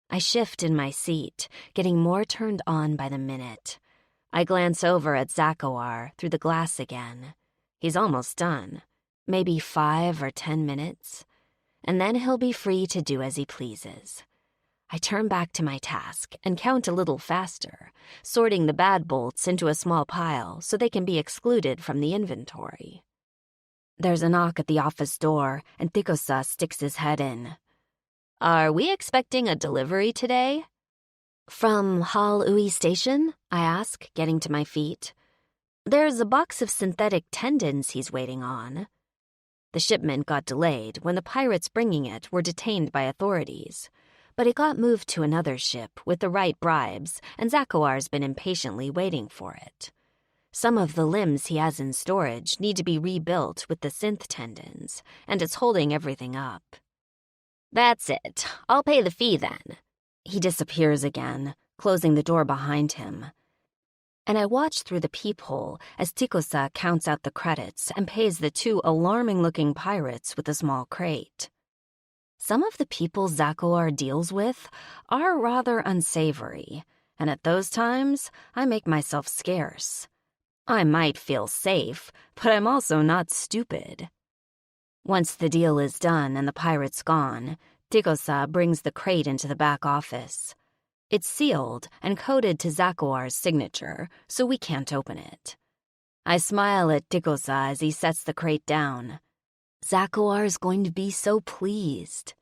I shift in my seat, getting more turned on by the minute. I glance over at Zakawar through the glass again. He's almost done. Maybe 5 or 10 minutes. And then he'll be free to do as he pleases. I turn back to my task and count a little faster, sorting the bad bolts into a small pile so they can be excluded from the inventory. There's a knock at the office door, and Tikosa sticks his head in. "Are we expecting a delivery today?" "From Hal Ui Station?" I ask, getting to my feet. "There's a box of synthetic tendons he's waiting on." The shipment got delayed when the pirates bringing it were detained by authorities, but it got moved to another ship with the right bribes, and Zakawar's been impatiently waiting for it. Some of the limbs he has in storage need to be rebuilt with the synth tendons, and it's holding everything up. "That's it. I'll pay the fee then." He disappears again, closing the door behind him. And I watch through the peephole as Tikosa counts out the credits and pays the 2 alarming-looking pirates with a small crate. Some of the people Zakawar deals with are rather unsavory, and at those times, I make myself scarce. I might feel safe, but I'm also not stupid. Once the deal is done and the pirate's gone, Tikosa brings the crate into the back office. It's sealed and coded to Zakawar's signature, so we can't open it. I smile at Tikosa as he sets the crate down. Zakawar's going to be so pleased.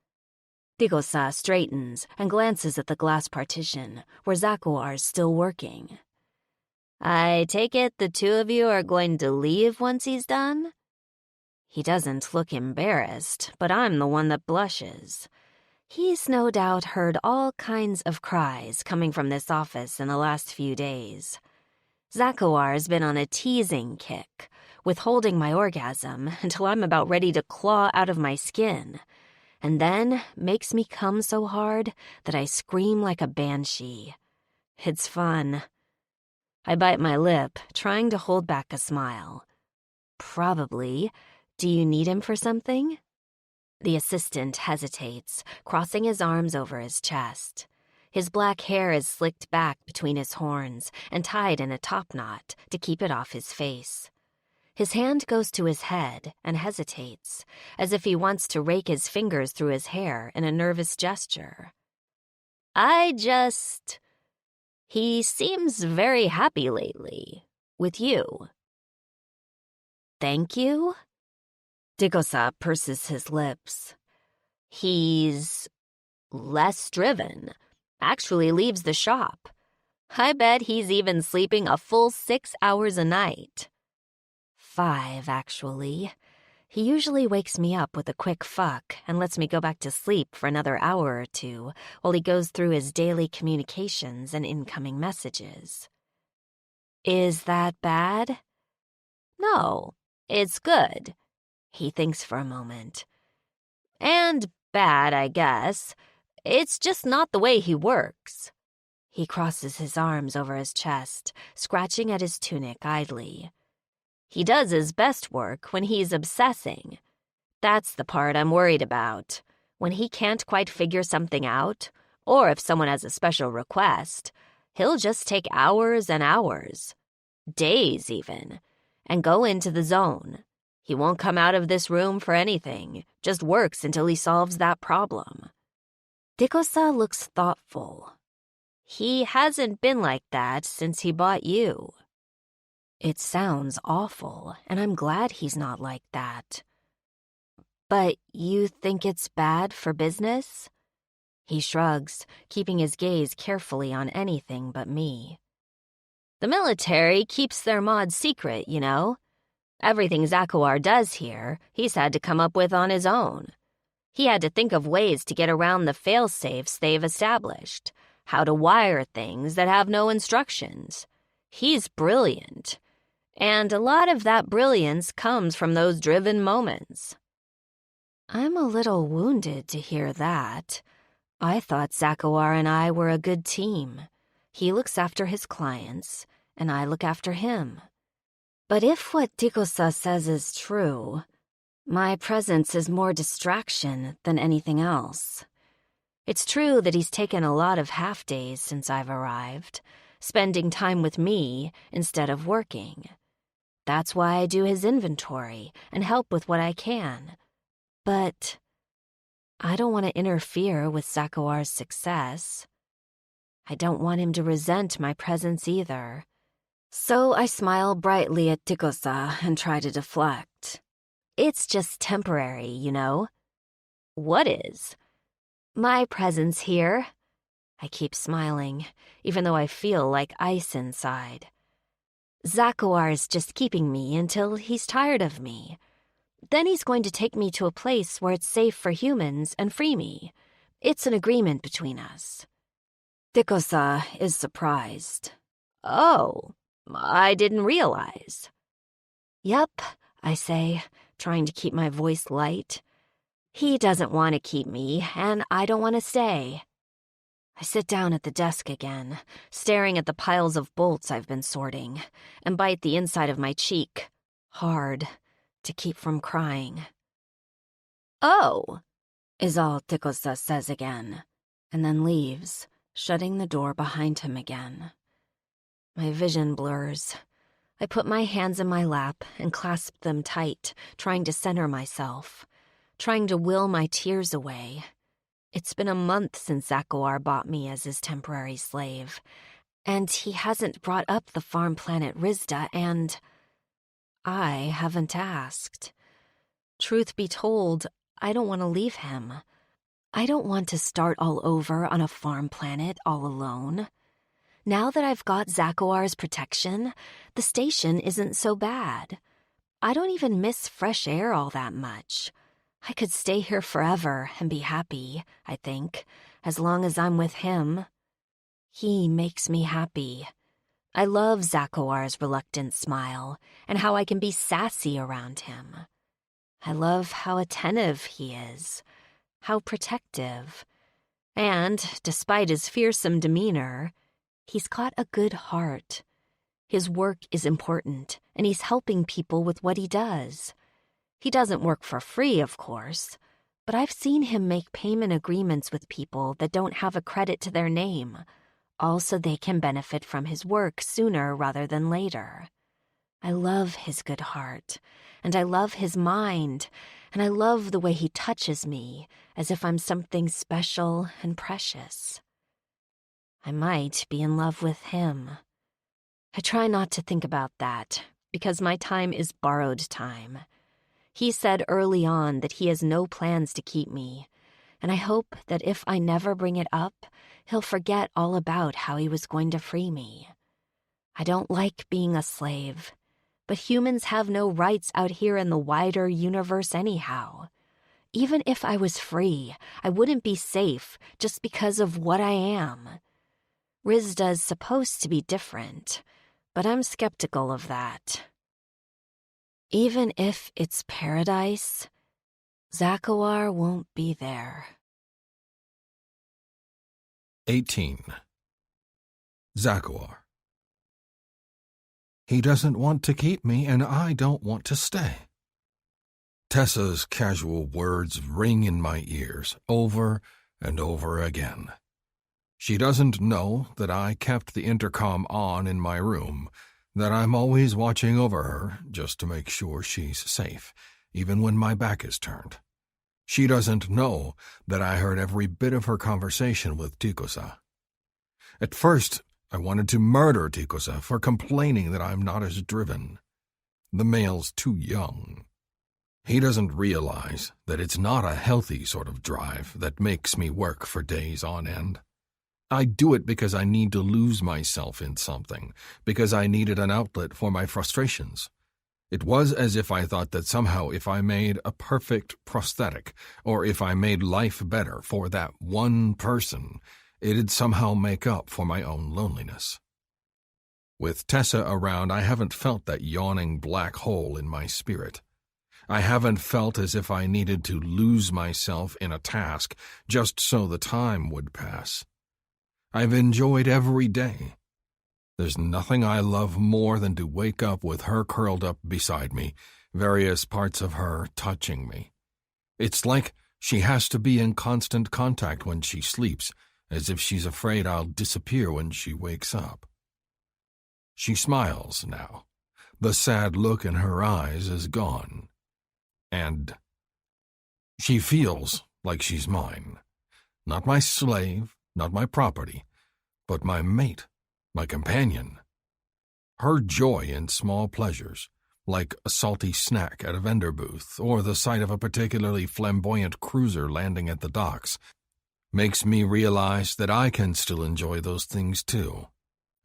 Tikosa straightens and glances at the glass partition, where Zakawar's still working. "I take it the 2 of you are going to leave once he's done?" He doesn't look embarrassed, but I'm the one that blushes. He's no doubt heard all kinds of cries coming from this office in the last few days. Zakawar's been on a teasing kick, withholding my orgasm until I'm about ready to claw out of my skin, and then makes me come so hard that I scream like a banshee. It's fun. I bite my lip, trying to hold back a smile. "Probably. Do you need him for something?" The assistant hesitates, crossing his arms over his chest. His black hair is slicked back between his horns and tied in a topknot to keep it off his face. His hand goes to his head and hesitates, as if he wants to rake his fingers through his hair in a nervous gesture. He seems very happy lately. With you." "Thank you?" Tikosa purses his lips. "He's less driven. Actually leaves the shop. I bet he's even sleeping a full 6 hours a night." 5, actually. He usually wakes me up with a quick fuck and lets me go back to sleep for another hour or 2 while he goes through his daily communications and incoming messages. "Is that bad?" "No, it's good." He thinks for a moment. "And bad, I guess. It's just not the way he works." He crosses his arms over his chest, scratching at his tunic idly. "He does his best work when he's obsessing. That's the part I'm worried about. When he can't quite figure something out, or if someone has a special request, he'll just take hours and hours, days even, and go into the zone. He won't come out of this room for anything, just works until he solves that problem." Tikosa looks thoughtful. "He hasn't been like that since he bought you." It sounds awful, and I'm glad he's not like that. "But you think it's bad for business?" He shrugs, keeping his gaze carefully on anything but me. "The military keeps their mod secret, you know. Everything Zakawar does here, he's had to come up with on his own. He had to think of ways to get around the fail-safes they've established, how to wire things that have no instructions. He's brilliant. And a lot of that brilliance comes from those driven moments." I'm a little wounded to hear that. I thought Zakawar and I were a good team. He looks after his clients, and I look after him. But if what Dikosa says is true, my presence is more distraction than anything else. It's true that he's taken a lot of half-days since I've arrived, spending time with me instead of working. That's why I do his inventory and help with what I can. But I don't want to interfere with Zakuar's success. I don't want him to resent my presence either. So I smile brightly at Dikosa and try to deflect. It's just temporary, you know? What is? My presence here. I keep smiling, even though I feel like ice inside. Zakuar is just keeping me until he's tired of me. Then he's going to take me to a place where it's safe for humans and free me. It's an agreement between us. Dikosa is surprised. Oh, I didn't realize. Yup, I say, trying to keep my voice light. He doesn't want to keep me, and I don't want to stay. I sit down at the desk again, staring at the piles of bolts I've been sorting, and bite the inside of my cheek, hard, to keep from crying. Oh, is all Dikosa says again, and then leaves, shutting the door behind him again. My vision blurs. I put my hands in my lap and clasp them tight, trying to center myself, trying to will my tears away. It's been a month since Zakuar bought me as his temporary slave, and he hasn't brought up the farm planet Rizda, and I haven't asked. Truth be told, I don't want to leave him. I don't want to start all over on a farm planet all alone. Now that I've got Zakuar's protection, the station isn't so bad. I don't even miss fresh air all that much. I could stay here forever and be happy, I think, as long as I'm with him. He makes me happy. I love Zakuar's reluctant smile and how I can be sassy around him. I love how attentive he is, how protective. And, despite his fearsome demeanor, he's got a good heart. His work is important, and he's helping people with what he does. He doesn't work for free, of course, but I've seen him make payment agreements with people that don't have a credit to their name, all so they can benefit from his work sooner rather than later. I love his good heart, and I love his mind, and I love the way he touches me as if I'm something special and precious. I might be in love with him. I try not to think about that, because my time is borrowed time. He said early on that he has no plans to keep me, and I hope that if I never bring it up, he'll forget all about how he was going to free me. I don't like being a slave, but humans have no rights out here in the wider universe anyhow. Even if I was free, I wouldn't be safe just because of what I am. Rizda's supposed to be different, but I'm skeptical of that. Even if it's paradise, Zakuar won't be there. 18. Zakuar. He doesn't want to keep me, and I don't want to stay. Tessa's casual words ring in my ears over and over again. She doesn't know that I kept the intercom on in my room, that I'm always watching over her just to make sure she's safe, even when my back is turned. She doesn't know that I heard every bit of her conversation with Dikosa. At first, I wanted to murder Dikosa for complaining that I'm not as driven. The male's too young. He doesn't realize that it's not a healthy sort of drive that makes me work for days on end. I do it because I need to lose myself in something, because I needed an outlet for my frustrations. It was as if I thought that somehow if I made a perfect prosthetic, or if I made life better for that one person, it'd somehow make up for my own loneliness. With Tessa around, I haven't felt that yawning black hole in my spirit. I haven't felt as if I needed to lose myself in a task just so the time would pass. I've enjoyed every day. There's nothing I love more than to wake up with her curled up beside me, various parts of her touching me. It's like she has to be in constant contact when she sleeps, as if she's afraid I'll disappear when she wakes up. She smiles now. The sad look in her eyes is gone. And she feels like she's mine. Not my slave, not my property, but my mate, my companion. Her joy in small pleasures, like a salty snack at a vendor booth or the sight of a particularly flamboyant cruiser landing at the docks, makes me realize that I can still enjoy those things too.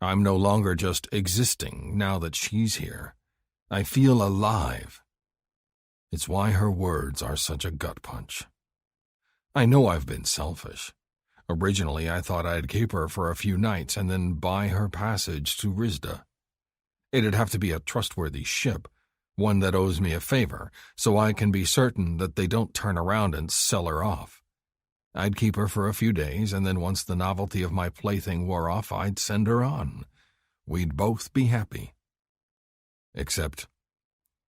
I'm no longer just existing now that she's here. I feel alive. It's why her words are such a gut punch. I know I've been selfish. Originally, I thought I'd keep her for a few nights and then buy her passage to Risda. It'd have to be a trustworthy ship, one that owes me a favor, so I can be certain that they don't turn around and sell her off. I'd keep her for a few days, and then once the novelty of my plaything wore off, I'd send her on. We'd both be happy. Except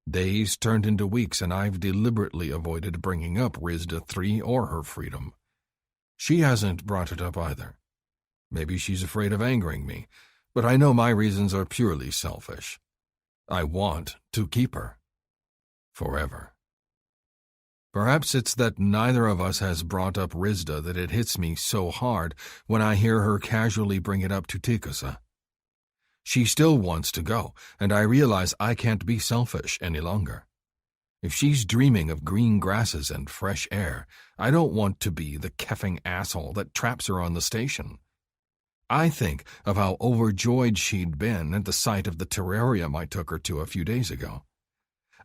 days turned into weeks, and I've deliberately avoided bringing up Risda 3 or her freedom. She hasn't brought it up either. Maybe she's afraid of angering me, but I know my reasons are purely selfish. I want to keep her. Forever. Perhaps it's that neither of us has brought up Risda that it hits me so hard when I hear her casually bring it up to Tikusa. She still wants to go, and I realize I can't be selfish any longer. If she's dreaming of green grasses and fresh air, I don't want to be the keffing asshole that traps her on the station. I think of how overjoyed she'd been at the sight of the terrarium I took her to a few days ago.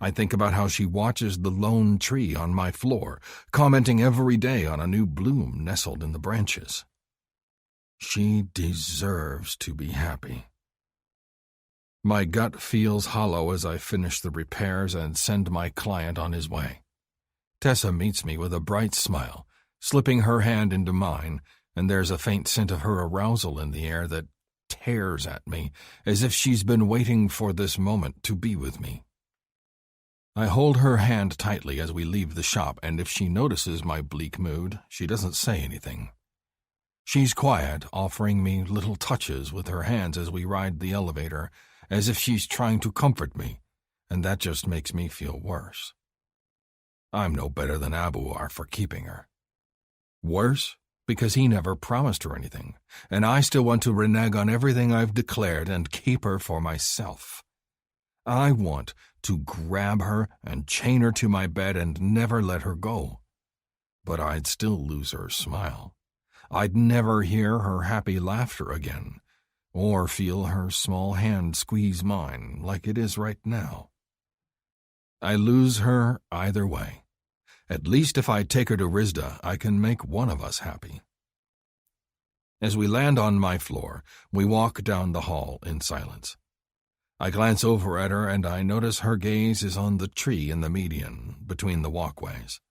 I think about how she watches the lone tree on my floor, commenting every day on a new bloom nestled in the branches. She deserves to be happy. My gut feels hollow as I finish the repairs and send my client on his way. Tessa meets me with a bright smile, slipping her hand into mine, and there's a faint scent of her arousal in the air that tears at me, as if she's been waiting for this moment to be with me. I hold her hand tightly as we leave the shop, and if she notices my bleak mood, she doesn't say anything. She's quiet, offering me little touches with her hands as we ride the elevator, as if she's trying to comfort me, and that just makes me feel worse. I'm no better than Abuar for keeping her. Worse, because he never promised her anything, and I still want to renege on everything I've declared and keep her for myself. I want to grab her and chain her to my bed and never let her go. But I'd still lose her smile. I'd never hear her happy laughter again, or feel her small hand squeeze mine like it is right now. I lose her either way. At least if I take her to Risda, I can make one of us happy. As we land on my floor, we walk down the hall in silence. I glance over at her and I notice her gaze is on the tree in the median between the walkways.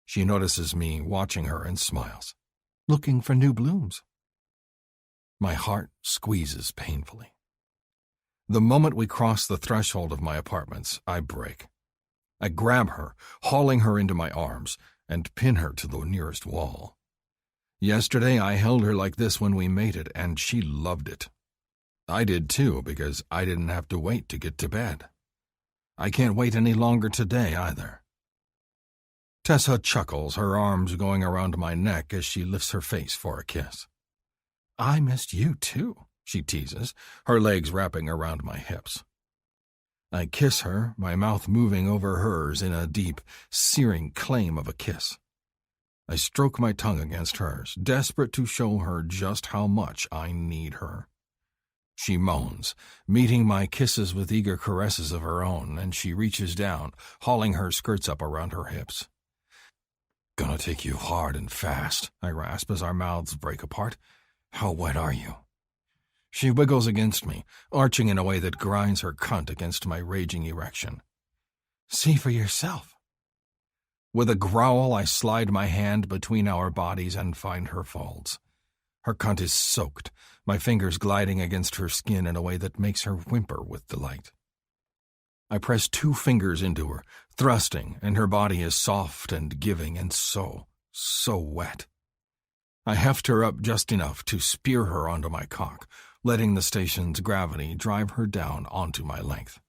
She notices me watching her and smiles. Looking for new blooms. My heart squeezes painfully. The moment we cross the threshold of my apartments, I break. I grab her, hauling her into my arms, and pin her to the nearest wall. Yesterday I held her like this when we mated, and she loved it. I did too, because I didn't have to wait to get to bed. I can't wait any longer today either. Tessa chuckles, her arms going around my neck as she lifts her face for a kiss. I missed you too, she teases, her legs wrapping around my hips. I kiss her, my mouth moving over hers in a deep, searing claim of a kiss. I stroke my tongue against hers, desperate to show her just how much I need her. She moans, meeting my kisses with eager caresses of her own, and she reaches down, hauling her skirts up around her hips. Gonna take you hard and fast, I rasp as our mouths break apart. How wet are you? She wiggles against me, arching in a way that grinds her cunt against my raging erection. See for yourself. With a growl, I slide my hand between our bodies and find her folds. Her cunt is soaked, my fingers gliding against her skin in a way that makes her whimper with delight. I press 2 fingers into her, thrusting, and her body is soft and giving and so wet. I heft her up just enough to spear her onto my cock, letting the station's gravity drive her down onto my length.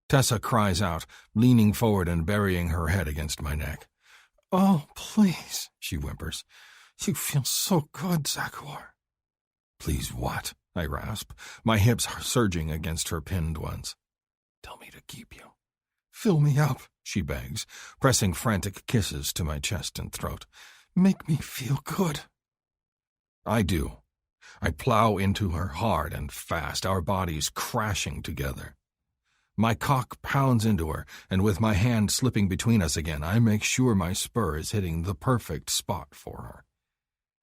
Tessa cries out, leaning forward and burying her head against my neck. "Oh, please," she whimpers. "You feel so good, Zakuar." "Please what?" I rasp, my hips surging against her pinned ones. "Tell me to keep you." "Fill me up," she begs, pressing frantic kisses to my chest and throat. "Make me feel good." I do. I plow into her hard and fast, our bodies crashing together. My cock pounds into her, and with my hand slipping between us again, I make sure my spur is hitting the perfect spot for her.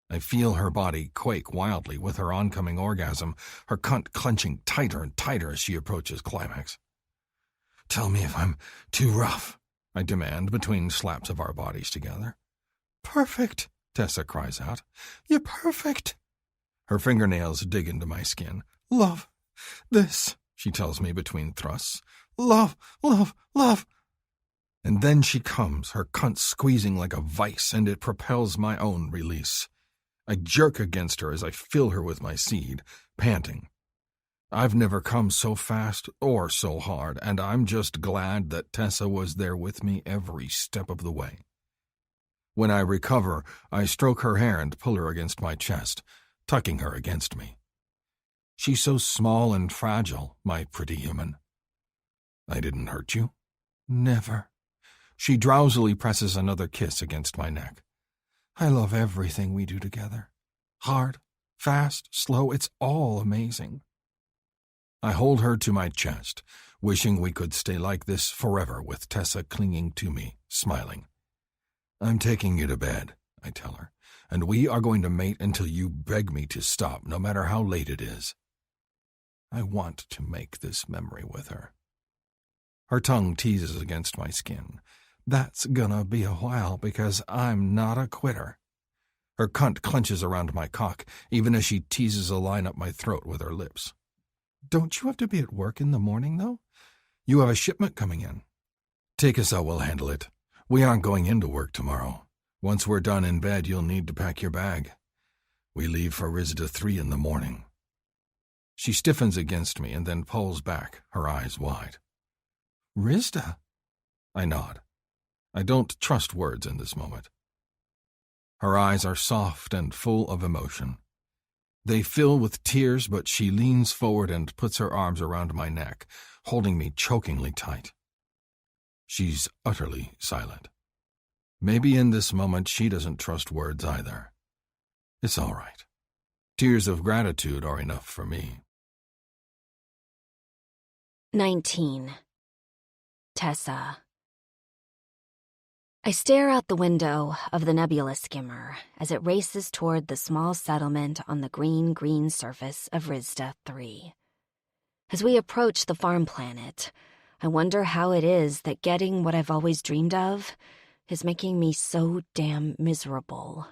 I feel her body quake wildly with her oncoming orgasm, her cunt clenching tighter and tighter as she approaches climax. "Tell me if I'm too rough," I demand between slaps of our bodies together. "Perfect," Tessa cries out. "You're perfect." Her fingernails dig into my skin. "Love this," she tells me between thrusts. "Love, love, love." And then she comes, her cunt squeezing like a vice, and it propels my own release. I jerk against her as I fill her with my seed, panting. I've never come so fast or so hard, and I'm just glad that Tessa was there with me every step of the way. When I recover, I stroke her hair and pull her against my chest, tucking her against me. She's so small and fragile, my pretty human. "I didn't hurt you?" "Never." She drowsily presses another kiss against my neck. "I love everything we do together. Hard, fast, slow, it's all amazing." I hold her to my chest, wishing we could stay like this forever with Tessa clinging to me, smiling. "I'm taking you to bed," I tell her, "and we are going to mate until you beg me to stop, no matter how late it is." I want to make this memory with her. Her tongue teases against my skin. "That's gonna be a while because I'm not a quitter." Her cunt clenches around my cock, even as she teases a line up my throat with her lips. "Don't you have to be at work in the morning, though? You have a shipment coming in." "Take us out, we'll handle it. We aren't going into work tomorrow. Once we're done in bed, you'll need to pack your bag. We leave for Risda 3 in the morning." She stiffens against me and then pulls back, her eyes wide. "Risda?" I nod. I don't trust words in this moment. Her eyes are soft and full of emotion. They fill with tears, but she leans forward and puts her arms around my neck, holding me chokingly tight. She's utterly silent. Maybe in this moment she doesn't trust words either. It's all right. Tears of gratitude are enough for me. 19. Tessa. I stare out the window of the nebula skimmer as it races toward the small settlement on the green surface of Risda 3. As we approach the farm planet, I wonder how it is that getting what I've always dreamed of is making me so damn miserable.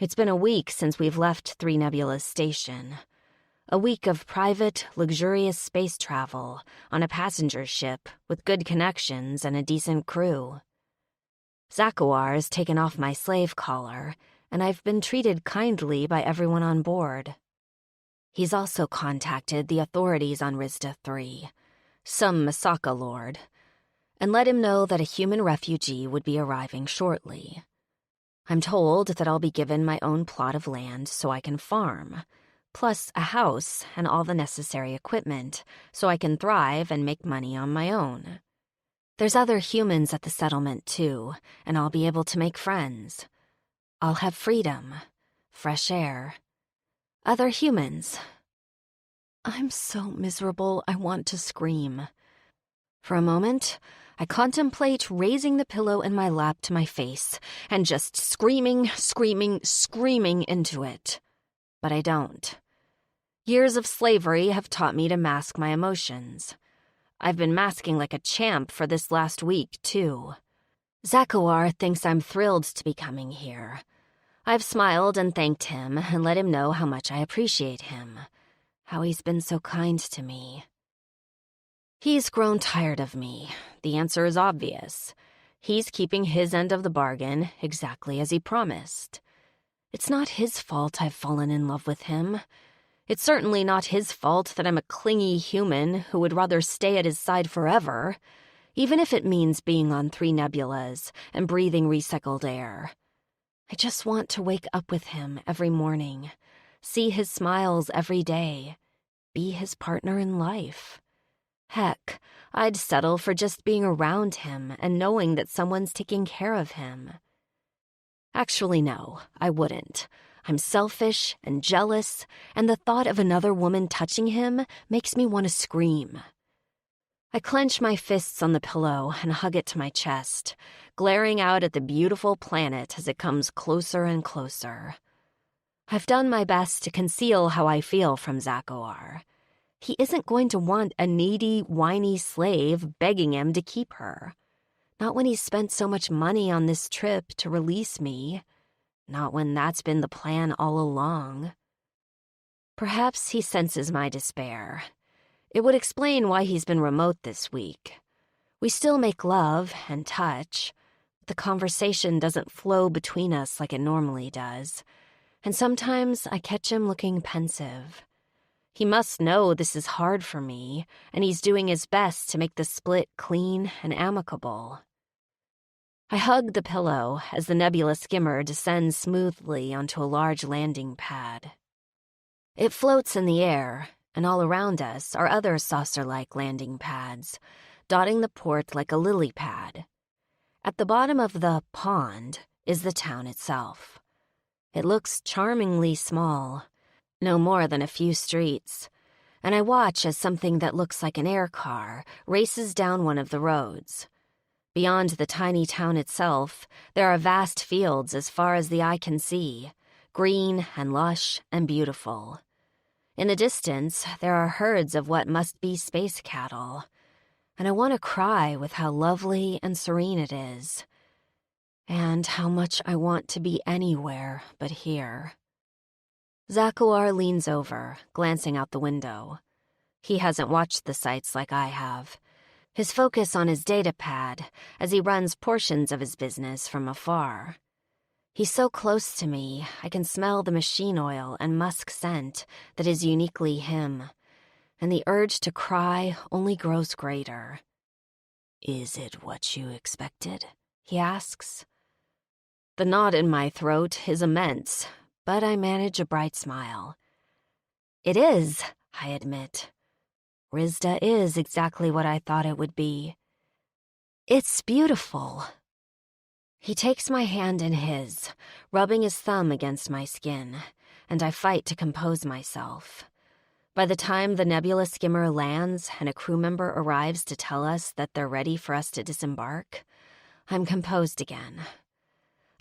It's been a week since we've left Three Nebula's station. A week of private, luxurious space travel on a passenger ship with good connections and a decent crew. Zakuar has taken off my slave collar, and I've been treated kindly by everyone on board. He's also contacted the authorities on Risda 3, some Masaka lord, and let him know that a human refugee would be arriving shortly. I'm told that I'll be given my own plot of land so I can farm, plus a house and all the necessary equipment so I can thrive and make money on my own. There's other humans at the settlement, too, and I'll be able to make friends. I'll have freedom, fresh air, other humans. I'm so miserable, I want to scream. For a moment, I contemplate raising the pillow in my lap to my face and just screaming into it. But I don't. Years of slavery have taught me to mask my emotions. I've been masking like a champ for this last week, too. Zakuar thinks I'm thrilled to be coming here. I've smiled and thanked him and let him know how much I appreciate him, how he's been so kind to me. He's grown tired of me. The answer is obvious. He's keeping his end of the bargain exactly as he promised. It's not his fault I've fallen in love with him. It's certainly not his fault that I'm a clingy human who would rather stay at his side forever, even if it means being on 3 nebulas and breathing recycled air. I just want to wake up with him every morning, see his smiles every day, be his partner in life. Heck, I'd settle for just being around him and knowing that someone's taking care of him. Actually, no, I wouldn't. I'm selfish and jealous, and the thought of another woman touching him makes me want to scream. I clench my fists on the pillow and hug it to my chest, glaring out at the beautiful planet as it comes closer and closer. I've done my best to conceal how I feel from Zakoar. He isn't going to want a needy, whiny slave begging him to keep her. Not when he's spent so much money on this trip to release me. Not when that's been the plan all along. Perhaps he senses my despair. It would explain why he's been remote this week. We still make love and touch, but the conversation doesn't flow between us like it normally does, and sometimes I catch him looking pensive. He must know this is hard for me, and he's doing his best to make the split clean and amicable. I hug the pillow as the nebula skimmer descends smoothly onto a large landing pad. It floats in the air, and all around us are other saucer-like landing pads, dotting the port like a lily pad. At the bottom of the pond is the town itself. It looks charmingly small, no more than a few streets, and I watch as something that looks like an air car races down one of the roads. Beyond the tiny town itself, there are vast fields as far as the eye can see, green and lush and beautiful. In the distance, there are herds of what must be space cattle, and I want to cry with how lovely and serene it is, and how much I want to be anywhere but here. Zakoar leans over, glancing out the window. He hasn't watched the sights like I have. His focus on his data pad as he runs portions of his business from afar. He's so close to me, I can smell the machine oil and musk scent that is uniquely him, and the urge to cry only grows greater. "Is it what you expected?" he asks. The knot in my throat is immense, but I manage a bright smile. "It is," I admit. Rizda is exactly what I thought it would be. It's beautiful. He takes my hand in his, rubbing his thumb against my skin, and I fight to compose myself. By the time the nebula skimmer lands and a crew member arrives to tell us that they're ready for us to disembark, I'm composed again.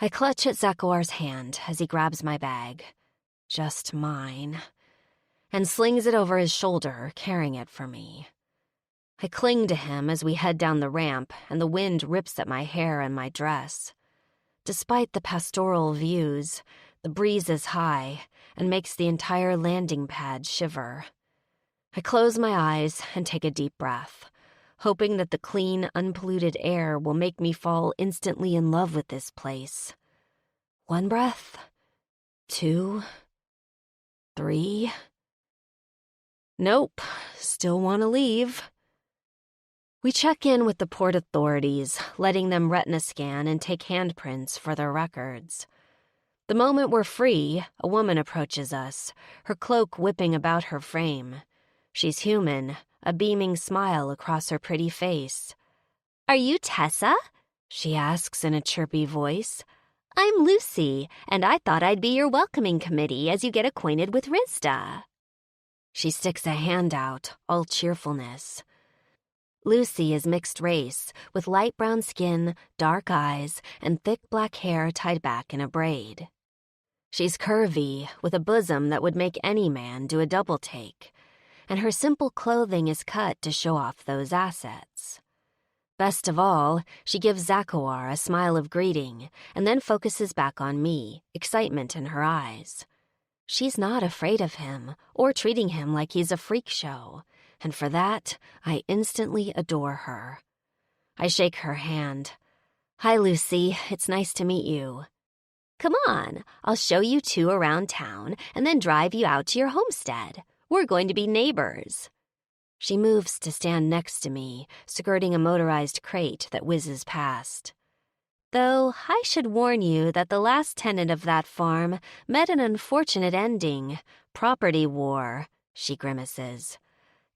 I clutch at Zakoar's hand as he grabs my bag, just mine, and slings it over his shoulder, carrying it for me. I cling to him as we head down the ramp, and the wind rips at my hair and my dress. Despite the pastoral views, the breeze is high and makes the entire landing pad shiver. I close my eyes and take a deep breath, hoping that the clean, unpolluted air will make me fall instantly in love with this place. 1 breath, 2, 3... Nope, still want to leave. We check in with the port authorities, letting them retina scan and take handprints for their records. The moment we're free, a woman approaches us, her cloak whipping about her frame. She's human, a beaming smile across her pretty face. "Are you Tessa?" she asks in a chirpy voice. "I'm Lucy, and I thought I'd be your welcoming committee as you get acquainted with Rizda." She sticks a hand out, all cheerfulness. Lucy is mixed race, with light brown skin, dark eyes, and thick black hair tied back in a braid. She's curvy, with a bosom that would make any man do a double take, and her simple clothing is cut to show off those assets. Best of all, she gives Zakawar a smile of greeting and then focuses back on me, excitement in her eyes. She's not afraid of him or treating him like he's a freak show, and for that, I instantly adore her. I shake her hand. Hi, Lucy. It's nice to meet you. Come on, I'll show you two around town and then drive you out to your homestead. We're going to be neighbors. She moves to stand next to me, skirting a motorized crate that whizzes past. Though I should warn you that the last tenant of that farm met an unfortunate ending. Property war, she grimaces.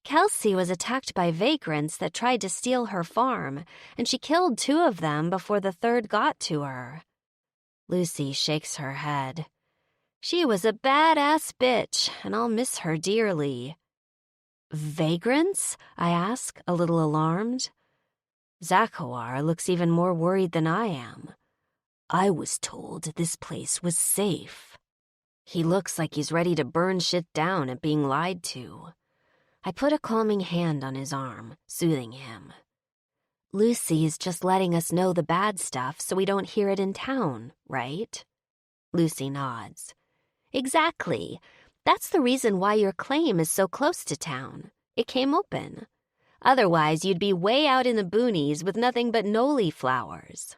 Kelsey was attacked by vagrants that tried to steal her farm, and she killed 2 of them before the 3rd got to her. Lucy shakes her head. She was a badass bitch, and I'll miss her dearly. Vagrants? I ask, a little alarmed. Zakawar looks even more worried than I am. I was told this place was safe. He looks like he's ready to burn shit down at being lied to. I put a calming hand on his arm, soothing him. Lucy's just letting us know the bad stuff so we don't hear it in town, right? Lucy nods. Exactly. That's the reason why your claim is so close to town. It came open. Otherwise, you'd be way out in the boonies with nothing but noli flowers.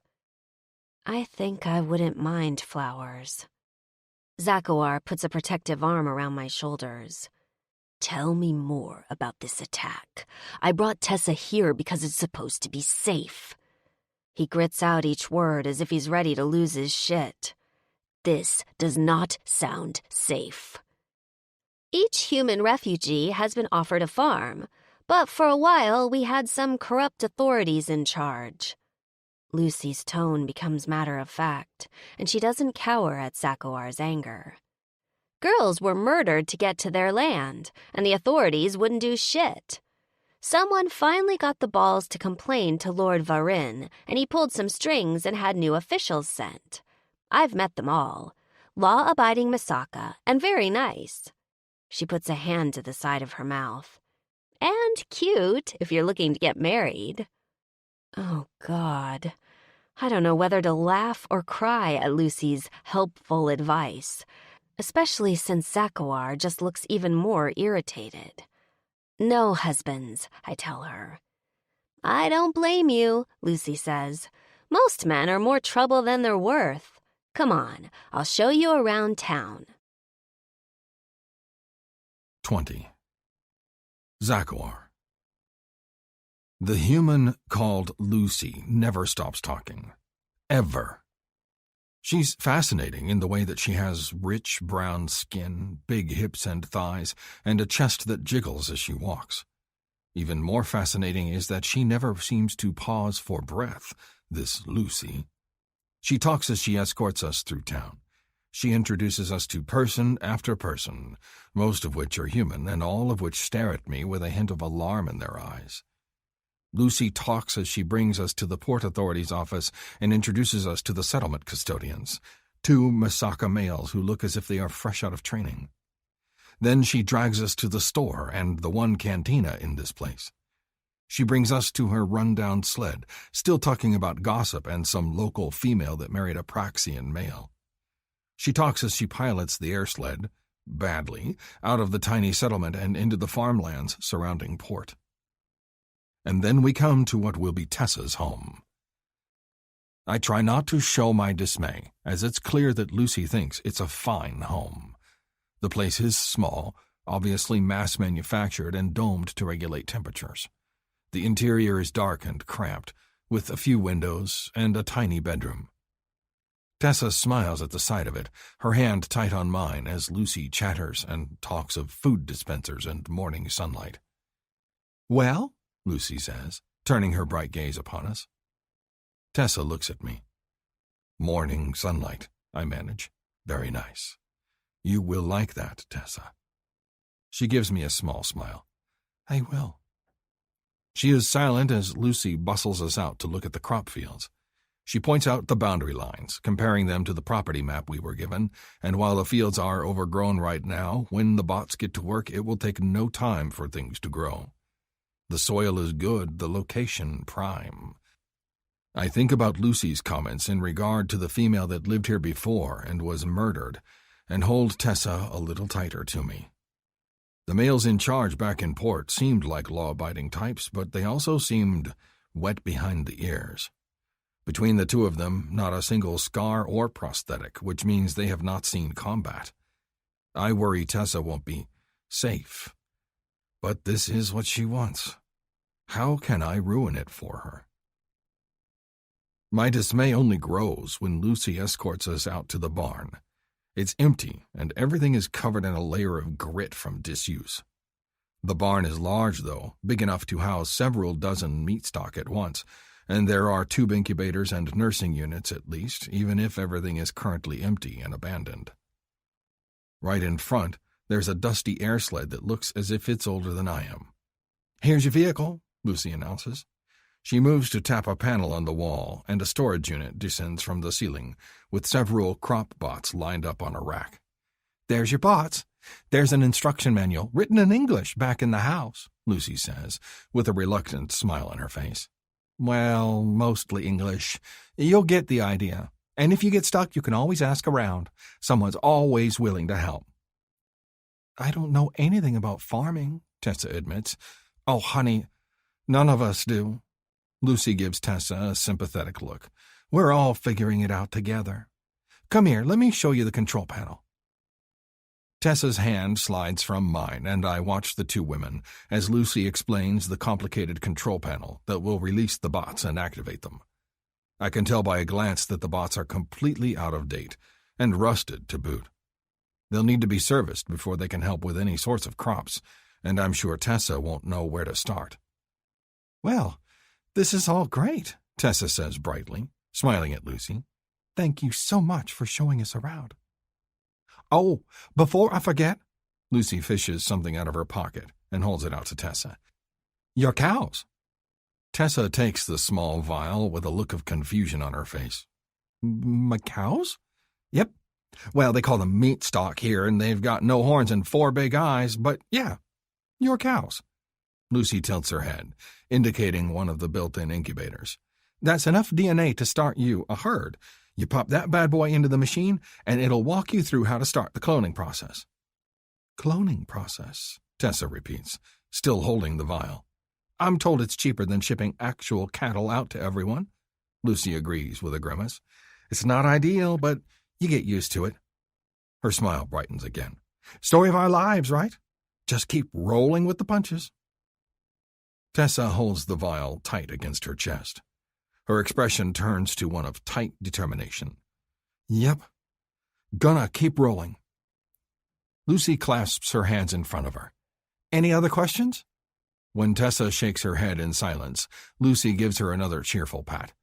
I think I wouldn't mind flowers. Zakawar puts a protective arm around my shoulders. Tell me more about this attack. I brought Tessa here because it's supposed to be safe. He grits out each word as if he's ready to lose his shit. This does not sound safe. Each human refugee has been offered a farm, but for a while we had some corrupt authorities in charge. Lucy's tone becomes matter-of-fact, and she doesn't cower at Zakawar's anger. Girls were murdered to get to their land, and the authorities wouldn't do shit. Someone finally got the balls to complain to Lord Varin, and he pulled some strings and had new officials sent. I've met them all. Law-abiding Misaka, and very nice. She puts a hand to the side of her mouth. And cute, if you're looking to get married. Oh, God. I don't know whether to laugh or cry at Lucy's helpful advice, especially since Zakawar just looks even more irritated. No husbands, I tell her. I don't blame you, Lucy says. Most men are more trouble than they're worth. Come on, I'll show you around town. 20. Zakawar. The human called Lucy never stops talking. Ever. She's fascinating in the way that she has rich brown skin, big hips and thighs, and a chest that jiggles as she walks. Even more fascinating is that she never seems to pause for breath, this Lucy. She talks as she escorts us through town. She introduces us to person after person, most of which are human, and all of which stare at me with a hint of alarm in their eyes. Lucy talks as she brings us to the Port Authority's office and introduces us to the settlement custodians, 2 Misaka males who look as if they are fresh out of training. Then she drags us to the store and the one cantina in this place. She brings us to her run-down sled, still talking about gossip and some local female that married a Praxian male. She talks as she pilots the air sled, badly, out of the tiny settlement and into the farmlands surrounding port. And then we come to what will be Tessa's home. I try not to show my dismay, as it's clear that Lucy thinks it's a fine home. The place is small, obviously mass-manufactured and domed to regulate temperatures. The interior is dark and cramped, with a few windows and a tiny bedroom. Tessa smiles at the sight of it, her hand tight on mine as Lucy chatters and talks of food dispensers and morning sunlight. Well? Lucy says, turning her bright gaze upon us. Tessa looks at me. Morning sunlight, I manage. Very nice. You will like that, Tessa. She gives me a small smile. I will. She is silent as Lucy bustles us out to look at the crop fields. She points out the boundary lines, comparing them to the property map we were given, and while the fields are overgrown right now, when the bots get to work, it will take no time for things to grow. The soil is good, the location prime. I think about Lucy's comments in regard to the female that lived here before and was murdered, and hold Tessa a little tighter to me. The males in charge back in port seemed like law-abiding types, but they also seemed wet behind the ears. Between the two of them, not a single scar or prosthetic, which means they have not seen combat. I worry Tessa won't be safe. But this is what she wants. How can I ruin it for her? My dismay only grows when Lucy escorts us out to the barn. It's empty, and everything is covered in a layer of grit from disuse. The barn is large, though, big enough to house several dozen meat stock at once, and there are tube incubators and nursing units at least, even if everything is currently empty and abandoned. Right in front, there's a dusty air sled that looks as if it's older than I am. "Here's your vehicle," Lucy announces. She moves to tap a panel on the wall, and a storage unit descends from the ceiling, with several crop bots lined up on a rack. "There's your bots. There's an instruction manual, written in English, back in the house," Lucy says, with a reluctant smile on her face. "Well, mostly English. You'll get the idea. And if you get stuck, you can always ask around. Someone's always willing to help." "I don't know anything about farming," Tessa admits. "Oh, honey, none of us do." Lucy gives Tessa a sympathetic look. "We're all figuring it out together. Come here, let me show you the control panel." Tessa's hand slides from mine, and I watch the two women as Lucy explains the complicated control panel that will release the bots and activate them. I can tell by a glance that the bots are completely out of date, and rusted to boot. They'll need to be serviced before they can help with any sorts of crops, and I'm sure Tessa won't know where to start. "Well, this is all great," Tessa says brightly, smiling at Lucy. "Thank you so much for showing us around." "Oh, before I forget," Lucy fishes something out of her pocket and holds it out to Tessa. "Your cows." Tessa takes the small vial with a look of confusion on her face. "My cows?" "Yep. Well, they call them meat stock here, and they've got no horns and 4 big eyes, but yeah, your cows." Lucy tilts her head, indicating one of the built-in incubators. "That's enough DNA to start you a herd. You pop that bad boy into the machine, and it'll walk you through how to start the cloning process." "Cloning process," Tessa repeats, still holding the vial. "I'm told it's cheaper than shipping actual cattle out to everyone." Lucy agrees with a grimace. "It's not ideal, but you get used to it." Her smile brightens again. "Story of our lives, right? Just keep rolling with the punches." Tessa holds the vial tight against her chest. Her expression turns to one of tight determination. "Yep. Gonna keep rolling." Lucy clasps her hands in front of her. "Any other questions?" When Tessa shakes her head in silence, Lucy gives her another cheerful pat.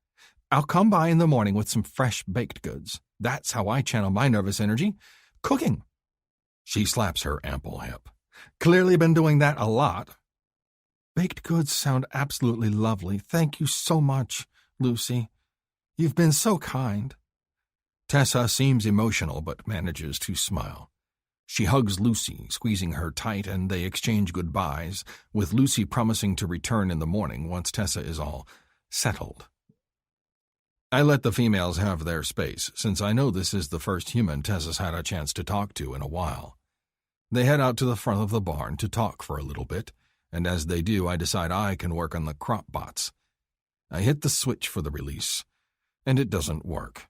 "I'll come by in the morning with some fresh baked goods. That's how I channel my nervous energy. Cooking." She slaps her ample hip. "Clearly been doing that a lot." "Baked goods sound absolutely lovely. Thank you so much, Lucy. You've been so kind." Tessa seems emotional but manages to smile. She hugs Lucy, squeezing her tight, and they exchange goodbyes, with Lucy promising to return in the morning once Tessa is all settled. I let the females have their space, since I know this is the first human Tessa's had a chance to talk to in a while. They head out to the front of the barn to talk for a little bit, and as they do, I decide I can work on the crop bots. I hit the switch for the release, and it doesn't work.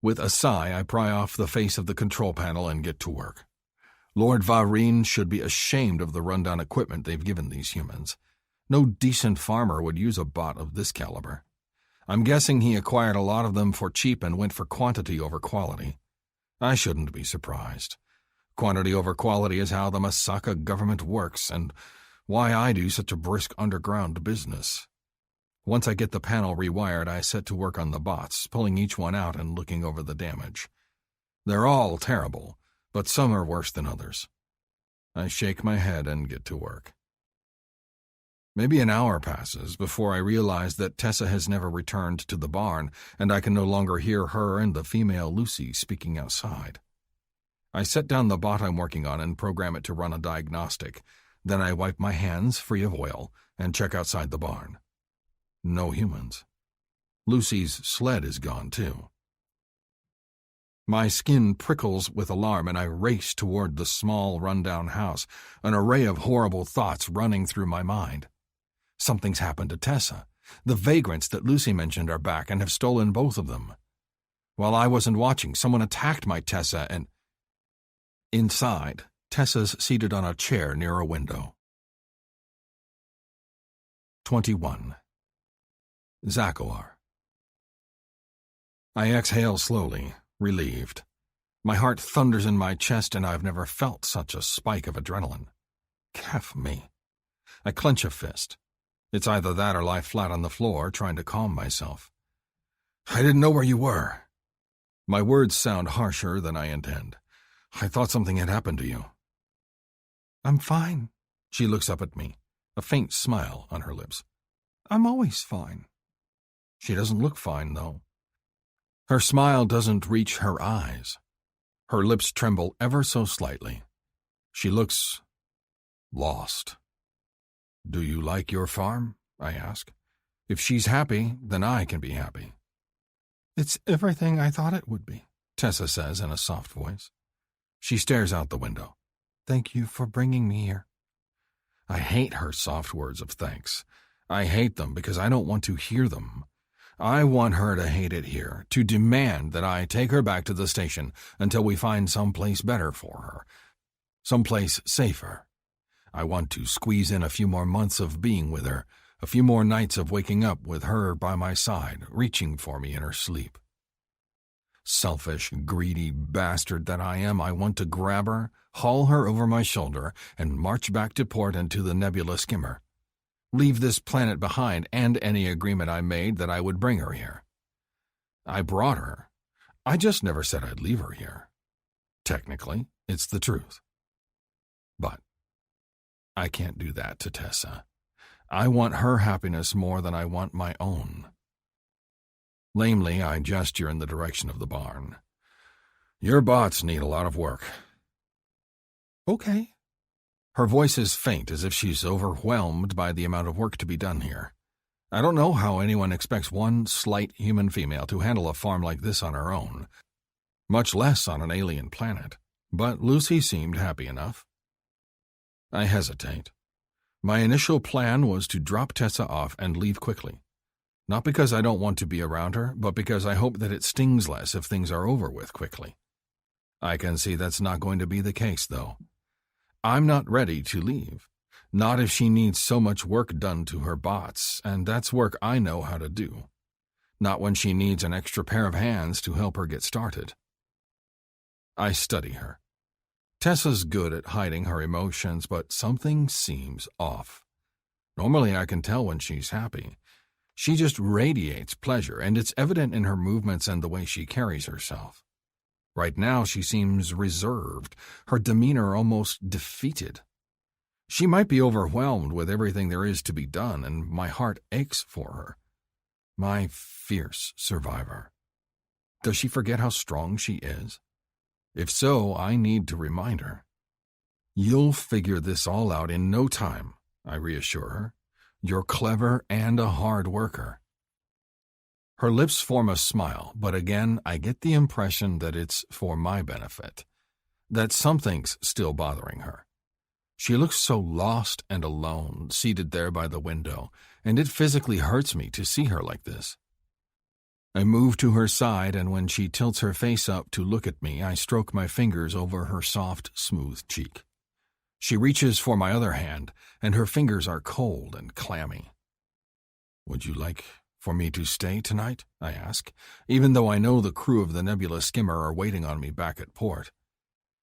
With a sigh, I pry off the face of the control panel and get to work. Lord Vareen should be ashamed of the rundown equipment they've given these humans. No decent farmer would use a bot of this caliber. I'm guessing he acquired a lot of them for cheap and went for quantity over quality. I shouldn't be surprised. Quantity over quality is how the Masaka government works, and why I do such a brisk underground business. Once I get the panel rewired, I set to work on the bots, pulling each one out and looking over the damage. They're all terrible, but some are worse than others. I shake my head and get to work. Maybe an hour passes before I realize that Tessa has never returned to the barn, and I can no longer hear her and the female Lucy speaking outside. I set down the bot I'm working on and program it to run a diagnostic, Then I wipe my hands free of oil and check outside the barn. No humans. Lucy's sled is gone, too. My skin prickles with alarm, and I race toward the small, run-down house, an array of horrible thoughts running through my mind. Something's happened to Tessa. The vagrants that Lucy mentioned are back and have stolen both of them. While I wasn't watching, someone attacked my Tessa, and... Inside, Tessa's seated on a chair near a window. 21. Zakawar. I exhale slowly, relieved. My heart thunders in my chest, and I've never felt such a spike of adrenaline. Kef me. I clench a fist. It's either that or lie flat on the floor, trying to calm myself. I didn't know where you were. My words sound harsher than I intend. I thought something had happened to you. I'm fine. She looks up at me, a faint smile on her lips. I'm always fine. She doesn't look fine, though. Her smile doesn't reach her eyes. Her lips tremble ever so slightly. She looks lost. Do you like your farm? I ask. If she's happy, then I can be happy. It's everything I thought it would be, Tessa says in a soft voice. She stares out the window. Thank you for bringing me here. I hate her soft words of thanks. I hate them because I don't want to hear them. I want her to hate it here, to demand that I take her back to the station until we find some place better for her, someplace safer. I want to squeeze in a few more months of being with her, a few more nights of waking up with her by my side, reaching for me in her sleep. Selfish, greedy bastard that I am, I want to grab her, haul her over my shoulder, and march back to port and to the Nebula Skimmer. Leave this planet behind and any agreement I made that I would bring her here. I brought her. I just never said I'd leave her here. Technically, it's the truth. But I can't do that to Tessa. I want her happiness more than I want my own. Lamely, I gesture in the direction of the barn. Your bots need a lot of work. Okay. Her voice is faint, as if she's overwhelmed by the amount of work to be done here. I don't know how anyone expects one slight human female to handle a farm like this on her own, much less on an alien planet, but Lucy seemed happy enough. I hesitate. My initial plan was to drop Tessa off and leave quickly. Not because I don't want to be around her, but because I hope that it stings less if things are over with quickly. I can see that's not going to be the case, though. I'm not ready to leave. Not if she needs so much work done to her bots, and that's work I know how to do. Not when she needs an extra pair of hands to help her get started. I study her. Tessa's good at hiding her emotions, but something seems off. Normally I can tell when she's happy. She just radiates pleasure, and it's evident in her movements and the way she carries herself. Right now she seems reserved, her demeanor almost defeated. She might be overwhelmed with everything there is to be done, and my heart aches for her. My fierce survivor. Does she forget how strong she is? If so, I need to remind her. You'll figure this all out in no time, I reassure her. You're clever and a hard worker. Her lips form a smile, but again I get the impression that it's for my benefit, that something's still bothering her. She looks so lost and alone, seated there by the window, and it physically hurts me to see her like this. I move to her side, and when she tilts her face up to look at me, I stroke my fingers over her soft, smooth cheek. She reaches for my other hand, and her fingers are cold and clammy. Would you like for me to stay tonight? I ask, even though I know the crew of the Nebula Skimmer are waiting on me back at port.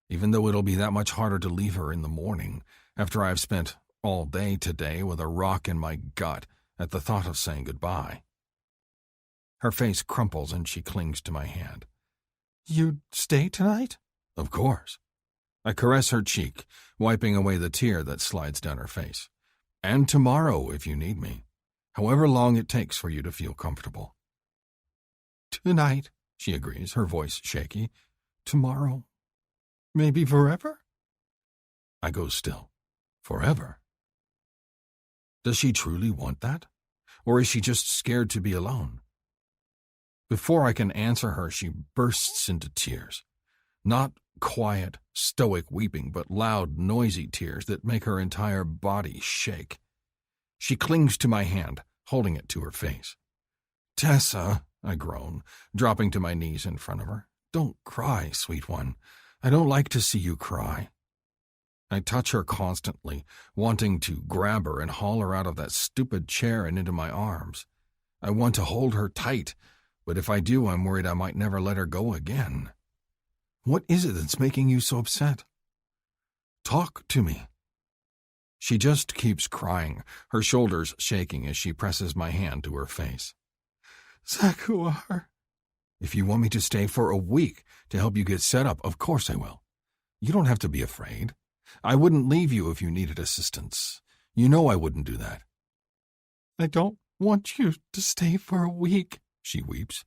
Even though it'll be that much harder to leave her in the morning, after I've spent all day today with a rock in my gut at the thought of saying goodbye. Her face crumples and she clings to my hand. You'd stay tonight? Of course. I caress her cheek, wiping away the tear that slides down her face. And tomorrow, if you need me. However long it takes for you to feel comfortable. Tonight, she agrees, her voice shaky. Tomorrow. Maybe forever? I go still, Forever? Does she truly want that? Or is she just scared to be alone? Before I can answer her, she bursts into tears. Not quiet, stoic weeping, but loud, noisy tears that make her entire body shake. She clings to my hand, holding it to her face. "Tessa," I groan, dropping to my knees in front of her. "Don't cry, sweet one. I don't like to see you cry." I touch her constantly, wanting to grab her and haul her out of that stupid chair and into my arms. I want to hold her tight, but if I do, I'm worried I might never let her go again. What is it that's making you so upset? Talk to me. She just keeps crying, her shoulders shaking as she presses my hand to her face. "Zakuar." "If you want me to stay for a week to help you get set up, of course I will. You don't have to be afraid. I wouldn't leave you if you needed assistance. You know I wouldn't do that." "I don't want you to stay for a week," she weeps.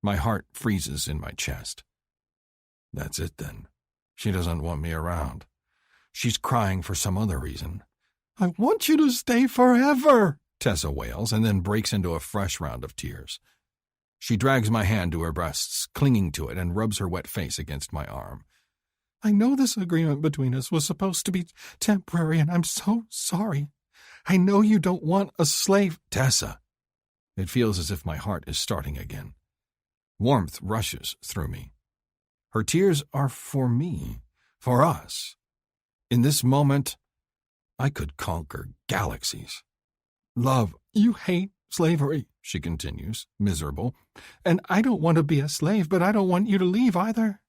My heart freezes in my chest. That's it then. She doesn't want me around. She's crying for some other reason. "I want you to stay forever," Tessa wails, and then breaks into a fresh round of tears. She drags my hand to her breasts, clinging to it, and rubs her wet face against my arm. "I know this agreement between us was supposed to be temporary, and I'm so sorry. I know you don't want a slave." "Tessa." It feels as if my heart is starting again. Warmth rushes through me. Her tears are for me, for us. In this moment, I could conquer galaxies. "Love, you hate slavery," she continues, miserable. "And I don't want to be a slave, but I don't want you to leave either.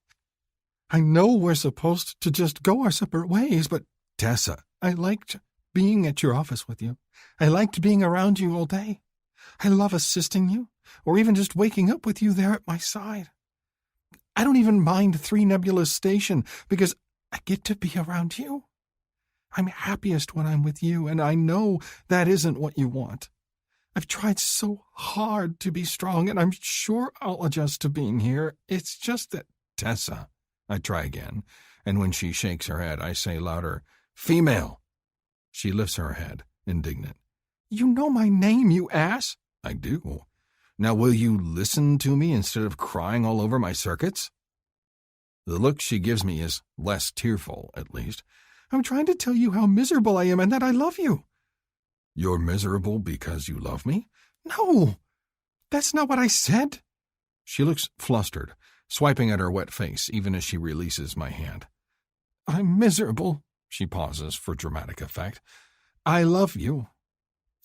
I know we're supposed to just go our separate ways, but Tessa, I liked being at your office with you. I liked being around you all day. I love assisting you, or even just waking up with you there at my side. I don't even mind 3 Nebula Station because I get to be around you. I'm happiest when I'm with you, and I know that isn't what you want. I've tried so hard to be strong, and I'm sure I'll adjust to being here. It's just that..." "Tessa," I try again, and when she shakes her head, I say louder, "Female." She lifts her head, indignant. "You know my name, you ass." "I do. Now will you listen to me instead of crying all over my circuits?" The look she gives me is less tearful, at least. "I'm trying to tell you how miserable I am and that I love you." "You're miserable because you love me?" "No, that's not what I said." She looks flustered, swiping at her wet face even as she releases my hand. "I'm miserable," she pauses for dramatic effect. "I love you.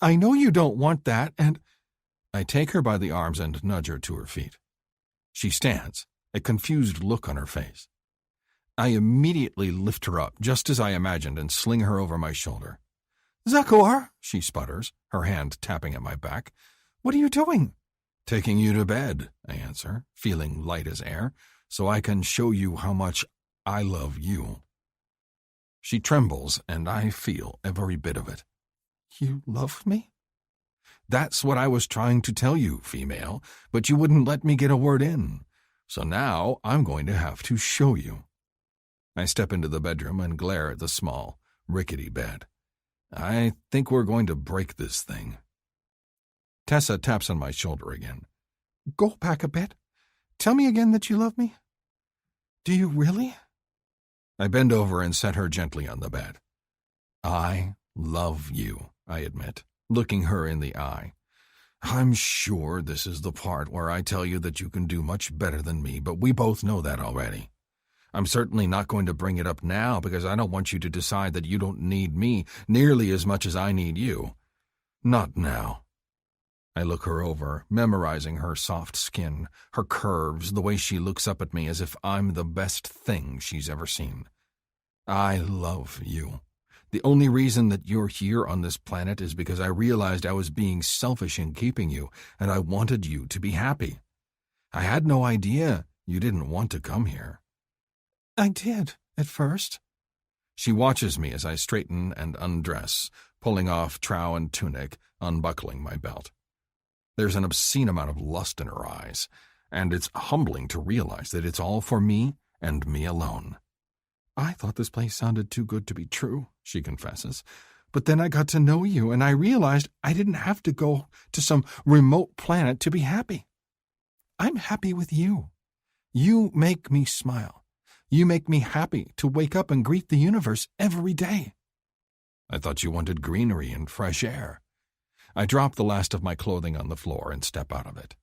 I know you don't want that, and..." I take her by the arms and nudge her to her feet. She stands, a confused look on her face. I immediately lift her up, just as I imagined, and sling her over my shoulder. "Zakuar," she sputters, her hand tapping at my back. "What are you doing?" "Taking you to bed," I answer, feeling light as air, "so I can show you how much I love you." She trembles, and I feel every bit of it. "You love me?" "That's what I was trying to tell you, female, but you wouldn't let me get a word in. So now I'm going to have to show you." I step into the bedroom and glare at the small, rickety bed. I think we're going to break this thing. Tessa taps on my shoulder again. "Go back a bit. Tell me again that you love me. Do you really?" I bend over and set her gently on the bed. "I love you," I admit, looking her in the eye. "I'm sure this is the part where I tell you that you can do much better than me, but we both know that already. I'm certainly not going to bring it up now because I don't want you to decide that you don't need me nearly as much as I need you. Not now." I look her over, memorizing her soft skin, her curves, the way she looks up at me as if I'm the best thing she's ever seen. "I love you. The only reason that you're here on this planet is because I realized I was being selfish in keeping you, and I wanted you to be happy. I had no idea you didn't want to come here." "I did, at first." She watches me as I straighten and undress, pulling off trow and tunic, unbuckling my belt. There's an obscene amount of lust in her eyes, and it's humbling to realize that it's all for me and me alone. I thought this place sounded too good to be true, she confesses. But then I got to know you, and I realized I didn't have to go to some remote planet to be happy. I'm happy with you. You make me smile. You make me happy to wake up and greet the universe every day. I thought you wanted greenery and fresh air. I drop the last of my clothing on the floor and step out of it.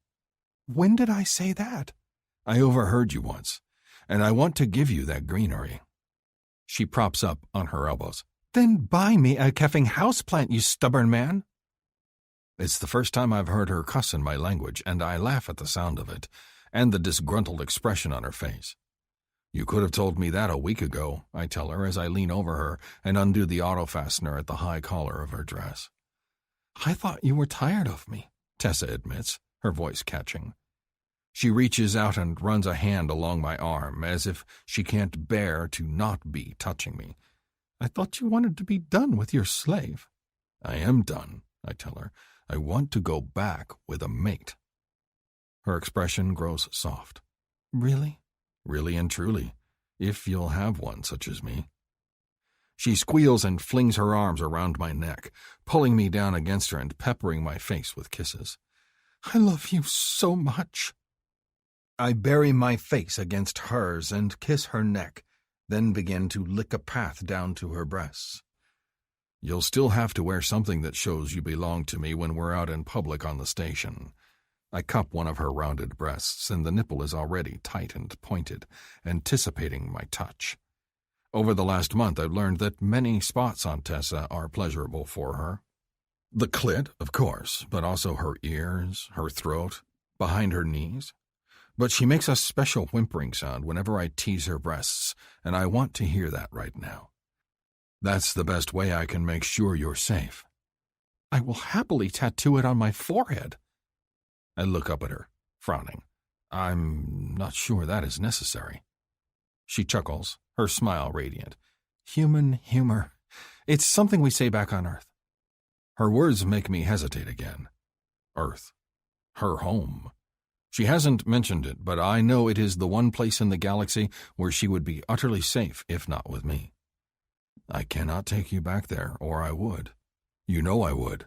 When did I say that? I overheard you once, and I want to give you that greenery. She props up on her elbows. Then buy me a keffing houseplant, you stubborn man. It's the first time I've heard her cuss in my language, and I laugh at the sound of it, and the disgruntled expression on her face. You could have told me that a week ago, I tell her as I lean over her and undo the auto-fastener at the high collar of her dress. I thought you were tired of me, Tessa admits, her voice catching. She reaches out and runs a hand along my arm, as if she can't bear to not be touching me. I thought you wanted to be done with your slave. I am done, I tell her. I want to go back with a mate. Her expression grows soft. Really? Really and truly, if you'll have one such as me. She squeals and flings her arms around my neck, pulling me down against her and peppering my face with kisses. I love you so much. I bury my face against hers and kiss her neck, then begin to lick a path down to her breasts. You'll still have to wear something that shows you belong to me when we're out in public on the station. I cup one of her rounded breasts, and the nipple is already tight and pointed, anticipating my touch. Over the last month, I've learned that many spots on Tessa are pleasurable for her. The clit, of course, but also her ears, her throat, behind her knees. But she makes a special whimpering sound whenever I tease her breasts, and I want to hear that right now. That's the best way I can make sure you're safe. I will happily tattoo it on my forehead. I look up at her, frowning. I'm not sure that is necessary. She chuckles, her smile radiant. Human humor. It's something we say back on Earth. Her words make me hesitate again. Earth. Her home. She hasn't mentioned it, but I know it is the one place in the galaxy where she would be utterly safe if not with me. I cannot take you back there, or I would. You know I would.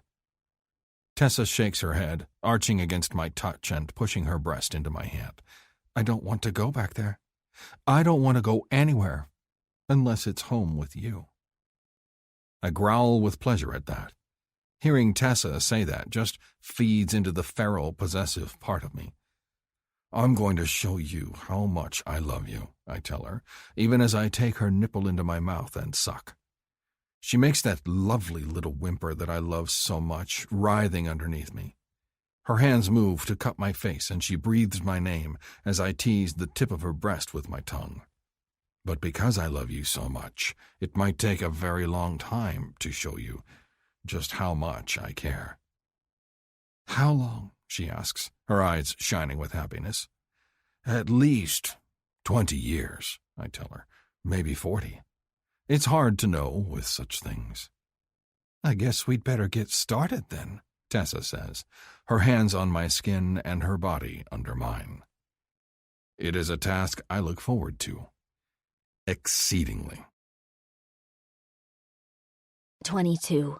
Tessa shakes her head, arching against my touch and pushing her breast into my hand. I don't want to go back there. I don't want to go anywhere, unless it's home with you. I growl with pleasure at that. Hearing Tessa say that just feeds into the feral, possessive part of me. I'm going to show you how much I love you, I tell her, even as I take her nipple into my mouth and suck. She makes that lovely little whimper that I love so much, writhing underneath me. Her hands move to cup my face, and she breathes my name as I tease the tip of her breast with my tongue. But because I love you so much, it might take a very long time to show you just how much I care. How long? She asks, her eyes shining with happiness. At least 20 years, I tell her, maybe 40. It's hard to know with such things. I guess we'd better get started then, Tessa says, her hands on my skin and her body under mine. It is a task I look forward to. Exceedingly. 22.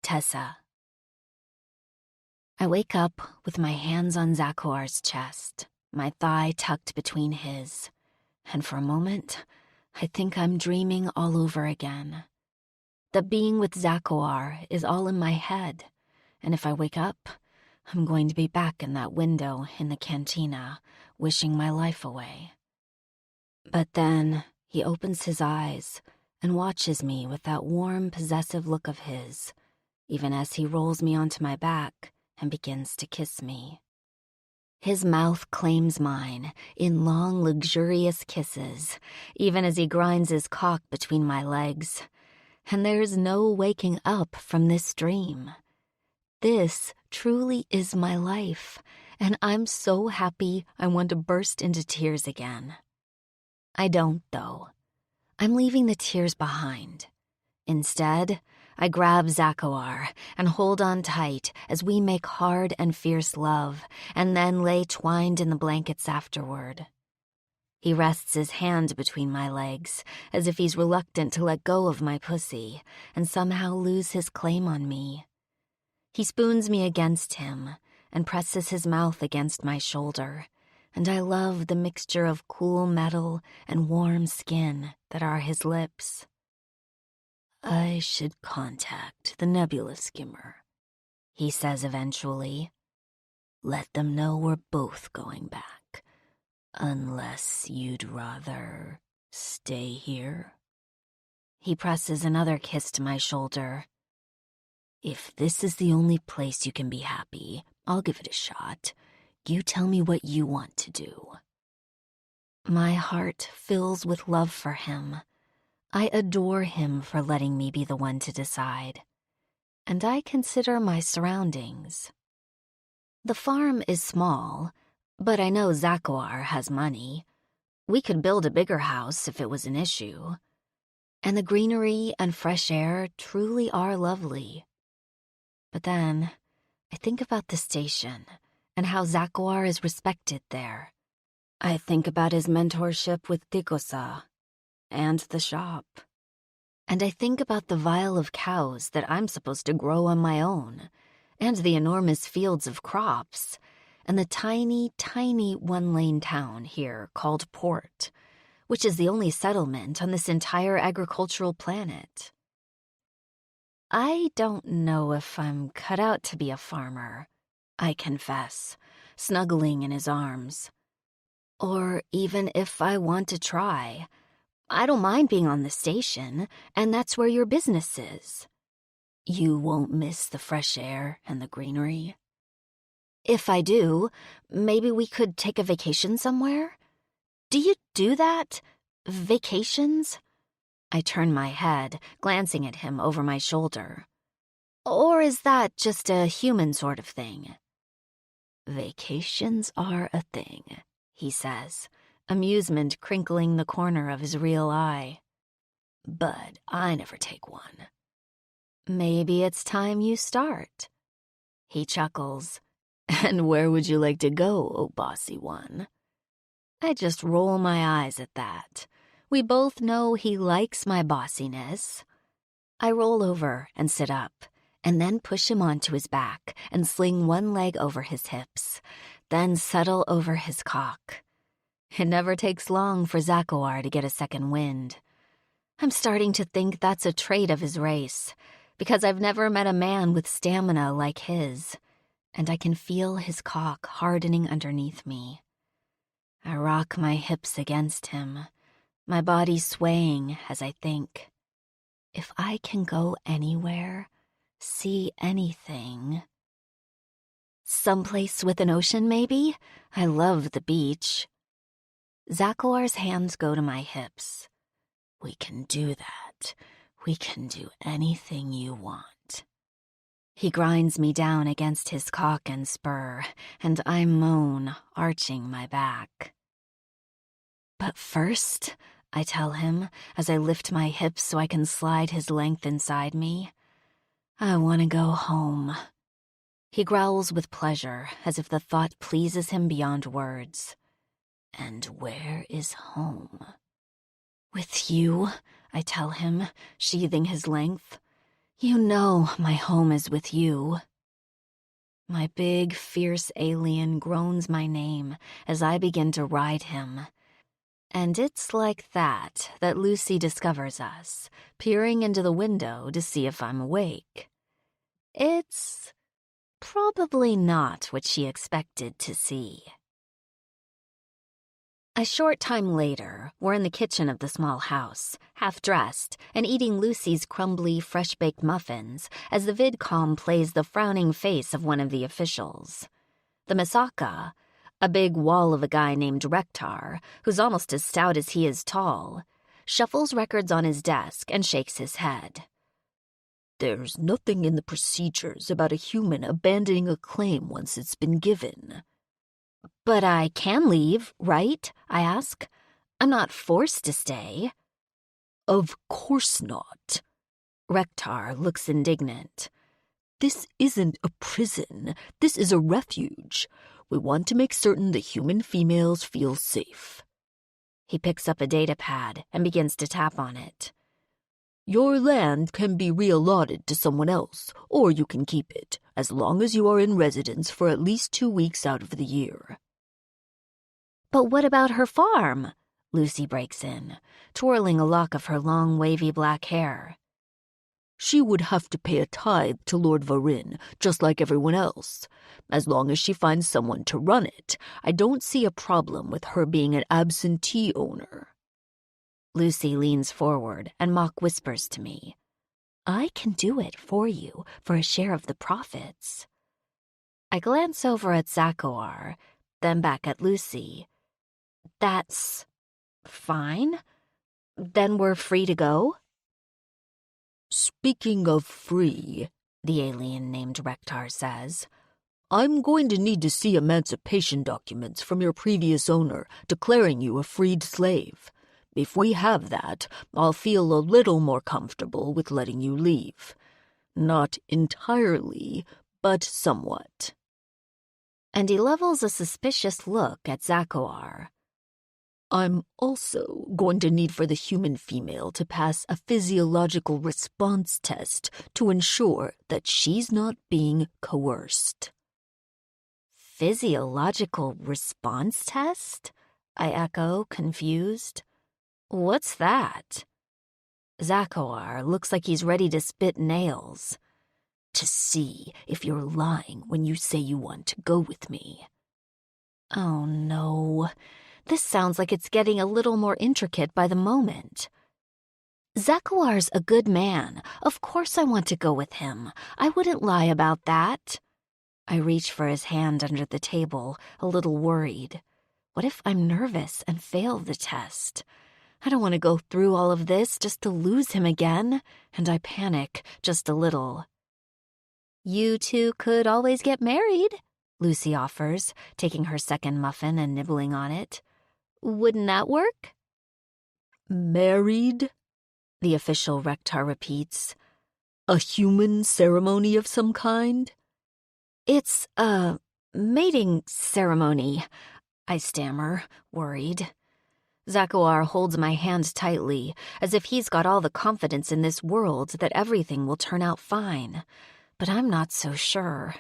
Tessa. I wake up with my hands on Zakuar's chest, my thigh tucked between his, and for a moment, I think I'm dreaming all over again. That being with Zakuar is all in my head, and if I wake up, I'm going to be back in that window in the cantina, wishing my life away. But then he opens his eyes and watches me with that warm, possessive look of his, even as he rolls me onto my back and begins to kiss me. His mouth claims mine in long, luxurious kisses, even as he grinds his cock between my legs. And there's no waking up from this dream. This truly is my life, and I'm so happy I want to burst into tears again. I don't, though. I'm leaving the tears behind. Instead, I grab Zakuar and hold on tight as we make hard and fierce love, and then lay twined in the blankets afterward. He rests his hand between my legs, as if he's reluctant to let go of my pussy and somehow lose his claim on me. He spoons me against him and presses his mouth against my shoulder, and I love the mixture of cool metal and warm skin that are his lips. I should contact the nebula skimmer, he says eventually. Let them know we're both going back, unless you'd rather stay here. He presses another kiss to my shoulder. If this is the only place you can be happy, I'll give it a shot. You tell me what you want to do. My heart fills with love for him. I adore him for letting me be the one to decide. And I consider my surroundings. The farm is small, but I know Zakuar has money. We could build a bigger house if it was an issue. And the greenery and fresh air truly are lovely. But then, I think about the station and how Zakuar is respected there. I think about his mentorship with Dixon and the shop. And I think about the vial of cows that I'm supposed to grow on my own, and the enormous fields of crops, and the tiny, tiny one-lane town here called Port, which is the only settlement on this entire agricultural planet. I don't know if I'm cut out to be a farmer, I confess, snuggling in his arms. Or even if I want to try. I don't mind being on the station, and that's where your business is. You won't miss the fresh air and the greenery? If I do, maybe we could take a vacation somewhere? Do you do that? Vacations? I turn my head, glancing at him over my shoulder. Or is that just a human sort of thing? Vacations are a thing, he says, amusement crinkling the corner of his real eye. But I never take one. Maybe it's time you start. He chuckles. And where would you like to go, oh bossy one? I just roll my eyes at that. We both know he likes my bossiness. I roll over and sit up, and then push him onto his back and sling one leg over his hips, then settle over his cock. It never takes long for Zakuar to get a second wind. I'm starting to think that's a trait of his race, because I've never met a man with stamina like his, and I can feel his cock hardening underneath me. I rock my hips against him, my body swaying as I think. If I can go anywhere, see anything. Someplace with an ocean, maybe? I love the beach. Zakuar's hands go to my hips. We can do that. We can do anything you want. He grinds me down against his cock and spur, and I moan, arching my back. But first, I tell him, as I lift my hips so I can slide his length inside me, I want to go home. He growls with pleasure, as if the thought pleases him beyond words. And where is home? With you, I tell him, sheathing his length. You know my home is with you. My big, fierce alien groans my name as I begin to ride him. And it's like that Lucy discovers us, peering into the window to see if I'm awake. It's probably not what she expected to see. A short time later, we're in the kitchen of the small house, half-dressed, and eating Lucy's crumbly, fresh-baked muffins as the vidcom plays the frowning face of one of the officials. The Masaka, a big wall of a guy named Rektar, who's almost as stout as he is tall, shuffles records on his desk and shakes his head. There's nothing in the procedures about a human abandoning a claim once it's been given. But I can leave, right? I ask. I'm not forced to stay. Of course not. Rektar looks indignant. This isn't a prison. This is a refuge. We want to make certain the human females feel safe. He picks up a data pad and begins to tap on it. Your land can be reallotted to someone else, or you can keep it, as long as you are in residence for at least 2 weeks out of the year. But what about her farm? Lucy breaks in, twirling a lock of her long, wavy black hair. She would have to pay a tithe to Lord Varin, just like everyone else. As long as she finds someone to run it, I don't see a problem with her being an absentee owner. Lucy leans forward and mock whispers to me. I can do it for you for a share of the profits. I glance over at Zakowar, then back at Lucy. That's fine. Then we're free to go? Speaking of free, the alien named Rektar says, I'm going to need to see emancipation documents from your previous owner declaring you a freed slave. If we have that, I'll feel a little more comfortable with letting you leave. Not entirely, but somewhat. And he levels a suspicious look at Zakowar. I'm also going to need for the human female to pass a physiological response test to ensure that she's not being coerced. Physiological response test? I echo, confused. What's that? Zakowar looks like he's ready to spit nails. To see if you're lying when you say you want to go with me. Oh no. This sounds like it's getting a little more intricate by the moment. Zakowar's a good man. Of course I want to go with him. I wouldn't lie about that. I reach for his hand under the table, a little worried. What if I'm nervous and fail the test? I don't want to go through all of this just to lose him again, and I panic just a little. You two could always get married, Lucy offers, taking her second muffin and nibbling on it. Wouldn't that work? Married? The official Rektar repeats. A human ceremony of some kind? It's a mating ceremony, I stammer, worried. Zakowar holds my hand tightly, as if he's got all the confidence in this world that everything will turn out fine. But I'm not so sure.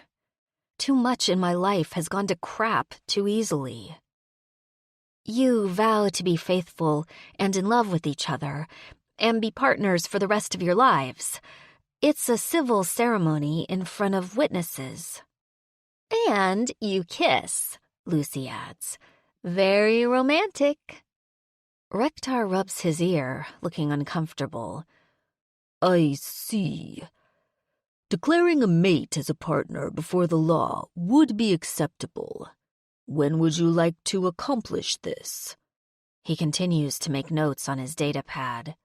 Too much in my life has gone to crap too easily. You vow to be faithful and in love with each other, and be partners for the rest of your lives. It's a civil ceremony in front of witnesses. And you kiss, Lucy adds. Very romantic. Rektar rubs his ear, looking uncomfortable. I see. Declaring a mate as a partner before the law would be acceptable. When would you like to accomplish this? He continues to make notes on his data pad.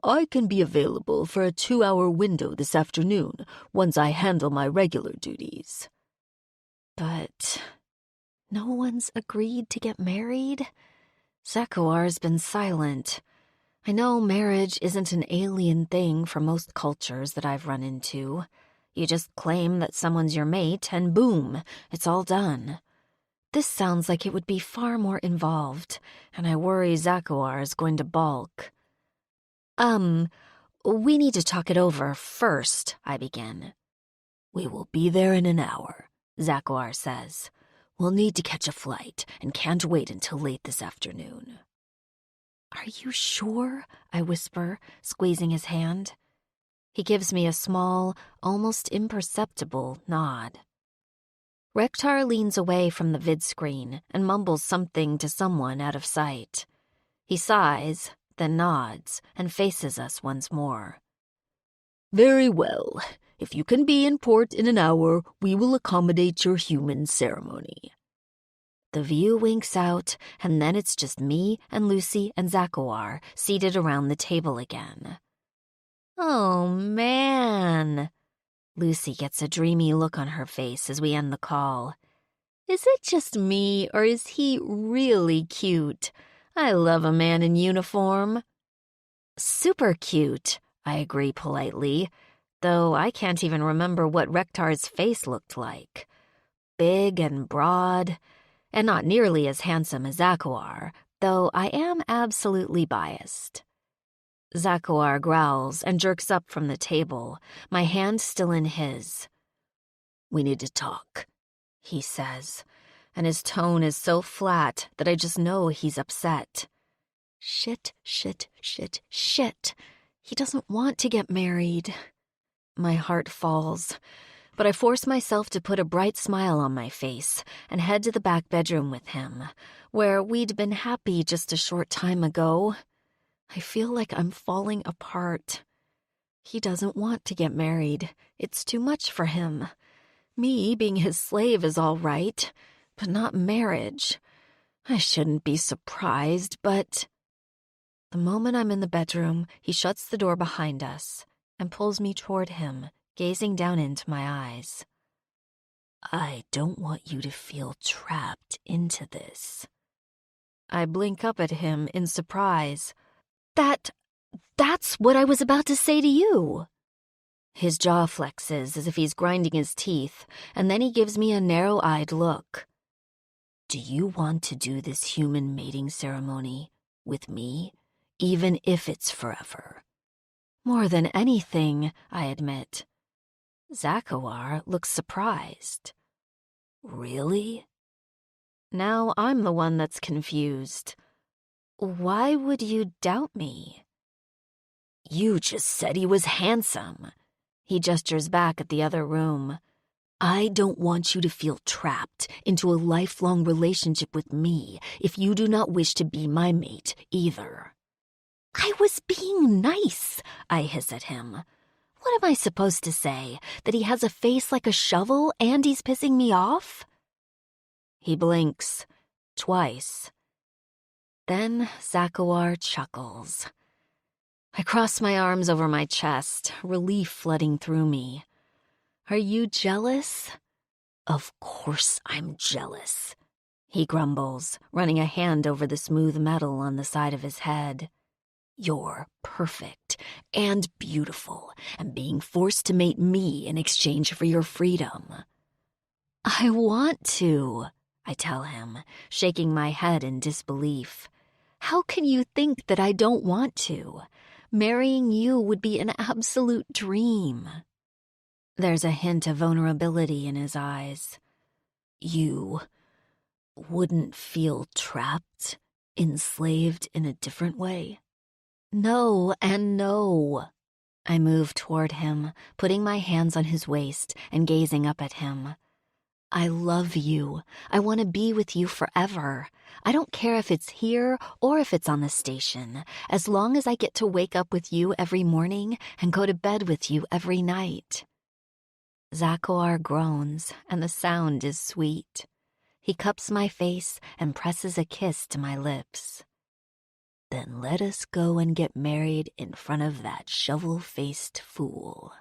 I can be available for a 2-hour window this afternoon once I handle my regular duties. But no one's agreed to get married? Zakowar's been silent. I know marriage isn't an alien thing for most cultures that I've run into. You just claim that someone's your mate and boom, it's all done. This sounds like it would be far more involved, and I worry Zakowar is going to balk. We need to talk it over first, I begin. We will be there in an hour, Zakowar says. We'll need to catch a flight and can't wait until late this afternoon. Are you sure? I whisper, squeezing his hand. He gives me a small, almost imperceptible nod. Rektar leans away from the vid screen and mumbles something to someone out of sight. He sighs, then nods, and faces us once more. Very well. If you can be in port in an hour, we will accommodate your human ceremony. The view winks out, and then it's just me and Lucy and Zakowar seated around the table again. Oh, man. Lucy gets a dreamy look on her face as we end the call. Is it just me, or is he really cute? I love a man in uniform. Super cute, I agree politely, though I can't even remember what Rektar's face looked like. Big and broad, and not nearly as handsome as Zakowar, though I am absolutely biased. Zakawar growls and jerks up from the table, my hand still in his. "We need to talk," he says, and his tone is so flat that I just know he's upset. Shit. He doesn't want to get married. My heart falls, but I force myself to put a bright smile on my face and head to the back bedroom with him, where we'd been happy just a short time ago. I feel like I'm falling apart. He doesn't want to get married. It's too much for him. Me being his slave is all right, but not marriage. I shouldn't be surprised, but... The moment I'm in the bedroom, he shuts the door behind us and pulls me toward him, gazing down into my eyes. "I don't want you to feel trapped into this." I blink up at him in surprise. That's what I was about to say to you. His jaw flexes as if he's grinding his teeth, and then he gives me a narrow-eyed look. "Do you want to do this human mating ceremony with me, even if it's forever?" More than anything, I admit. Zakawar looks surprised. "Really?" Now I'm the one that's confused. Why would you doubt me? "You just said he was handsome." He gestures back at the other room. "I don't want you to feel trapped into a lifelong relationship with me if you do not wish to be my mate either." I was being nice, I hiss at him. What am I supposed to say? That he has a face like a shovel and he's pissing me off? He blinks. Twice. Then Zakawar chuckles. I cross my arms over my chest, relief flooding through me. Are you jealous? "Of course I'm jealous," he grumbles, running a hand over the smooth metal on the side of his head. "You're perfect and beautiful, and being forced to mate me in exchange for your freedom." I want to, I tell him, shaking my head in disbelief. How can you think that I don't want to? Marrying you would be an absolute dream. There's a hint of vulnerability in his eyes. "You wouldn't feel trapped, enslaved in a different way?" No and no. I move toward him, putting my hands on his waist and gazing up at him. I love you. I want to be with you forever. I don't care if it's here or if it's on the station, as long as I get to wake up with you every morning and go to bed with you every night. Zakawar groans, and the sound is sweet. He cups my face and presses a kiss to my lips. "Then let us go and get married in front of that shovel-faced fool."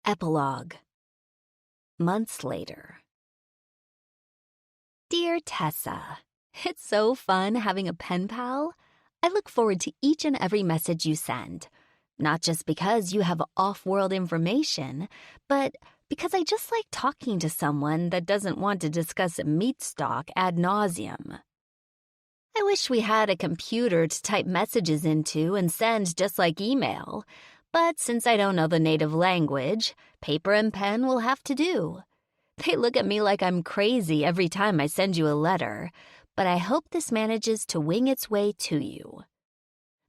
Epilogue. Months later. Dear Tessa, it's so fun having a pen pal. I look forward to each and every message you send. Not just because you have off-world information, but because I just like talking to someone that doesn't want to discuss a meat stock ad nauseum. I wish we had a computer to type messages into and send just like email, but since I don't know the native language, paper and pen will have to do. They look at me like I'm crazy every time I send you a letter, but I hope this manages to wing its way to you.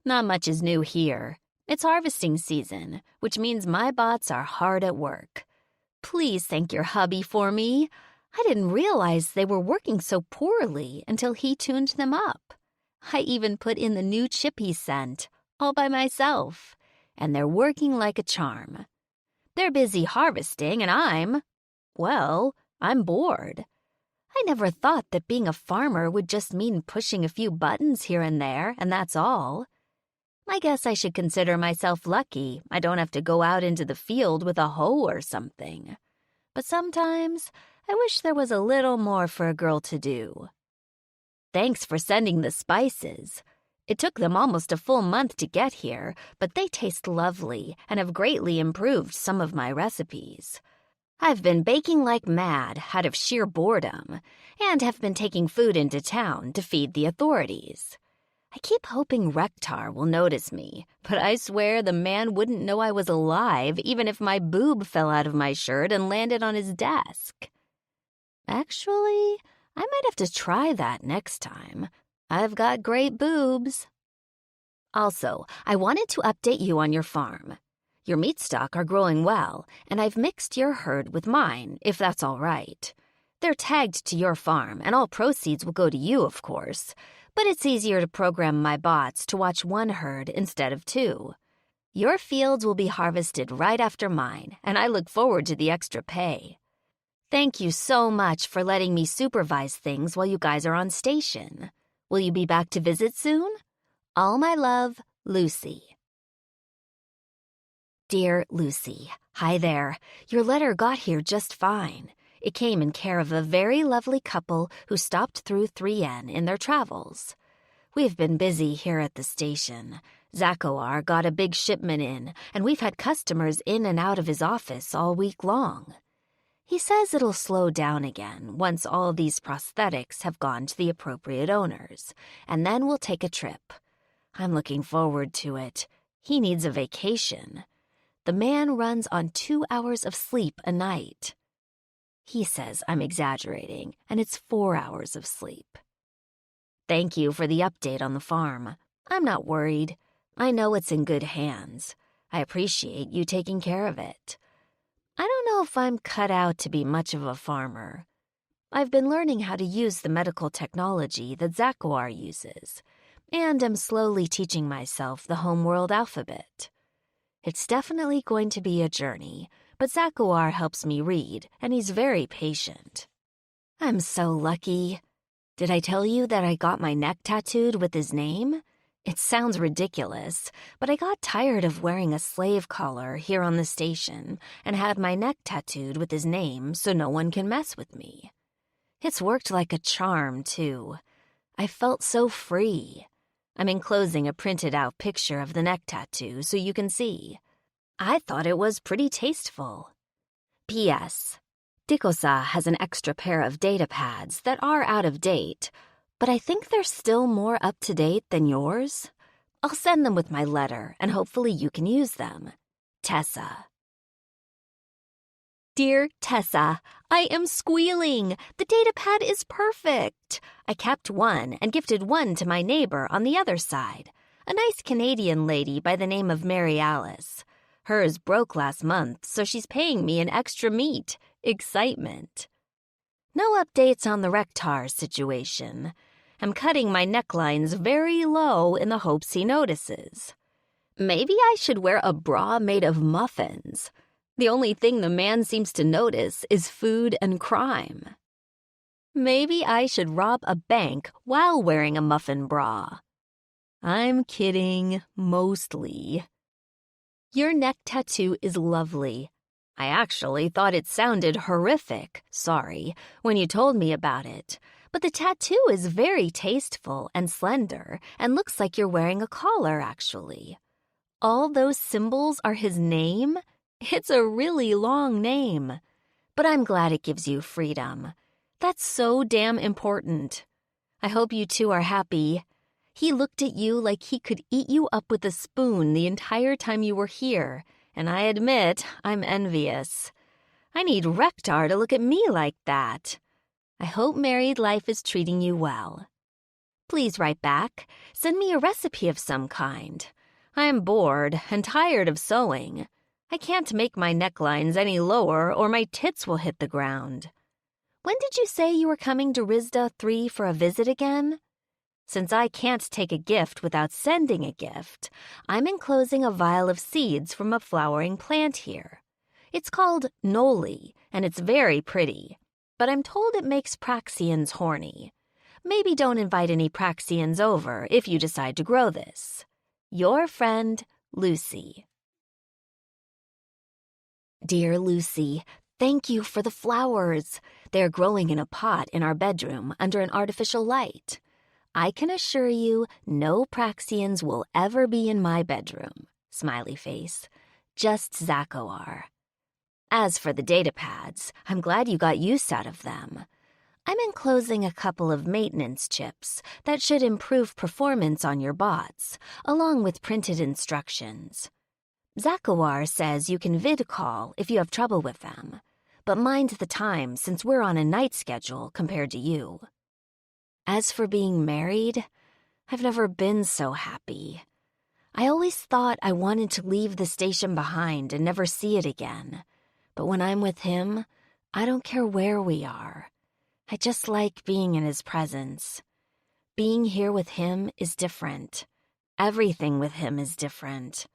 Not much is new here. It's harvesting season, which means my bots are hard at work. Please thank your hubby for me. I didn't realize they were working so poorly until he tuned them up. I even put in the new chip he sent, all by myself, and they're working like a charm. They're busy harvesting and I'm bored. I never thought that being a farmer would just mean pushing a few buttons here and there, and that's all. I guess I should consider myself lucky I don't have to go out into the field with a hoe or something. But sometimes I wish there was a little more for a girl to do. Thanks for sending the spices. It took them almost a full month to get here, but they taste lovely and have greatly improved some of my recipes. I've been baking like mad out of sheer boredom, and have been taking food into town to feed the authorities. I keep hoping Rektar will notice me, but I swear the man wouldn't know I was alive even if my boob fell out of my shirt and landed on his desk. Actually, I might have to try that next time. I've got great boobs. Also, I wanted to update you on your farm. Your meat stock are growing well, and I've mixed your herd with mine, if that's all right. They're tagged to your farm, and all proceeds will go to you, of course, but it's easier to program my bots to watch one herd instead of two. Your fields will be harvested right after mine, and I look forward to the extra pay. Thank you so much for letting me supervise things while you guys are on station. Will you be back to visit soon? All my love, Lucy. Dear Lucy, hi there. Your letter got here just fine. It came in care of a very lovely couple who stopped through 3N in their travels. We've been busy here at the station. Zakowar got a big shipment in, and we've had customers in and out of his office all week long. He says it'll slow down again once all these prosthetics have gone to the appropriate owners, and then we'll take a trip. I'm looking forward to it. He needs a vacation. The man runs on 2 hours of sleep a night. He says I'm exaggerating, and it's 4 hours of sleep. Thank you for the update on the farm. I'm not worried. I know it's in good hands. I appreciate you taking care of it. I don't know if I'm cut out to be much of a farmer. I've been learning how to use the medical technology that Zakowar uses, and am slowly teaching myself the homeworld alphabet. It's definitely going to be a journey, but Zakowar helps me read, and he's very patient. I'm so lucky. Did I tell you that I got my neck tattooed with his name? It sounds ridiculous, but I got tired of wearing a slave collar here on the station and had my neck tattooed with his name so no one can mess with me. It's worked like a charm, too. I felt so free. I'm enclosing a printed-out picture of the neck tattoo so you can see. I thought it was pretty tasteful. P.S. Dikosa has an extra pair of data pads that are out of date, but I think they're still more up-to-date than yours. I'll send them with my letter, and hopefully you can use them. Tessa. Dear Tessa, I am squealing. The datapad is perfect. I kept one and gifted one to my neighbor on the other side, a nice Canadian lady by the name of Mary Alice. Hers broke last month, so she's paying me an extra meat. Excitement. No updates on the Rektar situation. I'm cutting my necklines very low in the hopes he notices. Maybe I should wear a bra made of muffins. The only thing the man seems to notice is food and crime. Maybe I should rob a bank while wearing a muffin bra. I'm kidding, mostly. Your neck tattoo is lovely. I actually thought it sounded horrific, when you told me about it. But the tattoo is very tasteful and slender and looks like you're wearing a collar, actually. All those symbols are his name? It's a really long name. But I'm glad it gives you freedom. That's so damn important. I hope you two are happy. He looked at you like he could eat you up with a spoon the entire time you were here, and I admit I'm envious. I need Rektar to look at me like that. I hope married life is treating you well. Please write back. Send me a recipe of some kind. I am bored and tired of sewing. I can't make my necklines any lower or my tits will hit the ground. When did you say you were coming to Rizda 3 for a visit again? Since I can't take a gift without sending a gift, I'm enclosing a vial of seeds from a flowering plant here. It's called Noli, and it's very pretty, but I'm told it makes Praxians horny. Maybe don't invite any Praxians over if you decide to grow this. Your friend, Lucy. Dear Lucy, thank you for the flowers. They're growing in a pot in our bedroom under an artificial light. I can assure you no Praxians will ever be in my bedroom. Smiley face. Just Zakowar. As for the data pads, I'm glad you got use out of them. I'm enclosing a couple of maintenance chips that should improve performance on your bots, along with printed instructions. Zakawar says you can vid call if you have trouble with them, but mind the time since we're on a night schedule compared to you. As for being married, I've never been so happy. I always thought I wanted to leave the station behind and never see it again, but when I'm with him, I don't care where we are. I just like being in his presence. Being here with him is different. Everything with him is different.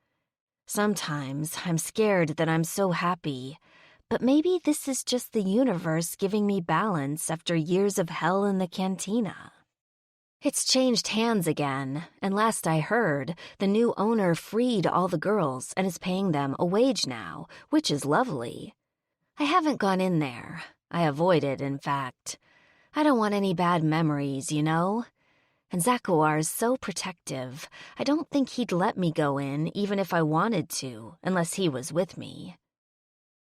Sometimes I'm scared that I'm so happy, but maybe this is just the universe giving me balance after years of hell in the cantina. It's changed hands again, and last I heard, the new owner freed all the girls and is paying them a wage now, which is lovely. I haven't gone in there. I avoided, in fact. I don't want any bad memories, you know? And Zakawar is so protective, I don't think he'd let me go in even if I wanted to, unless he was with me.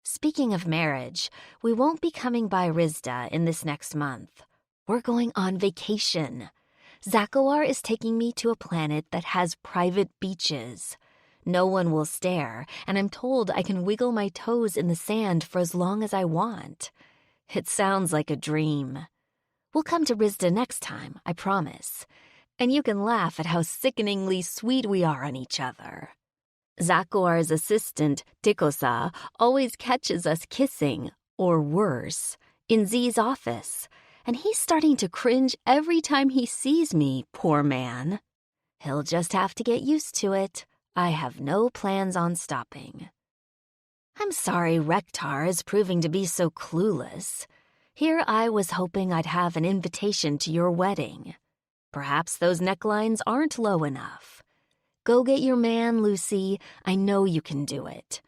Speaking of marriage, we won't be coming by Rizda in this next month. We're going on vacation. Zakawar is taking me to a planet that has private beaches. No one will stare, and I'm told I can wiggle my toes in the sand for as long as I want. It sounds like a dream. We'll come to Rizda next time, I promise. And you can laugh at how sickeningly sweet we are on each other. Zakuar's assistant, Tikosa, always catches us kissing, or worse, in Z's office, and he's starting to cringe every time he sees me, poor man. He'll just have to get used to it. I have no plans on stopping. I'm sorry Rektar is proving to be so clueless. Here I was hoping I'd have an invitation to your wedding. Perhaps those necklines aren't low enough. Go get your man, Lucy. I know you can do it.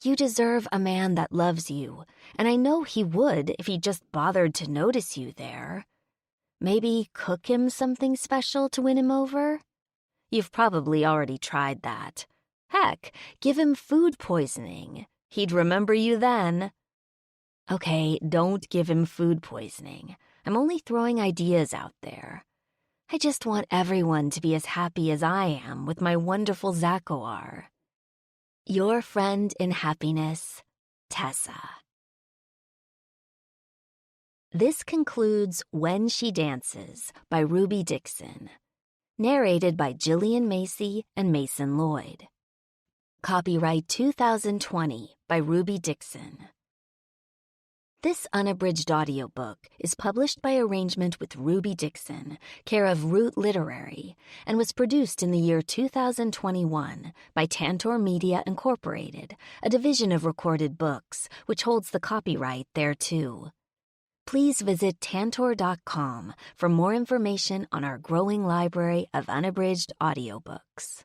You deserve a man that loves you, and I know he would if he just bothered to notice you there. Maybe cook him something special to win him over? You've probably already tried that. Heck, give him food poisoning. He'd remember you then. Okay, don't give him food poisoning. I'm only throwing ideas out there. I just want everyone to be as happy as I am with my wonderful Zakawar. Your friend in happiness, Tessa. This concludes When She Dances by Ruby Dixon. Narrated by Gillian Macy and Mason Lloyd. Copyright 2020 by Ruby Dixon. This unabridged audiobook is published by arrangement with Ruby Dixon, care of Root Literary, and was produced in the year 2021 by Tantor Media Incorporated, a division of Recorded Books, which holds the copyright thereto. Please visit tantor.com for more information on our growing library of unabridged audiobooks.